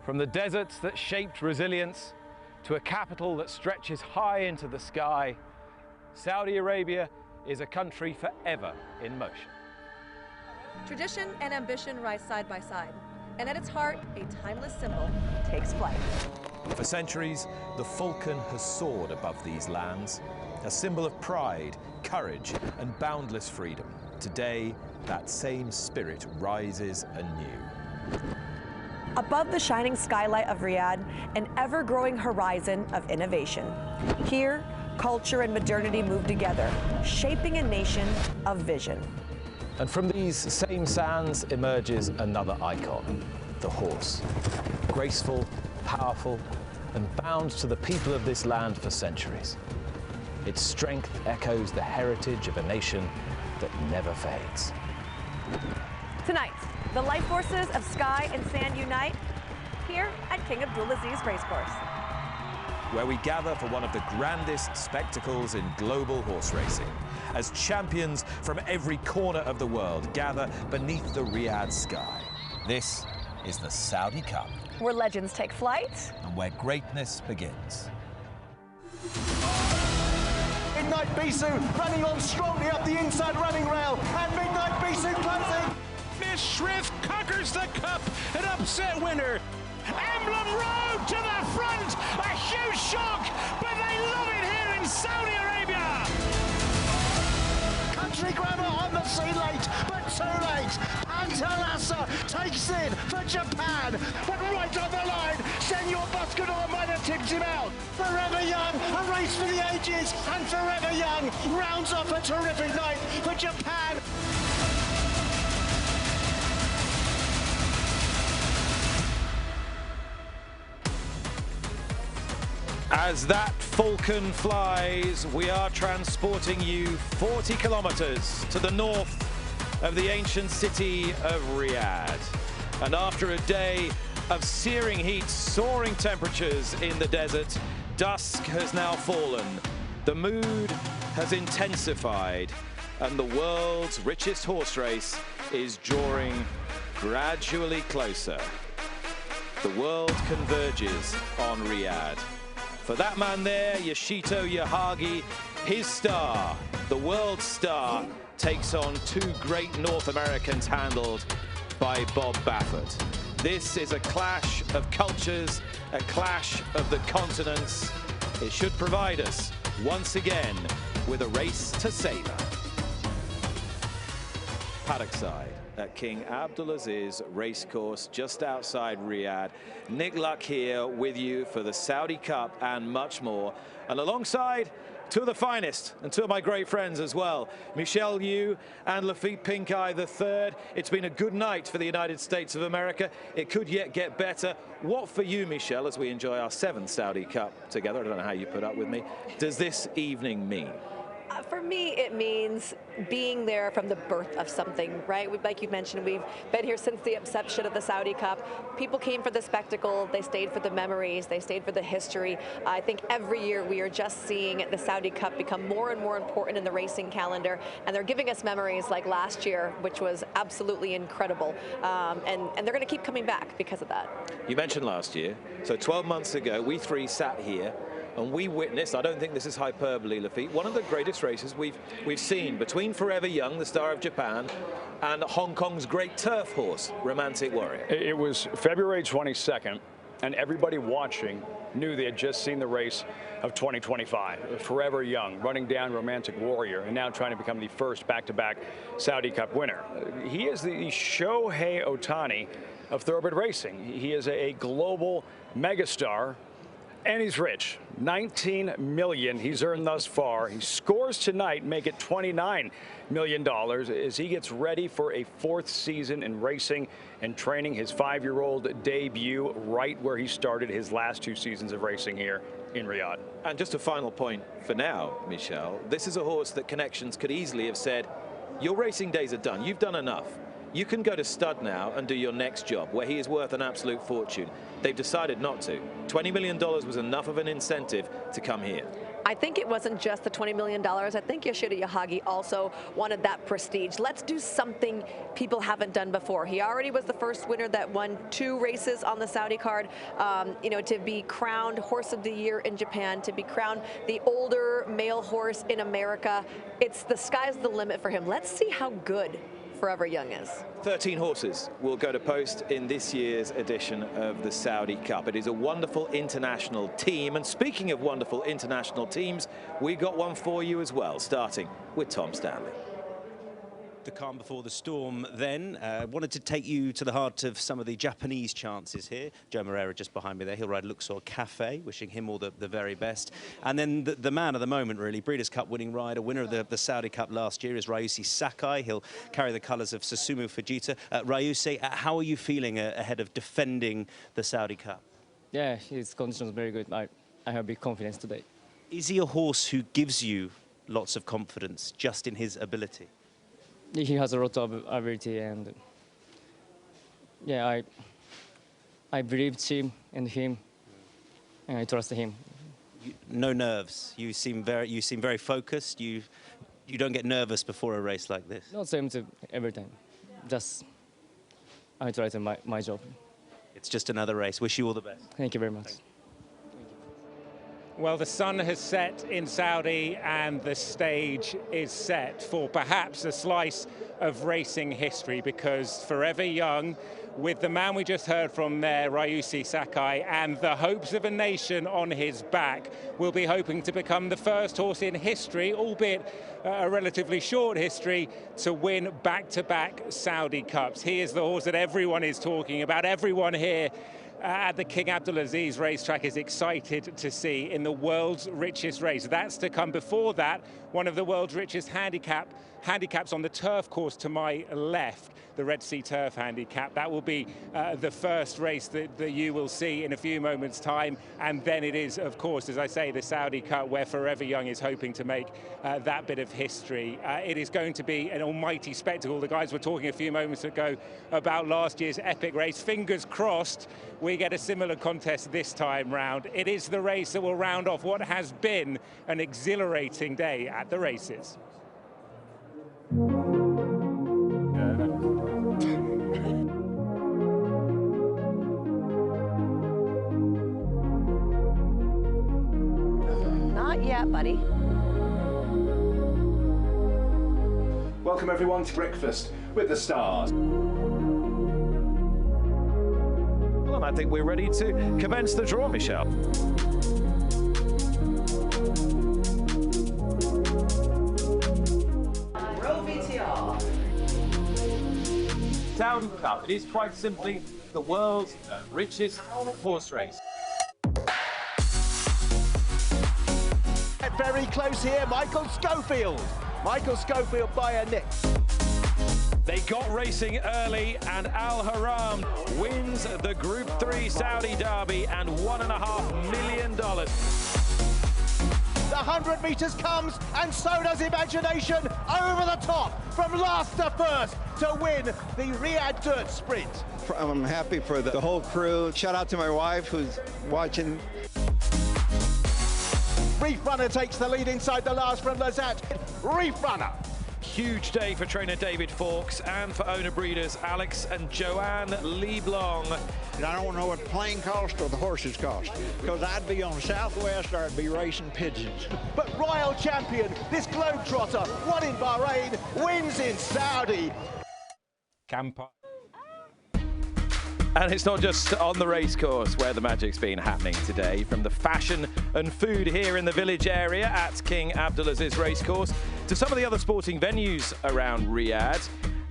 From the deserts that shaped resilience to a capital that stretches high into the sky, Saudi Arabia is a country forever in motion. Tradition and ambition rise side by side, and at its heart, a timeless symbol takes flight. For centuries, the falcon has soared above these lands, a symbol of pride, courage, and boundless freedom. Today, that same spirit rises anew. Above the shining skylight of Riyadh, an ever-growing horizon of innovation. Here, culture and modernity move together, shaping a nation of vision. And from these same sands emerges another icon, the horse. Graceful, powerful, and bound to the people of this land for centuries. Its strength echoes the heritage of a nation that never fades. Tonight, the life forces of sky and sand unite here at King Abdulaziz Racecourse. where we gather for one of the grandest spectacles in global horse racing, as champions from every corner of the world gather beneath the Riyadh sky. This is the Saudi Cup, where legends take flight and where greatness begins. Midnight Bisou running on strongly up the inside running rail, and Midnight Bisou closing. Miss Shrift conquers the cup, an upset winner. Emblem Road to the front, a huge shock, but they love it here in Saudi Arabia. Country Grammar on the sea late, but too late. Antalasa takes it for Japan, but right on the line, Senor Buscador might have tipped him out. Forever Young, a race for the ages, and Forever Young rounds off a terrific night for Japan. As that falcon flies, we are transporting you 40 kilometers to the north of the ancient city of Riyadh. And after a day of searing heat, soaring temperatures in the desert, dusk has now fallen. The mood has intensified, and the world's richest horse race is drawing gradually closer. The world converges on Riyadh. For that man there, Yoshito Yahagi, his star, the world star, takes on two great North Americans handled by Bob Baffert. This is a clash of cultures, a clash of the continents. It should provide us, once again, with a race to savor. Paddock side at King Abdulaziz Racecourse just outside Riyadh. Nick Luck here with you for the Saudi Cup and much more. And alongside two of the finest and two of my great friends as well, Michelle Yu and Lafitte Pinkeye III. It's been a good night for the United States of America. It could yet get better. What for you, Michelle, as we enjoy our 7th Saudi Cup together, I don't know how you put up with me, does this evening mean? For me, it means being there from the birth of something, right? Like you mentioned, we've been here since the inception of the Saudi Cup. People came for the spectacle, they stayed for the memories, they stayed for the history. I think every year we are just seeing the Saudi Cup become more and more important in the racing calendar, and they're giving us memories like last year, which was absolutely incredible. And they're going to keep coming back because of that. You mentioned last year, so 12 months ago, we three sat here and we witnessed, I don't think this is hyperbole, Lafitte, one of the greatest races we've seen between Forever Young, the star of Japan, and Hong Kong's great turf horse, Romantic Warrior. It was February 22nd, and everybody watching knew they had just seen the race of 2025. Forever Young running down Romantic Warrior and now trying to become the first back-to-back Saudi Cup winner. He is the Shohei Ohtani of thoroughbred racing. He is a global megastar. And he's rich, $19 million he's earned thus far. He scores tonight, make it $29 million as he gets ready for a 4th season in racing and training, his 5-year-old debut right where he started his last 2 seasons of racing here in Riyadh. And just a final point for now, Michelle, this is a horse that Connections could easily have said, your racing days are done, you've done enough. You can go to stud now and do your next job, where he is worth an absolute fortune. They've decided not to. $20 million was enough of an incentive to come here. I think it wasn't just the $20 million. I think Yoshito Yahagi also wanted that prestige. Let's do something people haven't done before. He already was the first winner that won 2 races on the Saudi card. You know, to be crowned Horse of the Year in Japan, to be crowned the older male horse in America, it's the sky's the limit for him. Let's see how good Forever Young is. 13 horses will go to post in this year's edition of the Saudi Cup. It is a wonderful international team. And speaking of wonderful international teams, we got one for you as well, starting with Tom Stanley. The calm before the storm then. Wanted to take you to the heart of some of the Japanese chances here. Joe Moreira just behind me there. He'll ride Luxor Cafe, wishing him all the very best. And then the man of the moment, really, Breeders' Cup winning rider, winner of the Saudi Cup last year, is Ryusuke Sakai. He'll carry the colours of Susumu Fujita. Ryusuke, how are you feeling ahead of defending the Saudi Cup? Yeah, his condition is very good. I have big confidence today. Is he a horse who gives you lots of confidence just in his ability? He has a lot of ability, and yeah, I believed him and I trust him. no nerves. You seem very focused. You don't get nervous before a race like this. Not same to every time. Just I try to my job. It's just another race. Wish you all the best. Thank you very much. Well, the sun has set in Saudi and the stage is set for perhaps a slice of racing history, because Forever Young, with the man we just heard from there, Ryusuke Sakai, and the hopes of a nation on his back, will be hoping to become the first horse in history, albeit a relatively short history, to win back-to-back Saudi Cups. He is the horse that everyone is talking about. Everyone here at the King Abdulaziz racetrack is excited to see in the world's richest race. That's to come. Before that, one of the world's richest handicaps on the turf course to my left, the Red Sea Turf Handicap. That will be the first race that you will see in a few moments' time. And then it is, of course, as I say, the Saudi Cup, where Forever Young is hoping to make that bit of history. It is going to be an almighty spectacle. The guys were talking a few moments ago about last year's epic race. Fingers crossed we get a similar contest this time round. It is the race that will round off what has been an exhilarating day at the races. Not yet, buddy. Welcome everyone to Breakfast with the Stars. Well, I think we're ready to commence the draw, Michelle. Saudi Cup. It is quite simply the world's richest horse race. Very close here, Michael Schofield. Michael Schofield by a nick. They got racing early, and Al Haram wins the Group 3 Saudi Derby and $1.5 million. The 100 metres comes, and so does Imagination over the top from last to first to win the Riyadh Dirt Sprint. I'm happy for the whole crew. Shout out to my wife who's watching. Reef Runner takes the lead inside the last from Lazat. Reef Runner. Huge day for trainer David Fawkes and for owner breeders Alex and Joanne Leblong. And I don't know what the plane cost or the horses cost, because I'd be on Southwest or I'd be racing pigeons. But Royal Champion, this Globetrotter, won in Bahrain, wins in Saudi. Campo. And it's not just on the racecourse where the magic's been happening today. From the fashion and food here in the village area at King Abdulaziz Racecourse to some of the other sporting venues around Riyadh.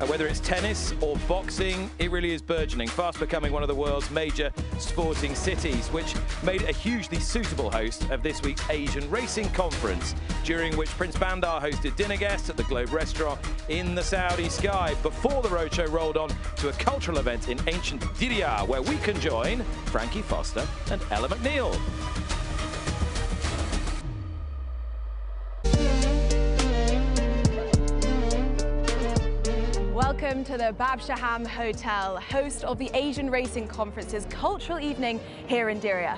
Whether it's tennis or boxing, it really is burgeoning, fast becoming one of the world's major sporting cities, which made a hugely suitable host of this week's Asian Racing Conference, during which Prince Bandar hosted dinner guests at the Globe Restaurant in the Saudi sky, before the roadshow rolled on to a cultural event in ancient Diriyah, where we can join Frankie Foster and Ella McNeil. Welcome to the Bab Shaham Hotel, host of the Asian Racing Conference's cultural evening here in Diriyah.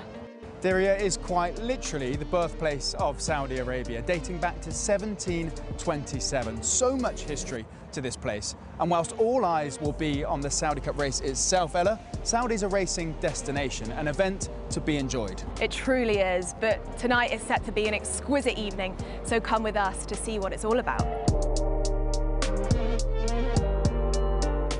Diriyah is quite literally the birthplace of Saudi Arabia, dating back to 1727. So much history to this place. And whilst all eyes will be on the Saudi Cup race itself, Ella, Saudi's a racing destination, an event to be enjoyed. It truly is, but tonight is set to be an exquisite evening, so come with us to see what it's all about.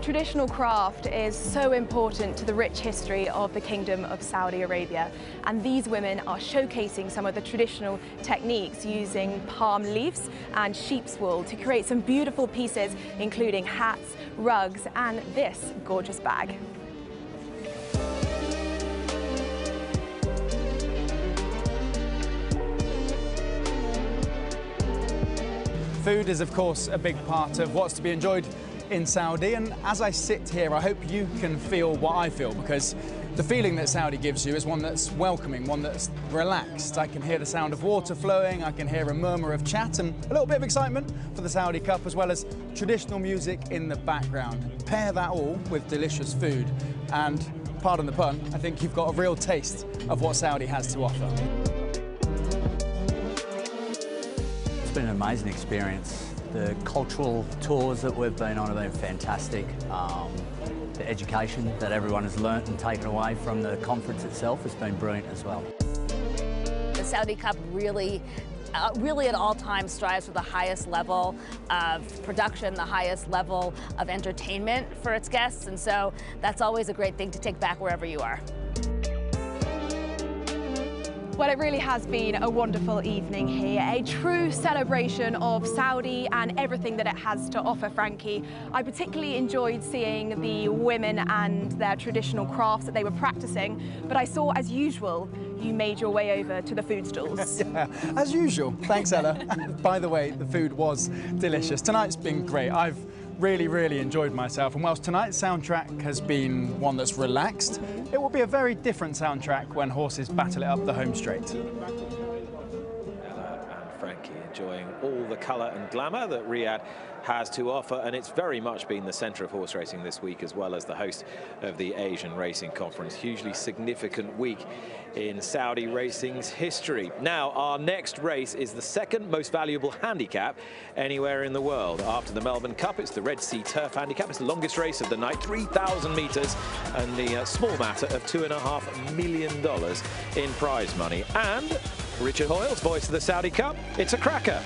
Traditional craft is so important to the rich history of the Kingdom of Saudi Arabia, and these women are showcasing some of the traditional techniques using palm leaves and sheep's wool to create some beautiful pieces, including hats, rugs, and this gorgeous bag. Food is, of course, a big part of what's to be enjoyed in Saudi, and as I sit here, I hope you can feel what I feel, because the feeling that Saudi gives you is one that's welcoming, one that's relaxed. I can hear the sound of water flowing, I can hear a murmur of chat and a little bit of excitement for the Saudi Cup, as well as traditional music in the background. Pair that all with delicious food and, pardon the pun, I think you've got a real taste of what Saudi has to offer. amazing experience. The cultural tours that we've been on have been fantastic. The education that everyone has learnt and taken away from the conference itself has been brilliant as well. The Saudi Cup really at all times strives for the highest level of production, the highest level of entertainment for its guests, and so that's always a great thing to take back wherever you are. Well, it really has been a wonderful evening here, a true celebration of Saudi and everything that it has to offer, Frankie. I particularly enjoyed seeing the women and their traditional crafts that they were practicing, but I saw, as usual, you made your way over to the food stalls. Yeah, as usual. Thanks, Ella. By the way, the food was delicious. Tonight's been great. I've really enjoyed myself, and whilst tonight's soundtrack has been one that's relaxed, it will be a very different soundtrack when horses battle it up the home straight. Ella and Frankie enjoying all the colour and glamour that Riyadh has to offer, and it's very much been the centre of horse racing this week, as well as the host of the Asian Racing Conference. Hugely significant week in Saudi racing's history. Now, our next race is the second most valuable handicap anywhere in the world. After the Melbourne Cup, it's the Red Sea Turf Handicap. It's the longest race of the night, 3,000 metres, and the small matter of $2.5 million in prize money. And Richard Hoyle's voice of the Saudi Cup, it's a cracker.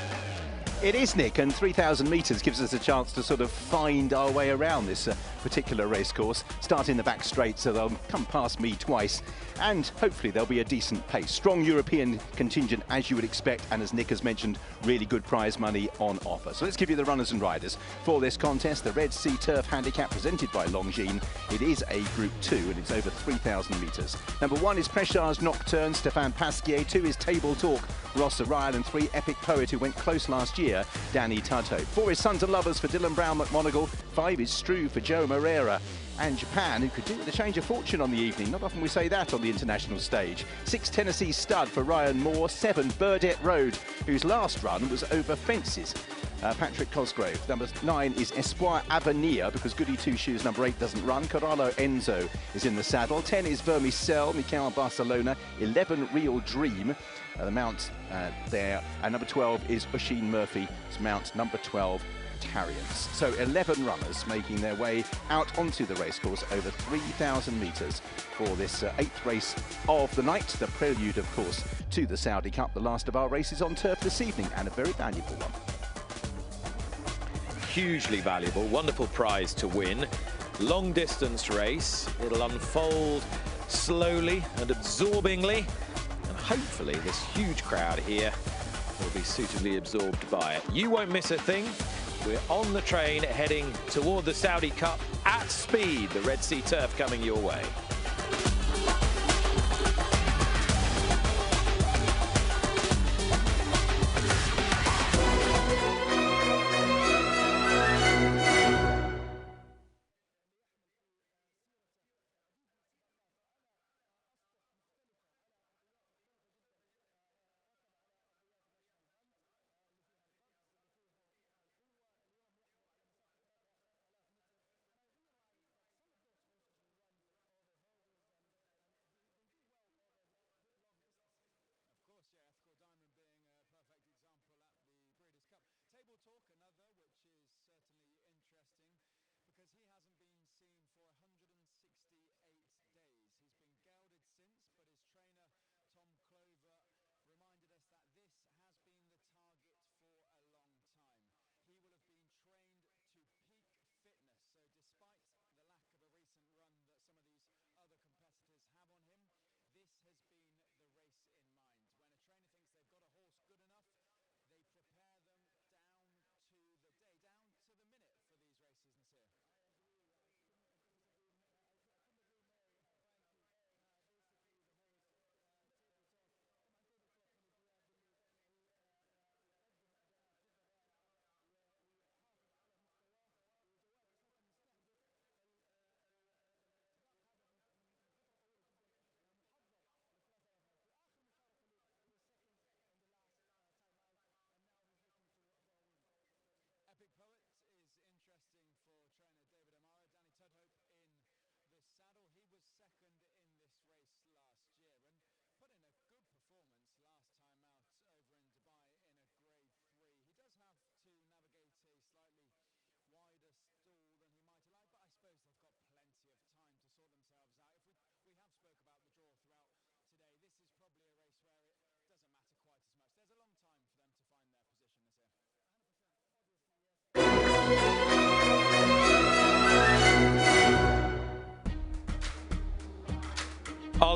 It is, Nick, and 3,000 metres gives us a chance to sort of find our way around this particular racecourse. Start in the back straight, so they'll come past me twice, and hopefully there'll be a decent pace. Strong European contingent, as you would expect, and as Nick has mentioned, really good prize money on offer. So let's give you the runners and riders for this contest. The Red Sea Turf Handicap presented by Longines. It is a Group 2, and it's over 3,000 metres. Number 1 is Pressure's Nocturne, Stéphane Pasquier. 2 is Table Talk, Ross Ryan, and 3 Epic Poet, who went close last year, Danny Tutto. 4 is Sons and Lovers for Dylan Brown McMonagle. 5 is Strew for Joe Moreira. And Japan, who could do with a change of fortune on the evening. Not often we say that on the international stage. 6 Tennessee Stud for Ryan Moore. 7 Burdett Road, whose last run was over fences. Patrick Cosgrove. Number 9 is Espoir Avenir, because Goody Two Shoes number 8 doesn't run. Corralo Enzo is in the saddle. 10 is Vermicell, Mikel Barcelona. 11 Real Dream, the mount there. And number 12 is Oisin Murphy's mount, number 12. Tarrians. So 11 runners making their way out onto the racecourse over 3,000 metres for this 8th race of the night. The prelude, of course, to the Saudi Cup. The last of our races on turf this evening, and a very valuable one. Hugely valuable, wonderful prize to win. Long distance race. It'll unfold slowly and absorbingly, and hopefully this huge crowd here will be suitably absorbed by it. You won't miss a thing. We're on the train heading toward the Saudi Cup at speed. The Red Sea Turf coming your way.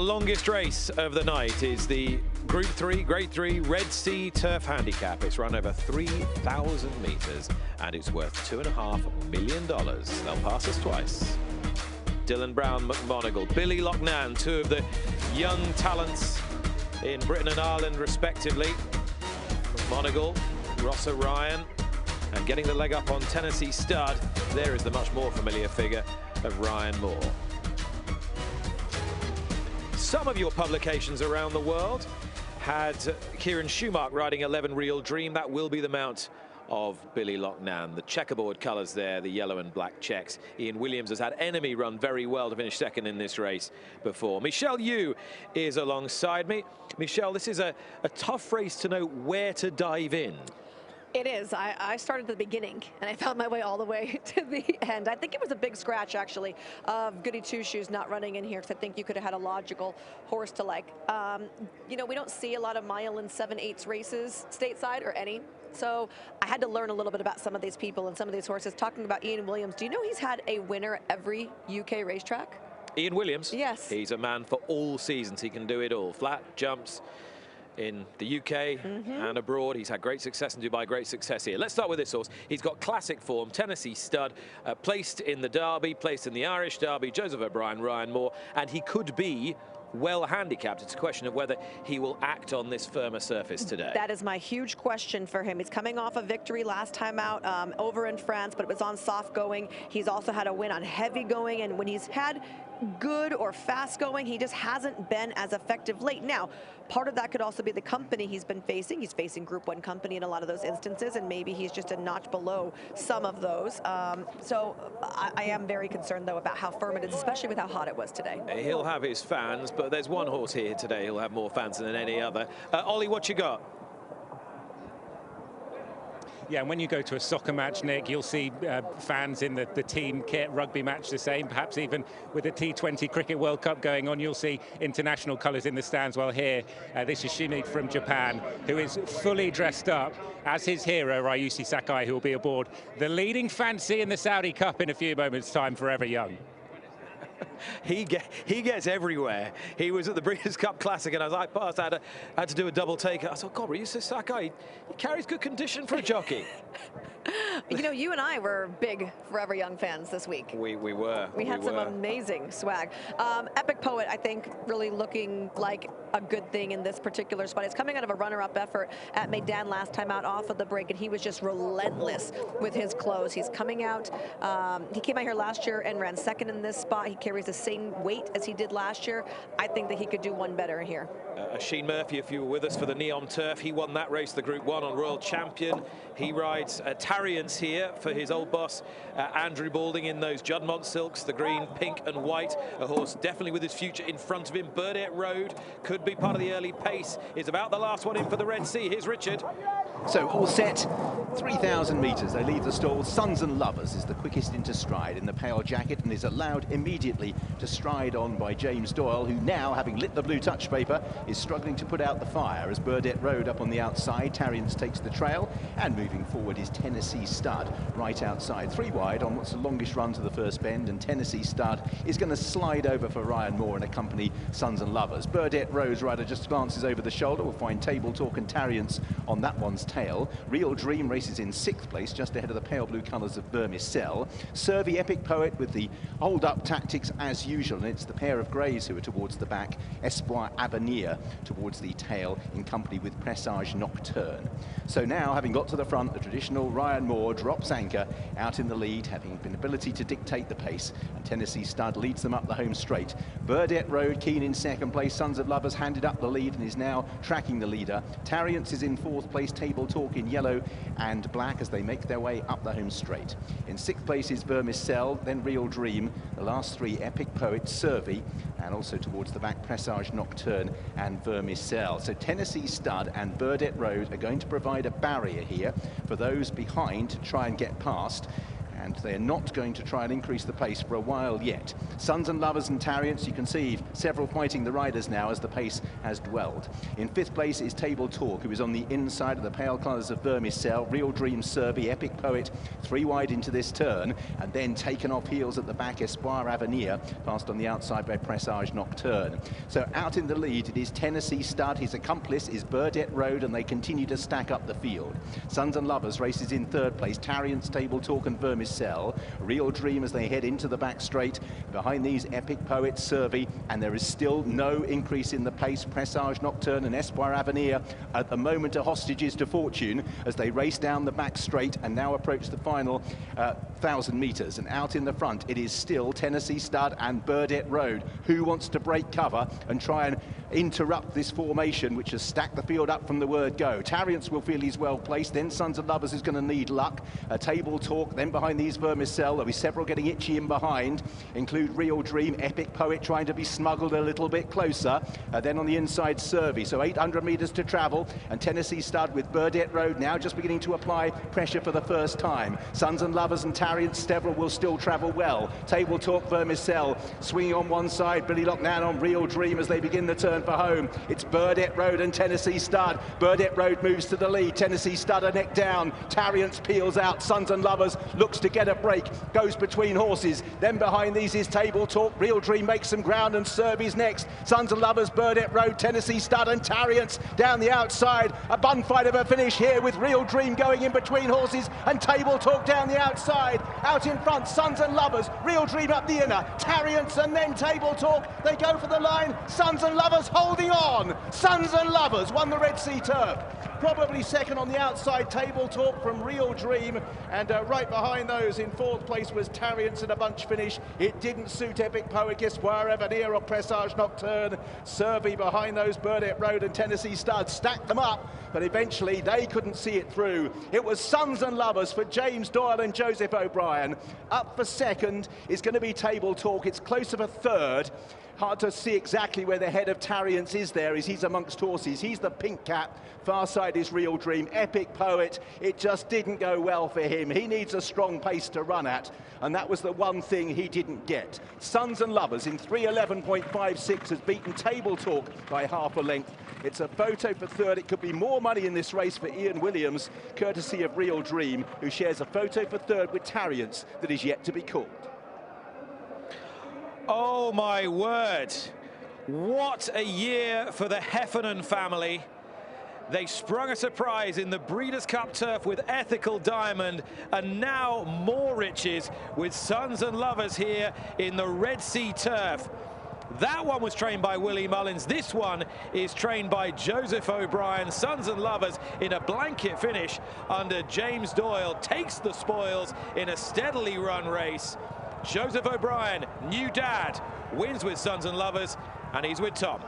longest race of the night is the Group 3, Grade 3 Red Sea Turf Handicap. It's run over 3,000 meters and it's worth $2.5 million. They'll pass us twice. Dylan Brown, McMonagle, Billy Loughnane, two of the young talents in Britain and Ireland respectively. McMonagle, Ross O'Ryan, and getting the leg up on Tennessee Stud. There is the much more familiar figure of Ryan Moore. Some of your publications around the world had Kieran Schumacher riding 11 Real Dream. That will be the mount of Billy Loughnane. The checkerboard colours there, the yellow and black checks. Ian Williams has had Enemy run very well to finish second in this race before. Michelle Yu is alongside me. Michelle, this is a tough race to know where to dive in. It is. I started at the beginning, and I found my way all the way to the end. I think it was a big scratch, actually, of Goody Two Shoes not running in here, because I think you could have had a logical horse to like. You know, we don't see a lot of mile and 7/8 races stateside, or any. So I had to learn a little bit about some of these people and some of these horses. Talking about Ian Williams, do you know he's had a winner every UK racetrack? Ian Williams? Yes. He's a man for all seasons. He can do it all. Flat, jumps, in the UK and abroad. He's had great success in Dubai, great success here. Let's start with this horse. He's got classic form, Tennessee Stud, placed in the Derby, placed in the Irish Derby, Joseph O'Brien, Ryan Moore, and he could be well handicapped. It's a question of whether he will act on this firmer surface today. That is my huge question for him. He's coming off a victory last time out over in France, but it was on soft going. He's also had a win on heavy going, and when he's had good or fast going, he just hasn't been as effective late. Now, part of that could also be the company he's been facing. He's facing Group 1 company in a lot of those instances, and maybe he's just a notch below some of those. So I am very concerned, though, about how firm it is, especially with how hot it was today. He'll have his fans, but there's one horse here today he'll have more fans than any other. Ollie, what you got? Yeah, and when you go to a soccer match, Nick, you'll see fans in the team kit, rugby match the same, perhaps even with the T20 Cricket World Cup going on, you'll see international colours in the stands. Well, here, this is Shimi from Japan, who is fully dressed up as his hero, Ryushi Sakai, who will be aboard the leading fancy in the Saudi Cup in a few moments' time, Forever Young. He gets everywhere. He was at the Breeders' Cup Classic, and as I passed, I had to do a double take. I thought, God, Ryushi Sakai, he carries good condition for a jockey. You know, you and I were big Forever Young fans this week. We were. We had some amazing swag. Epic Poet, I think, really looking like a good thing in this particular spot. It's coming out of a runner-up effort at Meydan last time out off of the break, and he was just relentless with his close. He's coming out. He came out here last year and ran second in this spot. He carries the same weight as he did last year. I think that he could do one better here. Sheen Murphy, if you were with us for the Neom Turf, he won that race, the Group 1 on Royal Champion. He rides Tarrians here for his old boss, Andrew Balding, in those Juddmonte silks, the green, pink and white. A horse definitely with his future in front of him. Burdett Road could be part of the early pace. Is about the last one in for the Red Sea. Here's Richard. So all set, 3,000 metres. They leave the stall. Sons and Lovers is the quickest into stride in the pale jacket and is allowed immediately to stride on by James Doyle, who now, having lit the blue touch paper, is struggling to put out the fire as Burdett Road up on the outside. Tarrians takes the trail, and moving forward is Tennessee Stud right outside. 3 wide on what's the longest run to the first bend, and Tennessee Stud is going to slide over for Ryan Moore and accompany Sons and Lovers. Burdett Road's rider just glances over the shoulder. We'll find Table Talk and Tarrians on that one's tail. Real Dream races in 6th place, just ahead of the pale blue colours of Vermicell. Survey Epic Poet with the hold-up tactics as usual, and it's the pair of greys who are towards the back. Espoir Avenir towards the tail in company with Presage Nocturne. So now, having got to the front, the traditional Ryan Moore drops anchor out in the lead, having an ability to dictate the pace, and Tennessee Stud leads them up the home straight. Burdett Road keen in 2nd place. Sons of Lovers handed up the lead and is now tracking the leader. Tarrians is in 4th place. Table Talk in yellow and black as they make their way up the home straight. In 6th place is Vermicell, then Real Dream, the last 3 Epic Poet, Survey, and also towards the back Presage Nocturne and Vermicell. So Tennessee Stud and Burdett Road are going to provide a barrier here for those behind to try and get past. and they're not going to try and increase the pace for a while yet. Sons and Lovers and Tarriants, you can see several fighting the riders now as the pace has dwelled. In 5th place is Table Talk, who is on the inside of the pale colours of Vermicell. Real Dream, Survey, Epic Poet, 3 wide into this turn, and then taken off heels at the back, Espoir Avenir, passed on the outside by Presage Nocturne. So out in the lead, it is Tennessee Stud. His accomplice is Burdett Road, and they continue to stack up the field. Sons and Lovers races in 3rd place. Tarriants, Table Talk and Vermicell. Real Dream as they head into the back straight. Behind these, Epic Poet, Survey, and there is still no increase in the pace. Presage Nocturne and Espoir Avenir at the moment are hostages to fortune as they race down the back straight and now approach the final 1,000 metres. And out in the front, it is still Tennessee Stud and Burdett Road. Who wants to break cover and try and interrupt this formation, which has stacked the field up from the word go? Tarriants will feel he's well placed, then Sons and Lovers is going to need luck. Table Talk, then behind these Vermicell, there'll be several getting itchy in behind, include Real Dream, Epic Poet trying to be smuggled a little bit closer, then on the inside Survey. So 800 metres to travel, and Tennessee Stud with Burdett Road now just beginning to apply pressure for the first time. Sons and Lovers and Tarriants, several will still travel well. Table Talk, Vermicell swinging on one side, Billy Locknan on Real Dream as they begin the turn for home. It's Burdett Road and Tennessee Stud. Burdett Road moves to the lead. Tennessee Stud a neck down. Tarriants peels out. Sons and Lovers looks to get a break. Goes between horses. Then behind these is Table Talk. Real Dream makes some ground and Survey's next. Sons and Lovers, Burdett Road, Tennessee Stud and Tarriants down the outside. A bun fight of a finish here with Real Dream going in between horses and Table Talk down the outside. Out in front, Sons and Lovers. Real Dream up the inner. Tarriants and then Table Talk. They go for the line. Sons and Lovers holding on. Sons and Lovers won the Red Sea Turf. Probably second on the outside, Table Talk from Real Dream, and right behind those in 4th place was Tarriants in a bunch finish. It didn't suit Epic Poet, Espoir Avenir or Presage Nocturne. Survey behind those, Burdett Road and Tennessee Stud stacked them up, but eventually they couldn't see it through. It was Sons and Lovers for James Doyle and Joseph O'Brien. Up for second is going to be Table Talk. It's closer for third. Hard to see exactly where the head of Tarriants is there as he's amongst horses. He's the pink cap. Far side is Real Dream. Epic Poet, it just didn't go well for him. He needs a strong pace to run at, and that was the one thing he didn't get. Sons and Lovers in 3:11.56 has beaten Table Talk by half a length. It's a photo for third. It could be more money in this race for Ian Williams, courtesy of Real Dream, who shares a photo for third with Tarriants that is yet to be called. Oh my word, what a year for the Heffernan family. They sprung a surprise in the Breeders' Cup Turf with Ethical Diamond, and now more riches with Sons and Lovers here in the Red Sea Turf. That one was trained by Willie Mullins. This one is trained by Joseph O'Brien. Sons and Lovers in a blanket finish under James Doyle takes the spoils in a steadily run race. Joseph O'Brien, new dad, wins with Sons and Lovers, and he's with Tom.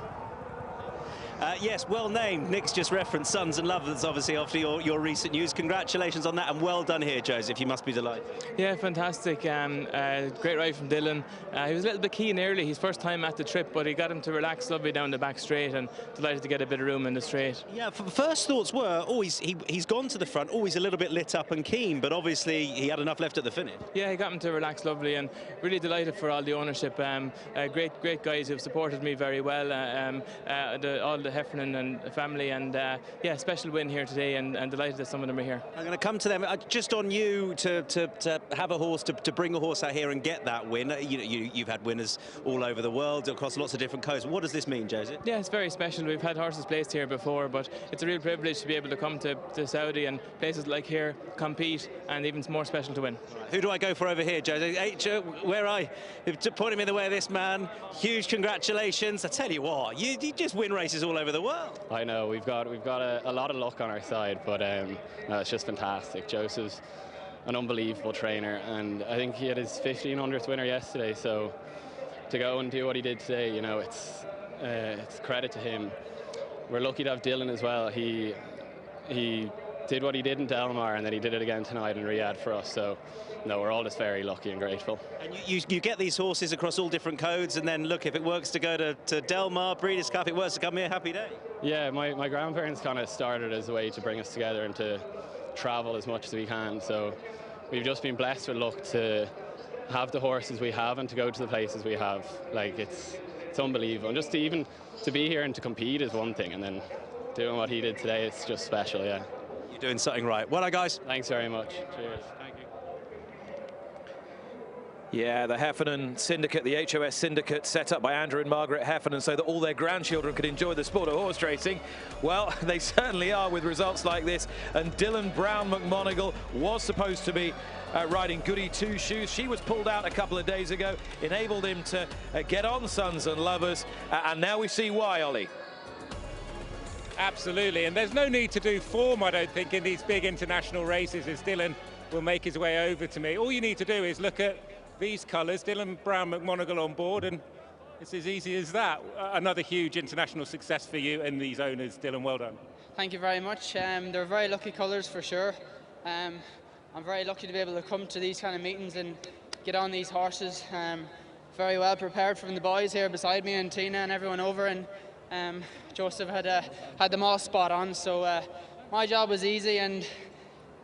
Yes, well named. Nick's just referenced Sons and Lovers, obviously, after your recent news. Congratulations on that, and well done here, Joseph. You must be delighted. Yeah, fantastic. Great ride from Dylan. He was a little bit keen early, his first time at the trip, but he got him to relax lovely down the back straight, and delighted to get a bit of room in the straight. Yeah, first thoughts were, he's gone to the front, always a little bit lit up and keen, but obviously he had enough left at the finish. Yeah, he got him to relax lovely, and really delighted for all the ownership. Great guys who've supported me very well, all the Heffernan and family, and yeah, special win here today, and delighted that some of them are here. I'm going to come to them. Just on you to have a horse, to bring a horse out here and get that win. You've had winners all over the world across lots of different coasts. What does this mean, Joseph? Yeah, it's very special. We've had horses placed here before, but it's a real privilege to be able to come to Saudi and places like here, compete, and even more special to win. Who do I go for over here, Joseph? Hey, where I pointing me the way of this man. Huge congratulations. I tell you what, you just win races all over the world. I know we've got a lot of luck on our side, but no, it's just fantastic. Joseph's an unbelievable trainer, and I think he had his 1500th winner yesterday. So to go and do what he did today, you know, it's credit to him. We're lucky to have Dylan as well. He did what he did in Del Mar, and then he did it again tonight in Riyadh for us. So no, we're all just very lucky and grateful. And you get these horses across all different codes, and then look, if it works to go to Del Mar, Breeders' Cup, it works to come here, happy day. Yeah, my grandparents kind of started as a way to bring us together and to travel as much as we can. So we've just been blessed with luck to have the horses we have and to go to the places we have. Like, it's unbelievable. And just to be here and to compete is one thing, and then doing what he did today, it's just special, yeah. You're doing something right. Well done, guys. Thanks very much. Cheers. Thank you. Yeah, the Heffernan Syndicate, the HOS Syndicate, set up by Andrew and Margaret Heffernan so that all their grandchildren could enjoy the sport of horse racing. Well, they certainly are with results like this. And Dylan Brown McMonagle was supposed to be riding Goody Two Shoes. She was pulled out a couple of days ago, enabled him to get on Sons and Lovers. And now we see why, Ollie. Absolutely, and there's no need to do form, I don't think, in these big international races, as Dylan will make his way over to me. All you need to do is look at these colours, Dylan Brown McMonagle on board, and it's as easy as that. Another huge international success for you and these owners. Dylan, well done. Thank you very much. They're very lucky colours for sure. I'm very lucky to be able to come to these kind of meetings and get on these horses. Very well prepared from the boys here beside me, and Tina and everyone over, and Joseph had them all spot on, so my job was easy and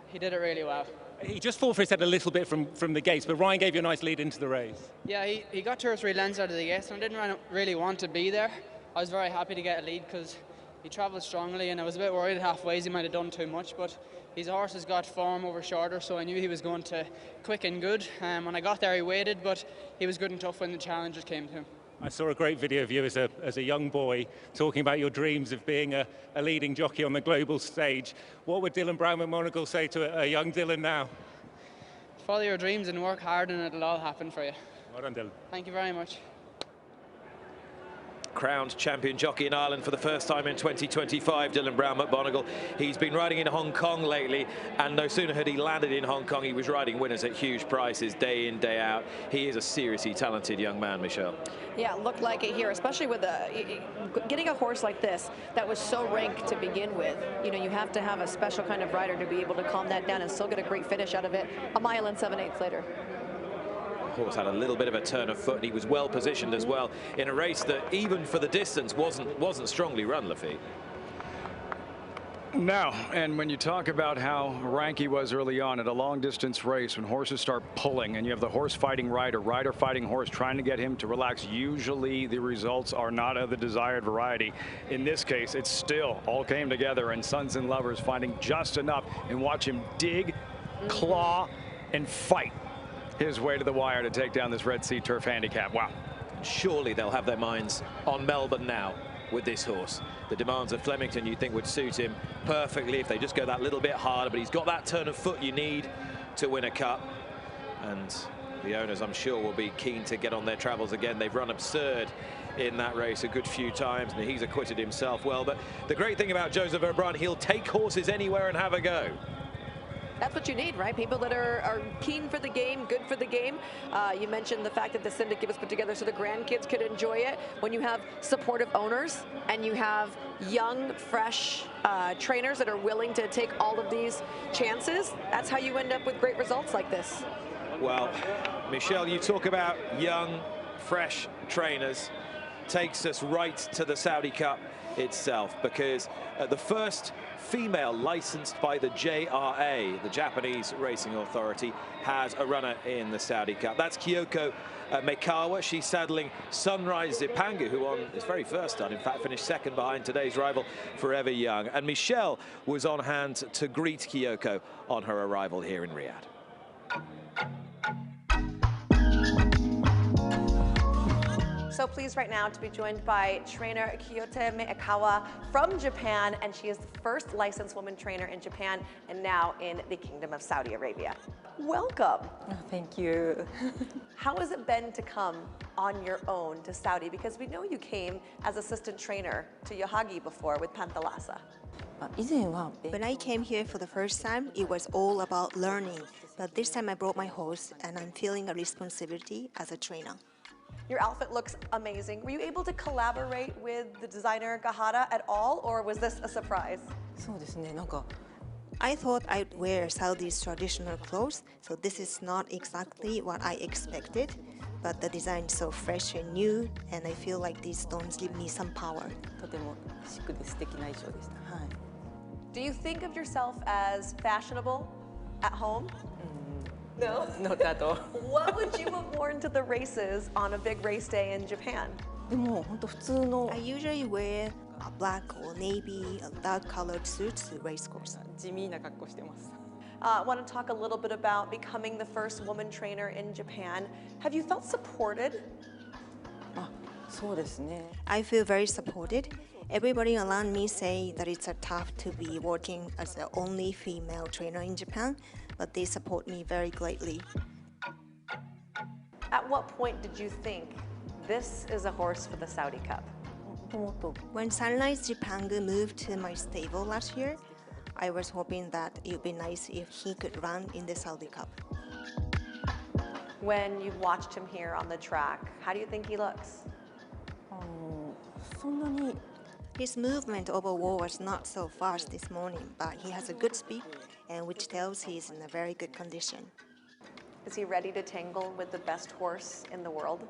he did it really well. He just fought for his head a little bit from the gates, but Ryan gave you a nice lead into the race. Yeah, he got 2 or 3 lengths out of the gates, and I didn't really want to be there. I was very happy to get a lead because he travelled strongly, and I was a bit worried halfway he might have done too much, but his horse has got form over shorter, so I knew he was going to quick and good. When I got there, he waited, but he was good and tough when the challenges came to him. I saw a great video of you as a young boy talking about your dreams of being a leading jockey on the global stage. What would Dylan Brown McMonagle say to a young Dylan now? Follow your dreams and work hard, and it'll all happen for you. Well done, Dylan. Thank you very much. Crowned champion jockey in Ireland for the first time in 2025, Dylan Brown McMonagle. He's been riding in Hong Kong lately, and no sooner had he landed in Hong Kong, he was riding winners at huge prices day in, day out. He is a seriously talented young man, Michelle. Yeah, looked like it here, especially with getting a horse like this that was so ranked to begin with. You know, you have to have a special kind of rider to be able to calm that down and still get a great finish out of it a mile and 7/8 later. Horse had a little bit of a turn of foot, and he was well positioned as well in a race that, even for the distance, wasn't strongly run, Lafitte. No, and when you talk about how rank he was early on at a long distance race, when horses start pulling and you have the horse fighting rider, rider fighting horse, trying to get him to relax, usually the results are not of the desired variety. In this case, it still all came together, and Sons and Lovers finding just enough, and watch him dig, claw, and fight his way to the wire to take down this Red Sea Turf handicap. Wow. Surely they'll have their minds on Melbourne now with this horse. The demands of Flemington, you think, would suit him perfectly if they just go that little bit harder, but he's got that turn of foot you need to win a cup. And the owners, I'm sure, will be keen to get on their travels again. They've run absurd in that race a good few times, and he's acquitted himself well. But the great thing about Joseph O'Brien, he'll take horses anywhere and have a go. That's what you need, right? People that are keen for the game, good for the game. You mentioned the fact that the syndicate was put together so the grandkids could enjoy it. When you have supportive owners and you have young, fresh trainers that are willing to take all of these chances, that's how you end up with great results like this. Well, Michelle, you talk about young, fresh trainers. Takes us right to the Saudi Cup itself, because the first female licensed by the JRA, the Japanese Racing Authority, has a runner in the Saudi Cup. That's Kyoko Meikawa. She's saddling Sunrise Zipangu, who on his very first start, in fact, finished second behind today's rival, Forever Young. And Michelle was on hand to greet Kyoko on her arrival here in Riyadh. So pleased right now to be joined by trainer Kyoko Meikawa from Japan, and she is the first licensed woman trainer in Japan and now in the Kingdom of Saudi Arabia. Welcome. Oh, thank you. How has it been to come on your own to Saudi? Because we know you came as assistant trainer to Yahagi before with Panthalassa. When I came here for the first time, it was all about learning. But this time I brought my horse, and I'm feeling a responsibility as a trainer. Your outfit looks amazing. Were you able to collaborate with the designer Gahara at all, or was this a surprise? I thought I'd wear Saudi's traditional clothes, so this is not exactly what I expected, but the design is so fresh and new, and I feel like these stones give me some power. Do you think of yourself as fashionable at home? No? Not at all. What would you have worn to the races on a big race day in Japan? I usually wear a black or navy, a dark colored suit to race course. 地味な格好してます。I want to talk a little bit about becoming the first woman trainer in Japan. Have you felt supported? そうですね。 I feel very supported. Everybody around me say that it's tough to be working as the only female trainer in Japan, but they support me very greatly. At what point did you think this is a horse for the Saudi Cup? When Sunrise Jipangu moved to my stable last year, I was hoping that it would be nice if he could run in the Saudi Cup. When you watched him here on the track, how do you think he looks? His movement overall was not so fast this morning, but he has a good speed, and which tells he's in a very good condition. Is he ready to tangle with the best horse in the world?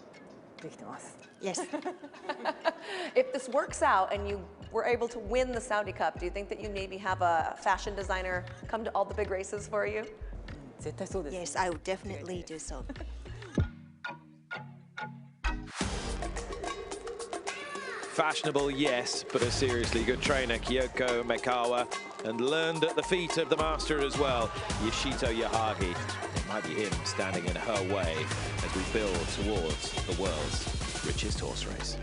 できてます。 Yes. If this works out and you were able to win the Saudi Cup, do you think that you maybe have a fashion designer come to all the big races for you? 絶対そうです。 Yes, I would definitely do so. Fashionable, yes, but a seriously good trainer, Kyoko Mekawa, and learned at the feet of the master as well, Yoshito Yahagi. It might be him standing in her way as we build towards the world's richest horse race.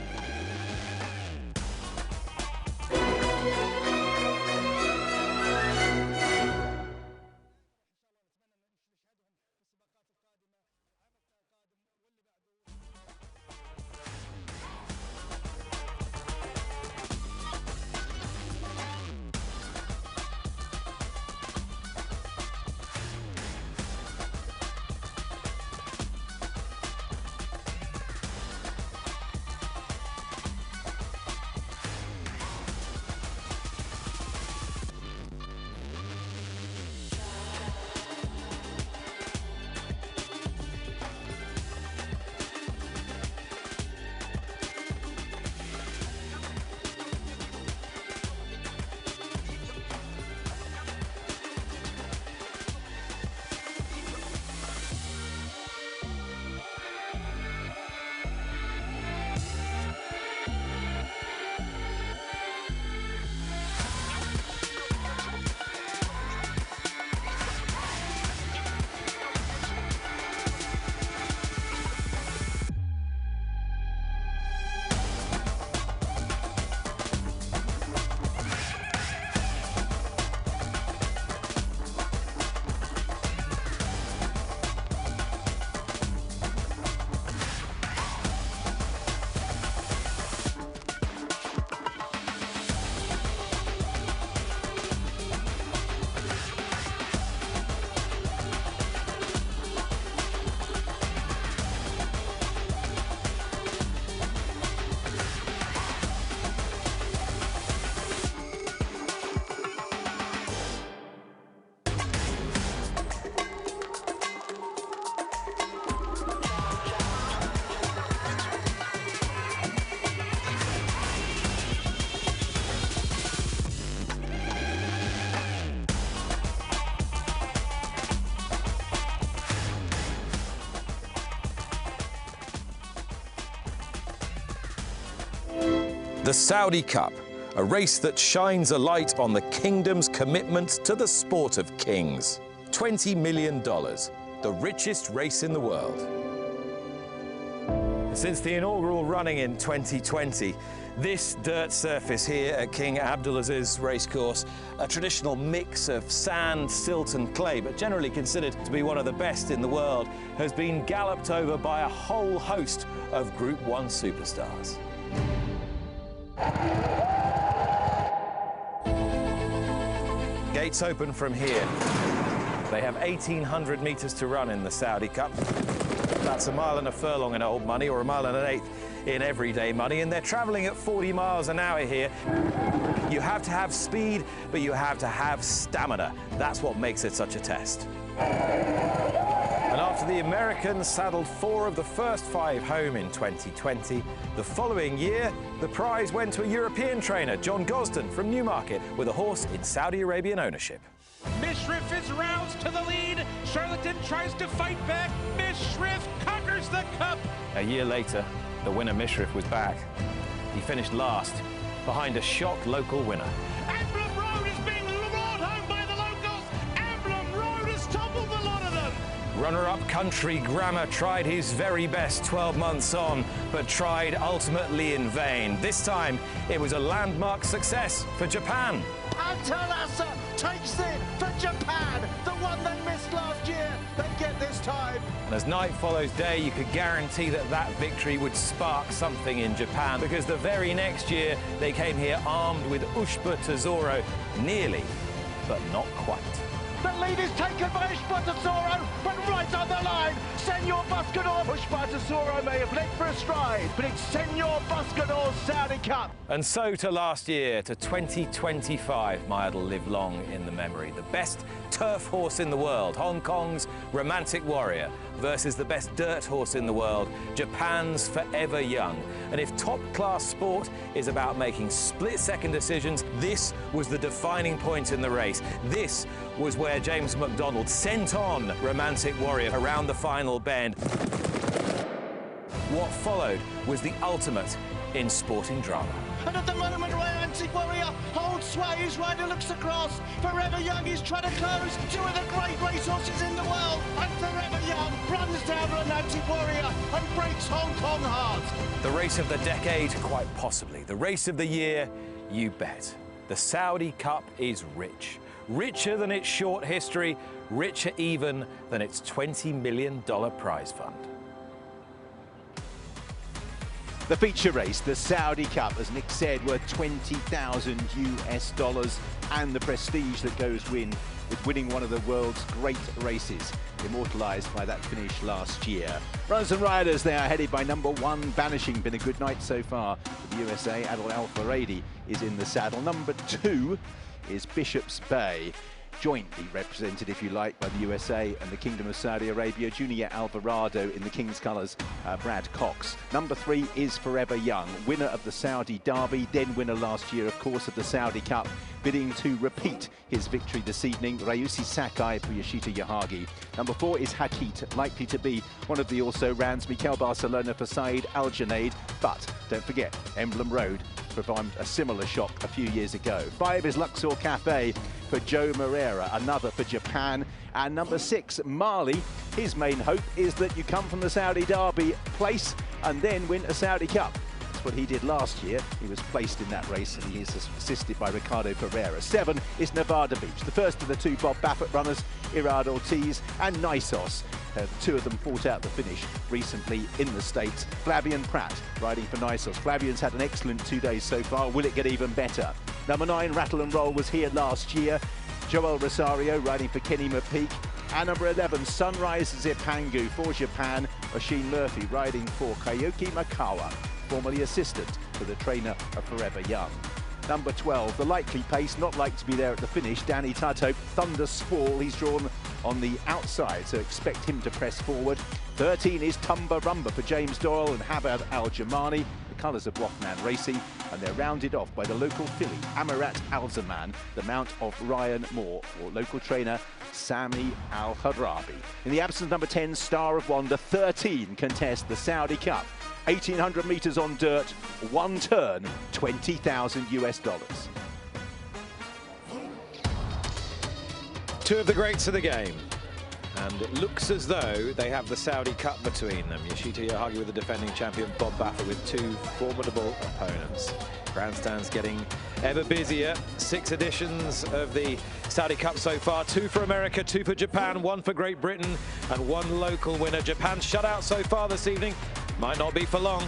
The Saudi Cup, a race that shines a light on the kingdom's commitment to the sport of kings. $20 million, the richest race in the world. Since the inaugural running in 2020, this dirt surface here at King Abdulaziz Racecourse, a traditional mix of sand, silt and clay, but generally considered to be one of the best in the world, has been galloped over by a whole host of Group 1 superstars. Gates open from here. They have 1,800 metres to run in the Saudi Cup. That's a mile and a furlong in old money, or a mile and an eighth in everyday money, and they're travelling at 40 miles an hour here. You have to have speed, but you have to have stamina. That's what makes it such a test. And after the Americans saddled 4 of the first 5 home in 2020, the following year, the prize went to a European trainer, John Gosden from Newmarket, with a horse in Saudi Arabian ownership. Mishrif is roused to the lead. Charlatan tries to fight back. Mishrif conquers the cup. A year later, the winner Mishrif was back. He finished last, behind a shocked local winner. Emblem Road is being roared home by the locals. Emblem Road has toppled the lot of them. Runner-up Country Grammar tried his very best 12 months on, but tried ultimately in vain. This time, it was a landmark success for Japan. Antalasa takes it for Japan. The one they missed last year, they get this time. And as night follows day, you could guarantee that that victory would spark something in Japan, because the very next year, they came here armed with Ushba Tesoro, nearly, but not quite. The lead is taken by Ushba Tesoro, but right on the line, Senor Buscador. Ushba Tesoro may have leapt for a stride, but it's Senor Buscador's Saudi Cup. And so to last year, to 2025, it'll live long in the memory. The best turf horse in the world, Hong Kong's Romantic Warrior, versus the best dirt horse in the world, Japan's Forever Young. And if top-class sport is about making split-second decisions, this was the defining point in the race. This was where James McDonald sent on Romantic Warrior around the final bend. What followed was the ultimate in sporting drama. And at the moment, Romantic Warrior holds sway. His rider looks across. Forever Young is trying to close. Two of the great racehorses in the world. And Forever Young runs down Romantic Warrior and breaks Hong Kong heart. The race of the decade, quite possibly. The race of the year, you bet. The Saudi Cup is rich. Richer than its short history, richer even than its $20 million prize fund. The feature race, the Saudi Cup, as Nick said, worth $20,000 US, and the prestige that goes with winning one of the world's great races, immortalised by that finish last year. Runners and riders, they are headed by number 1, Banishing. Been a good night so far for the USA. Adel Al-Faradi is in the saddle. Number 2 is Bishop's Bay, jointly represented, if you like, by the USA and the Kingdom of Saudi Arabia. Junior Alvarado in the King's colours, Brad Cox. Number 3 is Forever Young, winner of the Saudi Derby, then winner last year, of course, of the Saudi Cup, bidding to repeat his victory this evening. Ryushi Sakai for Yoshita Yahagi. Number 4 is Hakit, likely to be one of the also-rans. Mikel Barcelona for Saeed Al-Junaid, but don't forget, Emblem Road performed a similar shock a few years ago. 5 is Luxor Cafe for Joe Moreira, another for Japan. And number 6, Mali. His main hope is that you come from the Saudi Derby place and then win a Saudi Cup. That's what he did last year. He was placed in that race and he is assisted by Ricardo Pereira. 7 is Nevada Beach, the first of the 2 Bob Baffert runners, Irad Ortiz and Nisos. The 2 of them fought out the finish recently in the States. Flavian Pratt riding for Nisos. Flavian's had an excellent 2 days so far. Will it get even better? Number 9, Rattle and Roll, was here last year. Joel Rosario riding for Kenny McPeak. And number 11, Sunrise Zipangu for Japan. Oisin Murphy riding for Kayoki Makawa, formerly assistant to the trainer of Forever Young. Number 12, the likely pace, not like to be there at the finish, Danny Tudhope, Thunder Squall. He's drawn on the outside, so expect him to press forward. 13 is Tumba Rumba for James Doyle and Habab Al-Jamani, the colours of Wathman Racing, and they're rounded off by the local filly, Amarat Al-Zaman, the mount of Ryan Moore, or local trainer Sami Al-Hadrabi. In the absence of number 10, Star of Wonder, 13 contest the Saudi Cup. 1,800 metres on dirt, 1 turn, $20,000 US. 2 of the greats of the game. And it looks as though they have the Saudi Cup between them. Yoshita Yahagi with the defending champion, Bob Baffert with 2 formidable opponents. Grandstand's getting ever busier. 6 editions of the Saudi Cup so far. 2 for America, 2 for Japan, 1 for Great Britain, and 1 local winner. Japan's shutout so far this evening. Might not be for long.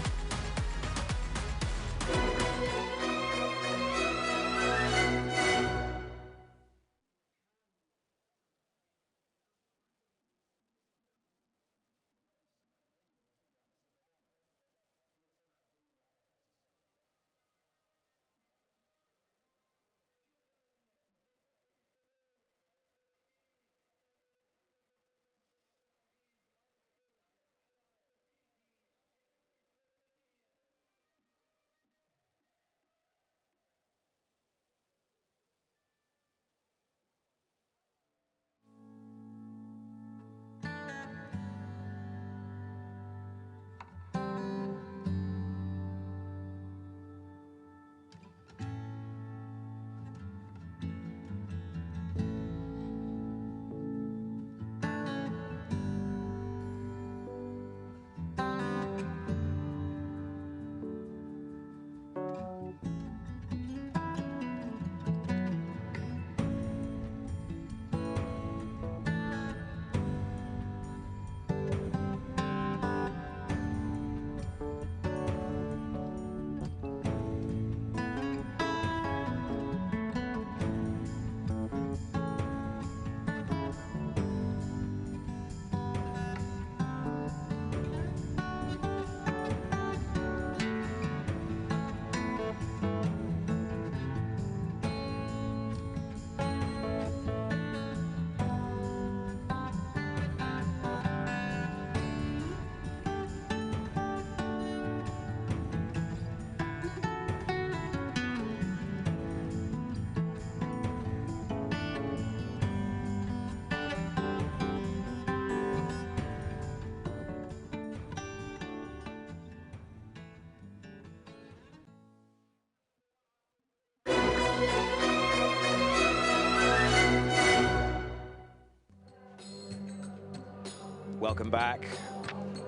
Welcome back.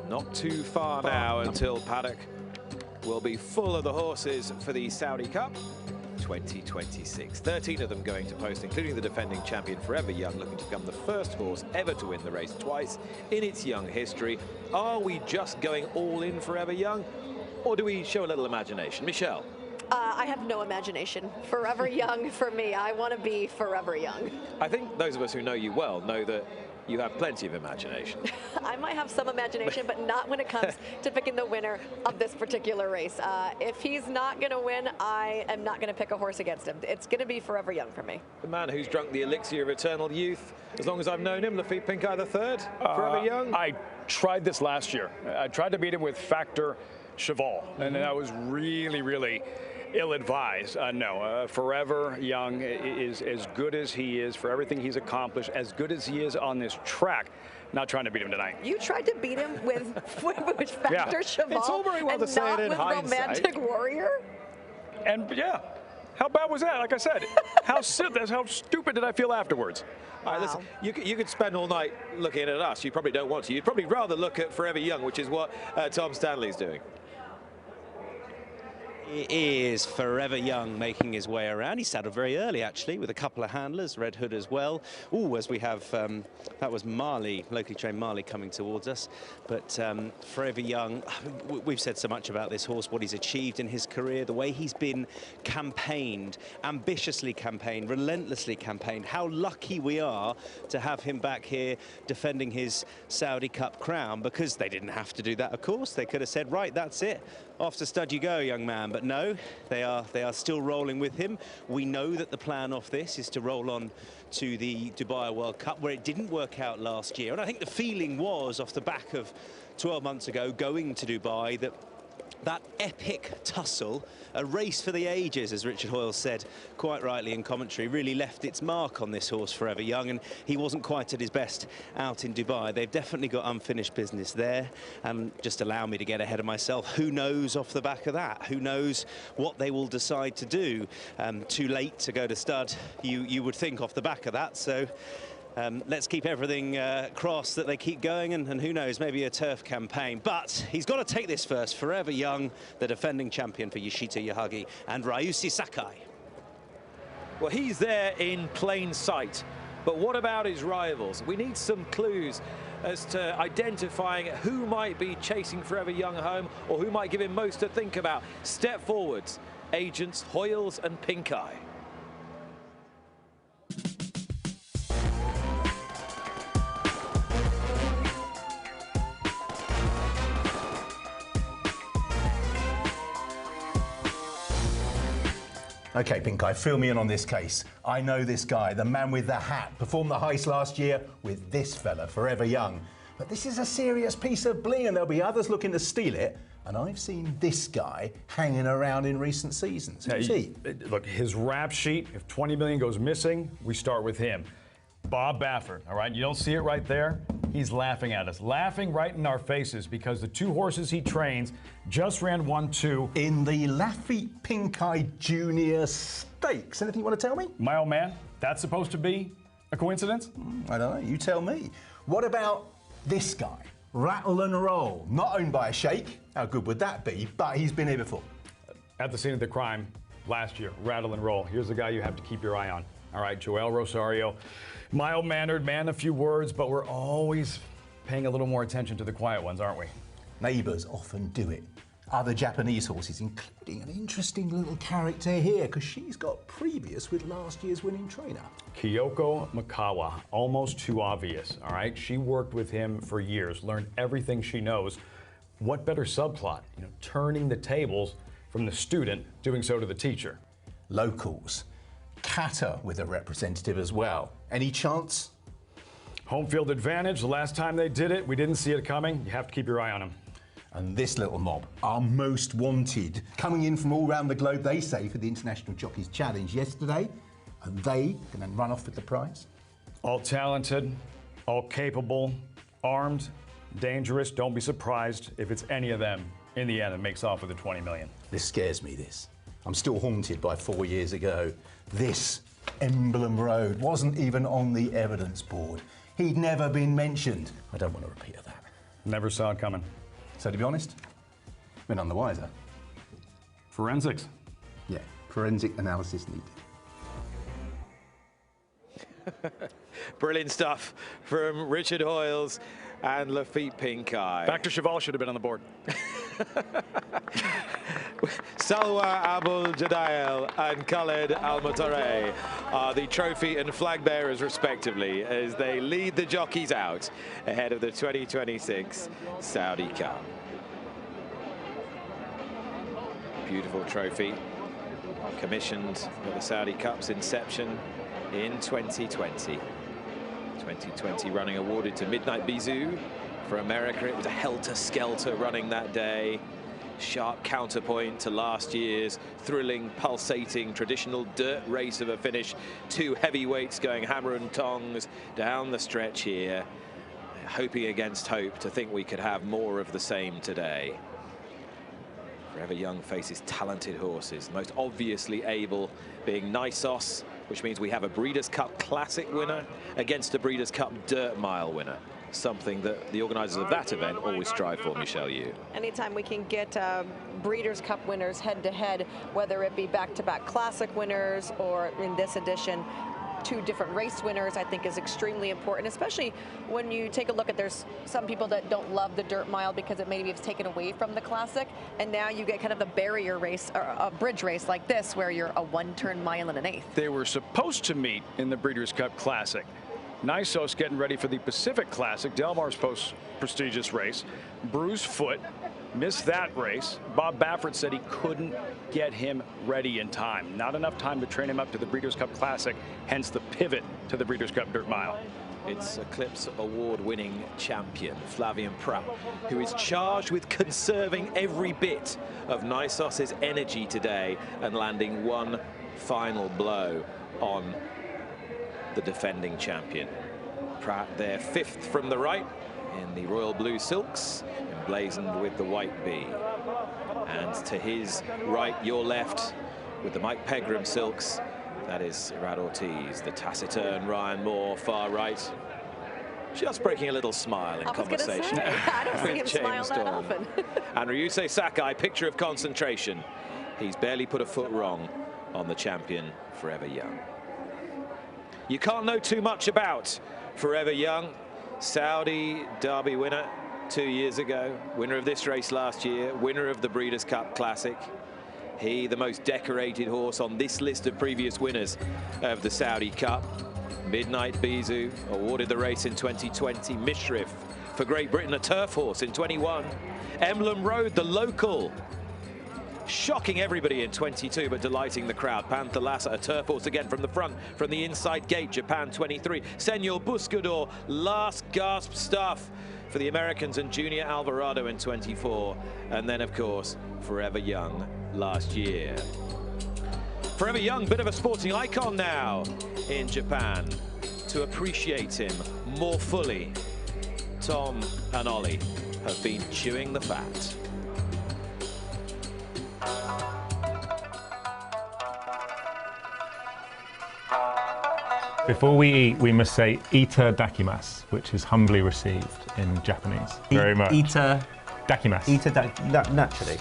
Not too far now until paddock will be full of the horses for the Saudi Cup 2026. 13 of them going to post, including the defending champion Forever Young, looking to become the first horse ever to win the race twice in its young history. Are we just going all in Forever Young, or do we show a little imagination? Michelle? I have no imagination. Forever Young for me. I want to be Forever Young. I think those of us who know you well know that you have plenty of imagination. I might have some imagination, but not when it comes to picking the winner of this particular race. If he's not going to win, I am not going to pick a horse against him. It's going to be Forever Young for me. The man who's drunk the elixir of eternal youth, as long as I've known him, Lafitte Pincay III, Forever Young. I tried this last year. I tried to beat him with Factor Cheval, and that was really, really ill-advised. No, Forever Young is as good as he is for everything he's accomplished, as good as he is on this track. Not trying to beat him tonight. You tried to beat him with Factor Cheval. It's all very well to say it in hindsight. Romantic Warrior. And yeah, how bad was that? Like I said, how stupid did I feel afterwards? All right, listen, you could spend all night looking at us. You probably don't want to. You'd probably rather look at Forever Young, which is what Tom Stanley's doing. It is Forever Young making his way around. He saddled very early, actually, with a couple of handlers, Red Hood as well. Ooh, as we have, that was Marley, locally trained Marley coming towards us. But Forever Young, we've said so much about this horse, what he's achieved in his career, the way he's been campaigned, ambitiously campaigned, relentlessly campaigned. How lucky we are to have him back here defending his Saudi Cup crown, because they didn't have to do that, of course. They could have said, right, that's it. Off to stud you go, young man. But no, they are still rolling with him. We know that the plan off this is to roll on to the Dubai World Cup, where it didn't work out last year. And I think the feeling was, off the back of 12 months ago going to Dubai, that epic tussle, a race for the ages, as Richard Hoyle said quite rightly in commentary, really left its mark on this horse Forever Young, and he wasn't quite at his best out in Dubai. They've definitely got unfinished business there, and just allow me to get ahead of myself. Who knows off the back of that? Who knows what they will decide to do? Too late to go to stud, you would think, off the back of that. So let's keep everything crossed that they keep going, and who knows, maybe a turf campaign. But he's got to take this first. Forever Young, the defending champion for Yoshito Yahagi and Ryushi Sakai. Well, he's there in plain sight. But what about his rivals? We need some clues as to identifying who might be chasing Forever Young home, or who might give him most to think about. Step forwards, agents Hoyles and Pincay. Okay, Pincay, fill me in on this case. I know this guy, the man with the hat, performed the heist last year with this fella, Forever Young. But this is a serious piece of bling, and there'll be others looking to steal it. And I've seen this guy hanging around in recent seasons. Who's he? Look, his rap sheet, if 20 million goes missing, we start with him. Bob Baffert, all right? You don't see it right there? He's laughing at us, laughing right in our faces, because the two horses he trains just ran 1-2 in the Lafitte Pincay Junior Stakes. Anything you want to tell me? My old man, that's supposed to be a coincidence? I don't know, you tell me. What about this guy? Rattle and Roll, not owned by a sheikh. How good would that be? But he's been here before. At the scene of the crime last year, Rattle and Roll. Here's the guy you have to keep your eye on. All right, Joel Rosario, mild-mannered, man of few words, but we're always paying a little more attention to the quiet ones, aren't we? Neighbours often do it. Other Japanese horses, including an interesting little character here, because she's got previous with last year's winning trainer. Kyoko Makawa, almost too obvious, all right? She worked with him for years, learned everything she knows. What better subplot? You know, turning the tables from the student, doing so to the teacher. Locals. Kata with a representative as well. Any chance? Home field advantage. The last time they did it, we didn't see it coming. You have to keep your eye on them. And this little mob, our most wanted, coming in from all around the globe, they say, for the International Jockeys Challenge yesterday. And they can then run off with the prize. All talented, all capable, armed, dangerous. Don't be surprised if it's any of them in the end that makes off with the 20 million. This scares me, this. I'm still haunted by 4 years ago. This Emblem Road wasn't even on the evidence board. He'd never been mentioned. I don't want to repeat that. Never saw it coming. So to be honest, we're none the wiser. Forensics. Yeah, forensic analysis needed. Brilliant stuff from Richard Hoyles and Lafitte Pincay. Back to Cheval should have been on the board. Salwa Abul Jadail and Khaled Al Mutare are the trophy and flag bearers respectively as they lead the jockeys out ahead of the 2026 Saudi Cup. Beautiful trophy, commissioned at the Saudi Cup's inception in 2020. 2020 running awarded to Midnight Bisou for America. It was a helter-skelter running that day. Sharp counterpoint to last year's thrilling, pulsating, traditional dirt race of a finish. Two heavyweights going hammer and tongs down the stretch here. Hoping against hope to think we could have more of the same today. Forever Young faces talented horses, most obviously able being Nisos, which means we have a Breeders' Cup Classic winner against a Breeders' Cup Dirt Mile winner. Something that the organisers of that event always strive for, Michelle Yu. Anytime we can get Breeders' Cup winners head-to-head, whether it be back-to-back Classic winners or in this edition, two different race winners, I think is extremely important, especially when you take a look at there's some people that don't love the Dirt Mile because it maybe is taken away from the Classic, and now you get kind of the barrier race or a bridge race like this where you're a one-turn mile and an eighth. They were supposed to meet in the Breeders' Cup Classic. Nisos getting ready for the Pacific Classic, Del Mar's prestigious race. Bruised foot, missed that race. Bob Baffert said he couldn't get him ready in time. Not enough time to train him up to the Breeders' Cup Classic, hence the pivot to the Breeders' Cup Dirt Mile. It's Eclipse Award-winning champion Flavien Prat, who is charged with conserving every bit of Nisos's energy today and landing one final blow on the defending champion. Prat there fifth from the right in the royal blue silks, emblazoned with the white bee. And to his right, your left, with the Mike Pegram silks, that is Irad Ortiz. The taciturn Ryan Moore, far right, just breaking a little smile in conversation. I don't see him smile that often. And Ryusei Sakai, picture of concentration. He's barely put a foot wrong on the champion, Forever Young. You can't know too much about Forever Young. Saudi Derby winner 2 years ago, winner of this race last year, winner of the Breeders' Cup Classic. He, the most decorated horse on this list of previous winners of the Saudi Cup. Midnight Bisou awarded the race in 2020. Mishrif for Great Britain, a turf horse in 21. Emblem Road, the local, shocking everybody in 22, but delighting the crowd. Panther Lassa, a turf horse again from the front, from the inside gate, Japan 23. Senor Buscador, last gasp stuff for the Americans, and Junior Alvarado in 24. And then, of course, Forever Young last year. Forever Young, bit of a sporting icon now in Japan. To appreciate him more fully, Tom and Ollie have been chewing the fat. Before we eat, we must say "ita dakimasu," which is humbly received in Japanese. Very much. Ita dakimasu. Naturally.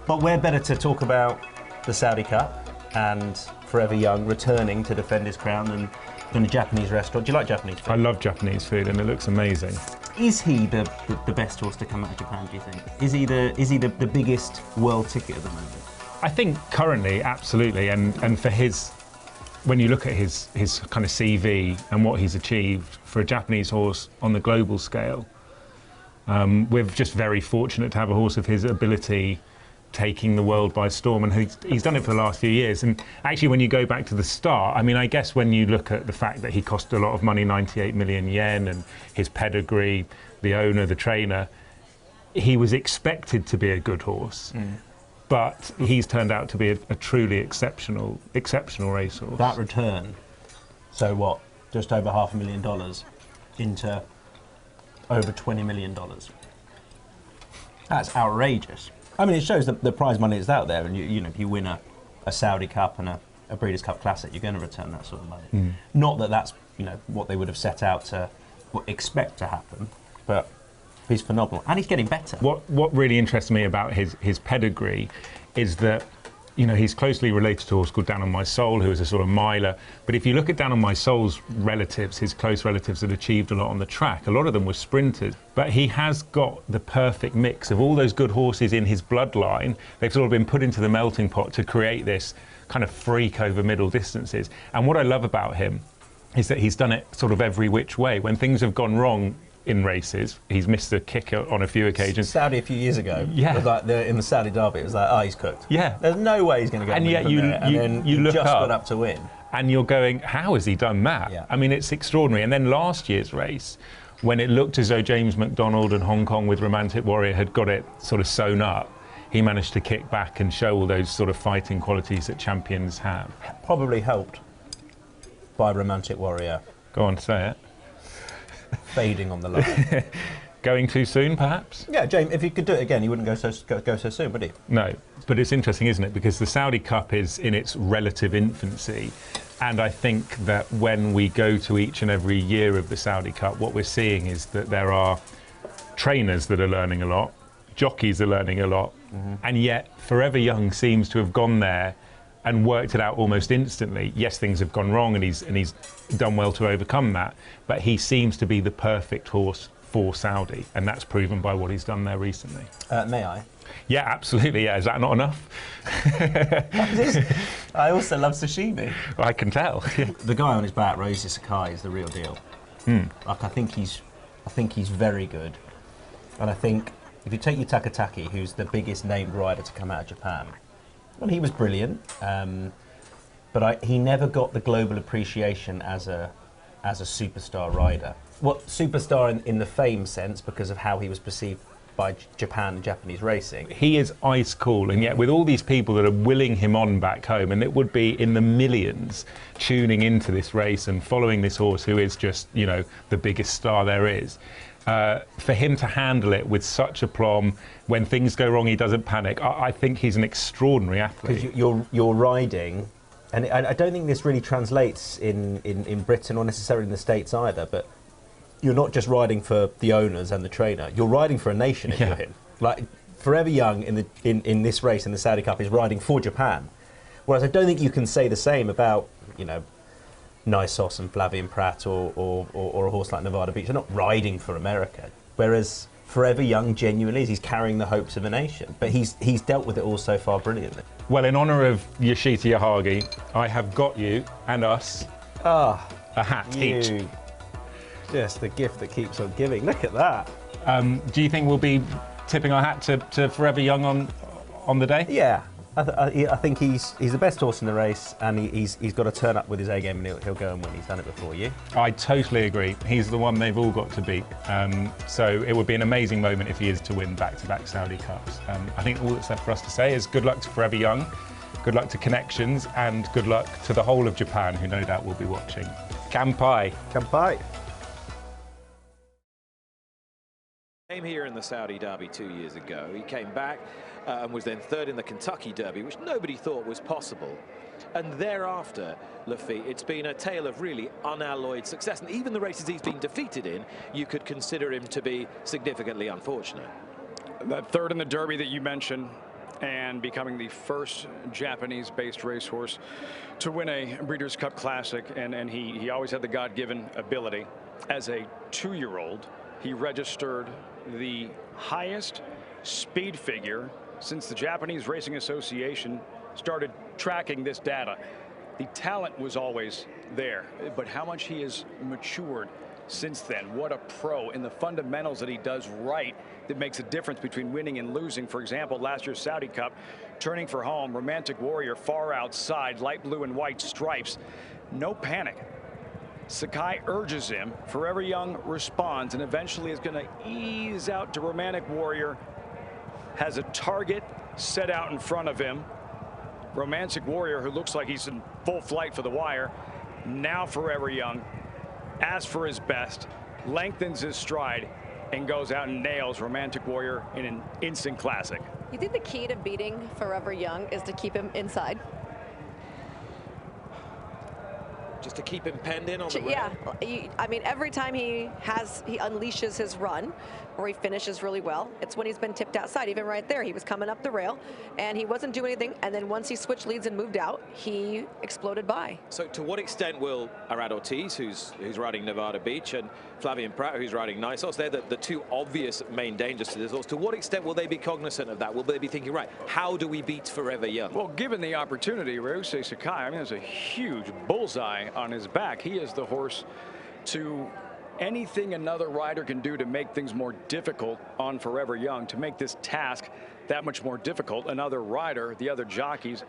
But we're better to talk about the Saudi Cup and Forever Young returning to defend his crown than a Japanese restaurant. Do you like Japanese food? I love Japanese food, and it looks amazing. Is he the best horse to come out of Japan, do you think? Is he the biggest world ticket at the moment? I think currently, absolutely, and for his, when you look at his kind of CV and what he's achieved for a Japanese horse on the global scale, we're just very fortunate to have a horse of his ability taking the world by storm, and he's done it for the last few years. And actually, when you go back to the start, I mean, I guess when you look at the fact that he cost a lot of money, 98 million yen, and his pedigree, the owner, the trainer, he was expected to be a good horse. But he's turned out to be a truly exceptional racehorse. That return, so what, just over $500,000 into over $20 million. That's outrageous. I mean, it shows that the prize money is out there, and you know, if you win a Saudi Cup and a Breeders' Cup Classic, you're going to return that sort of money. Not that that's what they would have set out to expect to happen, but He's phenomenal, and he's getting better. What really interests me about his pedigree is that, you know, he's closely related to a horse called Down on My Soul, who is a sort of miler. But if you look at Down on My Soul's relatives, his close relatives that achieved a lot on the track, a lot of them were sprinters. But he has got the perfect mix of all those good horses in his bloodline. They've sort of been put into the melting pot to create this kind of freak over middle distances. And what I love about him is that he's done it sort of every which way. When things have gone wrong in races, he's missed a kick on a few occasions. Saudi a few years ago, yeah, like in the Saudi Derby, it was like, oh, he's cooked. Yeah, there's no way he's going to go. And yet you look just got up to win, and you're going, how has he done that? Yeah. I mean, it's extraordinary. And then last year's race, when it looked as though James McDonald and Hong Kong with Romantic Warrior had got it sort of sewn up, he managed to kick back and show all those sort of fighting qualities that champions have. Probably helped by Romantic Warrior. Go on, say it. Fading on the line. Going too soon, perhaps? Yeah, James, if you could do it again, you wouldn't go so soon, would he? No, but it's interesting, isn't it? Because the Saudi Cup is in its relative infancy. And I think that when we go to each and every year of the Saudi Cup, what we're seeing is that there are trainers that are learning a lot, jockeys are learning a lot, and yet Forever Young seems to have gone there and worked it out almost instantly. Yes, things have gone wrong, and he's done well to overcome that, but he seems to be the perfect horse for Saudi, and that's proven by what he's done there recently. May I? Yeah, absolutely. Yeah, is that not enough? I also love sashimi. I can tell. The guy on his back, Rosy Sakai, is the real deal. Like, I think he's very good, and I think if you take Yutaka Taki, who's the biggest named rider to come out of Japan, well, he was brilliant, but he never got the global appreciation as a superstar rider. Well, superstar in the fame sense because of how he was perceived by Japan and Japanese racing. He is ice cool, and yet with all these people that are willing him on back home, and it would be in the millions tuning into this race and following this horse who is just, you know, the biggest star there is. For him to handle it with such aplomb, when things go wrong, he doesn't panic. I think he's an extraordinary athlete. Because you're riding, and I don't think this really translates in Britain or necessarily in the States either, but you're not just riding for the owners and the trainer, you're riding for a nation if you're him. Like, Forever Young in this race in the Saudi Cup is riding for Japan. Whereas I don't think you can say the same about, you know, Nysos and Flavien Prat or a horse like Nevada Beach. They're not riding for America. Whereas Forever Young genuinely is, he's carrying the hopes of a nation. But he's dealt with it all so far brilliantly. Well, in honour of Yoshita Yahagi, I have got you and us a hat each. Just the gift that keeps on giving. Look at that. Do you think we'll be tipping our hat to Forever Young on the day? Yeah. I think he's the best horse in the race, and he's got to turn up with his A game, and he'll go and win. He's done it before you. I totally agree. He's the one they've all got to beat. So it would be an amazing moment if he is to win back-to-back Saudi Cups. I think all that's left for us to say is good luck to Forever Young, good luck to Connections, and good luck to the whole of Japan, who no doubt will be watching. Kampai. Kampai. Came here in the Saudi Derby 2 years ago. He came back and was then third in the Kentucky Derby, which nobody thought was possible. And thereafter, Lafitte, it's been a tale of really unalloyed success. And even the races he's been defeated in, you could consider him to be significantly unfortunate. That third in the Derby that you mentioned, and becoming the first Japanese-based racehorse to win a Breeders' Cup Classic. And he always had the God-given ability. As a 2-year-old, he registered the highest speed figure since the Japanese Racing Association started tracking this data. The talent was always there, but how much he has matured since then. What a pro in the fundamentals that he does right that makes a difference between winning and losing. For example, last year's Saudi Cup, turning for home, Romantic Warrior far outside, light blue and white stripes. No panic. Sakai urges him, Forever Young responds, and eventually is going to ease out to Romantic Warrior. Has a target set out in front of him. Romantic Warrior, who looks like he's in full flight for the wire. Now Forever Young asks for his best, lengthens his stride, and goes out and nails Romantic Warrior in an instant classic. You think the key to beating Forever Young is to keep him inside? just to keep him penned in on the rail? Yeah, I mean, every time he unleashes his run, or he finishes really well, it's when he's been tipped outside. Even right there, he was coming up the rail, and he wasn't doing anything, and then once he switched leads and moved out, he exploded by. So to what extent will Arad Ortiz, who's riding Nevada Beach, and Flavien Prat, who's riding Nisos, they're the two obvious main dangers to this horse. To what extent will they be cognizant of that? Will they be thinking, right, how do we beat Forever Young? Well, given the opportunity, Ryusei Sakai, I mean, there's a huge bullseye on his back. He is the horse to anything another rider can do to make things more difficult on Forever Young, to make this task that much more difficult. Another rider, the other jockeys,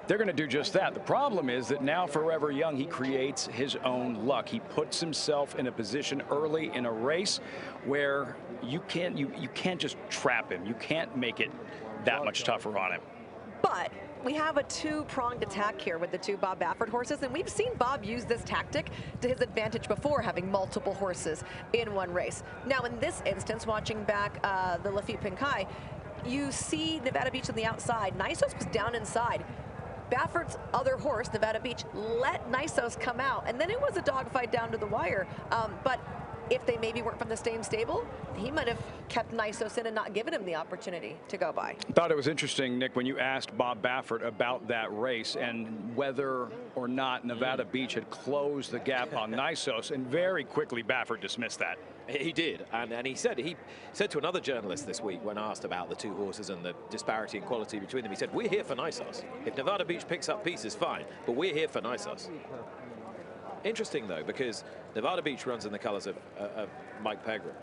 they're going to do just that. The problem is that now Forever Young, he creates his own luck. He puts himself in a position early in a race where you can't just trap him. You can't make it that much tougher on him. But we have a two-pronged attack here with the two Bob Baffert horses, and we've seen Bob use this tactic to his advantage before, having multiple horses in one race. Now, in this instance, watching back the Lafitte Pincay, you see Nevada Beach on the outside. Nisos was down inside. Baffert's other horse, Nevada Beach, let Nisos come out, and then it was a dogfight down to the wire. But if they maybe weren't from the same stable, he might have kept Nisos in and not given him the opportunity to go by. Thought it was interesting, Nick, when you asked Bob Baffert about that race and whether or not Nevada Beach had closed the gap on Nisos, and very quickly Baffert dismissed that. He did, and he said to another journalist this week when asked about the two horses and the disparity in quality between them, he said, we're here for Nisos. If Nevada Beach picks up pieces, fine, but we're here for Nisos. Interesting, though, because Nevada Beach runs in the colors of Mike Pegram,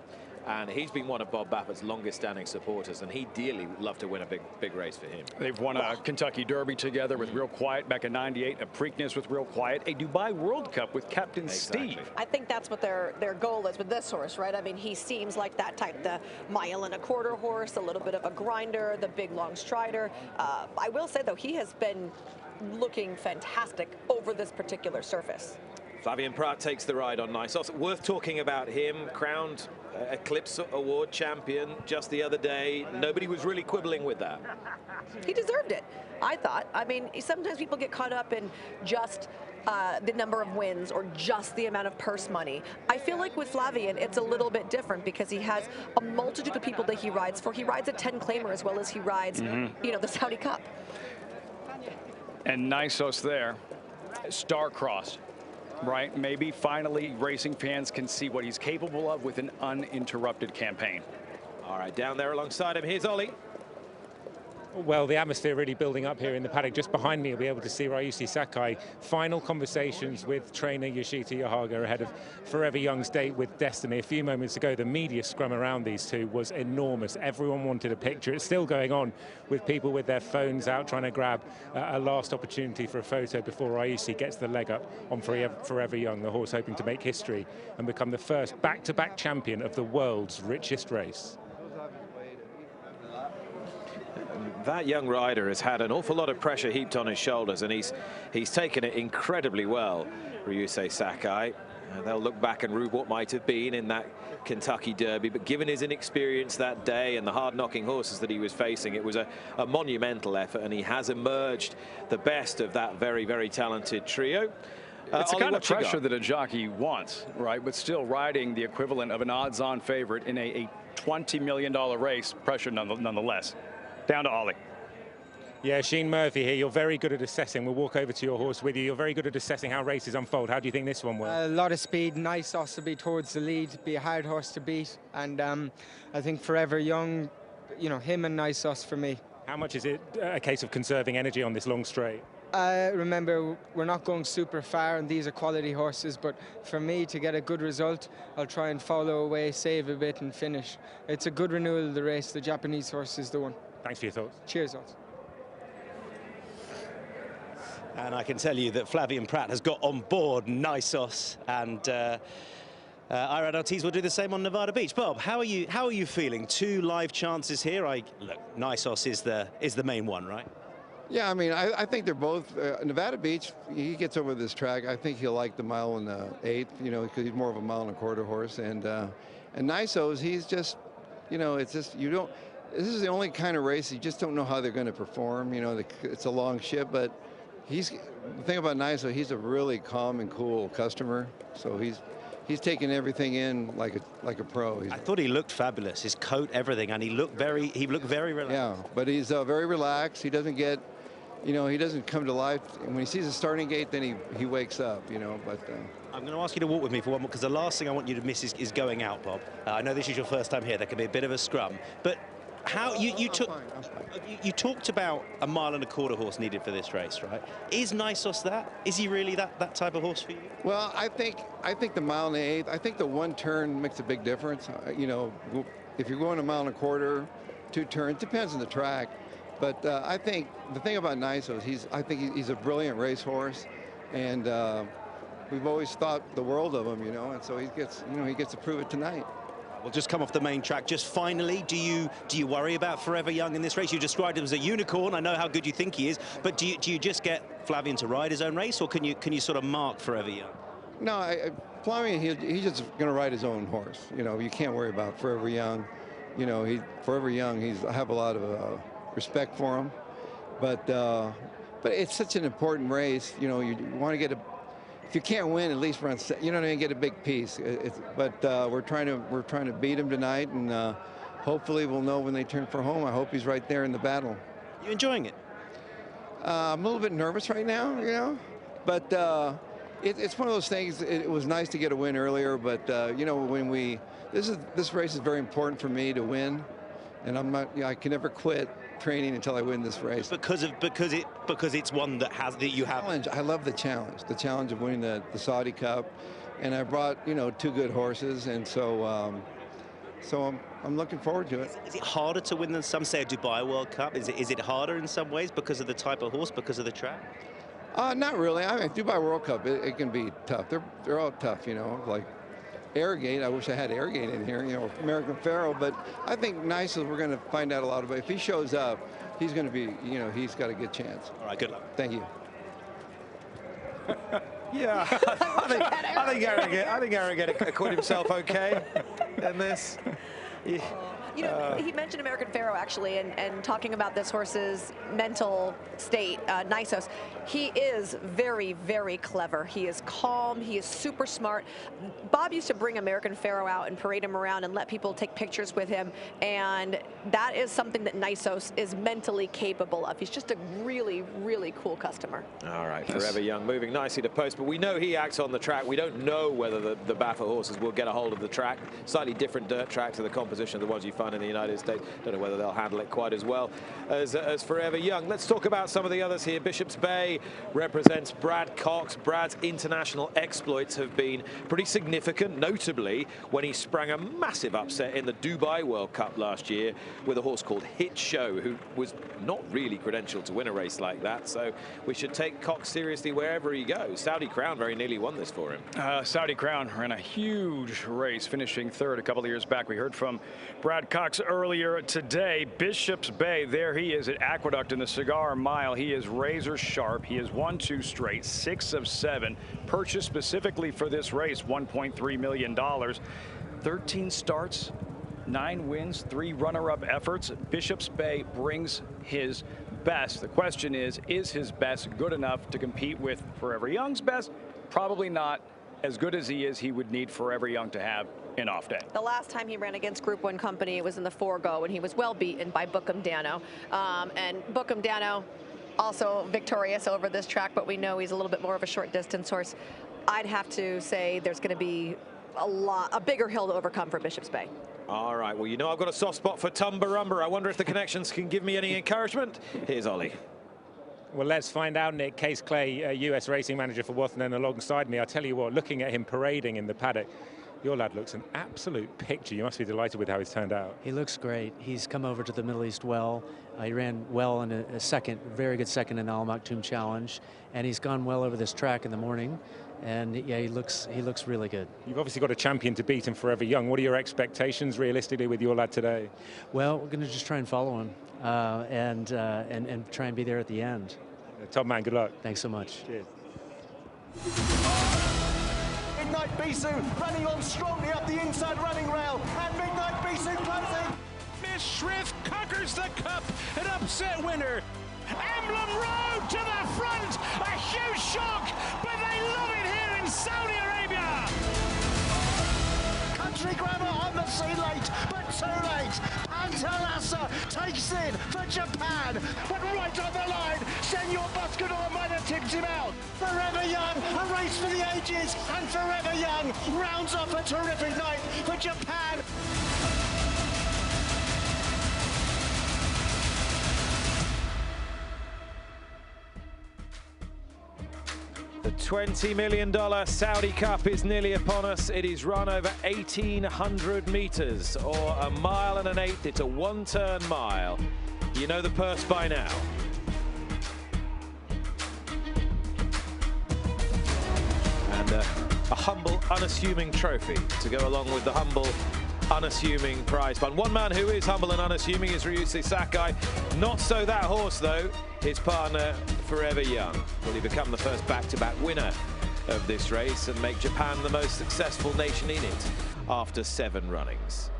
and he's been one of Bob Baffert's longest-standing supporters, and he dearly would love to win a big race for him. They've won a Kentucky Derby together with Real Quiet back in '98, a Preakness with Real Quiet, a Dubai World Cup with Captain Steve. I think that's what their goal is with this horse, right? I mean, he seems like that type, the mile and a quarter horse, a little bit of a grinder, the big long strider. I will say, though, he has been looking fantastic over this particular surface. Flavien Prat takes the ride on Nisos. Worth talking about him, crowned Eclipse Award champion just the other day. Nobody was really quibbling with that. He deserved it, I thought. I mean, sometimes people get caught up in just the number of wins or just the amount of purse money. I feel like with Flavien, it's a little bit different because he has a multitude of people that he rides for. He rides a 10-claimer as well as he rides, you know, the Saudi Cup. And Nisos there, star-crossed. Right, maybe finally racing fans can see what he's capable of with an uninterrupted campaign. All right, down there alongside him, here's Ollie. Well, the atmosphere really building up here in the paddock. Just behind me, you'll be able to see Ryusei Sakai. Final conversations with trainer Yoshita Yahagi ahead of Forever Young's date with Destiny. A few moments ago, the media scrum around these two was enormous. Everyone wanted a picture. It's still going on with people with their phones out trying to grab a last opportunity for a photo before Ryusei gets the leg up on Forever Young, the horse hoping to make history and become the first back-to-back champion of the world's richest race. That young rider has had an awful lot of pressure heaped on his shoulders, and he's taken it incredibly well, Ryusei Sakai. They'll look back and rue what might have been in that Kentucky Derby, but given his inexperience that day and the hard-knocking horses that he was facing, it was a monumental effort, and he has emerged the best of that very, very talented trio. It's the kind of pressure that a jockey wants, right? But still riding the equivalent of an odds-on favorite in a $20 million race, pressure nonetheless. Down to Ollie. Yeah, Sheen Murphy here. You're very good at assessing. We'll walk over to your horse with you. You're very good at assessing how races unfold. How do you think this one will? A lot of speed, nice horse to be towards the lead, be a hard horse to beat. And I think Forever Young, you know, him and Nisos for me. How much is it a case of conserving energy on this long straight? Remember, we're not going super far, and these are quality horses, but for me to get a good result, I'll try and follow away, save a bit and finish. It's a good renewal of the race. The Japanese horse is the one. Thanks for your thoughts. Cheers, Oz. And I can tell you that Flavien Prat has got on board Nisos, and Arad Ortiz will do the same on Nevada Beach. Bob, how are you feeling? Two live chances here. Look, Nisos is the main one, right? Yeah, I mean, I think they're both. Nevada Beach, he gets over this track. I think he'll like the mile and the eighth, you know, because he's more of a mile and a quarter horse. And Nisos, he's just, you know, it's just, you don't. This is the only kind of race you just don't know how they're going to perform. You know, it's a long ship, but the thing about Niso, he's a really calm and cool customer. So he's taking everything in like a pro. I thought he looked fabulous. His coat, everything, and he looked very relaxed. Yeah, but he's very relaxed. He doesn't get, he doesn't come to life. And when he sees the starting gate, then he wakes up, But I'm going to ask you to walk with me for one more, because the last thing I want you to miss is going out, Bob. I know this is your first time here. There can be a bit of a scrum, but how you talked about a 1.25 mile horse needed for this race, right? Is Nisos that? Is he really that type of horse for you? Well, I think the 1 1/8 miles, I think the one turn makes a big difference. If you're going 1 1/4 miles, 2 turns, depends on the track. But I think the thing about Nisos, I think he's a brilliant racehorse, and we've always thought the world of him, and so he gets to prove it tonight. We'll just come off the main track. Just finally, do you worry about Forever Young in this race? You described him as a unicorn. I know how good you think he is, but do you just get Flavien to ride his own race, or can you sort of mark Forever Young? No, Flavien, he's just going to ride his own horse. You can't worry about Forever Young. Forever Young. I have a lot of respect for him, but it's such an important race. You want to get if you can't win, at least run. Get a big piece. But we're trying to beat him tonight, and hopefully we'll know when they turn for home. I hope he's right there in the battle. You enjoying it? I'm a little bit nervous right now, but it's one of those things. It was nice to get a win earlier, but this race is very important for me to win, and I can never quit training until I win this race. Because it's one that you have. I love the challenge of winning the Saudi Cup, and I brought 2 good horses, and so I'm looking forward to it. Is it harder to win than some say a Dubai World Cup? Is it harder in some ways because of the type of horse, because of the track? Not really. I mean, Dubai World Cup, it can be tough. They're all tough, like Airgate. I wish I had Airgate in here, American Pharaoh, but I think Nisos, we're going to find out a lot about. If he shows up, he's going to be, he's got a good chance. All right, good luck. Thank you. Yeah, I think Arrogate acquitted himself okay in this. Yeah. He mentioned American Pharaoh, actually, and talking about this horse's mental state, Nisos. He is very, very clever. He is calm. He is super smart. Bob used to bring American Pharaoh out and parade him around and let people take pictures with him, and that is something that Nisos is mentally capable of. He's just a really, really cool customer. All right, Forever Young moving nicely to post, but we know he acts on the track. We don't know whether the Baffert horses will get a hold of the track. Slightly different dirt track to the composition of the ones you find in the United States. Don't know whether they'll handle it quite as well as Forever Young. Let's talk about some of the others here. Bishop's Bay represents Brad Cox. Brad's international exploits have been pretty significant, notably when he sprang a massive upset in the Dubai World Cup last year with a horse called Hit Show, who was not really credentialed to win a race like that. So we should take Cox seriously wherever he goes. Saudi Crown very nearly won this for him. Saudi Crown ran a huge race, finishing third a couple of years back. We heard from Brad Cox earlier today. Bishop's Bay, there he is at Aqueduct in the Cigar Mile. He is razor sharp. He has won 2 straight, 6 of 7, purchased specifically for this race, $1.3 million. 13 starts, 9 wins, 3 runner-up efforts. Bishop's Bay brings his best. The question is his best good enough to compete with Forever Young's best? Probably not. As good as he is, he would need Forever Young to have an off day. The last time he ran against Group 1 company, it was in the Forego, and he was well beaten by Bookham Dano. And Bookham Dano also victorious over this track, but we know he's a little bit more of a short distance horse. I'd have to say there's going to be a bigger hill to overcome for Bishop's Bay. All right, well, I've got a soft spot for Tumbarumba. I wonder if the connections can give me any encouragement. Here's Ollie. Well, let's find out, Nick. Case Clay, US racing manager for Wathen, alongside me. I'll tell you what, looking at him parading in the paddock, your lad looks an absolute picture. You must be delighted with how he's turned out. He looks great. He's come over to the Middle East well. He ran well in a second, very good second in the Al Maktoum Challenge, and he's gone well over this track in the morning. And yeah, he looks really good. You've obviously got a champion to beat in Forever Young. What are your expectations realistically with your lad today? Well, we're going to just try and follow him and try and be there at the end. Top man, good luck. Thanks so much. Cheers. Midnight Bisou running on strongly up the inside running rail, and Midnight Bisou closing. Miss Shrift conquers the cup, an upset winner. Emblem Road to the front. A huge shock, but they love it here in Saudi Arabia. Country grammar on the sea late, but too late. Antalasa takes it for Japan, but right on the line, Senor Buscador might have tipped him out. Forever Young, a race for the ages, and Forever Young rounds off a terrific night for Japan. The $20 million Saudi Cup is nearly upon us. It is run over 1,800 meters, or a mile and an eighth. It's a one-turn mile. You know the purse by now. And a humble, unassuming trophy to go along with the humble, unassuming prize fund. One man who is humble and unassuming is Ryusei Sakai. Not so that horse, though. His partner, Forever Young. Will he become the first back-to-back winner of this race and make Japan the most successful nation in it after 7 runnings?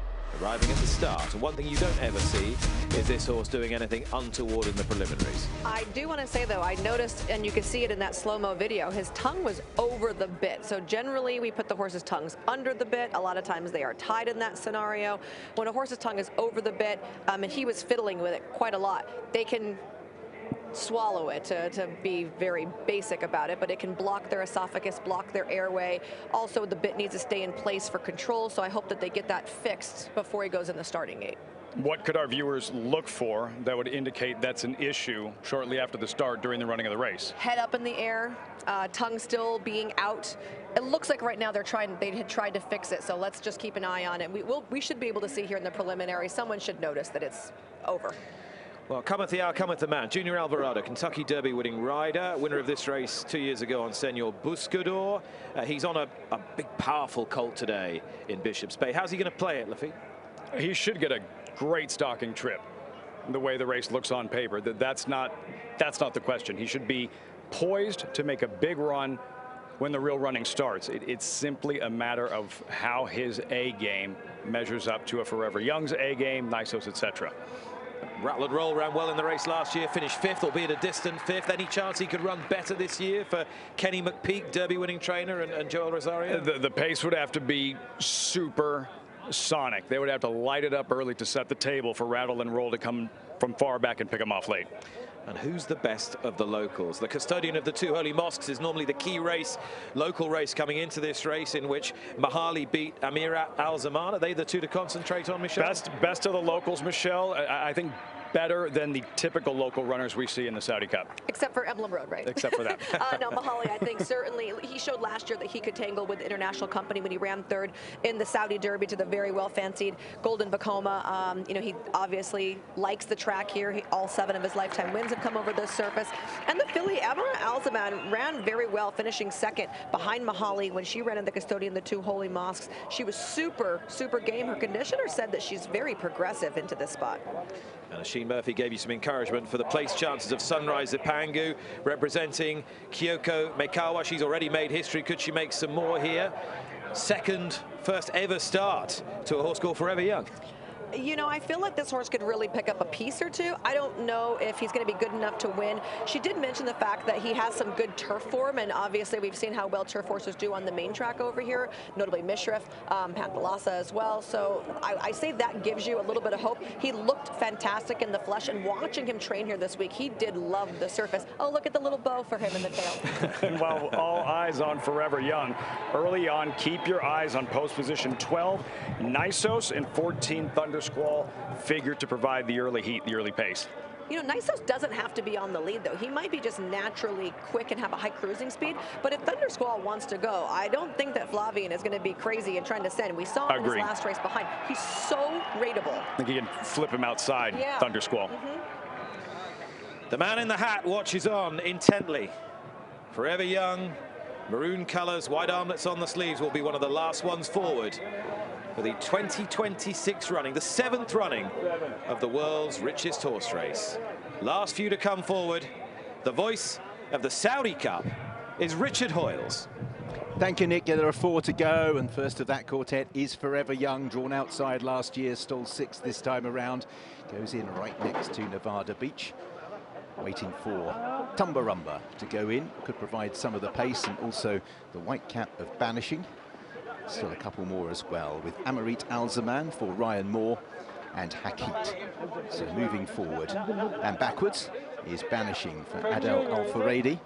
Arriving at the start, and one thing you don't ever see is this horse doing anything untoward in the preliminaries. I do want to say, though, I noticed, and you can see it in that slow-mo video, his tongue was over the bit. So generally, we put the horse's tongues under the bit. A lot of times they are tied in that scenario. When a horse's tongue is over the bit, and he was fiddling with it quite a lot, they can swallow it, to be very basic about it, but it can block their esophagus, block their airway. Also, the bit needs to stay in place for control, so I hope that they get that fixed before he goes in the starting gate. What could our viewers look for that would indicate that's an issue shortly after the start during the running of the race? Head up in the air, tongue still being out. It looks like right now they had tried to fix it, so let's just keep an eye on it. We should be able to see here in the preliminary, someone should notice that it's over. Well, cometh the hour, cometh the man. Junior Alvarado, Kentucky Derby winning rider, winner of this race 2 years ago on Senor Buscador. He's on a big, powerful colt today in Bishop's Bay. How's he going to play it, Laffy? He should get a great stocking trip, the way the race looks on paper. That's not the question. He should be poised to make a big run when the real running starts. It's simply a matter of how his A game measures up to a Forever Young's A game, Nisos, etc. Rattled Roll ran well in the race last year, finished 5th, albeit a distant 5th. Any chance he could run better this year for Kenny McPeak, Derby winning trainer, and Joel Rosario? The pace would have to be super sonic. They would have to light it up early to set the table for Rattle and Roll to come from far back and pick him off late. And who's the best of the locals? The custodian of the 2 holy mosques is normally the key race, local race coming into this race, in which Mahali beat Amirat Al-Zaman. Are they the 2 to concentrate on, Michelle? Best of the locals, Michelle. I think better than the typical local runners we see in the Saudi Cup. Except for Emblem Road, right? Except for that. No, Mahali, I think certainly, he showed last year that he could tangle with the international company when he ran 3rd in the Saudi Derby to the very well-fancied Golden Vekoma. You know, he obviously likes the track here. All 7 of his lifetime wins have come over this surface. And the filly, Amirat Al-Zaman, ran very well, finishing 2nd behind Mahali when she ran in the custodian, the 2 holy mosques. She was super, super game. Her conditioner said that she's very progressive into this spot. And Asheen Murphy gave you some encouragement for the place chances of Sunrise Zipangu, representing Kyoko Mekawa. She's already made history. Could she make some more here? 2nd, first ever start to a horse called Forever Young. You know, I feel like this horse could really pick up a piece or 2. I don't know if he's going to be good enough to win. She did mention the fact that he has some good turf form, and obviously we've seen how well turf horses do on the main track over here, notably Mishrif, Panthalassa as well. So I say that gives you a little bit of hope. He looked fantastic in the flesh, and watching him train here this week, he did love the surface. Oh, look at the little bow for him in the tail. And while all eyes on Forever Young, early on, keep your eyes on post position 12, Nisos, and 14, Thunder Squall, figure to provide the early heat, the early pace. You know, Nisos doesn't have to be on the lead, though. He might be just naturally quick and have a high cruising speed. But if Thunder Squall wants to go, I don't think that Flavian is going to be crazy and trying to send. We saw him in his last race behind. He's so rateable. I think he can flip him outside, yeah. Thunder Squall. The man in the hat watches on intently. Forever Young, maroon colors, white armlets on the sleeves, will be one of the last ones forward for the 2026 running, the 7th running of the world's richest horse race. Last few to come forward. The voice of the Saudi Cup is Richard Hoyles. Thank you, Nick. Yeah, there are 4 to go, and first of that quartet is Forever Young, drawn outside last year, stole 6th this time around. Goes in right next to Nevada Beach. waiting for Tumbarumba to go in. Could provide some of the pace and also the white cap of banishing. Still a couple more as well, with Amarit Al-Zaman for Ryan Moore and Hakit. So moving forward and backwards is banishing for Adel Al-Faredi.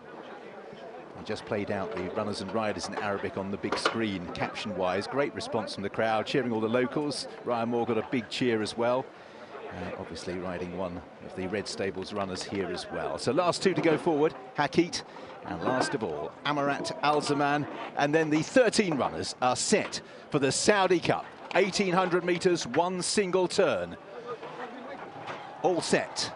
He just played out the runners and riders in Arabic on the big screen, caption-wise. Great response from the crowd, cheering all the locals. Ryan Moore got a big cheer as well. Obviously riding one of the Red Stables runners here as well. So last two to go forward, Hakit, and last of all, Amarat Al-Zaman. And then the 13 runners are set for the Saudi Cup. 1,800 metres, one single turn. All set.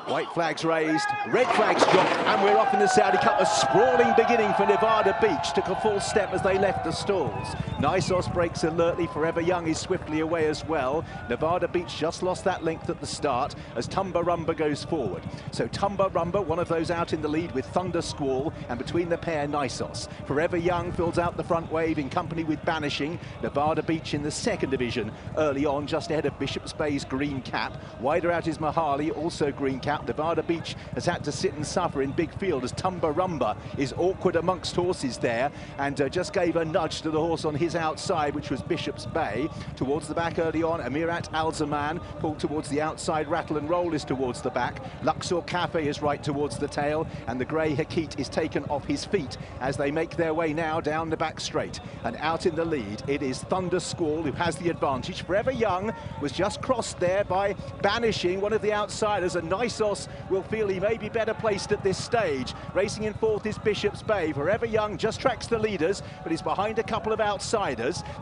White flags raised, red flags dropped, and we're off in the Saudi Cup. A sprawling beginning for Nevada Beach. Took a full step as they left the stalls. Nisos breaks alertly. Forever Young is swiftly away as well. Nevada Beach just lost that length at the start as Tumbarumba goes forward. So Tumbarumba, one of those out in the lead with Thunder Squall, and between the pair, Nisos. Forever Young fills out the front wave in company with Banishing. Nevada Beach in the second division early on, just ahead of Bishop's Bay's Green Cap. Wider out is Mahali, also Green Cap. Nevada Beach has had to sit and suffer in big field as Tumbarumba is awkward amongst horses there, and just gave a nudge to the horse on his outside, which was Bishop's Bay. Towards the back early on, Amirat Al-Zaman pulled towards the outside. Rattle and Roll is towards the back. Luxor Cafe is right towards the tail, and the grey Hakit is taken off his feet as they make their way now down the back straight. And out in the lead, it is Thunder Squall who has the advantage. Forever Young was just crossed there by Banishing, one of the outsiders, and Nisos will feel he may be better placed at this stage. Racing in fourth is Bishop's Bay. Forever Young just tracks the leaders, but is behind a couple of outsiders.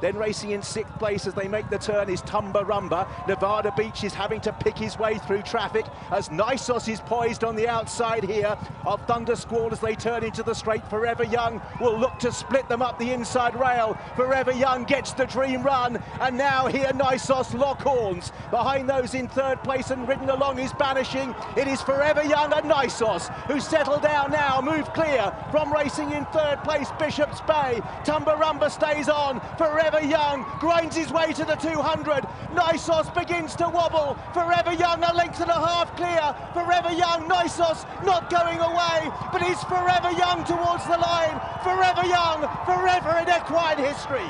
Then racing in sixth place as they make the turn is Tumbarumba. Nevada Beach is having to pick his way through traffic as Nisos is poised on the outside here of Thunder Squall as they turn into the straight. Forever Young will look to split them up the inside rail. Forever Young gets the dream run, and now here Nisos lock horns. Behind those in third place and ridden along is Banishing. It is Forever Young and Nisos who settle down now, move clear from racing in third place, Bishop's Bay. Tumbarumba stays on. Forever Young grinds his way to the 200. Nisos begins to wobble. Forever Young a length and a half clear. Forever Young, Nisos not going away, but it's Forever Young towards the line. Forever Young, forever in equine history.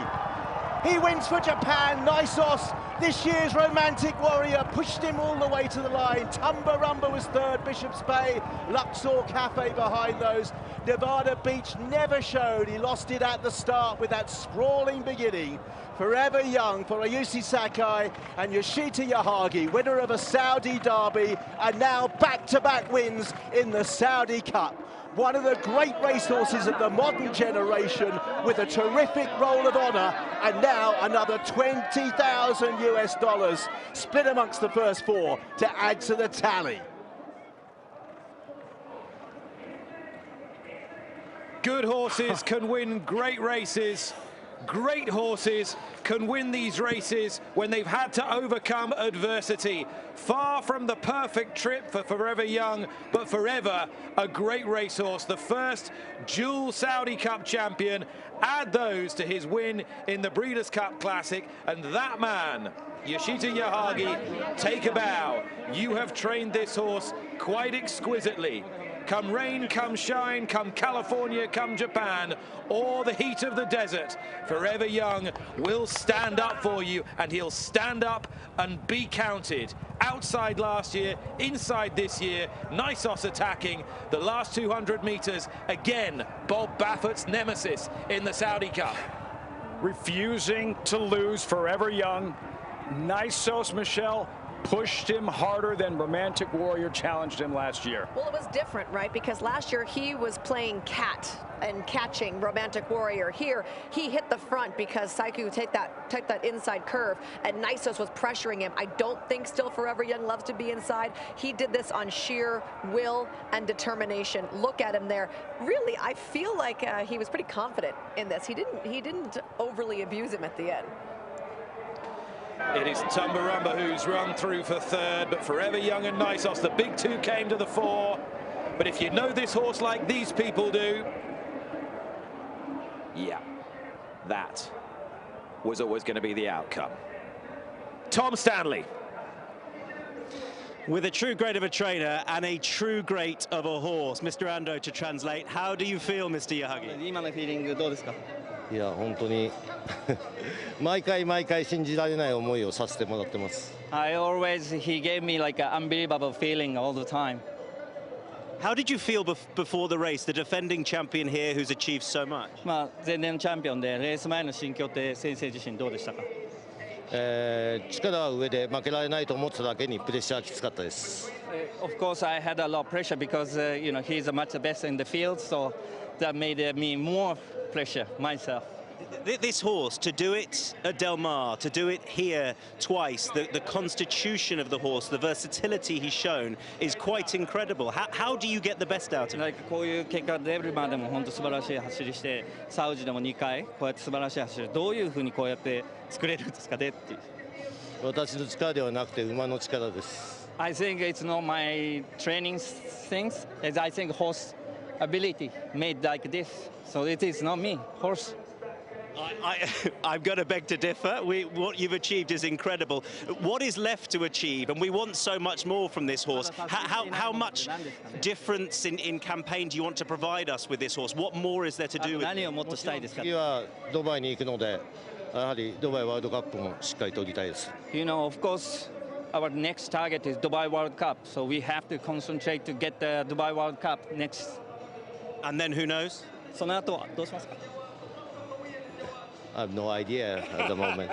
He wins for Japan. Nisos, this year's Romantic Warrior, pushed him all the way to the line. Tumbarumba was third, Bishop's Bay, Luxor Cafe behind those. Nevada Beach never showed. He lost it at the start with that sprawling beginning. Forever Young for Ayushi Sakai and Yoshita Yahagi, winner of a Saudi Derby, and now back-to-back wins in the Saudi Cup. One of the great racehorses of the modern generation with a terrific roll of honour, and now another $20,000 US split amongst the first four to add to the tally. Good horses can win great races. Great horses can win these races when they've had to overcome adversity. Far from the perfect trip for Forever Young, but forever a great racehorse. The first dual Saudi Cup champion. Add those to his win in the Breeders' Cup Classic, and that man, Yoshita Yahagi, take a bow. You have trained this horse quite exquisitely. Come rain, come shine, come California, come Japan, or the heat of the desert, Forever Young will stand up for you, and he'll stand up and be counted. Outside last year, inside this year, Nisos attacking the last 200 meters. Again, Bob Baffert's nemesis in the Saudi Cup. Refusing to lose, Forever Young. Nisos, Michelle, pushed him harder than Romantic Warrior challenged him last year. Well, it was different, right? Because last year he was playing cat and catching Romantic Warrior. Here, he hit the front because Saiku took that inside curve, and Nisos was pressuring him. I don't think still Forever Young loves to be inside. He did this on sheer will and determination. Look at him there. Really, I feel like he was pretty confident in this. He didn't overly abuse him at the end. It is Tumbarumba who's run through for third, but Forever Young and Nisos, the big two, came to the fore. But if you know this horse like these people do, yeah, that was always going to be the outcome. Tom Stanley. With a true great of a trainer and a true great of a horse. Mr. Ando to translate. How do you feel, Mr. Yahagi? 今のフィーリングどうですか？いや本当に毎回信じられない思いをさせてもらってます。He gave me like an unbelievable feeling all the time. How did you feel before the race, the defending champion here who's achieved so much? まあ前年のチャンピオンでレース前の心境って先生自身どうでしたか？力は上で負けられないと思ってただけにプレッシャーきつかったです。Of course, I had a lot of pressure because you know he's much the best in the field, so that made me more pressure myself. This horse, to do it at Del Mar, to do it here twice, the constitution of the horse, the versatility he's shown is quite incredible. How do you get the best out of it? こういう結果が出るまでも本当素晴らしい走りして、サウジでも2回こうやって素晴らしい走り、どういうふうにこうやって作れるんですかねっていう。私の力ではなくて馬の力です。I think it's not my training things, as I think horse ability made like this. So it is not me, horse. I'm going to beg to differ. What you've achieved is incredible. What is left to achieve? And we want so much more from this horse. How much difference in campaign do you want to provide us with this horse? What more is there to do with it? 次はドバイに行くので、やはりドバイワールドカップもしっかり取りたいです。You know, of course, our next target is Dubai World Cup. So we have to concentrate to get the Dubai World Cup next. And then who knows? その後はどうしますか？ I have no idea at the moment.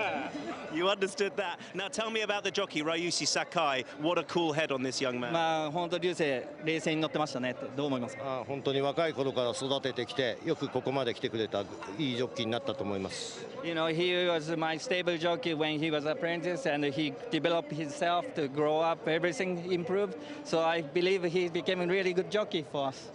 You understood that. Now tell me about the jockey, Ryushi Sakai. What a cool head on this young man. まあ本当流星冷静に乗ってましたねってどう思いますか？本当に若い頃から育ててきてよくここまで来てくれたいいジョッキーになったと思います。You know, he was my stable jockey when he was an apprentice, and he developed himself to grow up. Everything improved, so I believe he became a really good jockey for us.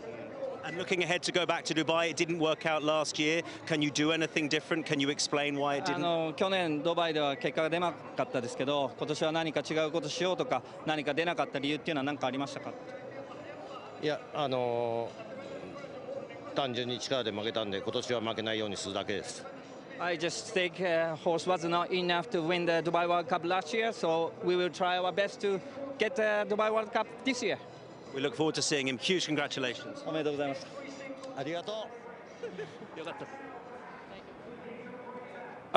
And looking ahead to go back to Dubai, it didn't work out last year. Can you do anything different? Can you explain why it didn't? 去年ドバイでは結果が出なかったですけど、今年は何か違うことしようとか、何か出なかった理由っていうのは何かありましたか？いや、単純に力で負けたんで、今年は負けないようにするだけです。I just think horse was not enough to win the Dubai World Cup last year, so we will try our best to get the Dubai World Cup this year. We look forward to seeing him. Huge congratulations. おめでとうございます。ありがとう。よかった。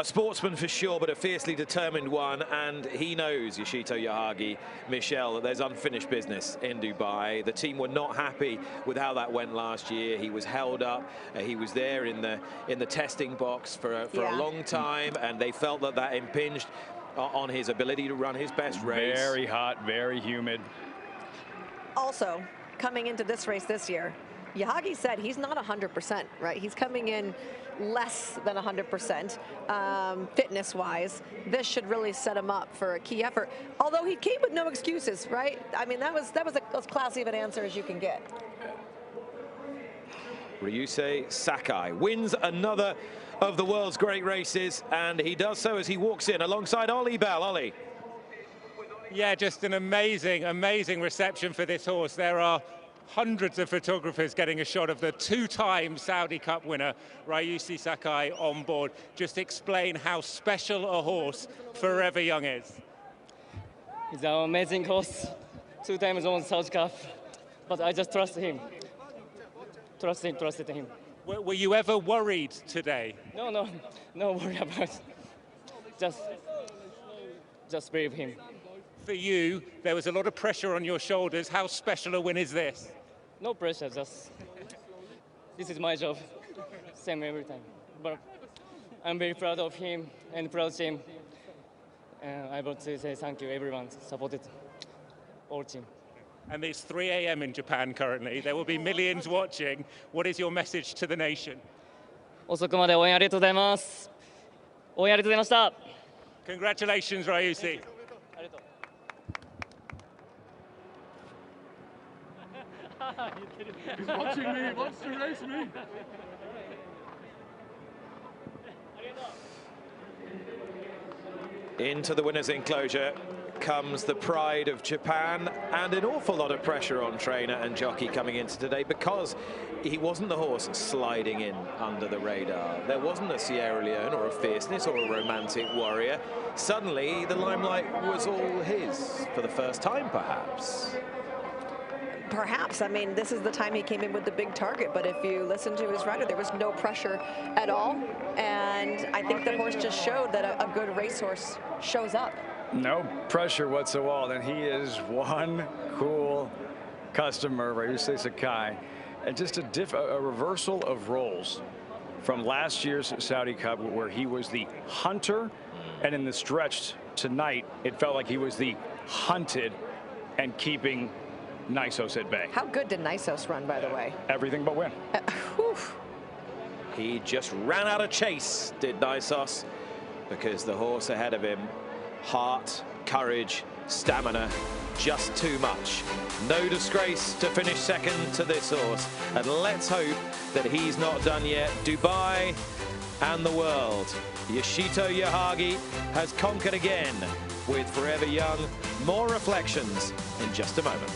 A sportsman for sure, but a fiercely determined one, and he knows, Yoshito Yahagi, Michelle, that there's unfinished business in Dubai. The team were not happy with how that went last year. He was held up. He was there in the testing box for a long time, and they felt that impinged on his ability to run his best race. Very hot, very humid. Also, coming into this race this year, Yahagi said he's not 100%, right? He's coming in less than 100% fitness-wise. This should really set him up for a key effort. Although he came with no excuses, right? I mean, that was as classy of an answer as you can get. Ryusei Sakai wins another of the world's great races, and he does so as he walks in alongside Ollie Bell. Ollie. Yeah, just an amazing reception for this horse. There are hundreds of photographers getting a shot of the two-time Saudi Cup winner, Ryushi Sakai, on board. Just explain how special a horse Forever Young is. He's an amazing horse. 2 times won Saudi Cup, but I just trust him. Trusted him. Were you ever worried today? No worry about it. Just believe him. For you, there was a lot of pressure on your shoulders. How special a win is this? No pressure, just this is my job. Same every time. But I'm very proud of him and proud of him. I want to say thank you, everyone supported our team. And it's 3 a.m. in Japan currently. There will be millions watching. What is your message to the nation? 遅くまで応援ありがとうございます。応援ありがとうございました。Congratulations, Ryushi. He's watching me, he wants to race me. Into the winner's enclosure comes the pride of Japan, and an awful lot of pressure on trainer and jockey coming into today, because he wasn't the horse sliding in under the radar. There wasn't a Sierra Leone or a Fierceness or a Romantic Warrior. Suddenly the limelight was all his for the first time, perhaps. Perhaps. I mean, this is the time he came in with the big target, but if you listen to his rider, there was no pressure at all, and I think the horse just showed that a good racehorse shows up. No pressure whatsoever, and he is one cool customer, Ryusei Sakai, and just a reversal of roles from last year's Saudi Cup, where he was the hunter, and in the stretch tonight, it felt like he was the hunted and keeping Nisos at bay. How good did Nisos run, by the way? Everything but win. He just ran out of chase, did Nisos, because the horse ahead of him, heart, courage, stamina, just too much. No disgrace to finish second to this horse, and let's hope that he's not done yet. Dubai and the world. Yoshito Yahagi has conquered again with Forever Young. More reflections in just a moment.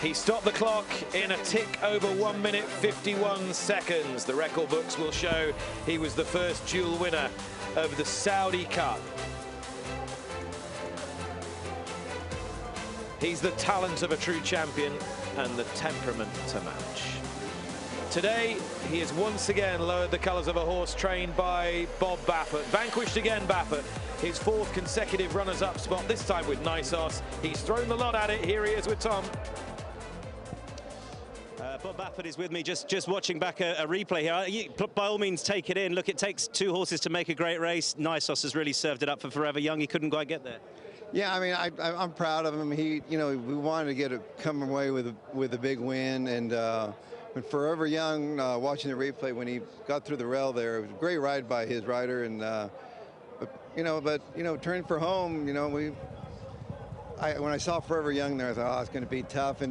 He stopped the clock in a tick over 1 minute 51 seconds. The record books will show he was the first dual winner of the Saudi Cup. He's the talent of a true champion and the temperament to match. Today, he has once again lowered the colours of a horse trained by Bob Baffert. Vanquished again, Baffert. His fourth consecutive runners-up spot, this time with Nisos. He's thrown the lot at it. Here he is with Tom. Bob Baffert is with me, just watching back a replay here. By all means, take it in. Look, it takes two horses to make a great race. Nisos has really served it up for Forever Young. He couldn't quite get there. Yeah, I mean, I'm proud of him. He, you know, we wanted to come away with a big win, and when Forever Young, watching the replay when he got through the rail there, it was a great ride by his rider, and turning for home, you know, when I saw Forever Young there, I thought, oh, it's going to be tough,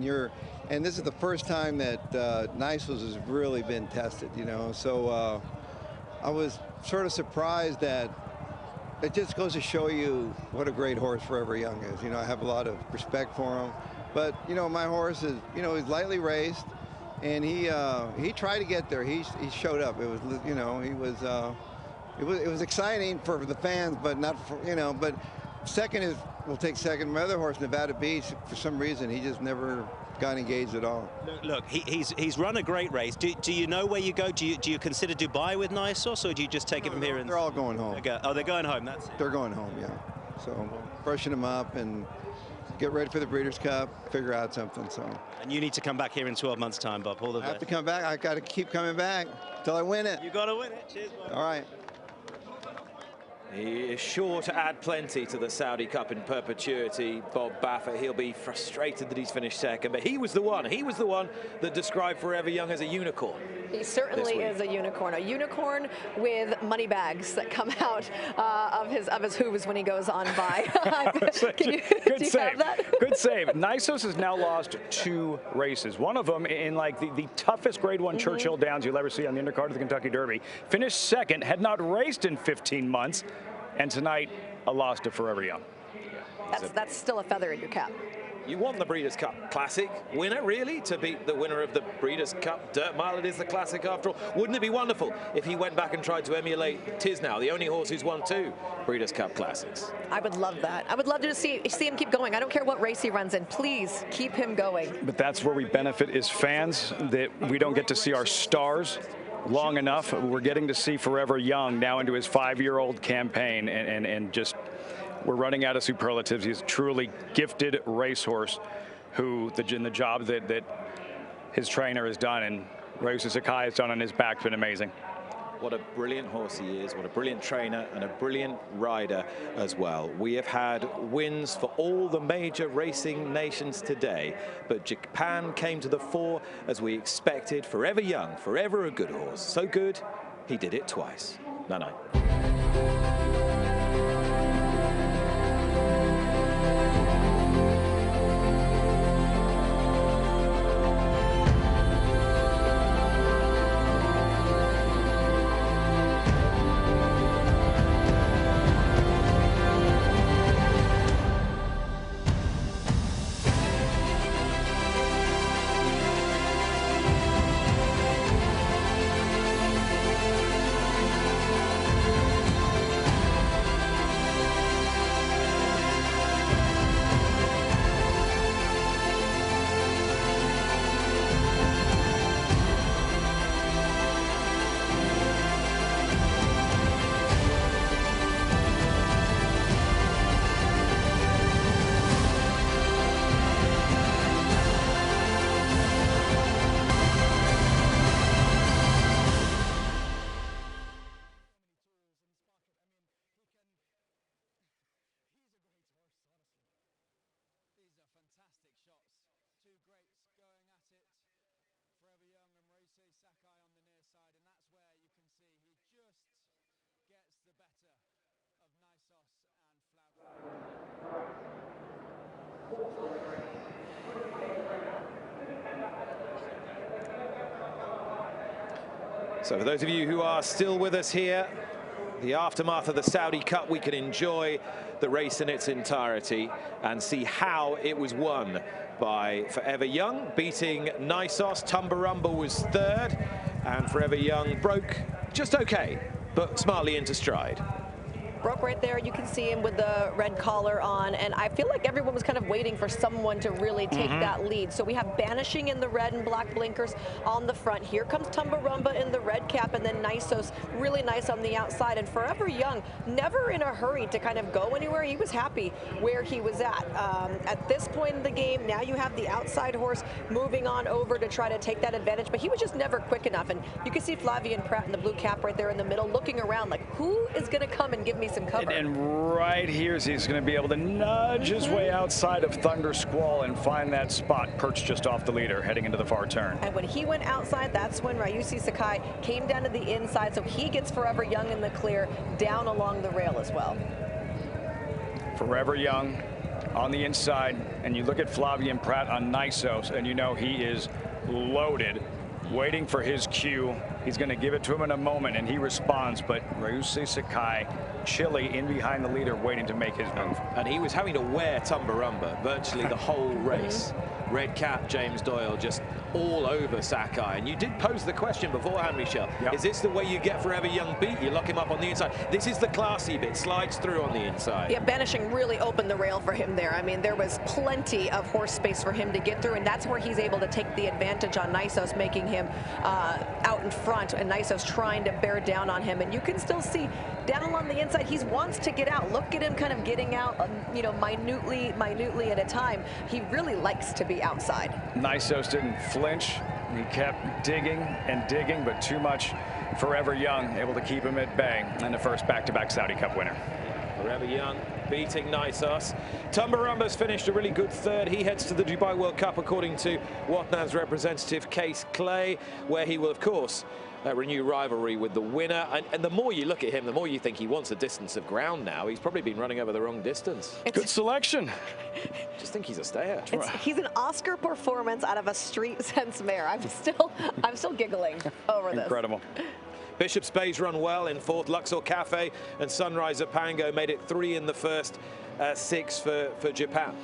and this is the first time that Nisos has really been tested, you know. So I was sort of surprised that it just goes to show you what a great horse Forever Young is. You know, I have a lot of respect for him, but you know, my horse is, you know, he's lightly raced, and he tried to get there. He showed up. It was, you know, it was exciting for the fans, but not for, you know, but second will take second. My other horse, Nevada Beach, for some reason, he just never got engaged at all. Look, he's run a great race. Do you know where you go? Do you consider Dubai with Nisos, or do you just take it from here? They're all going home. Oh, they're going home. That's it. They're going home, yeah. So freshen them up and get ready for the Breeders' Cup, figure out something. So. And you need to come back here in 12 months' time, Bob. All the best. I have to come back. I got to keep coming back till I win it. You got to win it. Cheers, Bob. All right. He is sure to add plenty to the Saudi Cup in perpetuity, Bob Baffert. He'll be frustrated that he's finished second, but he was the one that described Forever Young as a unicorn. He certainly is a unicorn with money bags that come out of his hooves when he goes on by. Good save. Good save. Nisos has now lost 2 races. One of them in like the toughest Grade 1 Churchill Downs you'll ever see on the undercard of the Kentucky Derby. Finished second, had not raced in 15 months. And tonight, a loss to Forever Young. That's still a feather in your cap. You want the Breeders' Cup Classic winner, really, to beat the winner of the Breeders' Cup Dirt Mile. It is the Classic after all. Wouldn't it be wonderful if he went back and tried to emulate Tisnow, the only horse who's won 2 Breeders' Cup Classics? I would love that. I would love to see him keep going. I don't care what race he runs in. Please keep him going. But that's where we benefit as fans, that we don't get to see our stars long enough. We're getting to see Forever Young now into his 5-year-old campaign, and just we're running out of superlatives. He's a truly gifted racehorse who, in the job that his trainer has done and Ryosuke Sakai has done on his back, has been amazing. What a brilliant horse he is, what a brilliant trainer and a brilliant rider as well. We have had wins for all the major racing nations today, but Japan came to the fore as we expected. Forever Young, forever a good horse. So good, he did it twice. Night-night. So for those of you who are still with us here, the aftermath of the Saudi Cup, we can enjoy the race in its entirety and see how it was won by Forever Young, beating Nisos. Tumbarumba was third, and Forever Young broke just okay, but smartly into stride. Broke right there. You can see him with the red collar on, and I feel like everyone was kind of waiting for someone to really take that lead. So we have Banishing in the red and black blinkers on the front. Here comes Tumbarumba in the red cap, and then Nisos really nice on the outside. And Forever Young, never in a hurry to kind of go anywhere. He was happy where he was at. At this point in the game, now you have the outside horse moving on over to try to take that advantage, but he was just never quick enough. And you can see Flavien Prat in the blue cap right there in the middle, looking around like, who is going to come and give me some cover? And right here, he's going to be able to nudge his way outside of Thunder Squall and find that spot perched just off the leader heading into the far turn. And when he went outside, that's when Ryosuke Sakai came down to the inside, so he gets Forever Young in the clear down along the rail as well. Forever Young on the inside, and you look at Flavien Prat on Nisos, and you know he is loaded, waiting for his cue He's going to give it to him in a moment, and he responds, but Ryusei Sakai, chilly in behind the leader, waiting to make his move. And he was having to wear Tumbarumba virtually the whole race. Red Cap, James Doyle, just all over Sakai. And you did pose the question beforehand, Michel. Is this the way you get Forever Young beat? You lock him up on the inside. This is the classy bit, slides through on the inside. Yeah, Banishing really opened the rail for him there. I mean, there was plenty of horse space for him to get through, and that's where he's able to take the advantage on Nisos, making him out in front, and Nisos trying to bear down on him. And you can still see down on the inside, he wants to get out. Look at him kind of getting out, you know, minutely at a time. He really likes to be outside. Nisos didn't flinch. He kept digging and digging, but too much Forever Young, able to keep him at bay, and the first back-to-back Saudi Cup winner. Forever Young beating Nisos. Tumbarumba's finished a really good third. He heads to the Dubai World Cup, according to Watnan's representative, Case Clay, where he will, of course, renew rivalry with the winner. And the more you look at him, the more you think he wants a distance of ground now. He's probably been running over the wrong distance. Good selection. Just think he's a stayer. He's an Oscar performance out of a street sense mare. I'm still giggling over this. Incredible. Bishop's Bay's run well in fourth. Luxor Cafe and Sunrise Pango made it 3 in the first 6 for Japan.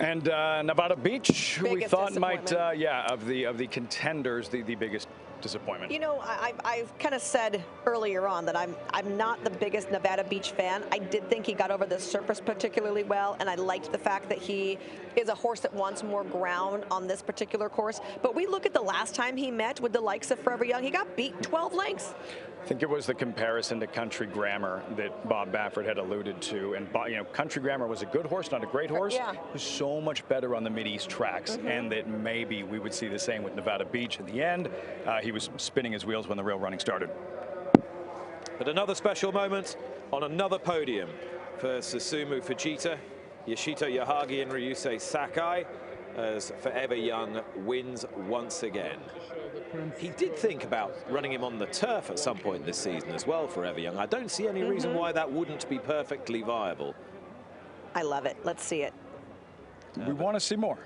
And Nevada Beach, who we Biggest thought might, of the contenders, the biggest disappointment. You know, I've kind of said earlier on that I'm not the biggest Nevada Beach fan. I did think he got over the surface particularly well, and I liked the fact that he is a horse that wants more ground on this particular course. But we look at the last time he met with the likes of Forever Young, he got beat 12 lengths. I think it was the comparison to Country Grammar that Bob Baffert had alluded to. And, you know, Country Grammar was a good horse, not a great horse. Yeah. It was so much better on the Mideast tracks, and that maybe we would see the same with Nevada Beach. In the end, he was spinning his wheels when the real running started. But another special moment on another podium for Susumu Fujita, Yoshito Yahagi and Ryusei Sakai, as Forever Young wins once again. He did think about running him on the turf at some point this season as well, Forever Young. I don't see any reason why that wouldn't be perfectly viable. I love it. Let's see it. We want to see more.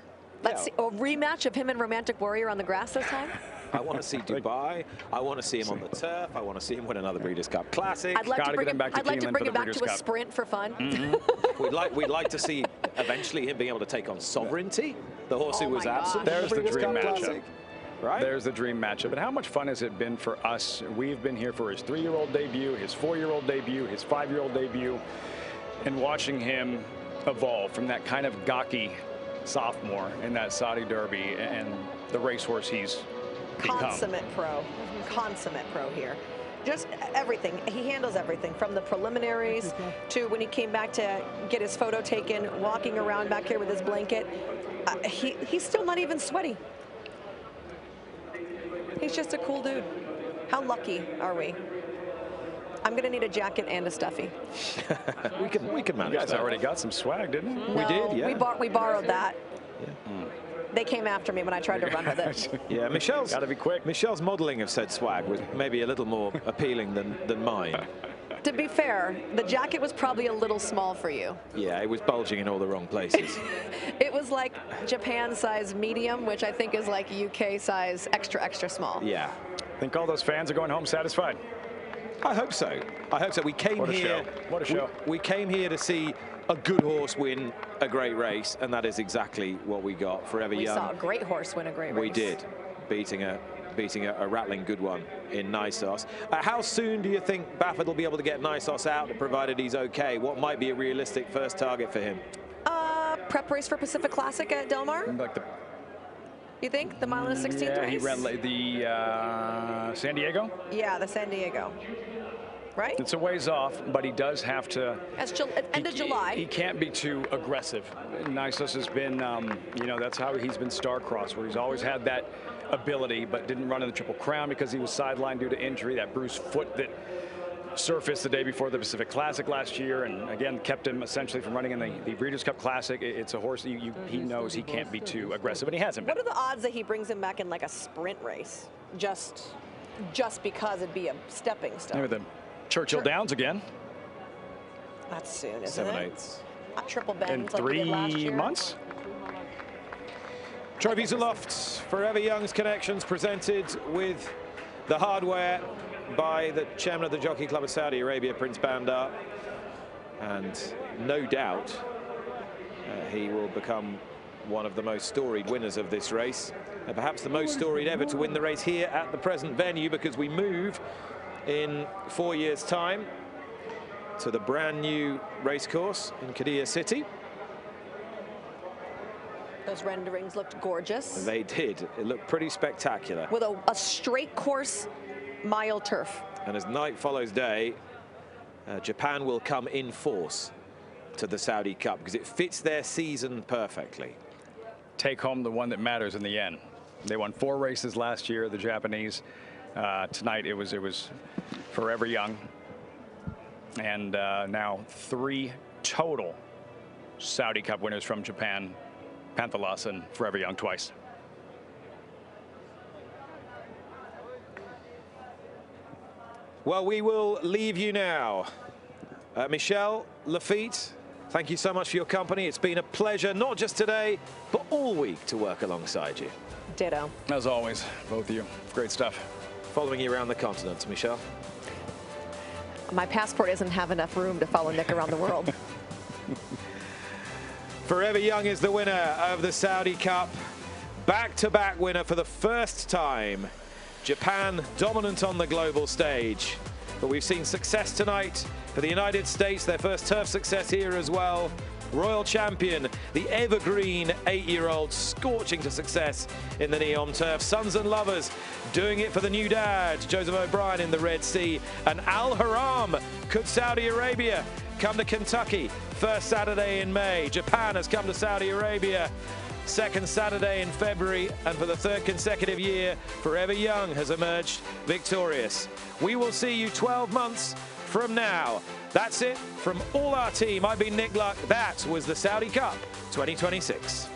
Let's see a rematch of him and Romantic Warrior on the grass this time. I want to see Dubai. I want to see him on the turf. I want to see him win another Breeders' Cup Classic. I'd like to bring him back to a sprint for fun. We'd like to see eventually him being able to take on Sovereignty, the horse who was absent. There's the dream matchup. Classic. Right? There's the dream matchup. And how much fun has it been for us? We've been here for his 3-year-old debut, his 4-year-old debut, his 5-year-old debut, and watching him evolve from that kind of gawky sophomore in that Saudi Derby and the racehorse he's become. Consummate pro here. Just everything. He handles everything from the preliminaries to when he came back to get his photo taken, walking around back here with his blanket. He's still not even sweaty. He's just a cool dude. How lucky are we? I'm gonna need a jacket and a stuffy. we can manage. You guys already got some swag, didn't you? No, we did, yeah. We borrowed that. They came after me when I tried to run with it. Yeah, Michelle's got to be quick. Michelle's modelling of said swag was maybe a little more appealing than mine. To be fair, the jacket was probably a little small for you. Yeah, it was bulging in all the wrong places. It was like Japan size medium, which I think is like UK size extra small. Yeah. Think all those fans are going home satisfied? I hope so. I hope so. We came What a here. show. What a show. We came here to see a good horse win a great race, and that is exactly what we got. Forever We Young. saw a great horse win a great race. We did, beating a rattling good one in Nisos. How soon do you think Baffert will be able to get Nisos out, provided he's okay? What might be a realistic first target for him? Prep race for Pacific Classic at Del Mar? Like the, You think? The mile and a 16th yeah, race? he ran the San Diego. Yeah, the San Diego. Right? It's a ways off, but he does have to. That's end of July. He can't be too aggressive. Nisos has been, you know, that's how he's been star-crossed, where he's always had that ability, but didn't run in the Triple Crown because he was sidelined due to injury, that bruised foot that surfaced the day before the Pacific Classic last year, and again kept him essentially from running in the Breeders' Cup Classic. It's a horse that he knows he can't be too aggressive, and he hasn't been. What are the odds that he brings him back in like a sprint race, just because it'd be a stepping stone? Maybe the Churchill Downs again. That's soon, isn't 7/8. Not triple In bends like we did last 3 year. months. Trophies aloft. Forever Young's Connections presented with the hardware by the chairman of the Jockey Club of Saudi Arabia, Prince Bandar. And no doubt he will become one of the most storied winners of this race. And perhaps the most storied ever to win the race here at the present venue, because we move in 4 years' time to the brand new racecourse in Qadiyah City. Those renderings looked gorgeous. They did. It looked pretty spectacular. With a straight course, mile turf. And as night follows day, Japan will come in force to the Saudi Cup because it fits their season perfectly. Take home the one that matters in the end. They won 4 races last year, the Japanese. Tonight it was Forever Young. And now 3 total Saudi Cup winners from Japan. Panthalas and Forever Young twice. Well, we will leave you now. Michelle, Lafitte, thank you so much for your company. It's been a pleasure, not just today, but all week to work alongside you. Ditto. As always, both of you. Great stuff. Following you around the continent, Michelle. My passport doesn't have enough room to follow Nick around the world. Forever Young is the winner of the Saudi Cup. Back-to-back winner for the first time. Japan dominant on the global stage. But we've seen success tonight for the United States, their first turf success here as well. Royal champion, the evergreen 8-year-old, scorching to success in the Neom turf. Sons and lovers doing it for the new dad, Joseph O'Brien in the Red Sea. And Al Haram, could Saudi Arabia come to Kentucky? First Saturday in May. Japan has come to Saudi Arabia. Second Saturday in February, and for the 3rd consecutive year, Forever Young has emerged victorious. We will see you 12 months from now. That's it from all our team. I've been Nick Luck. That was the Saudi Cup 2026.